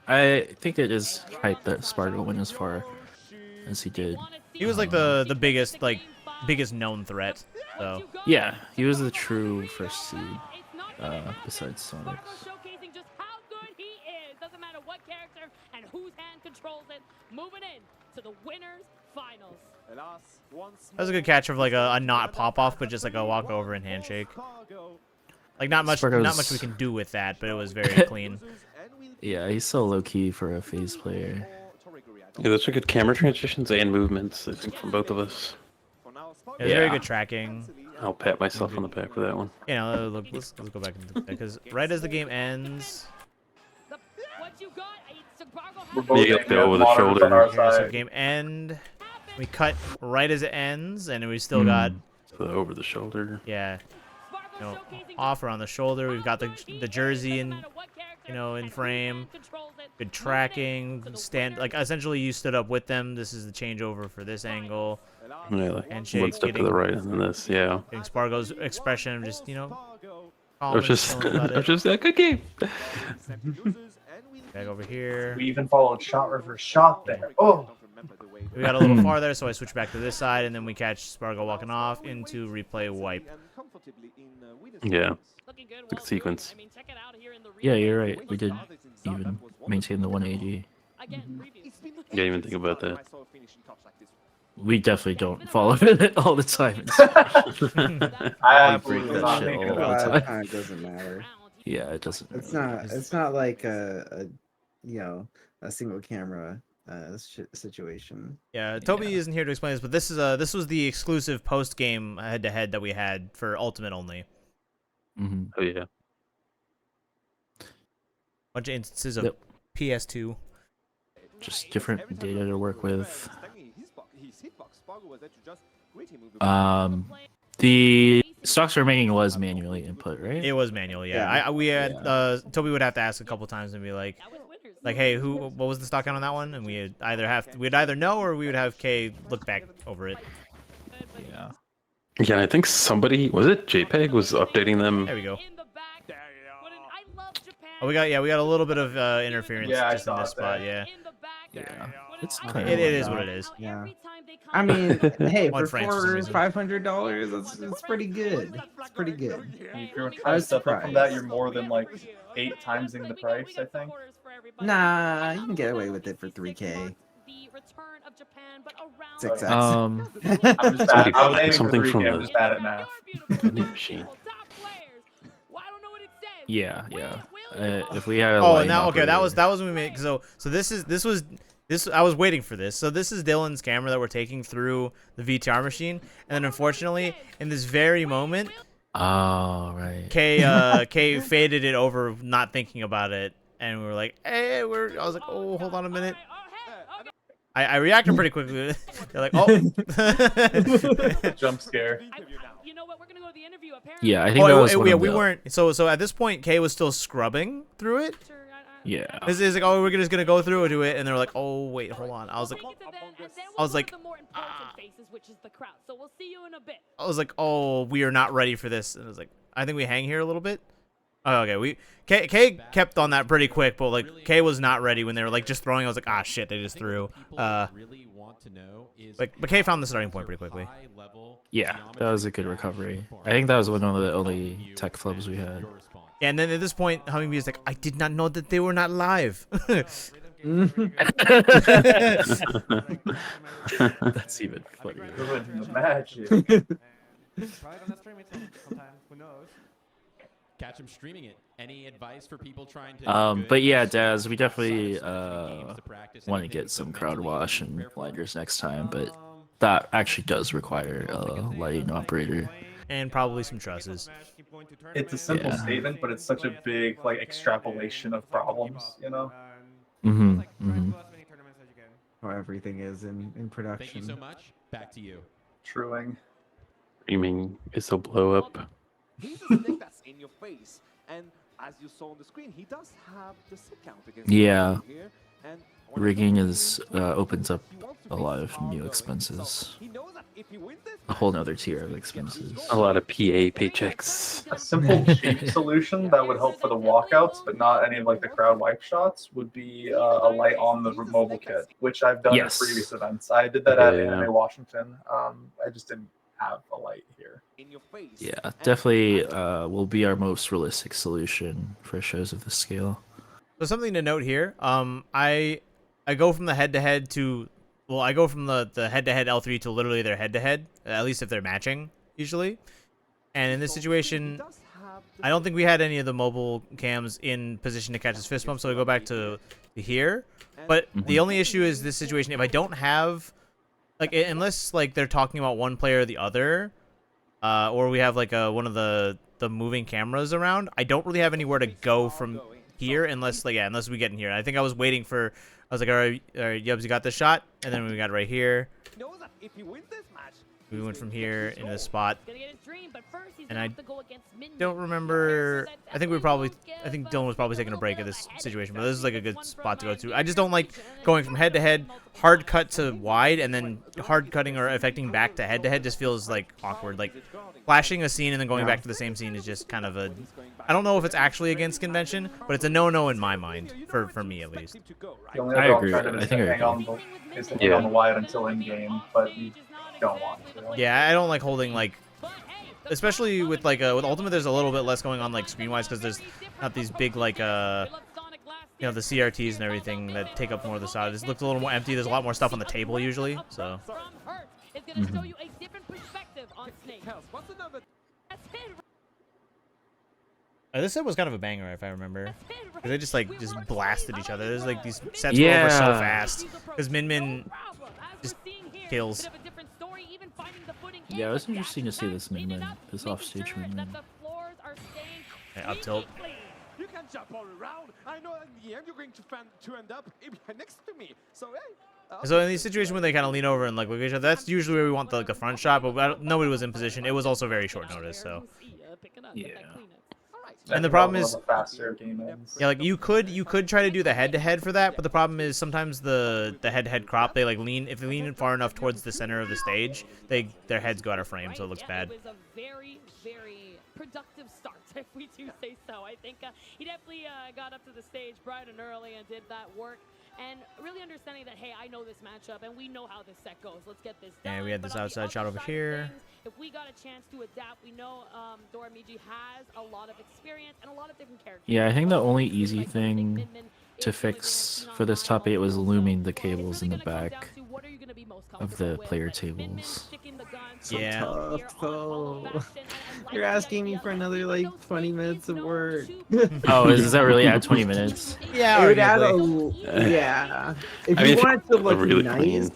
I think it is hype that Spargo went as far as he did. He was like the biggest known threat. So Yeah, he was the true first seed, besides Sonic. Showcasing just how good he is. Doesn't matter what character and whose hand controls it. Moving in to the winners finals. that was a good catch of like a not pop off, but just like a walk over and handshake. Like not much we can do with that, but it was very clean. Yeah, he's so low key for a phase player. Yeah, those are good camera transitions and movements, I think, from both of us. Yeah, very good tracking. I'll pat myself on the back for that one. You know, look, let's go back into that because right as the game ends, Yeah, you got the over the shoulder. here, so game end. We cut right as it ends, and we still got The over the shoulder. yeah, off or on the shoulder. We've got the jersey in, in frame. Good tracking. Like essentially, you stood up with them. This is the changeover for this angle. Yeah, like Handshake, one step to the right and then this, yeah. Getting Spargo's expression of just, I calm was and just, chilling about I was it. just like, good game. Back over here. We even followed shot reverse shot there. Oh. We got a little farther, so I switched back to this side, and then we catch Spargo walking off into replay wipe. Yeah. Good sequence. Yeah, you're right. We did even maintain the 180. Didn't even think about that. We definitely don't follow it all the time. I We break absolutely that not shit think all about the It time. kind of doesn't matter. Yeah, it doesn't. It's really not. matter. It's not like a a single camera situation. Yeah, Toby isn't here to explain this, but this was the exclusive post game head to head that we had for Ultimate only. Oh yeah. Bunch of instances of PS2. Just different data to work with. The stocks we're making was manually input, right? It was manual, yeah. We had Toby would have to ask a couple times and be like, hey, what was the stock count on that one? And we'd either know or we would have Kay look back over it. Yeah. Yeah, I think somebody, was it JPEG, was updating them. There we go. Oh, we got a little bit of interference just in this spot, yeah. Yeah. It's It is what it is. Yeah. I mean, hey, On for France for some reason. $500, it's pretty good. It's pretty good. If you're I trying to was step up from that, surprised. you're more than like 8 times the price, I think. Nah, you can get away with it for 3K. 6X. I'm just bad. I was aiming for Something 3K, from I'm the- just bad at math. Vending machine. Yeah. If we had a Oh, line now okay, that operator- was when we made. So this was I was waiting for this. So this is Dylan's camera that we're taking through the VTR machine, and then unfortunately, in this very moment, Oh right. Kay faded it over, not thinking about it, and we were like, hey, I was like, oh, hold on a minute. I reacted pretty quickly. They're like, oh. Jump scare. You know what? We're gonna go to the interview. Apparently. Yeah, I think that was one we of the... weren't. So at this point, Kay was still scrubbing through it. Yeah. This is like, oh, we're just gonna go through to it, and they're like, oh, wait, hold on. I was like, oh, we are not ready for this. And I was like, I think we hang here a little bit. Oh, okay, Kay kept on that pretty quick, but like Kay was not ready when they were like just throwing. I was like, ah, shit, they just threw. But Kay found the starting point pretty quickly. Yeah, that was a good recovery. I think that was one of the only tech flubs we had. Yeah, and then at this point, Hummingbee is like, I did not know that they were not live. That's even funnier. Magic. Catch him streaming it. Any advice for people trying to? But yeah, Daz, we definitely want to get some crowd wash and blinders next time, but that actually does require a lighting operator. And probably some trusses. It's a simple statement, but it's such a big like extrapolation of problems, you know? How everything is in production. Thank you so much. Back to you. Truing. Streaming is a blow up. He's a snake that's in your face, and as you saw on the screen, he does have the sit count against Yeah. here, and Rigging is opens up a lot of new expenses. A whole nother tier of expenses. A lot of PA paychecks. A simple cheap solution that would help for the walkouts, but not any of like the crowd wipe shots, would be a light on the mobile kit, which I've done in previous events. I did that at Anime Washington. I just didn't have a light here. Yeah, definitely will be our most realistic solution for shows of this scale. So something to note here. I go from the head-to-head to, well, I go from the head-to-head L3 to literally their head-to-head, at least if they're matching, usually. And in this situation, I don't think we had any of the mobile cams in position to catch his fist bump, so I go back to here. But the only issue is this situation, if I don't have, like, unless, like, they're talking about one player or the other, or we have, like, one of the moving cameras around, I don't really have anywhere to go from here unless, like, unless we get in here. I think I was waiting for, I was like, all right, Yubs, you got this shot, and then we got it right here. We went from here into the spot, and I don't remember. I think Dylan was probably taking a break at this situation, but this is like a good spot to go to. I just don't like going from head to head, hard cut to wide, and then hard cutting or affecting back to head just feels like awkward. Like flashing a scene and then going back to the same scene is just kind of a. I don't know if it's actually against convention, but it's a no-no in my mind for me at least. I agree. I think I agree. Is to hang on the wide until in game, but you don't want to. Yeah, I don't like holding like, especially with like with Ultimate. There's a little bit less going on like screen wise because there's not these big like you know, the CRTs and everything that take up more of the side. It looks a little more empty. There's a lot more stuff on the table usually. So. This set was kind of a banger, if I remember. Because they just like blasted each other. There's like these sets go over so fast. Because Min just kills. Yeah, it was interesting to see this Min, this offstage Min. Okay, up tilt. You can jump all around. I know in the end you're going to end up next to me. So hey. So in these situations when they kind of lean over and like look at each other, that's usually where we want the front shot. But nobody was in position. It was also very short notice, so. Yeah. And the problem is, yeah, like you could try to do the head-to-head for that, but the problem is sometimes the head-to-head crop, they like lean, if they lean in far enough towards the center of the stage, their heads go out of frame, so it looks bad. It was a very, very productive start, if we do say so. I think he definitely got up to the stage bright and early and did that work. And really understanding that, hey, I know this matchup and we know how this set goes. Let's get this done. Yeah, we had this outside shot over here. If we got a chance to adapt, we know Dora Miji has a lot of experience and a lot of different characters. Yeah, I think the only easy thing to fix for this top 8 was looming the cables in the back of the player tables. Yeah. Tough, though. You're asking me for another like 20 minutes of work. Oh, is that really at 20 minutes? Yeah, it would add yeah. If you want it to look really nice,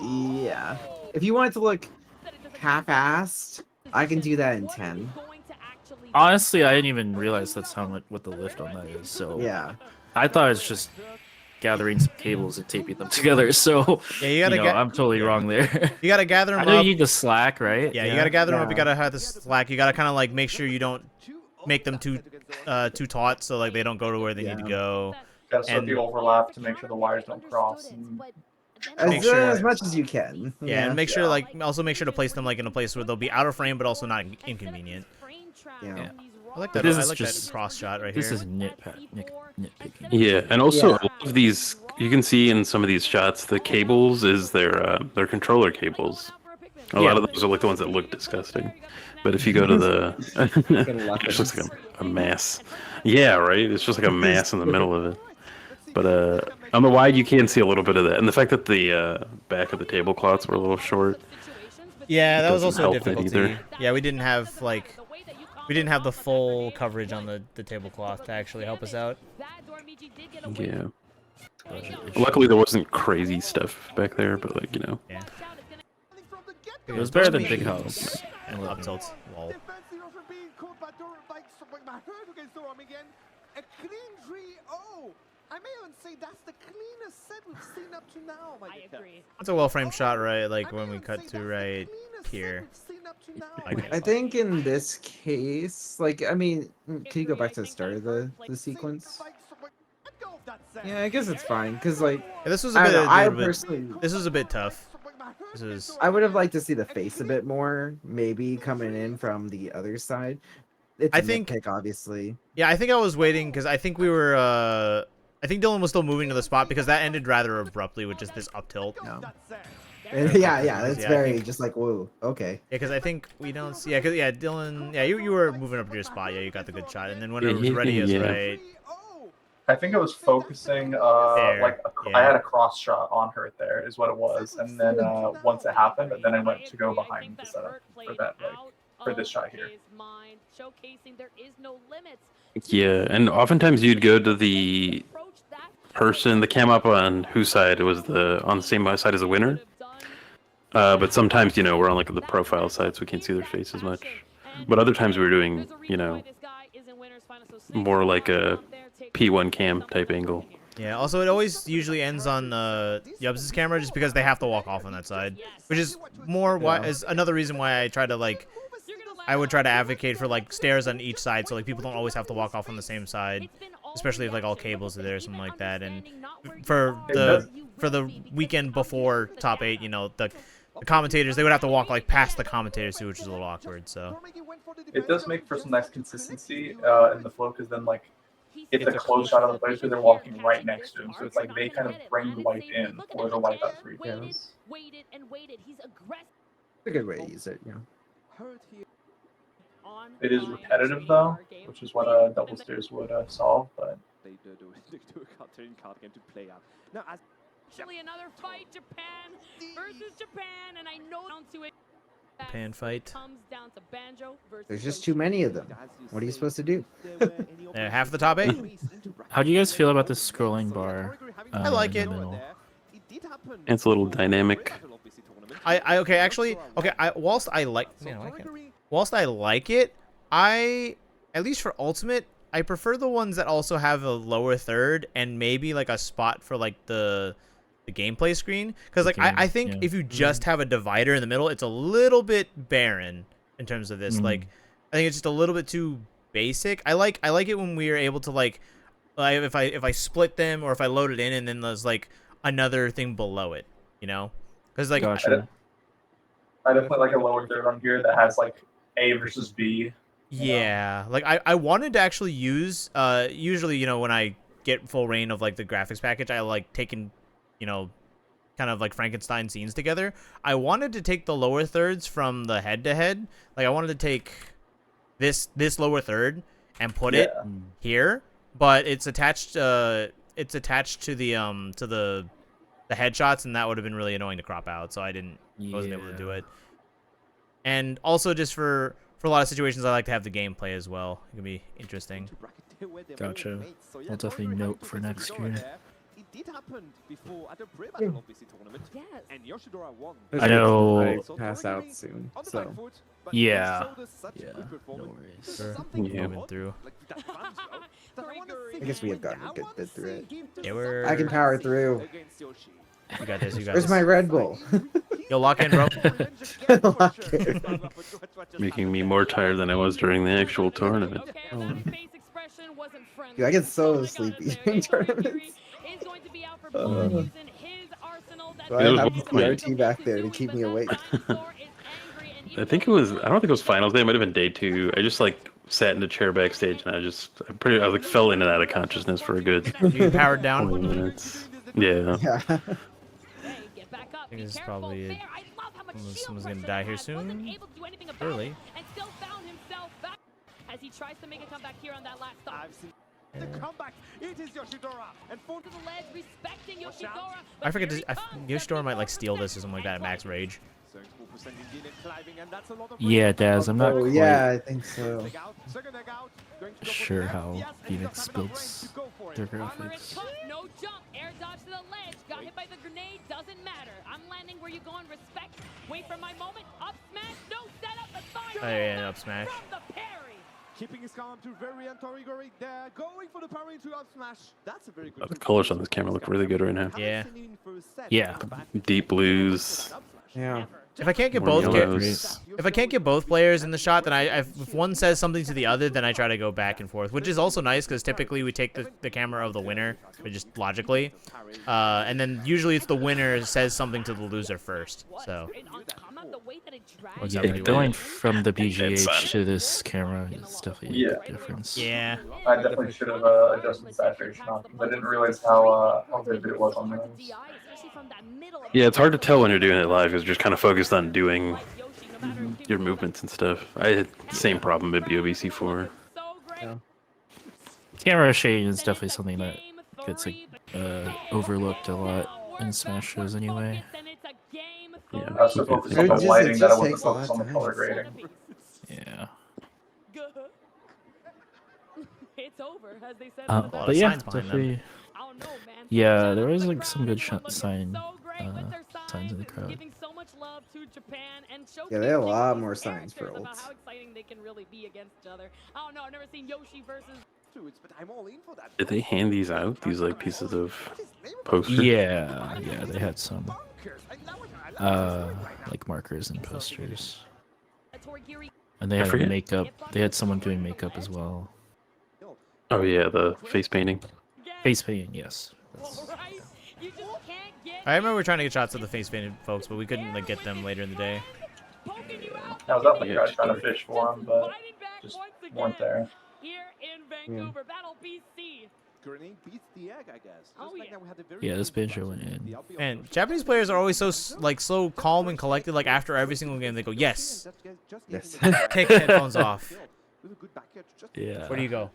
yeah. If you want it to look half-assed, I can do that in 10. Honestly, I didn't even realize that's how much what the lift on that is. So yeah. I thought it's just gathering some cables and taping them together. So Yeah, you gotta I'm totally wrong there. You gotta gather them I know up. you need the slack, right? Yeah, you gotta gather them up. You gotta have the slack. You gotta kind of like make sure you don't make them too taut, so like they don't go to where they need to go. Gotta set the overlap to make sure the wires don't cross. And As much as you can. Yeah, and make sure also make sure to place them like in a place where they'll be out of frame, but also not inconvenient. Yeah. I like that. This I is like just- that cross shot right This here. is nitpicking. Yeah, and also a lot of these, you can see in some of these shots, the cables is their controller cables. A lot of those are like the ones that look disgusting. But if you go to the, it just looks like a mass. Yeah, right. It's just like a mass in the middle of it. But on the wide, you can see a little bit of that, and the fact that the back of the tablecloths were a little short. Yeah, that was doesn't also a help that difficulty. either. Yeah, we didn't have the full coverage on the tablecloth to actually help us out. Yeah. Luckily, there wasn't crazy stuff back there, but like Yeah. It was better than Big House. Up tilt. Lol. A clean 3-0. I may even say that's the cleanest set we've seen up to now. I agree. That's a well-framed shot, right? Like when we cut to right here. I think in this case, like, I mean, can you go back to the start of the sequence? Yeah, I guess it's fine, because, like, Yeah, this was a I bit. don't know, I little bit- personally, This was a bit tough. This is. I would have liked to see the face a bit more, maybe coming in from the other side. It's I a think- nitpick, obviously. Yeah, I think I was waiting because I think we were. I think Dylan was still moving to the spot because that ended rather abruptly with just this up tilt. Yeah, that's Yeah, I very think- just like, whoa, okay. Yeah, because I think we don't see. Yeah, because Dylan. Yeah, you were moving up to your spot. Yeah, you got the good shot, and then when it was ready, it was right. I think I was focusing, I had a cross shot on her there, is what it was. And then once it happened, then I went to go behind the setup for that, for this shot here. yeah, and oftentimes you'd go to the person, the cam up on whose side it was on the same side as the winner. But sometimes, we're on like the profile side, so we can't see their face as much. But other times we were doing, more like a P1 cam type angle. Yeah. Also, it always usually ends on Yubbs' camera just because they have to walk off on that side, which is is another reason why I try to I would try to advocate for like stairs on each side, so like people don't always have to walk off on the same side, especially if like all cables are there or something like that. And for the weekend before top 8, the commentators, they would have to walk like past the commentators too, which is a little awkward. So It does make for some nice consistency in the flow, because then it's a close shot of the players because they're walking right next to him. So it's like they kind of bring the light in where the light actually is. A good way to use it, It is repetitive though, which is what double stairs would solve, but They do a cartoon card game to play out. Now, as Actually, another fight, Japan versus Japan, and I know down to it. Japan fight. Comes down to Banjo versus There's just too many of them. What are you supposed to do? half the top 8. How do you guys feel about this scrolling bar? I like in it. the middle? It's a little dynamic. Okay, actually, whilst I like it, at least for Ultimate, I prefer the ones that also have a lower third and maybe like a spot for like the gameplay screen, because like I think if you just have a divider in the middle, it's a little bit barren in terms of this. Like I think it's just a little bit too basic. I like it when we are able to if I split them or if I load it in and then there's like another thing below it, because like I definitely like a lower third on here that has like A versus B. Yeah, like I wanted to actually use usually when I get full reign of like the graphics package, I like taking kind of like Frankenstein scenes together. I wanted to take the lower thirds from the head-to-head. Like I wanted to take this lower third and put it here, but it's attached to the headshots, and that would have been really annoying to crop out, so I wasn't able to do it. And also just for a lot of situations, I like to have the gameplay as well. It can be interesting. Gotcha. I'll definitely note for next year. It did happen before at the Pre-Battle obviously tournament. Yes. And Yoshidora won. I know. I pass out soon, so. Yeah. No worries. Moving through. I guess we have gotten a good bit through it. Yeah, we're. I can power through. You got this. You got Where's this. my Red Bull? Yo, lock in, bro. Lock in. Making me more tired than I was during the actual tournament. Dude, I get so sleepy in tournaments. So I have PRT back there to keep me awake. I think it was. I don't think it was finals day. It might have been day 2. I just like sat in a chair backstage and I like fell in and out of consciousness for a good. You powered down. 20 minutes. Yeah. Yeah. I think this is probably someone's gonna die here soon. Early. As he tries to make a comeback here on that last stop. The comeback, it is Yoshidora, and to the ledge, respecting Yoshidora. I forget. Yoshidora might like steal this or something like that at max rage. Yeah, Daz, I'm not quite Yeah, I think so. sure how Phoenix builds their graphics. No jump, air dodge to the ledge, got hit by the grenade, doesn't matter. I'm landing where you going, respect. Wait for my moment, up smash, no setup, but fire. Oh yeah, up smash. From the parry. Keeping his calm to very Torigori there, going for the parry to up smash. That's a very good. The colors on this camera look really good right now. Yeah. Yeah. Deep blues. Yeah. If I can't get More both, yellows. if I can't get both players in the shot, then if one says something to the other, then I try to go back and forth, which is also nice because typically we take the camera of the winner, just logically, and then usually it's the winner says something to the loser first. So. Yeah, going from the BGH to this camera is definitely a big difference. Yeah. I definitely should have adjusted saturation on them. I didn't realize how vivid it was on those. Yeah, it's hard to tell when you're doing it live because you're just kind of focused on doing your movements and stuff. I had the same problem at BOBC4. Yeah. Camera shading is definitely something that gets overlooked a lot in Smash shows anyway. Yeah, I was so focused on the lighting that I wasn't focused on the color grading. Yeah. It's over, as they said. But yeah, definitely. Yeah, there was like some good signs in the crowd. Yeah, they have a lot more signs for ults. How exciting they can really be against each other. I don't know, I've never seen Yoshi versus. But I'm all in for that. Did they hand these out? These like pieces of posters? Yeah, they had some like markers and posters. And they had makeup. They had someone doing makeup as well. Oh yeah, the face painting. Face painting, yes. I remember we were trying to get shots of the face painted folks, but we couldn't like get them later in the day. I was up the crowd trying to fish for them, but just weren't there. Here in Vancouver, Battle BC. Grenade beats the egg, I guess. Yeah, this banjo went in. And Japanese players are always so calm and collected. Like after every single game, they go, "Yes, yes." Take headphones off. Yeah. Where do you go?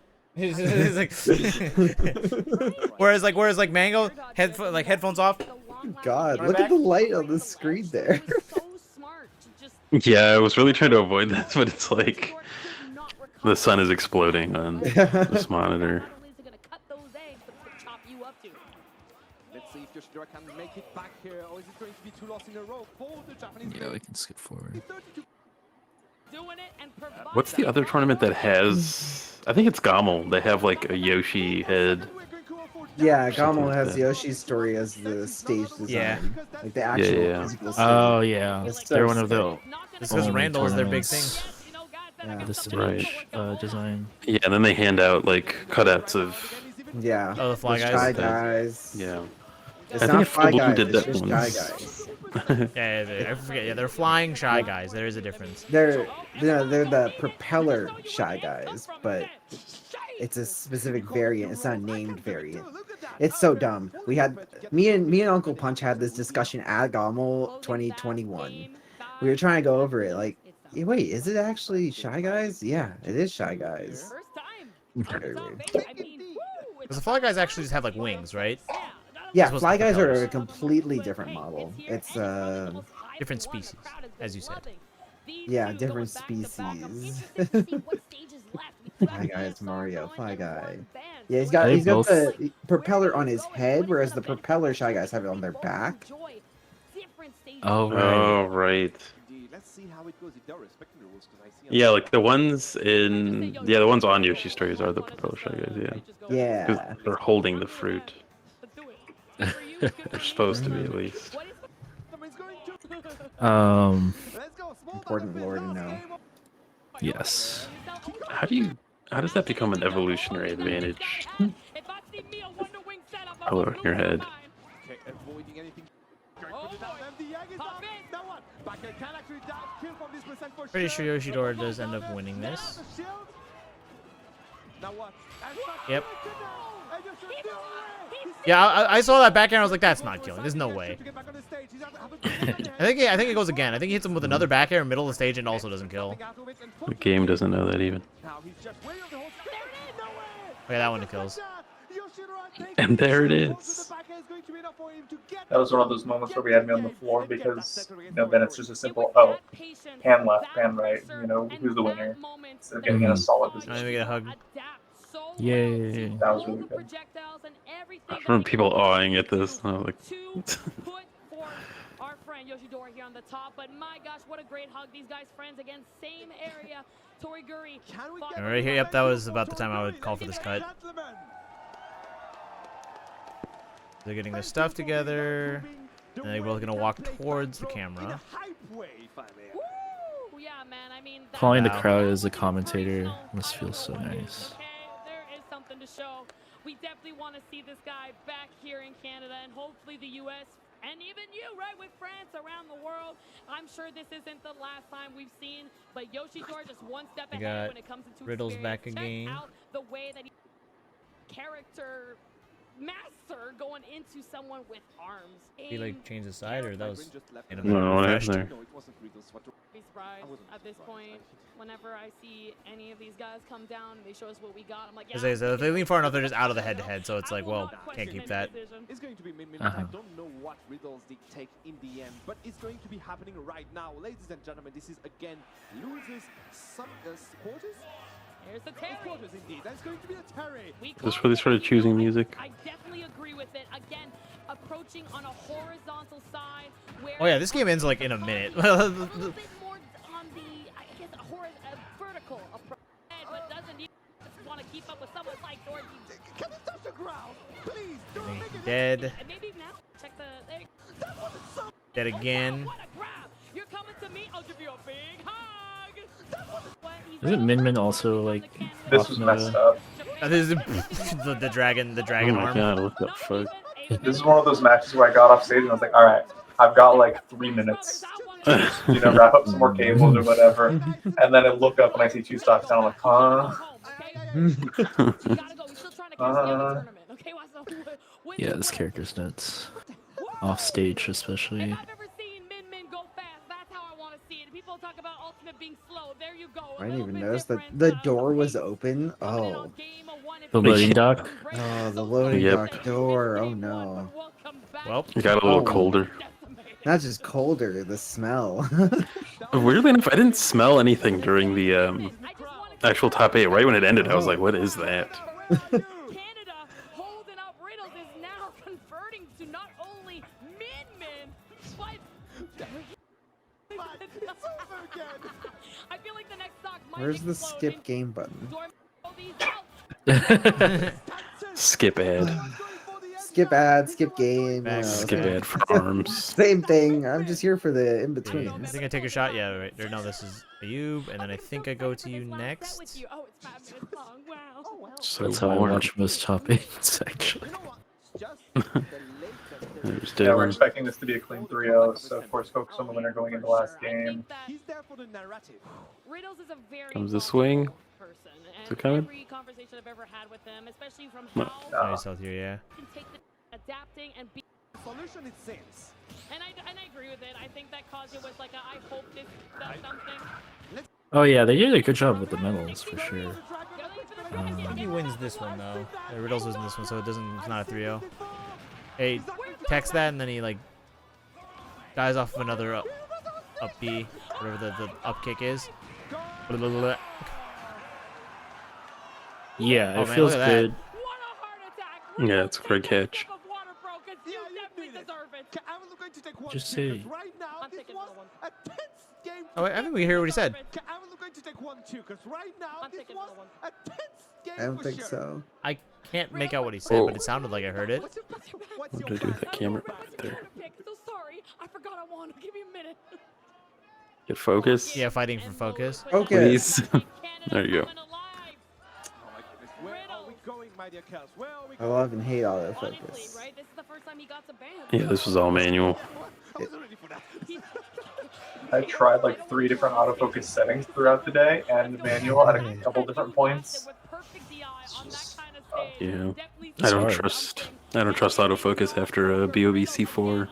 whereas Mango headphones off. God, look at the light on the screen there. Yeah, I was really trying to avoid this, but it's like the sun is exploding on this monitor. Let's see if Yoshidora can make it back here, or is it going to be 2 losses in a row for the Japanese? Yeah, we can skip forward. What's the other tournament that has? I think it's Gommel. They have like a Yoshi head. Yeah, Gommel has Yoshi's story as the stage design. Yeah. Like the actual Yeah. physical stage. Oh yeah, It's so they're one of the. It's because only Randall is their big tournaments, thing. The stage Right. design. Yeah, and then they hand out like cutouts of. Yeah. Oh, the Fly Guys. Shy Guys. Yeah. It's I not think Fly Full Bloom Guys, did it's that just once. Shy Guys. I forget. Yeah, they're flying Shy Guys. There is a difference. They're the propeller Shy Guys, but it's a specific variant. It's not a named variant. It's so dumb. We had me and Uncle Punch had this discussion at Gommel 2021. We were trying to go over it. Like, wait, is it actually Shy Guys? Yeah, it is Shy Guys. Very weird. Because the Fly Guys actually just have like wings, right? Yeah, As Fly opposed Guys to are propellers. a completely different model. It's Different species, as you said. yeah, different species. Fly Guys, Mario, Fly Guy. Yeah, he's got the propeller on his head, whereas the propeller Shy Guys have it on their back. Oh right. Oh right. see how it goes if they're respecting the rules. Because I see. Yeah, like the ones the ones on Yoshi stories are the propeller shot guys. Yeah. Because they're holding the fruit. They're supposed to be at least. Important lore to know. Yes. How does that become an evolutionary advantage? Color in your head. Okay, avoiding anything. Pretty sure Yoshidora does end up winning this. Yep. Yeah, I saw that back air and I was like, that's not killing. There's no way. I think it goes again. I think he hits him with another back air in the middle of the stage and also doesn't kill. The game doesn't know that even. Okay, that one kills. And there it is. That was one of those moments where we had me on the floor because, then it's just a simple, pan left, pan right, who's the winner? Instead of getting in a solid position. Let me get a hug. Yay. That was really good. I remember people awing at this, and I was like... Our friend Yoshidora here on the top, but my gosh, what a great hug. These guys friends again, same area. Toriguri. Alright, here, yep, that was about the time I would call for this cut. They're getting their stuff together, and they're both gonna walk towards the camera. Calling the crowd as a commentator must feel so nice. There is something to show. We definitely want to see this guy back here in Canada, and hopefully the U.S. and even you, right, with France around the world. I'm sure this isn't the last time we've seen, but Yoshidora just one step ahead when it comes into Riddles experience. back again. Check out the way that he character master going into someone with arms. He like changed his side, or that was in a No, what refreshed? happened there? Be surprised at this point. Whenever I see any of these guys come down and they show us what we got, I'm like, yeah. Because if they lean far enough, they're just out of the head-to-head, so it's like, well, can't keep that. It's going to be Min Min. I don't know what riddles they take in the end, but it's going to be happening right now. Ladies and gentlemen, this is again losers quarters. Here's the Terry. Quarters indeed. That's going to be the Terry. Is this where they started choosing music? I definitely agree with it. Again, approaching on a horizontal side where Oh yeah, this game ends like in a minute. a little bit more on the, I guess, a vertical approach, but doesn't even want to keep up with someone like Dorothy. Can it touch the ground? Please, don't make it. Dead. And maybe now check the. Dead again. What a grab! You're coming to me. I'll give you a big hug. Isn't Min Min also like This was messed up. This is the dragon Oh my arm. god, what the fuck? This is one of those matches where I got off stage and I was like, all right, I've got like 3 minutes to, wrap up some more cables or whatever. And then I look up and I see 2 stocks down. I'm like, Yeah, this character's nuts. Off stage, especially. I didn't even notice that the door was open. Oh. The loading dock. Oh, the loading dock door. Oh no. Well, It got a little colder. Not just colder, the smell. Weirdly enough, I didn't smell anything during the actual top 8. Right when it ended, I was like, what is that? Where's the skip game button? Skip ad. Skip ad, skip game. Skip ad for arms. Same thing. I'm just here for the in between. I think I take a shot. Yeah, right. Or no, this is Ayub, and then I think I go to you next. So That's how I warm. watch most top 8s, actually. Yeah, we're expecting this to be a clean 3-0, so of course focus on the winner going into the last game. He's there for the narrative. Riddles is a very Comes the swing. person, Is it coming? every conversation I've ever had with him, especially from No. how Nice out here, yeah. he can take the adapting and be Solution it seems. and I agree with it. I think that Kazuya was like I hope this does something. Oh yeah, they did a good job with the medals for sure. He wins this one though. Riddles wins this one, so it's not a 3-0. Hey, text that, and then he like dies off of another up B, whatever the up kick is. Yeah, Oh, it man, feels look at that. good. Yeah, it's a great catch. Just say. Right now, this one A tense game. Oh, I think we hear what he said. I'm going to take one too, because right now this was a tense game. I don't for think sure. so. I can't make out what he said, but it sounded like I heard it. What did I do with that camera right there? So sorry, I forgot I won. Give me a minute. Get focus. Yeah, fighting for focus. Please. There you go. Where are we going, my dear Kels? Where are we I love and hate autofocus. Right? This is the first time he got to ban. Yeah, this was all manual. I tried like 3 different autofocus settings throughout the day and manual at a couple different points. Yeah, I don't trust autofocus after BOBC4.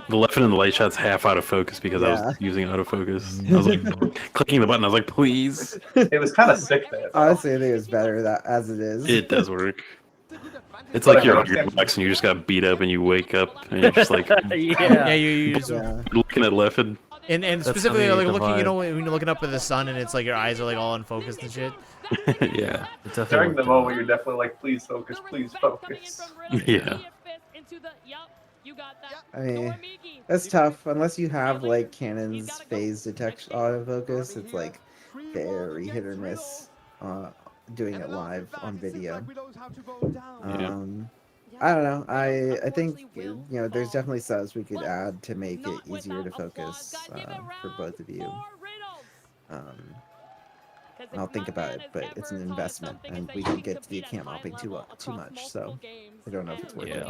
The left and the light shot's half autofocus because I was using autofocus. I was like clicking the button. I was like, please. It was kind of sick there. Honestly, I think it's better that as it is. It does work. It's But like I you're on understand- your box and you just got beat up and you wake up and you're just like, Yeah, you just looking at left and and specifically like looking, you know, when you're looking up at the sun and it's like your eyes are like all unfocused and shit. yeah. During the moment, you're definitely like, please focus, please focus. Yeah. I mean, that's tough unless you have like Canon's phase detection autofocus. It's like very hit or miss doing it live on video. I don't know. I think you know there's definitely subs we could add to make it easier to focus for both of you. I'll think about it, but it's an investment, and we don't get to the account mopping too much, so I don't know if it's worth it.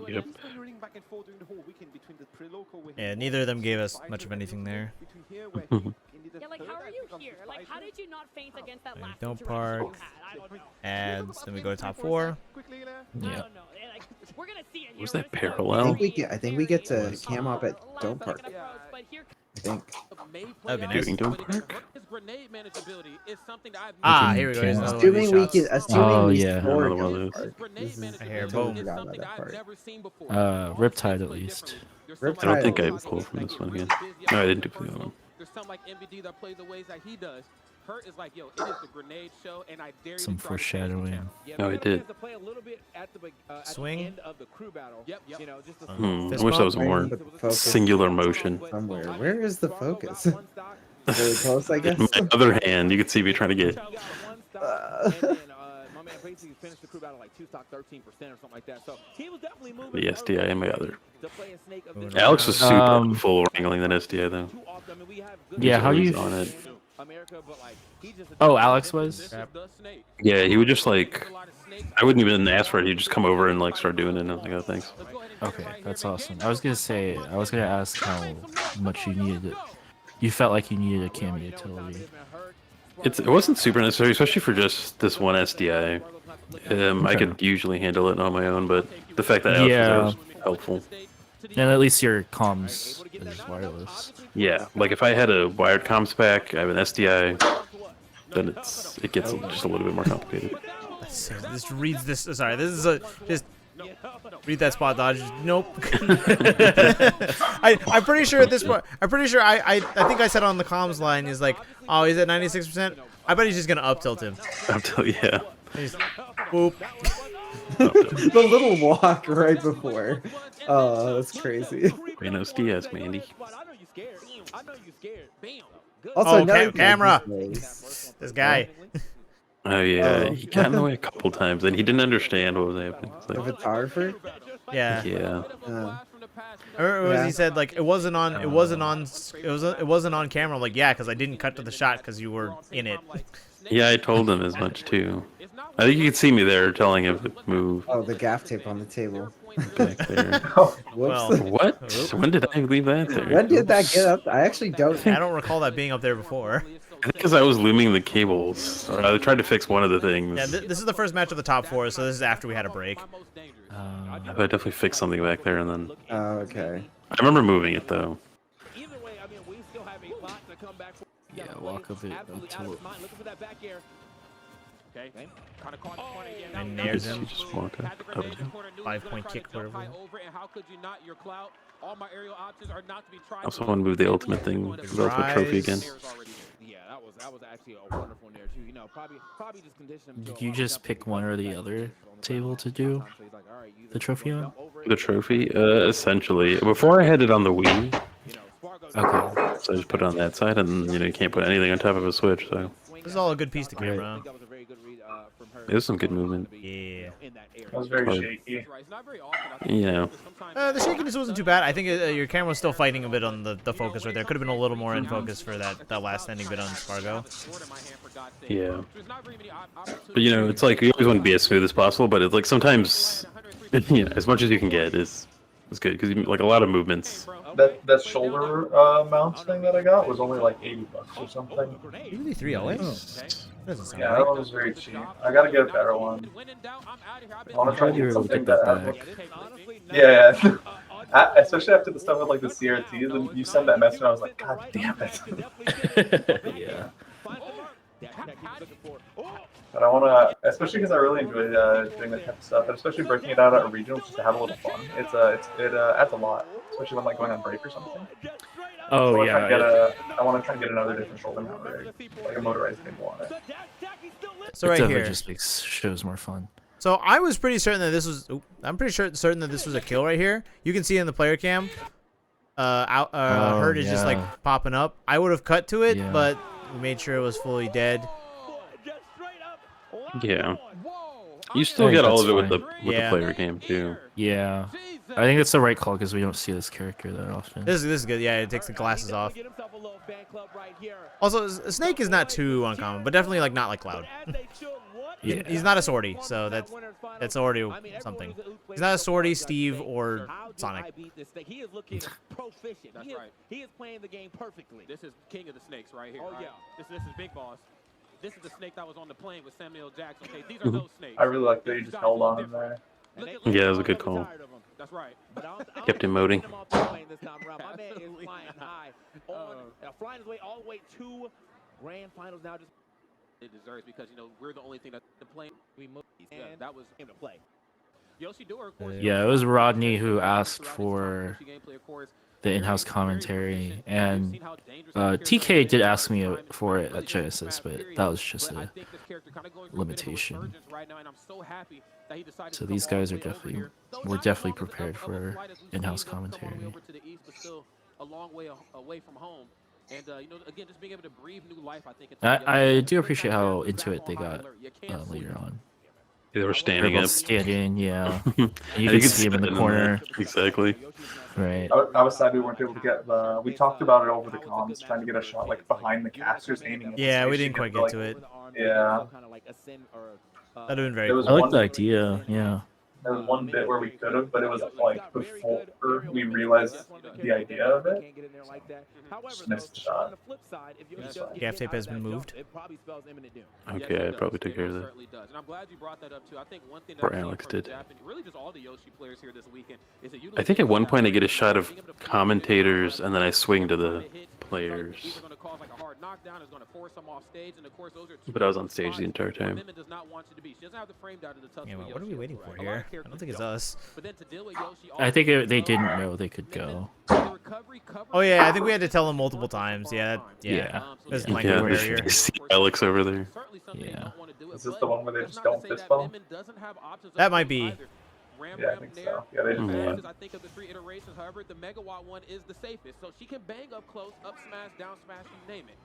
Yep. Yeah, neither of them gave us much of anything there. Yeah, like how are you here? Like how did you not faint against that last Don't interaction you park. had? I don't know. Ads. Then we go to top 4. Yeah. We're gonna see it. Was that I parallel? think we get to cam up at Don't Park. I think. That'd be nice. Doing Don't Park? Ah, here we go. Here's another one of Assuming these we shots. can, assuming we yeah. score Another one of Don't those. Park. This is I hear totally boom. forgot about that part. Riptide at least. Riptide. I don't think I pulled from this one again. No, I didn't do the other one. There's some like MVD that play the ways that he does. Hurt is like, yo, it is the grenade show, and I dare you Some to try to foreshadowing. No, I did. to play a little bit at the Swing. end of the crew battle. Yep. You know, just to I wish that was more singular motion. Somewhere. Where is the focus? Really close, I guess. In my other hand, you could see me trying to get. my man basically finished the crew battle like 2 stock 13% or something like that. So he was definitely moving The SDI in my other. to play a snake of this. Alex was super full wrangling that SDI though. Yeah, how do He's you? on it. America, but like he just Oh, Alex was. Yeah, he would just like. I wouldn't even ask for it. He'd just come over and like start doing it. And I was like, oh, thanks. Okay, that's awesome. I was gonna ask how much you needed it. You felt like you needed a cameo utility. It wasn't super necessary, especially for just this one SDI. I could usually handle it on my own, but the fact that Alex was there was helpful. And at least your comms is wireless. Yeah, like if I had a wired comms pack, I have an SDI, then it gets just a little bit more complicated. This reads this. Sorry, this is a just read that spot dodge. Nope. I'm pretty sure at this point. I'm pretty sure I think I said on the comms line is like, oh, he's at 96%. I bet he's just gonna up tilt him. Up tilt, yeah. He's, boop. The little walk right before. Oh, that's crazy. Buenos Dias, Mandy. Also, oh, no camera. This guy. Oh yeah, he got in the way a couple times, and he didn't understand what was happening. It's The like, photographer. Yeah. yeah. I remember he said like it wasn't on camera. I'm like, yeah, because I didn't cut to the shot because you were in it. Yeah, I told him as much too. I think you could see me there telling him to move. Oh, the gaff tape on the table. Back there. Whoops. Well, What? When did I leave that there? When did that get up? I actually don't. I don't recall that being up there before. I think because I was looming the cables, or I tried to fix one of the things. Yeah, this is the first match of the top 4, so this is after we had a break. I definitely fixed something back there, and then Oh, okay. I remember moving it though. Yeah, walk a bit until. Okay. Kind of caught in front again. And nares him. Just walk up to. 5-point kick, whatever. Over, and how could you not? Your clout. All my aerial options are not to be tried. I also want to move the ultimate thing, the ultimate trophy again. Yeah, that was actually a wonderful nair too. You know, probably just condition him. Did you just pick one or the other table to do the trophy on? The trophy, essentially. Before I had it on the Wii, Okay. So I just put it on that side, and you can't put anything on top of a switch. So This is all a good piece to camera. there's some good movement. Yeah. That was very Hard. shaky. Yeah. The shakiness wasn't too bad. I think your camera was still fighting a bit on the focus right there. Could have been a little more in focus for that last ending bit on Spargo. Yeah. But it's like you always want to be as smooth as possible, but it's like sometimes, as much as you can get is good because like a lot of movements. That shoulder mount thing that I got was only like $80 or something. Really 308? Doesn't sound Yeah, right. that one was very cheap. I gotta get a better one. I want to try to get something that has like, yeah. Especially after the stuff with like the CRTs, and you sent that message, and I was like, God damn it. Yeah. But I want to, especially because I really enjoy doing that type of stuff, and especially breaking it out at regionals just to have a little fun. It adds a lot, especially when like going on break or something. Oh So yeah. I want to try and get another different shoulder mount rig, like a motorized table on it. So right It here. just makes shows more fun. So I was pretty certain that this was. I'm pretty certain that this was a kill right here. You can see in the player cam. Hurt is just like popping up. I would have cut to it, but we made sure it was fully dead. Yeah. You still get all of it with the player game too. Yeah. I think it's the right call because we don't see this character that often. This is good. Yeah, it takes the glasses off. Also, Snake is not too uncommon, but definitely like not like Cloud. Yeah. He's not a Swordy, so that's already something. He's not a Swordy, Steve, or Sonic. He is looking proficient. He is playing the game perfectly. This is king of the snakes right here. Oh yeah. This is Big Boss. This is the snake that was on the plane with Samuel Jackson. Okay, these are those snakes. I really like that you just held on in there. Yeah, that was a good call. That's right. Kept emoting. My man is flying high, flying his way all the way to grand finals now. Just it deserves because we're the only thing that the plane we moved. And that was game to play. Yoshi Doer, of course. Yeah, it was Rodney who asked for the in-house commentary, and TK did ask me for it at Genesis, but that was just a limitation. So these guys are we're definitely prepared for in-house commentary. A long way away from home. And again, just being able to breathe new life, I think. I do appreciate how into it they got later on. They were standing up. Standing, yeah. You can see him in the corner. Exactly. Right. I was sad we weren't able to get the. We talked about it over the comms, trying to get a shot like behind the casters, aiming. At Yeah, the we stage didn't quite to get to it. Yeah. That'd have been very There cool. was I like one- the idea, yeah. There was one bit where we could have, but it was like before we realized the idea of it. Just missed the shot. Gaff tape has been moved. Okay, I probably took care of that. And I'm glad you brought that up too. I think one thing Or that Alex did. really just all the Yoshi players here this weekend is that I think at one point I get a shot of commentators, and then I swing to the players. But I was on stage the entire time. Yeah, well, what are we waiting for here? I don't think it's us. I think they didn't know they could go. Oh yeah, I think we had to tell them multiple times. Yeah, There's language Yeah, barrier. you see Alex over there. Yeah. Is this the one where they just don't fist bump? That might be. Yeah, I think so. Yeah, they just Yeah. I think of the 3 iterations, however, the megawatt one is the safest. So she can bang up close, up smash, down smash, you name it.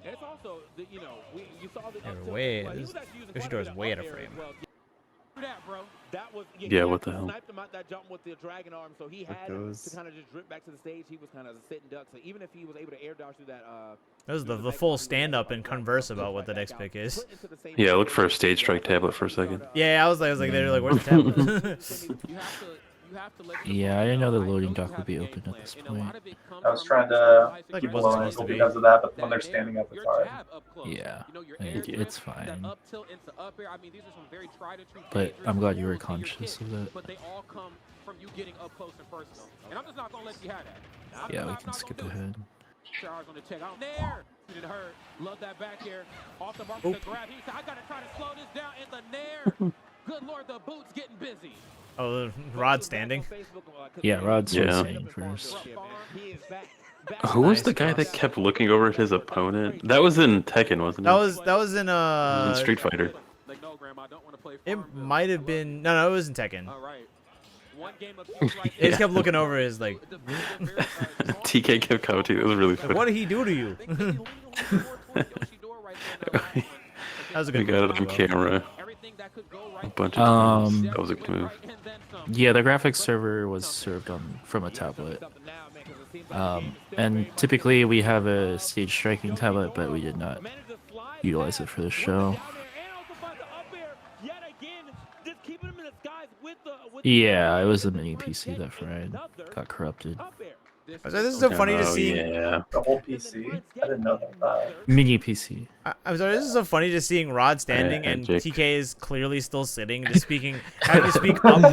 And it's also you saw the Yeah, way. Yoshidora's way out of frame. That, bro. That was Yeah, what the hell? Sniped him out that jump with the dragon arm, so he had to kind of just drip back to the stage. He was kind of sitting duck. So even if he was able to air dodge through that, That was the full stand up and converse about what the next pick is. Yeah, I looked for a stage strike tablet for a second. Yeah, I was like, they were like, where's the tablet? Yeah, I didn't know the loading dock would be open at this point. I was trying to Like keep it a wasn't low supposed to angle be. because of that, but when they're standing up, it's hard. Yeah, it's fine. Up tilt into up air. I mean, these are some very tried and true. But I'm glad you were conscious of that. But they all come from you getting up close and personal. And I'm just not gonna let you have that. Yeah, we can skip ahead. Stars on the check out there. Didn't hurt. Love that back here. Off the mark with the grab. He said, I gotta try to slow this down in the nair. Good lord, the boots getting busy. Oh, Rod standing. Yeah, Rod's Yeah. standing first. Who was the guy that kept looking over at his opponent? That was in Tekken, wasn't it? That was in It was in Street Fighter. It might have been no, it was in Tekken. He just kept looking over his like. TK kept commenting. It was really Like, funny. what did he do to you? That was a good We got it on camera. A bunch of times. That was a good move. Yeah, the graphics server was served from a tablet. And typically we have a stage striking tablet, but we did not utilize it for this show. Yeah, it was a mini PC that fried. Got corrupted. This is so funny to see. Yeah. The whole PC? I didn't know that. Mini PC. I'm sorry. This is so funny just seeing Rod standing and Jake. TK is clearly still sitting, just speaking, having to speak up to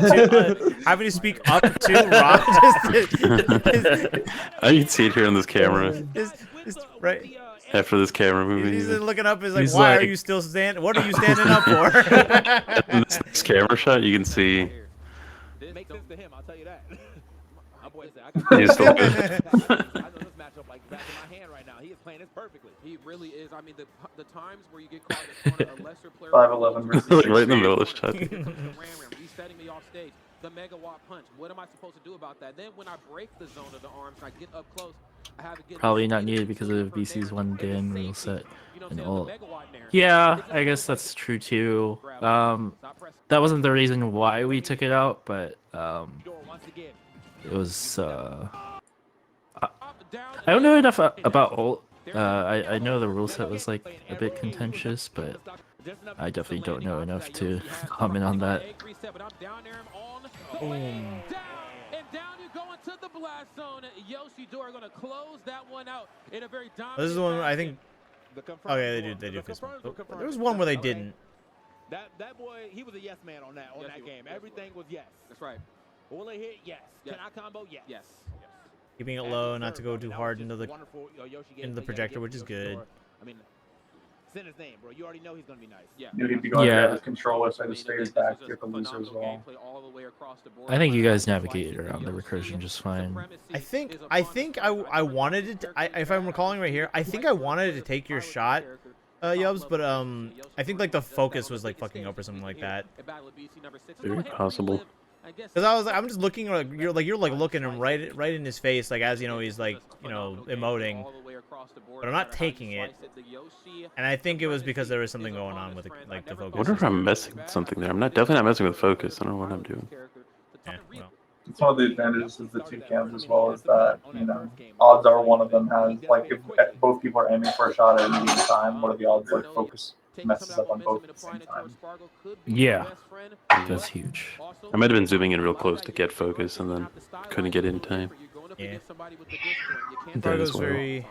Rod. I can see it here on this camera. Right. After this camera movie. He's looking up. He's like, He's "Why like- are you still standing? What are you standing up for?" In this next camera shot, you can see. Make sense to him, I'll tell you that. My boy said, He's still good. I know this matchup like back in my hand right now. He is playing this perfectly. He really is. I mean, the times where you get caught in front of a lesser player. 5'11" versus Like right in the middle of this shot. Resetting me off stage. The megawatt punch. What am I supposed to do about that? Then when I break the zone of the arms, I get up close. I have to get Probably not needed because of BC's one Dan rule set and ult. Yeah, I guess that's true too. That wasn't the reason why we took it out, but it was. I don't know enough about ult. I know the rule set was like a bit contentious, but I definitely don't know enough to comment on that. This is the one I think. Okay, they do. There was one where they didn't. That boy, he was a yes man on that game. Everything was yes. That's right. Will it hit? Yes. Can I combo? Yes. Yes. Keeping it low, not to go too hard into the projector, which is good. I mean, send his name, bro. You already know he's gonna be nice. Yeah. Knew he'd be going down with controller, so I just stayed back to get the loser as well. I think you guys navigated around the recursion just fine. I think I wanted it. If I'm recalling right here, I think I wanted to take your shot, Yubs, but I think like the focus was like fucking up or something like that. Very possible. Because I'm just looking like you're looking him right in his face, like as you know he's like emoting, but I'm not taking it, and I think it was because there was something going on with the focus. I wonder if I'm messing with something there. I'm definitely not messing with focus. I don't know what I'm doing. Yeah, well. It's one of the advantages of the two cams as well is that, odds are one of them has, like, if both people are aiming for a shot at any given time, what are the odds like focus messes up on both at the same time? Yeah, that's huge. I might have been zooming in real close to get focus and then couldn't get in time. Yeah. That as well.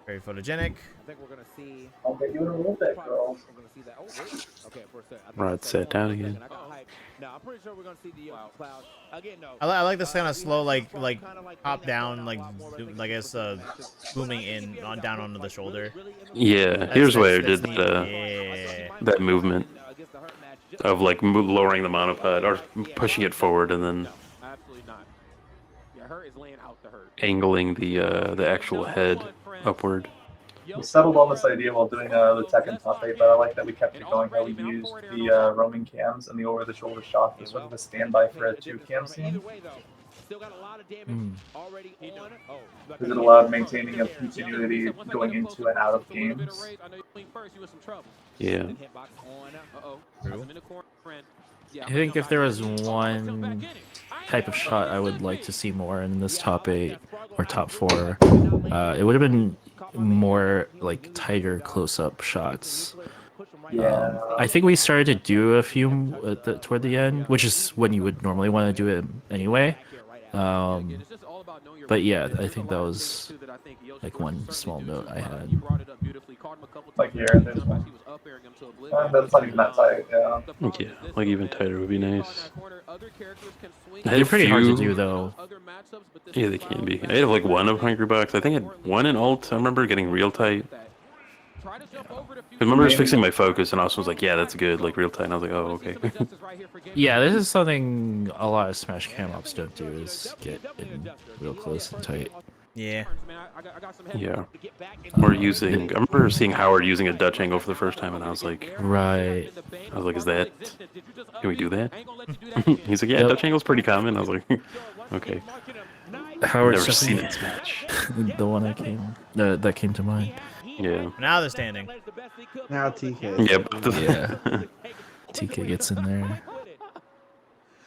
Very photogenic. I think we're gonna see. I'll get you in a little bit, girl. We're gonna see that. Oh, wait. Okay, for a second. Rod sat down again. I got hyped. No, I'm pretty sure we're gonna see the cloud again. No. I like this kind of slow, like top down, like I guess booming in down onto the shoulder. Yeah, here's where I did neat. that movement of like lowering the monopod or pushing it forward and then Absolutely not. Yeah, Hurt is laying out the Hurt. angling the actual head upward. We settled on this idea while doing the Tekken top 8, but I like that we kept it going, how we used the roaming cams and the over-the-shoulder shot as sort of a standby for a 2-cam scene. Because it allowed maintaining of continuity going into and out of games. Yeah. I think if there was one type of shot I would like to see more in this top 8 or top 4, it would have been more like tighter close-up shots. Yeah. I think we started to do a few toward the end, which is when you would normally want to do it anyway. But yeah, I think that was like one small note I had. Like here, there's one. That's not even that tight, yeah. Yeah, like even tighter would be nice. They're pretty hard to do though. Yeah, they can be. I had like one of Hungry Box. I think I had one in ult. I remember getting real tight. I remember just fixing my focus and Austin was like, yeah, that's good, like real tight. And I was like, oh, okay. Yeah, this is something a lot of Smash cam ops don't do, is get in real close and tight. Yeah. I got some heavy Yeah. to get back in We're the game. using. I remember seeing Howard using a Dutch angle for the first time, and I was like, Right. is that? Can we do that? He's like, yeah, Yep. Dutch angle's pretty common. I was like, okay. Howard Never seen Sheffield. it smash. The one that came to mind. Yeah. Now they're standing. Now TK. Yep. Yeah. TK gets in there.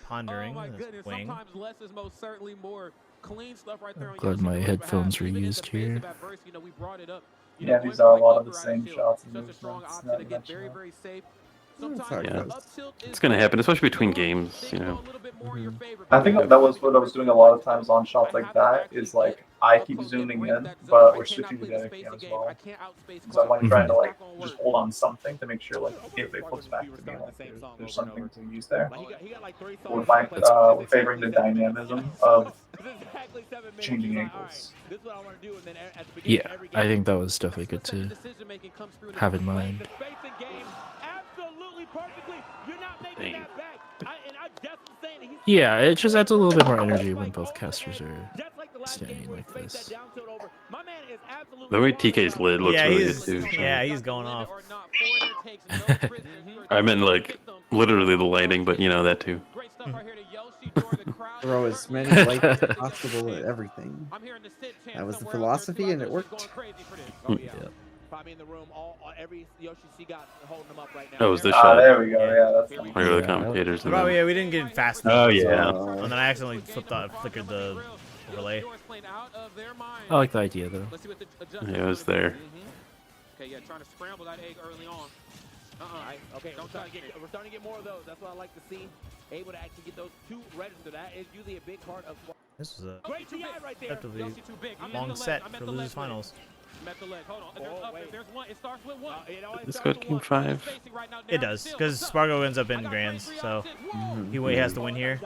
Pondering. Oh my this goodness, wing. sometimes less is most certainly more. Clean stuff right there on Glad my Yoshi. headphones were Even in the used face here. of adversity, you know, we brought it up. You Yeah, know, these going are a for lot of the over same out shield, shots and such a strong movements. option Not to to get mention very, that. very safe. That's Sometimes Yeah. the up tilt is It's gonna happen, especially between games. You know. I think that was what I was doing a lot of times on shots like that. Is like I keep zooming in, but we're switching to the other cam as well. So I'm like trying to like just hold on something to make sure like if it flips back to me, like there's something to use there. We're favoring the dynamism of changing angles. Yeah, I think that was definitely good to have in mind. Yeah, it just adds a little bit more energy when both casters are standing like this. The way TK's lid looks Yeah, really he's good too. yeah, he's going off. I meant like literally the lighting, but you know that too. Throw as many lights as possible at everything. That was the philosophy, and it worked. Oh yeah. Find me in the room. Every Yoshi C got holding them up right now. That was the shot. There we go. Yeah, that's the Where are the commentators? and Oh then- yeah, we didn't get it fast Oh, enough. yeah. And then I accidentally flickered the overlay. I like the idea though. Yeah, it was there. Okay, yeah, trying to scramble that egg early on. Okay, we're starting to get more of those. That's what I like to see. Able to actually get those two registered. That is usually a big part of. This is a Great TI right there. effectively Yoshi too big. long set for losers finals. Met the leg. Hold on. There's one. It starts with one. This got game 5. It does, because Spargo ends up in grands, so he has to win here.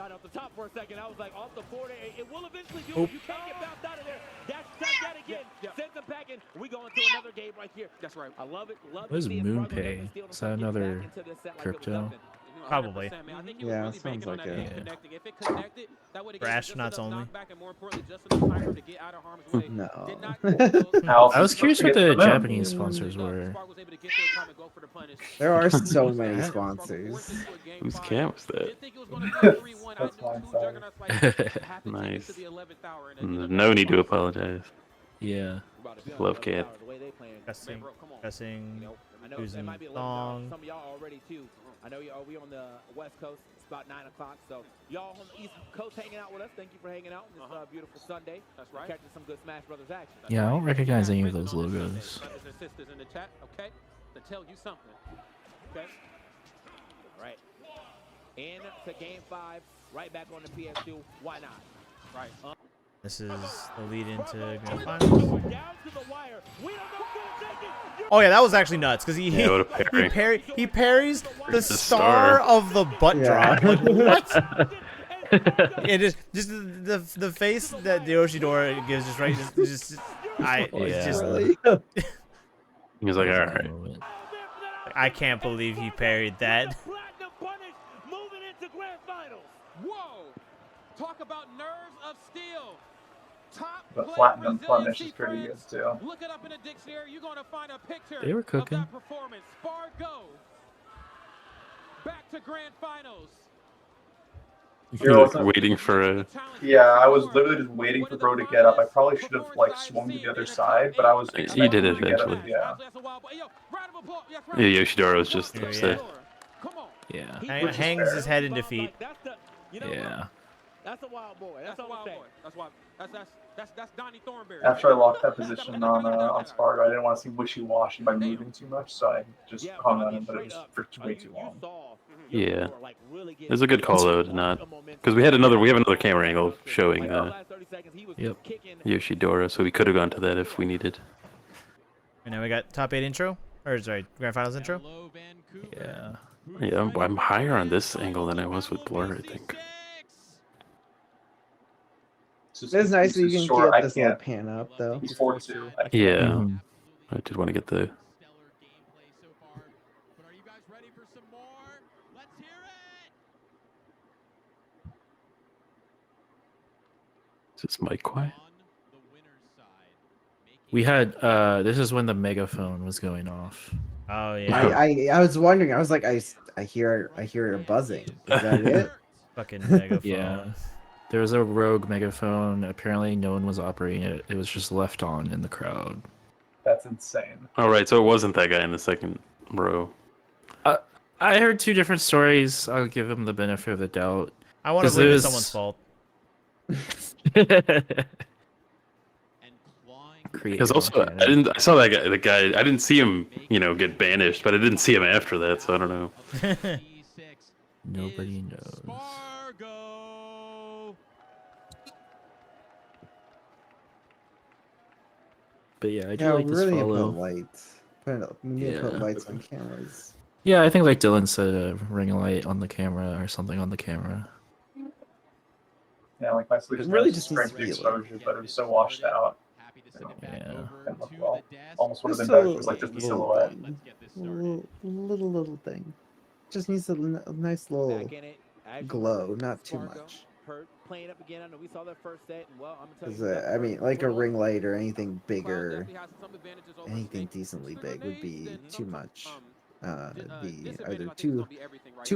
Oop. Send them packing. We go into another game right here. That's right. I love it. What is MoonPay? Is that another crypto? Probably. Yeah, sounds like it. For astronauts only. No. I was curious what the Japanese sponsors were. There are so many sponsors. Whose cam was that? That's mine, sorry. Nice. No need to apologize. Yeah. Love cat. Guessing I know who's there in might be a song. some of y'all already too. I know we on the West Coast. It's about 9 o'clock. So y'all on the East Coast hanging out with us. Thank you for hanging out on this beautiful Sunday. That's right. Catching some good Smash Brothers action. Yeah, I don't recognize any of those logos. Brothers and sisters in the chat, okay? To tell you something. Okay. Right. Into game 5. Right back on the PS2. Why not? Right. This is the lead into grand finals. Oh yeah, that was actually nuts because Yeah, what a parry. he parries the star. star of the butt Yeah. drop. Like what? Yeah, just the face that the Yoshidora gives just right, it's just Really? He was like, all right. I can't believe he parried that. Moving into grand finals. Whoa! Talk about nerves of steel. Top The play platinum punish is resiliency, pretty good friends. too. Look it up in a dictionary. You're gonna find a picture They were cooking. of that performance. Spargo. Back to grand finals. You're Waiting for a. Yeah, I was literally just waiting for Bro to get up. I probably should have like swung to the other side, but I was You expecting did him to get up. eventually. Yeah. Yeah, Yoshidora was just upset. Yeah. Hangs his head in defeat. Yeah. That's a wild boy. That's a wild boy. That's Donnie Thornberry. After I locked that position on Spargo, I didn't want to seem wishy-washy by moving too much, so I just hung on him, but it was for way too long. Yeah. It was a good call though to not, because we have another camera angle showing Yoshidora, so we could have gone to that if we needed. And now we got top 8 intro, or sorry, grand finals intro. Yeah. Yeah, I'm higher on this angle than I was with Blur, I think. It's nice that you can Sure, get this little pan up though. He's 4-2. Yeah. I did want to get the. Is this mic quiet? We had this is when the megaphone was going off. Oh yeah. I was wondering. I was like, I hear a buzzing. Is that it? Fucking megaphone. Yeah. There was a rogue megaphone. Apparently, no one was operating it. It was just left on in the crowd. That's insane. All right, so it wasn't that guy in the second row. I heard two different stories. I'll give him the benefit of the doubt. I want to believe it's someone's fault. Because also, I saw that guy. The guy, I didn't see him, get banished, but I didn't see him after that, so I don't know. Nobody knows. But yeah, I do like this really follow. put lights. Put lights on cameras. Yeah, I think like Dylan said, a ring light on the camera or something on the camera. Yeah, like my sleep really just strength the exposure, but it was so washed out. Yeah. Well, almost would have been better if it was like just a silhouette. Little thing. Just needs a nice little glow, not too much. Playing up again. I know we saw that first set, and well, I'm gonna tell Because you. I mean, like a ring light or anything bigger, anything decently big would be too much. Be either too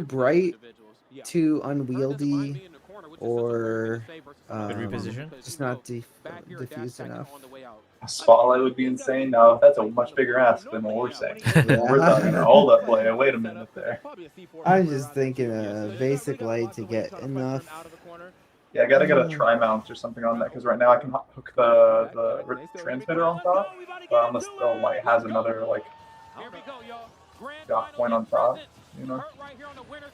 bright, too unwieldy, or just not diffused enough. A spotlight would be insane. Now that's a much bigger ask than what we're saying. We're talking all that play. Wait a minute there. I'm just thinking a basic light to get enough. Yeah, I gotta get a tri-mount or something on that because right now I can hook the transmitter on top, but unless the light has another like dock point on top, You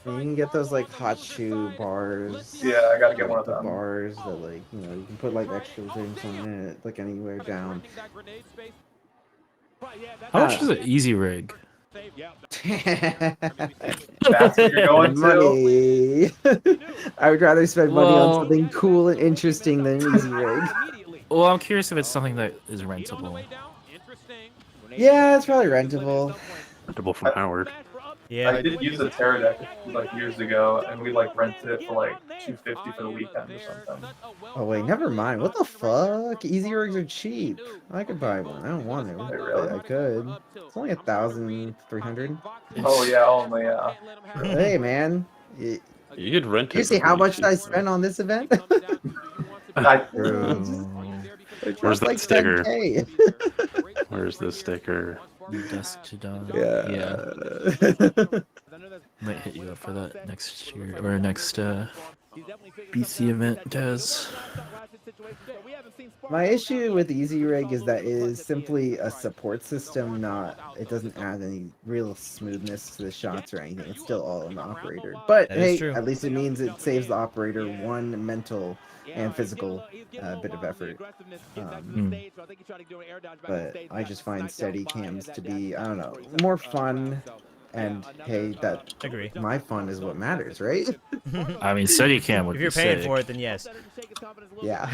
can get those like hot shoe bars. Yeah, I gotta get one of them. Bars that like you can put like extra things on it, like anywhere down. How much is an easy rig? That's what you're going money. I would rather spend money on something cool and interesting than an easy rig. Well, I'm curious if it's something that is rentable. Yeah, it's probably rentable. Rentable from Howard. Yeah, I did use a Teradek like years ago, and we like rented it for like $250 for the weekend or something. Oh wait, never mind. What the fuck? Easy rigs are cheap. I could buy one. I don't want to, but I could. It's only 1,300. Oh yeah, only yeah. Hey man, You could rent it. you see how much did I spend on this event? Where's that like sticker? 10K. Where's the sticker? Dusk to dawn. Yeah. Might hit you up for that next year or next BC event, Des. My issue with Easy Rig is that it is simply a support system, it doesn't add any real smoothness to the shots or anything. It's still all an operator. But That is hey, true. at least it means it saves the operator one mental and physical bit of effort. But I just find steady cams to be, I don't know, more fun. And hey, my fun is what matters, right? I mean, Steadicam would If be you're paying sick. for it, then yes. Yeah.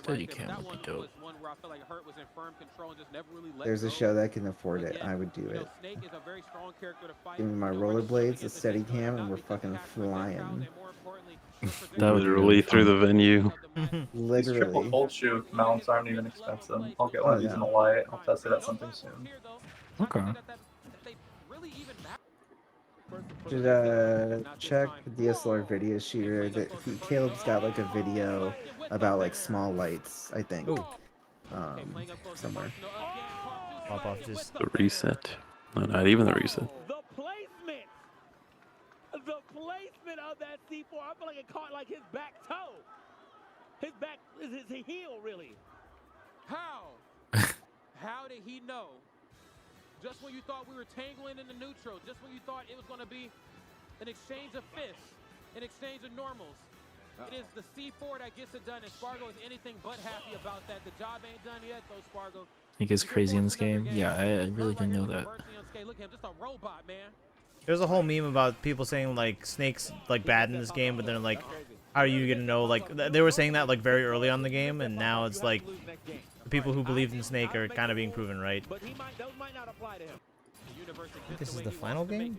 Steadicam would be dope. There's a show that can afford it. I would do it. Give me my rollerblades, a Steadicam, and we're fucking flying. Literally through the venue. These triple cold shoe mounts aren't even expensive. I'll get one of these in the light. I'll test it at something soon. Okay. Should check DSLR video shooter. Caleb's got like a video about like small lights, I think. Somewhere. Pop off just The reset. No, not even the reset. The placement of that C4, I feel like it caught like his back toe. His back is his heel, really. How? How did he know? Just when you thought we were tangling in the neutral, just when you thought it was going to be an exchange of fists, an exchange of normals. It is the C4 that gets it done, and Spargo is anything but happy about that. The job ain't done yet, though, Spargo. Think it's crazy in this game? Yeah, I really didn't know that. Look at him, just a robot, man. There's a whole meme about people saying like Snake's like bad in this game, but then like, how are you gonna know? Like they were saying that like very early on in the game, and now it's like the people who believed in Snake are kind of being proven right. I think this is the final game.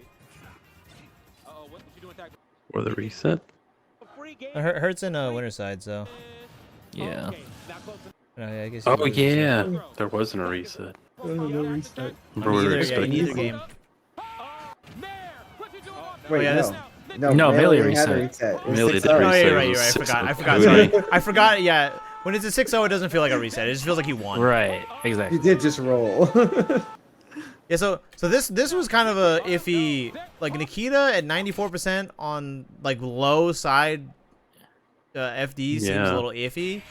Or the reset? Hurt's in Winterside, so. Yeah. Yeah, I guess Oh you lose, yeah, so. there wasn't a reset. No reset. Remember we were In expecting. either game. Wait, yeah, this- No, Melee had a reset. reset. It was Melee 6-0. did Oh, yeah, reset. you're It right. was You're right. I 6-0. forgot. Sorry. I forgot. Yeah, when it's a 6-0, it doesn't feel like a reset. It just feels like he won. Right. Exactly. You did just roll. Yeah. So this was kind of a iffy. Like Nikita at 94% on like low side FD seems a little iffy.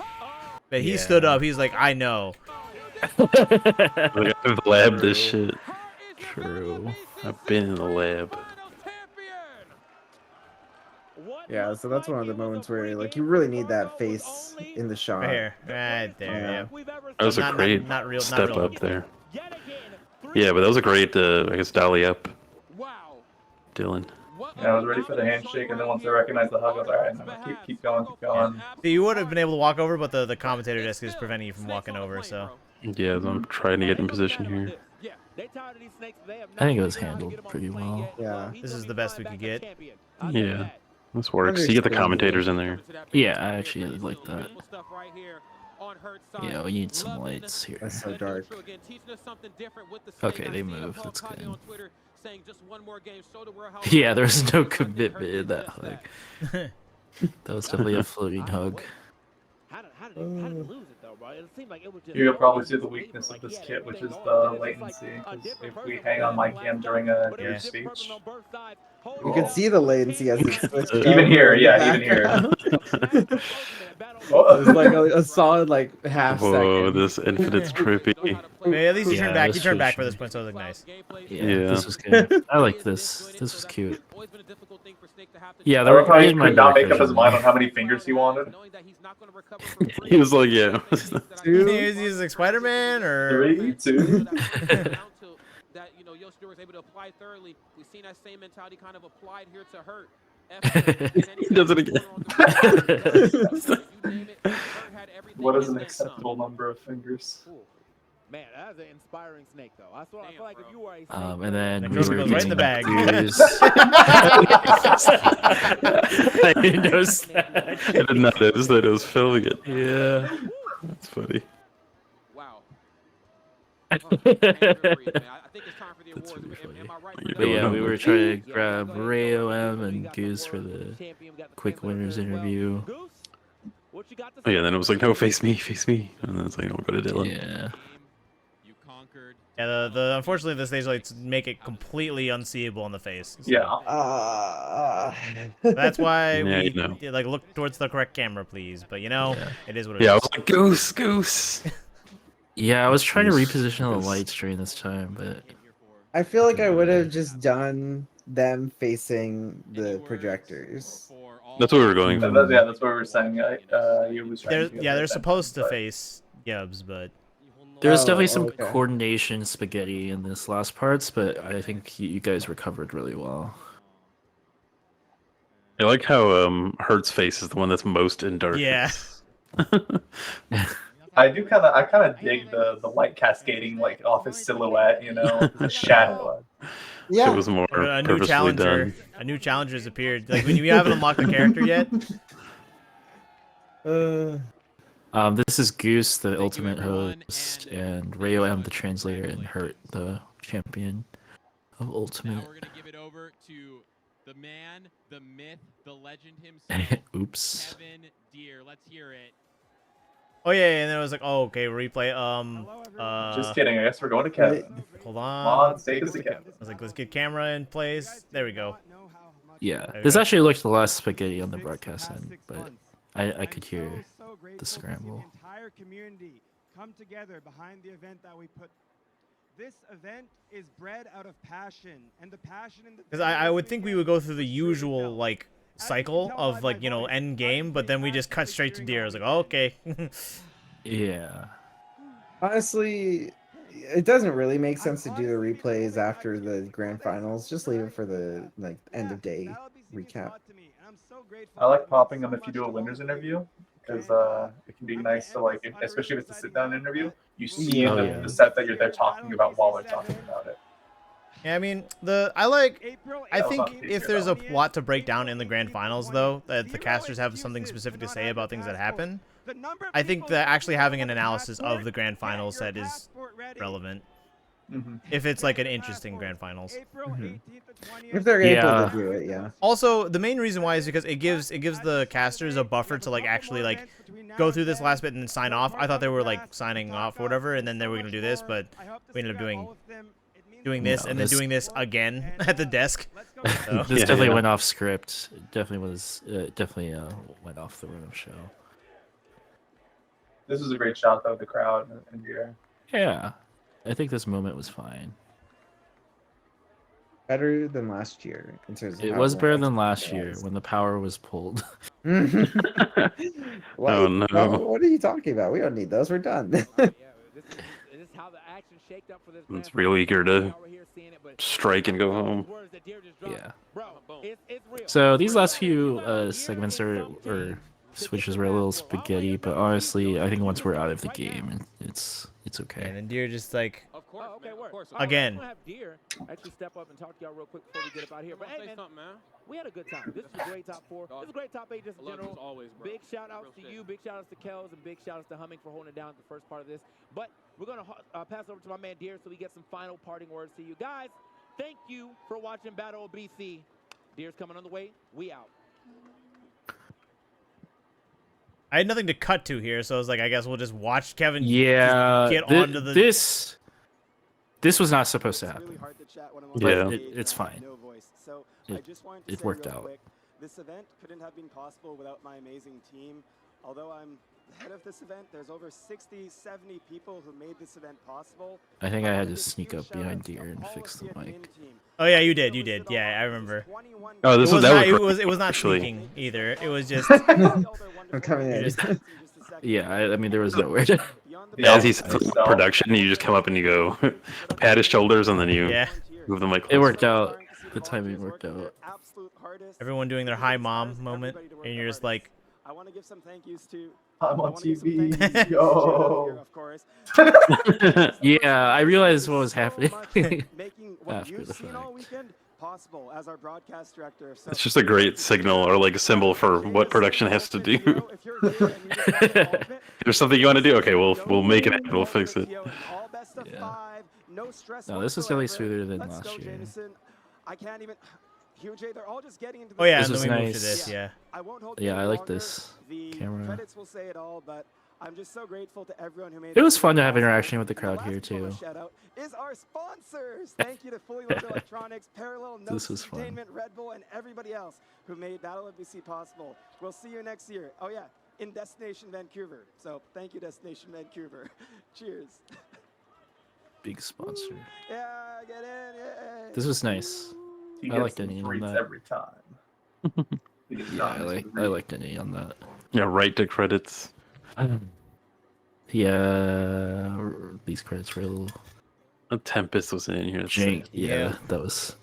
But he stood up. He's like, I know. Like, I've labbed this shit. True. I've been in the lab. Yeah, so that's one of the moments where like you really need that face in the shot. Right here, right there. Yeah. That was a great step up there. Yeah, but that was a great, I guess, dolly up. Dylan. Yeah, I was ready for the handshake, and then once I recognized the hug, I was like, all right, no, keep going, keep going. See, you would have been able to walk over, but the commentator desk is preventing you from walking over. So. Yeah, I'm trying to get in position here. I think it was handled pretty well. Yeah. This is the best we could get. Yeah, this works. You get the commentators in there. Yeah, I actually like that. Yeah, we need some lights here. That's so dark. Okay, they moved. That's good. Yeah, there's no commitment in that hug. That was definitely a floating hug. You'll probably see the weakness of this kit, which is the latency. 'Cause if we hang on my cam during a Dhir speech, You can see the latency as it's switched even up here, in the yeah, even here. background. It's like a solid like half Whoa, second. this infinite's trippy. Hey, at least you Yeah, turned back. You this turned was- back for this point, so it looked nice. Yeah, this was good. I like this. This was cute. Yeah, I there love how he in my could not dark make up his vision. mind on how many fingers he wanted. He was like, yeah. Is he like Spider-Man or? 3, 2. That Yoshida was able to apply thoroughly. We've seen that same mentality kind of applied here to Hurt. He does it again. What is an acceptable number of fingers? Man, that's an inspiring snake, though. I feel like if you were a snake, And then That we goes were right in the bag. I didn't notice that. I did not notice that it was filming it. Yeah. That's funny. Wow. But yeah, we were trying to grab Rayo M and Goose for the quick winners interview. Oh yeah, then it was like, no, face me, and then it's like, no, we'll go to Dylan. Yeah. Yeah, the unfortunately the stage lights make it completely unseeable on the face. So Yeah. that's why Yeah, we you know. like look towards the correct camera, please. But you know, it is what it Yeah, I is. was like, goose. Yeah, I was trying to reposition the lights during this time, but I feel like I would have just done them facing the projectors. That's what we were going for. Yeah, that's what we were saying. You was trying to get they're attention, supposed to but- face Gibbs, but there was Oh, definitely some okay. coordination spaghetti in this last parts, but I think you guys recovered really well. I like how Hurt's face is the one that's most in darkness. yeah. I kind of dig the light cascading like off his silhouette, the shadow. Yeah. It was more A new purposefully challenger. done. A new challenger has appeared. Like when you haven't unlocked the character yet. This is Goose, the ultimate host, and Rayo M, the translator, and Hurt, the champion of Ultimate. We're gonna give it over to the man, the myth, the legend himself. Oops. Kevin Dhir. Let's hear it. Oh yeah, and then it was like, oh okay, replay. Just kidding. I guess we're going to Kevin. Hold Come on. on, take us to Kevin. I was like, let's get camera in place. There we go. Yeah, There we this go. actually looked less spaghetti on the broadcast end, but I could hear the scramble. Entire community come together behind the event that we put. This event is bred out of passion, and the passion in the. Because I would think we would go through the usual like cycle of like end game, but then we just cut straight to Deer. I was like, oh, okay. Yeah. Honestly, it doesn't really make sense to do the replays after the grand finals. Just leave it for the end of day recap. I like popping them if you do a winners interview because it can be nice to especially if it's a sit down interview. You see Yeah. the set that they're talking about while they're talking about it. Yeah, I mean, I think if there's a lot to break down in the grand finals, though, that the casters have something specific to say about things that happen. I think that actually having an analysis of the grand finals set is relevant. If it's like an interesting grand finals. If they're able to do it, yeah. Also, the main reason why is because it gives the casters a buffer to like actually like go through this last bit and then sign off. I thought they were like signing off or whatever, and then they were gonna do this, but we ended up doing this and then doing this again at the desk. So. This definitely went off script. It definitely was. Definitely went off the rhythm show. This was a great shot though, the crowd and the Yeah, I think this moment was fine. Better than last year in terms of It how was better than momentum last year was. when the power was pulled. Oh no. What are you talking about? We don't need those. We're done. This is how the action shaped up for this. It's real eager to strike and go home. Yeah. Bro, it's real. So these last few segments or switches were a little spaghetti, but honestly, I think once we're out of the game, it's okay. And then Dhir just like I'm again. gonna have Dhir actually step up and talk to y'all real quick before we get up out here. But hey, man, we had a good time. This is a great top 4. This is a great top 8 just in general. Big shout outs to you, big shout outs to Kels, and big shout outs to Humming for holding it down at the first part of this. But we're gonna pass over to my man Dhir so we get some final parting words to you guys. Thank you for watching Battle of BC. Dhir's coming on the way. We out. I had nothing to cut to here, so I was like, I guess we'll just watch Kevin get onto the This was not supposed to happen. Yeah. It's fine. It worked out. This event couldn't have been possible without my amazing team. Although I'm the head of this event, there's over 60, 70 people who made this event possible. I think I had to sneak up behind Dhir and fix the mic. Oh yeah, you did. Yeah, I remember. Oh, this was that it was not actually sneaking either. It was just. I'm coming in. Yeah, I mean there was nowhere to. As he's production, you just come up and you go pat his shoulders and then you move the mic closer. It worked out. The timing worked out. Everyone doing their hi mom moment, and you're just like. I want to give some thank yous to. I'm on TV. Yo. Of course. Yeah, I realized what was happening Making what after you've the seen all fact. weekend possible as our broadcast director. So It's just a great signal or like a symbol for what production has to do. If there's something you want to do, okay, we'll make it happen. We'll fix it. No, this is definitely smoother than last year. I can't even. Huge, they're all just getting into Oh yeah, This and was then we move nice. to this. Yeah. I won't hold Yeah, you I like longer. this The camera. credits will say it all, but I'm just so grateful to everyone who made It was fun to possible. have interaction with the And crowd last here bonus too. Shout out is our sponsors. Thank you to Fully Loaded Electronics, Parallel This Notes was fun. Entertainment, Red Bull, and everybody else who made Battle of BC possible. We'll see you next year. Oh yeah, in Destination Vancouver. So thank you, Destination Vancouver. Cheers. Big sponsor. Yeah, get in. Yay. This was nice. He I gets liked some any on treats that. every time. Yeah, I liked any on that. Yeah, right to credits. Yeah, these credits were a little A Tempest was in here. jank. Yeah, that was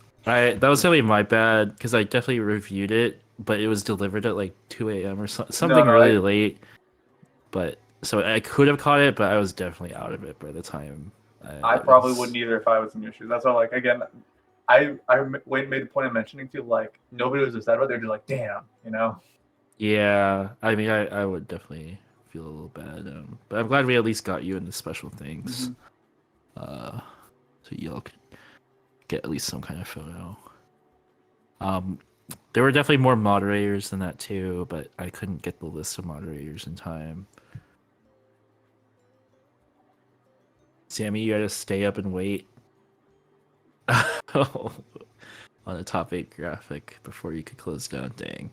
really my bad because I definitely reviewed it, but it was delivered at like 2 a.m. or something really late. But so I could have caught it, but I was definitely out of it by the time. I probably wouldn't either if I was in your shoes. That's why, like, again, I made a point of mentioning too, like, nobody was upset about it. They're just like, damn, you know? Yeah, I mean, I would definitely feel a little bad, but I'm glad we at least got you into special things, so y'all could get at least some kind of photo. There were definitely more moderators than that too, but I couldn't get the list of moderators in time. Sammy, you gotta stay up and wait on the top 8 graphic before you could close down. Dang.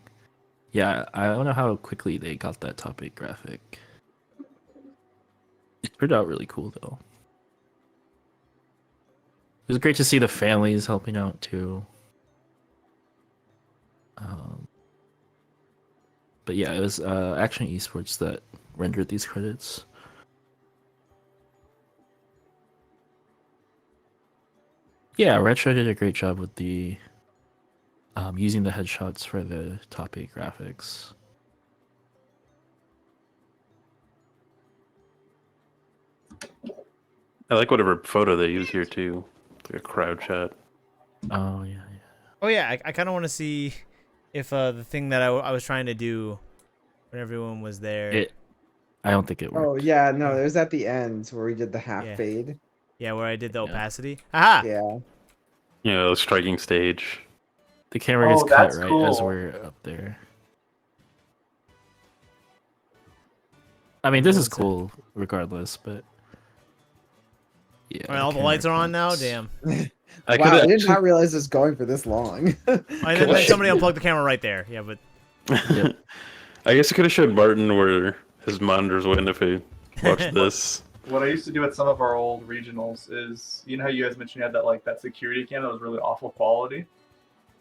Yeah, I don't know how quickly they got that top 8 graphic. It turned out really cool though. It was great to see the families helping out too. But yeah, it was Action Esports that rendered these credits. Yeah, Retro did a great job with the using the headshots for the top 8 graphics. I like whatever photo they use here too. Like a crowd shot. Oh yeah. Oh yeah, I kind of want to see if the thing that I was trying to do when everyone was there. I don't think it worked. Oh yeah, no, it was at the end where we did the half Yeah. fade. Yeah, where I did the opacity. Aha! Yeah. The striking stage. The camera gets Oh, cut that's right cool. as we're up there. I mean, this is cool regardless, but yeah. All right, all the lights are on now. Damn. Wow, I did not realize it was going for this long. And then somebody unplugged the camera right there. Yeah, but I guess I could have showed Martin where his monitors went if he watched this. What I used to do at some of our old regionals is, you know how you guys mentioned you had that like that security cam that was really awful quality.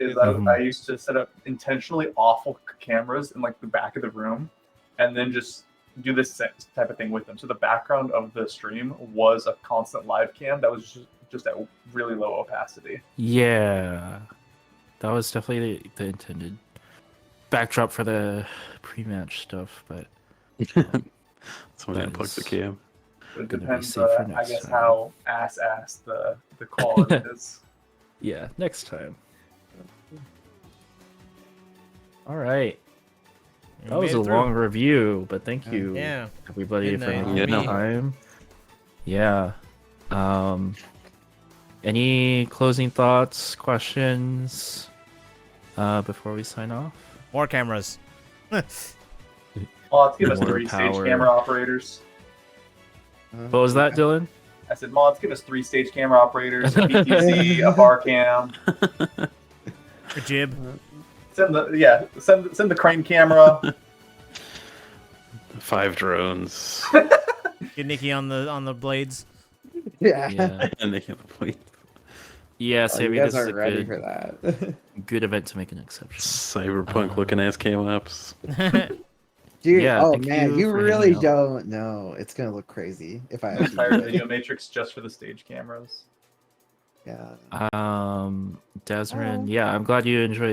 I used to set up intentionally awful cameras in like the back of the room, and then just do this type of thing with them. So the background of the stream was a constant live cam that was just at really low opacity. Yeah, that was definitely the intended backdrop for the pre-match stuff, but somebody unplugged the cam. It depends, I guess, how ass the quality is. Yeah, next time. All right. We That was made a it through. long review, but thank you, Yeah. everybody, for Midnight. making the time. Yeah. Any closing thoughts, questions before we sign off? More cameras. Well, let's give us More 3 stage power. camera operators. What was that, Dylan? I said, Mods, give us 3 stage camera operators, a PTZ, a bar cam. A jib. Send the crane camera. 5 drones. Get Nikki on the blades. Yeah. And they have a point. Yeah, Oh, Savvy, you guys this is aren't a ready good, for that. good event to make an exception. Cyberpunk looking ass cam ops. Dude, Yeah, oh thank man, you you for really hanging out. don't know. It's gonna look crazy if I actually Entire do it. video matrix just for the stage cameras. Yeah. Desrin, yeah, I'm glad you enjoyed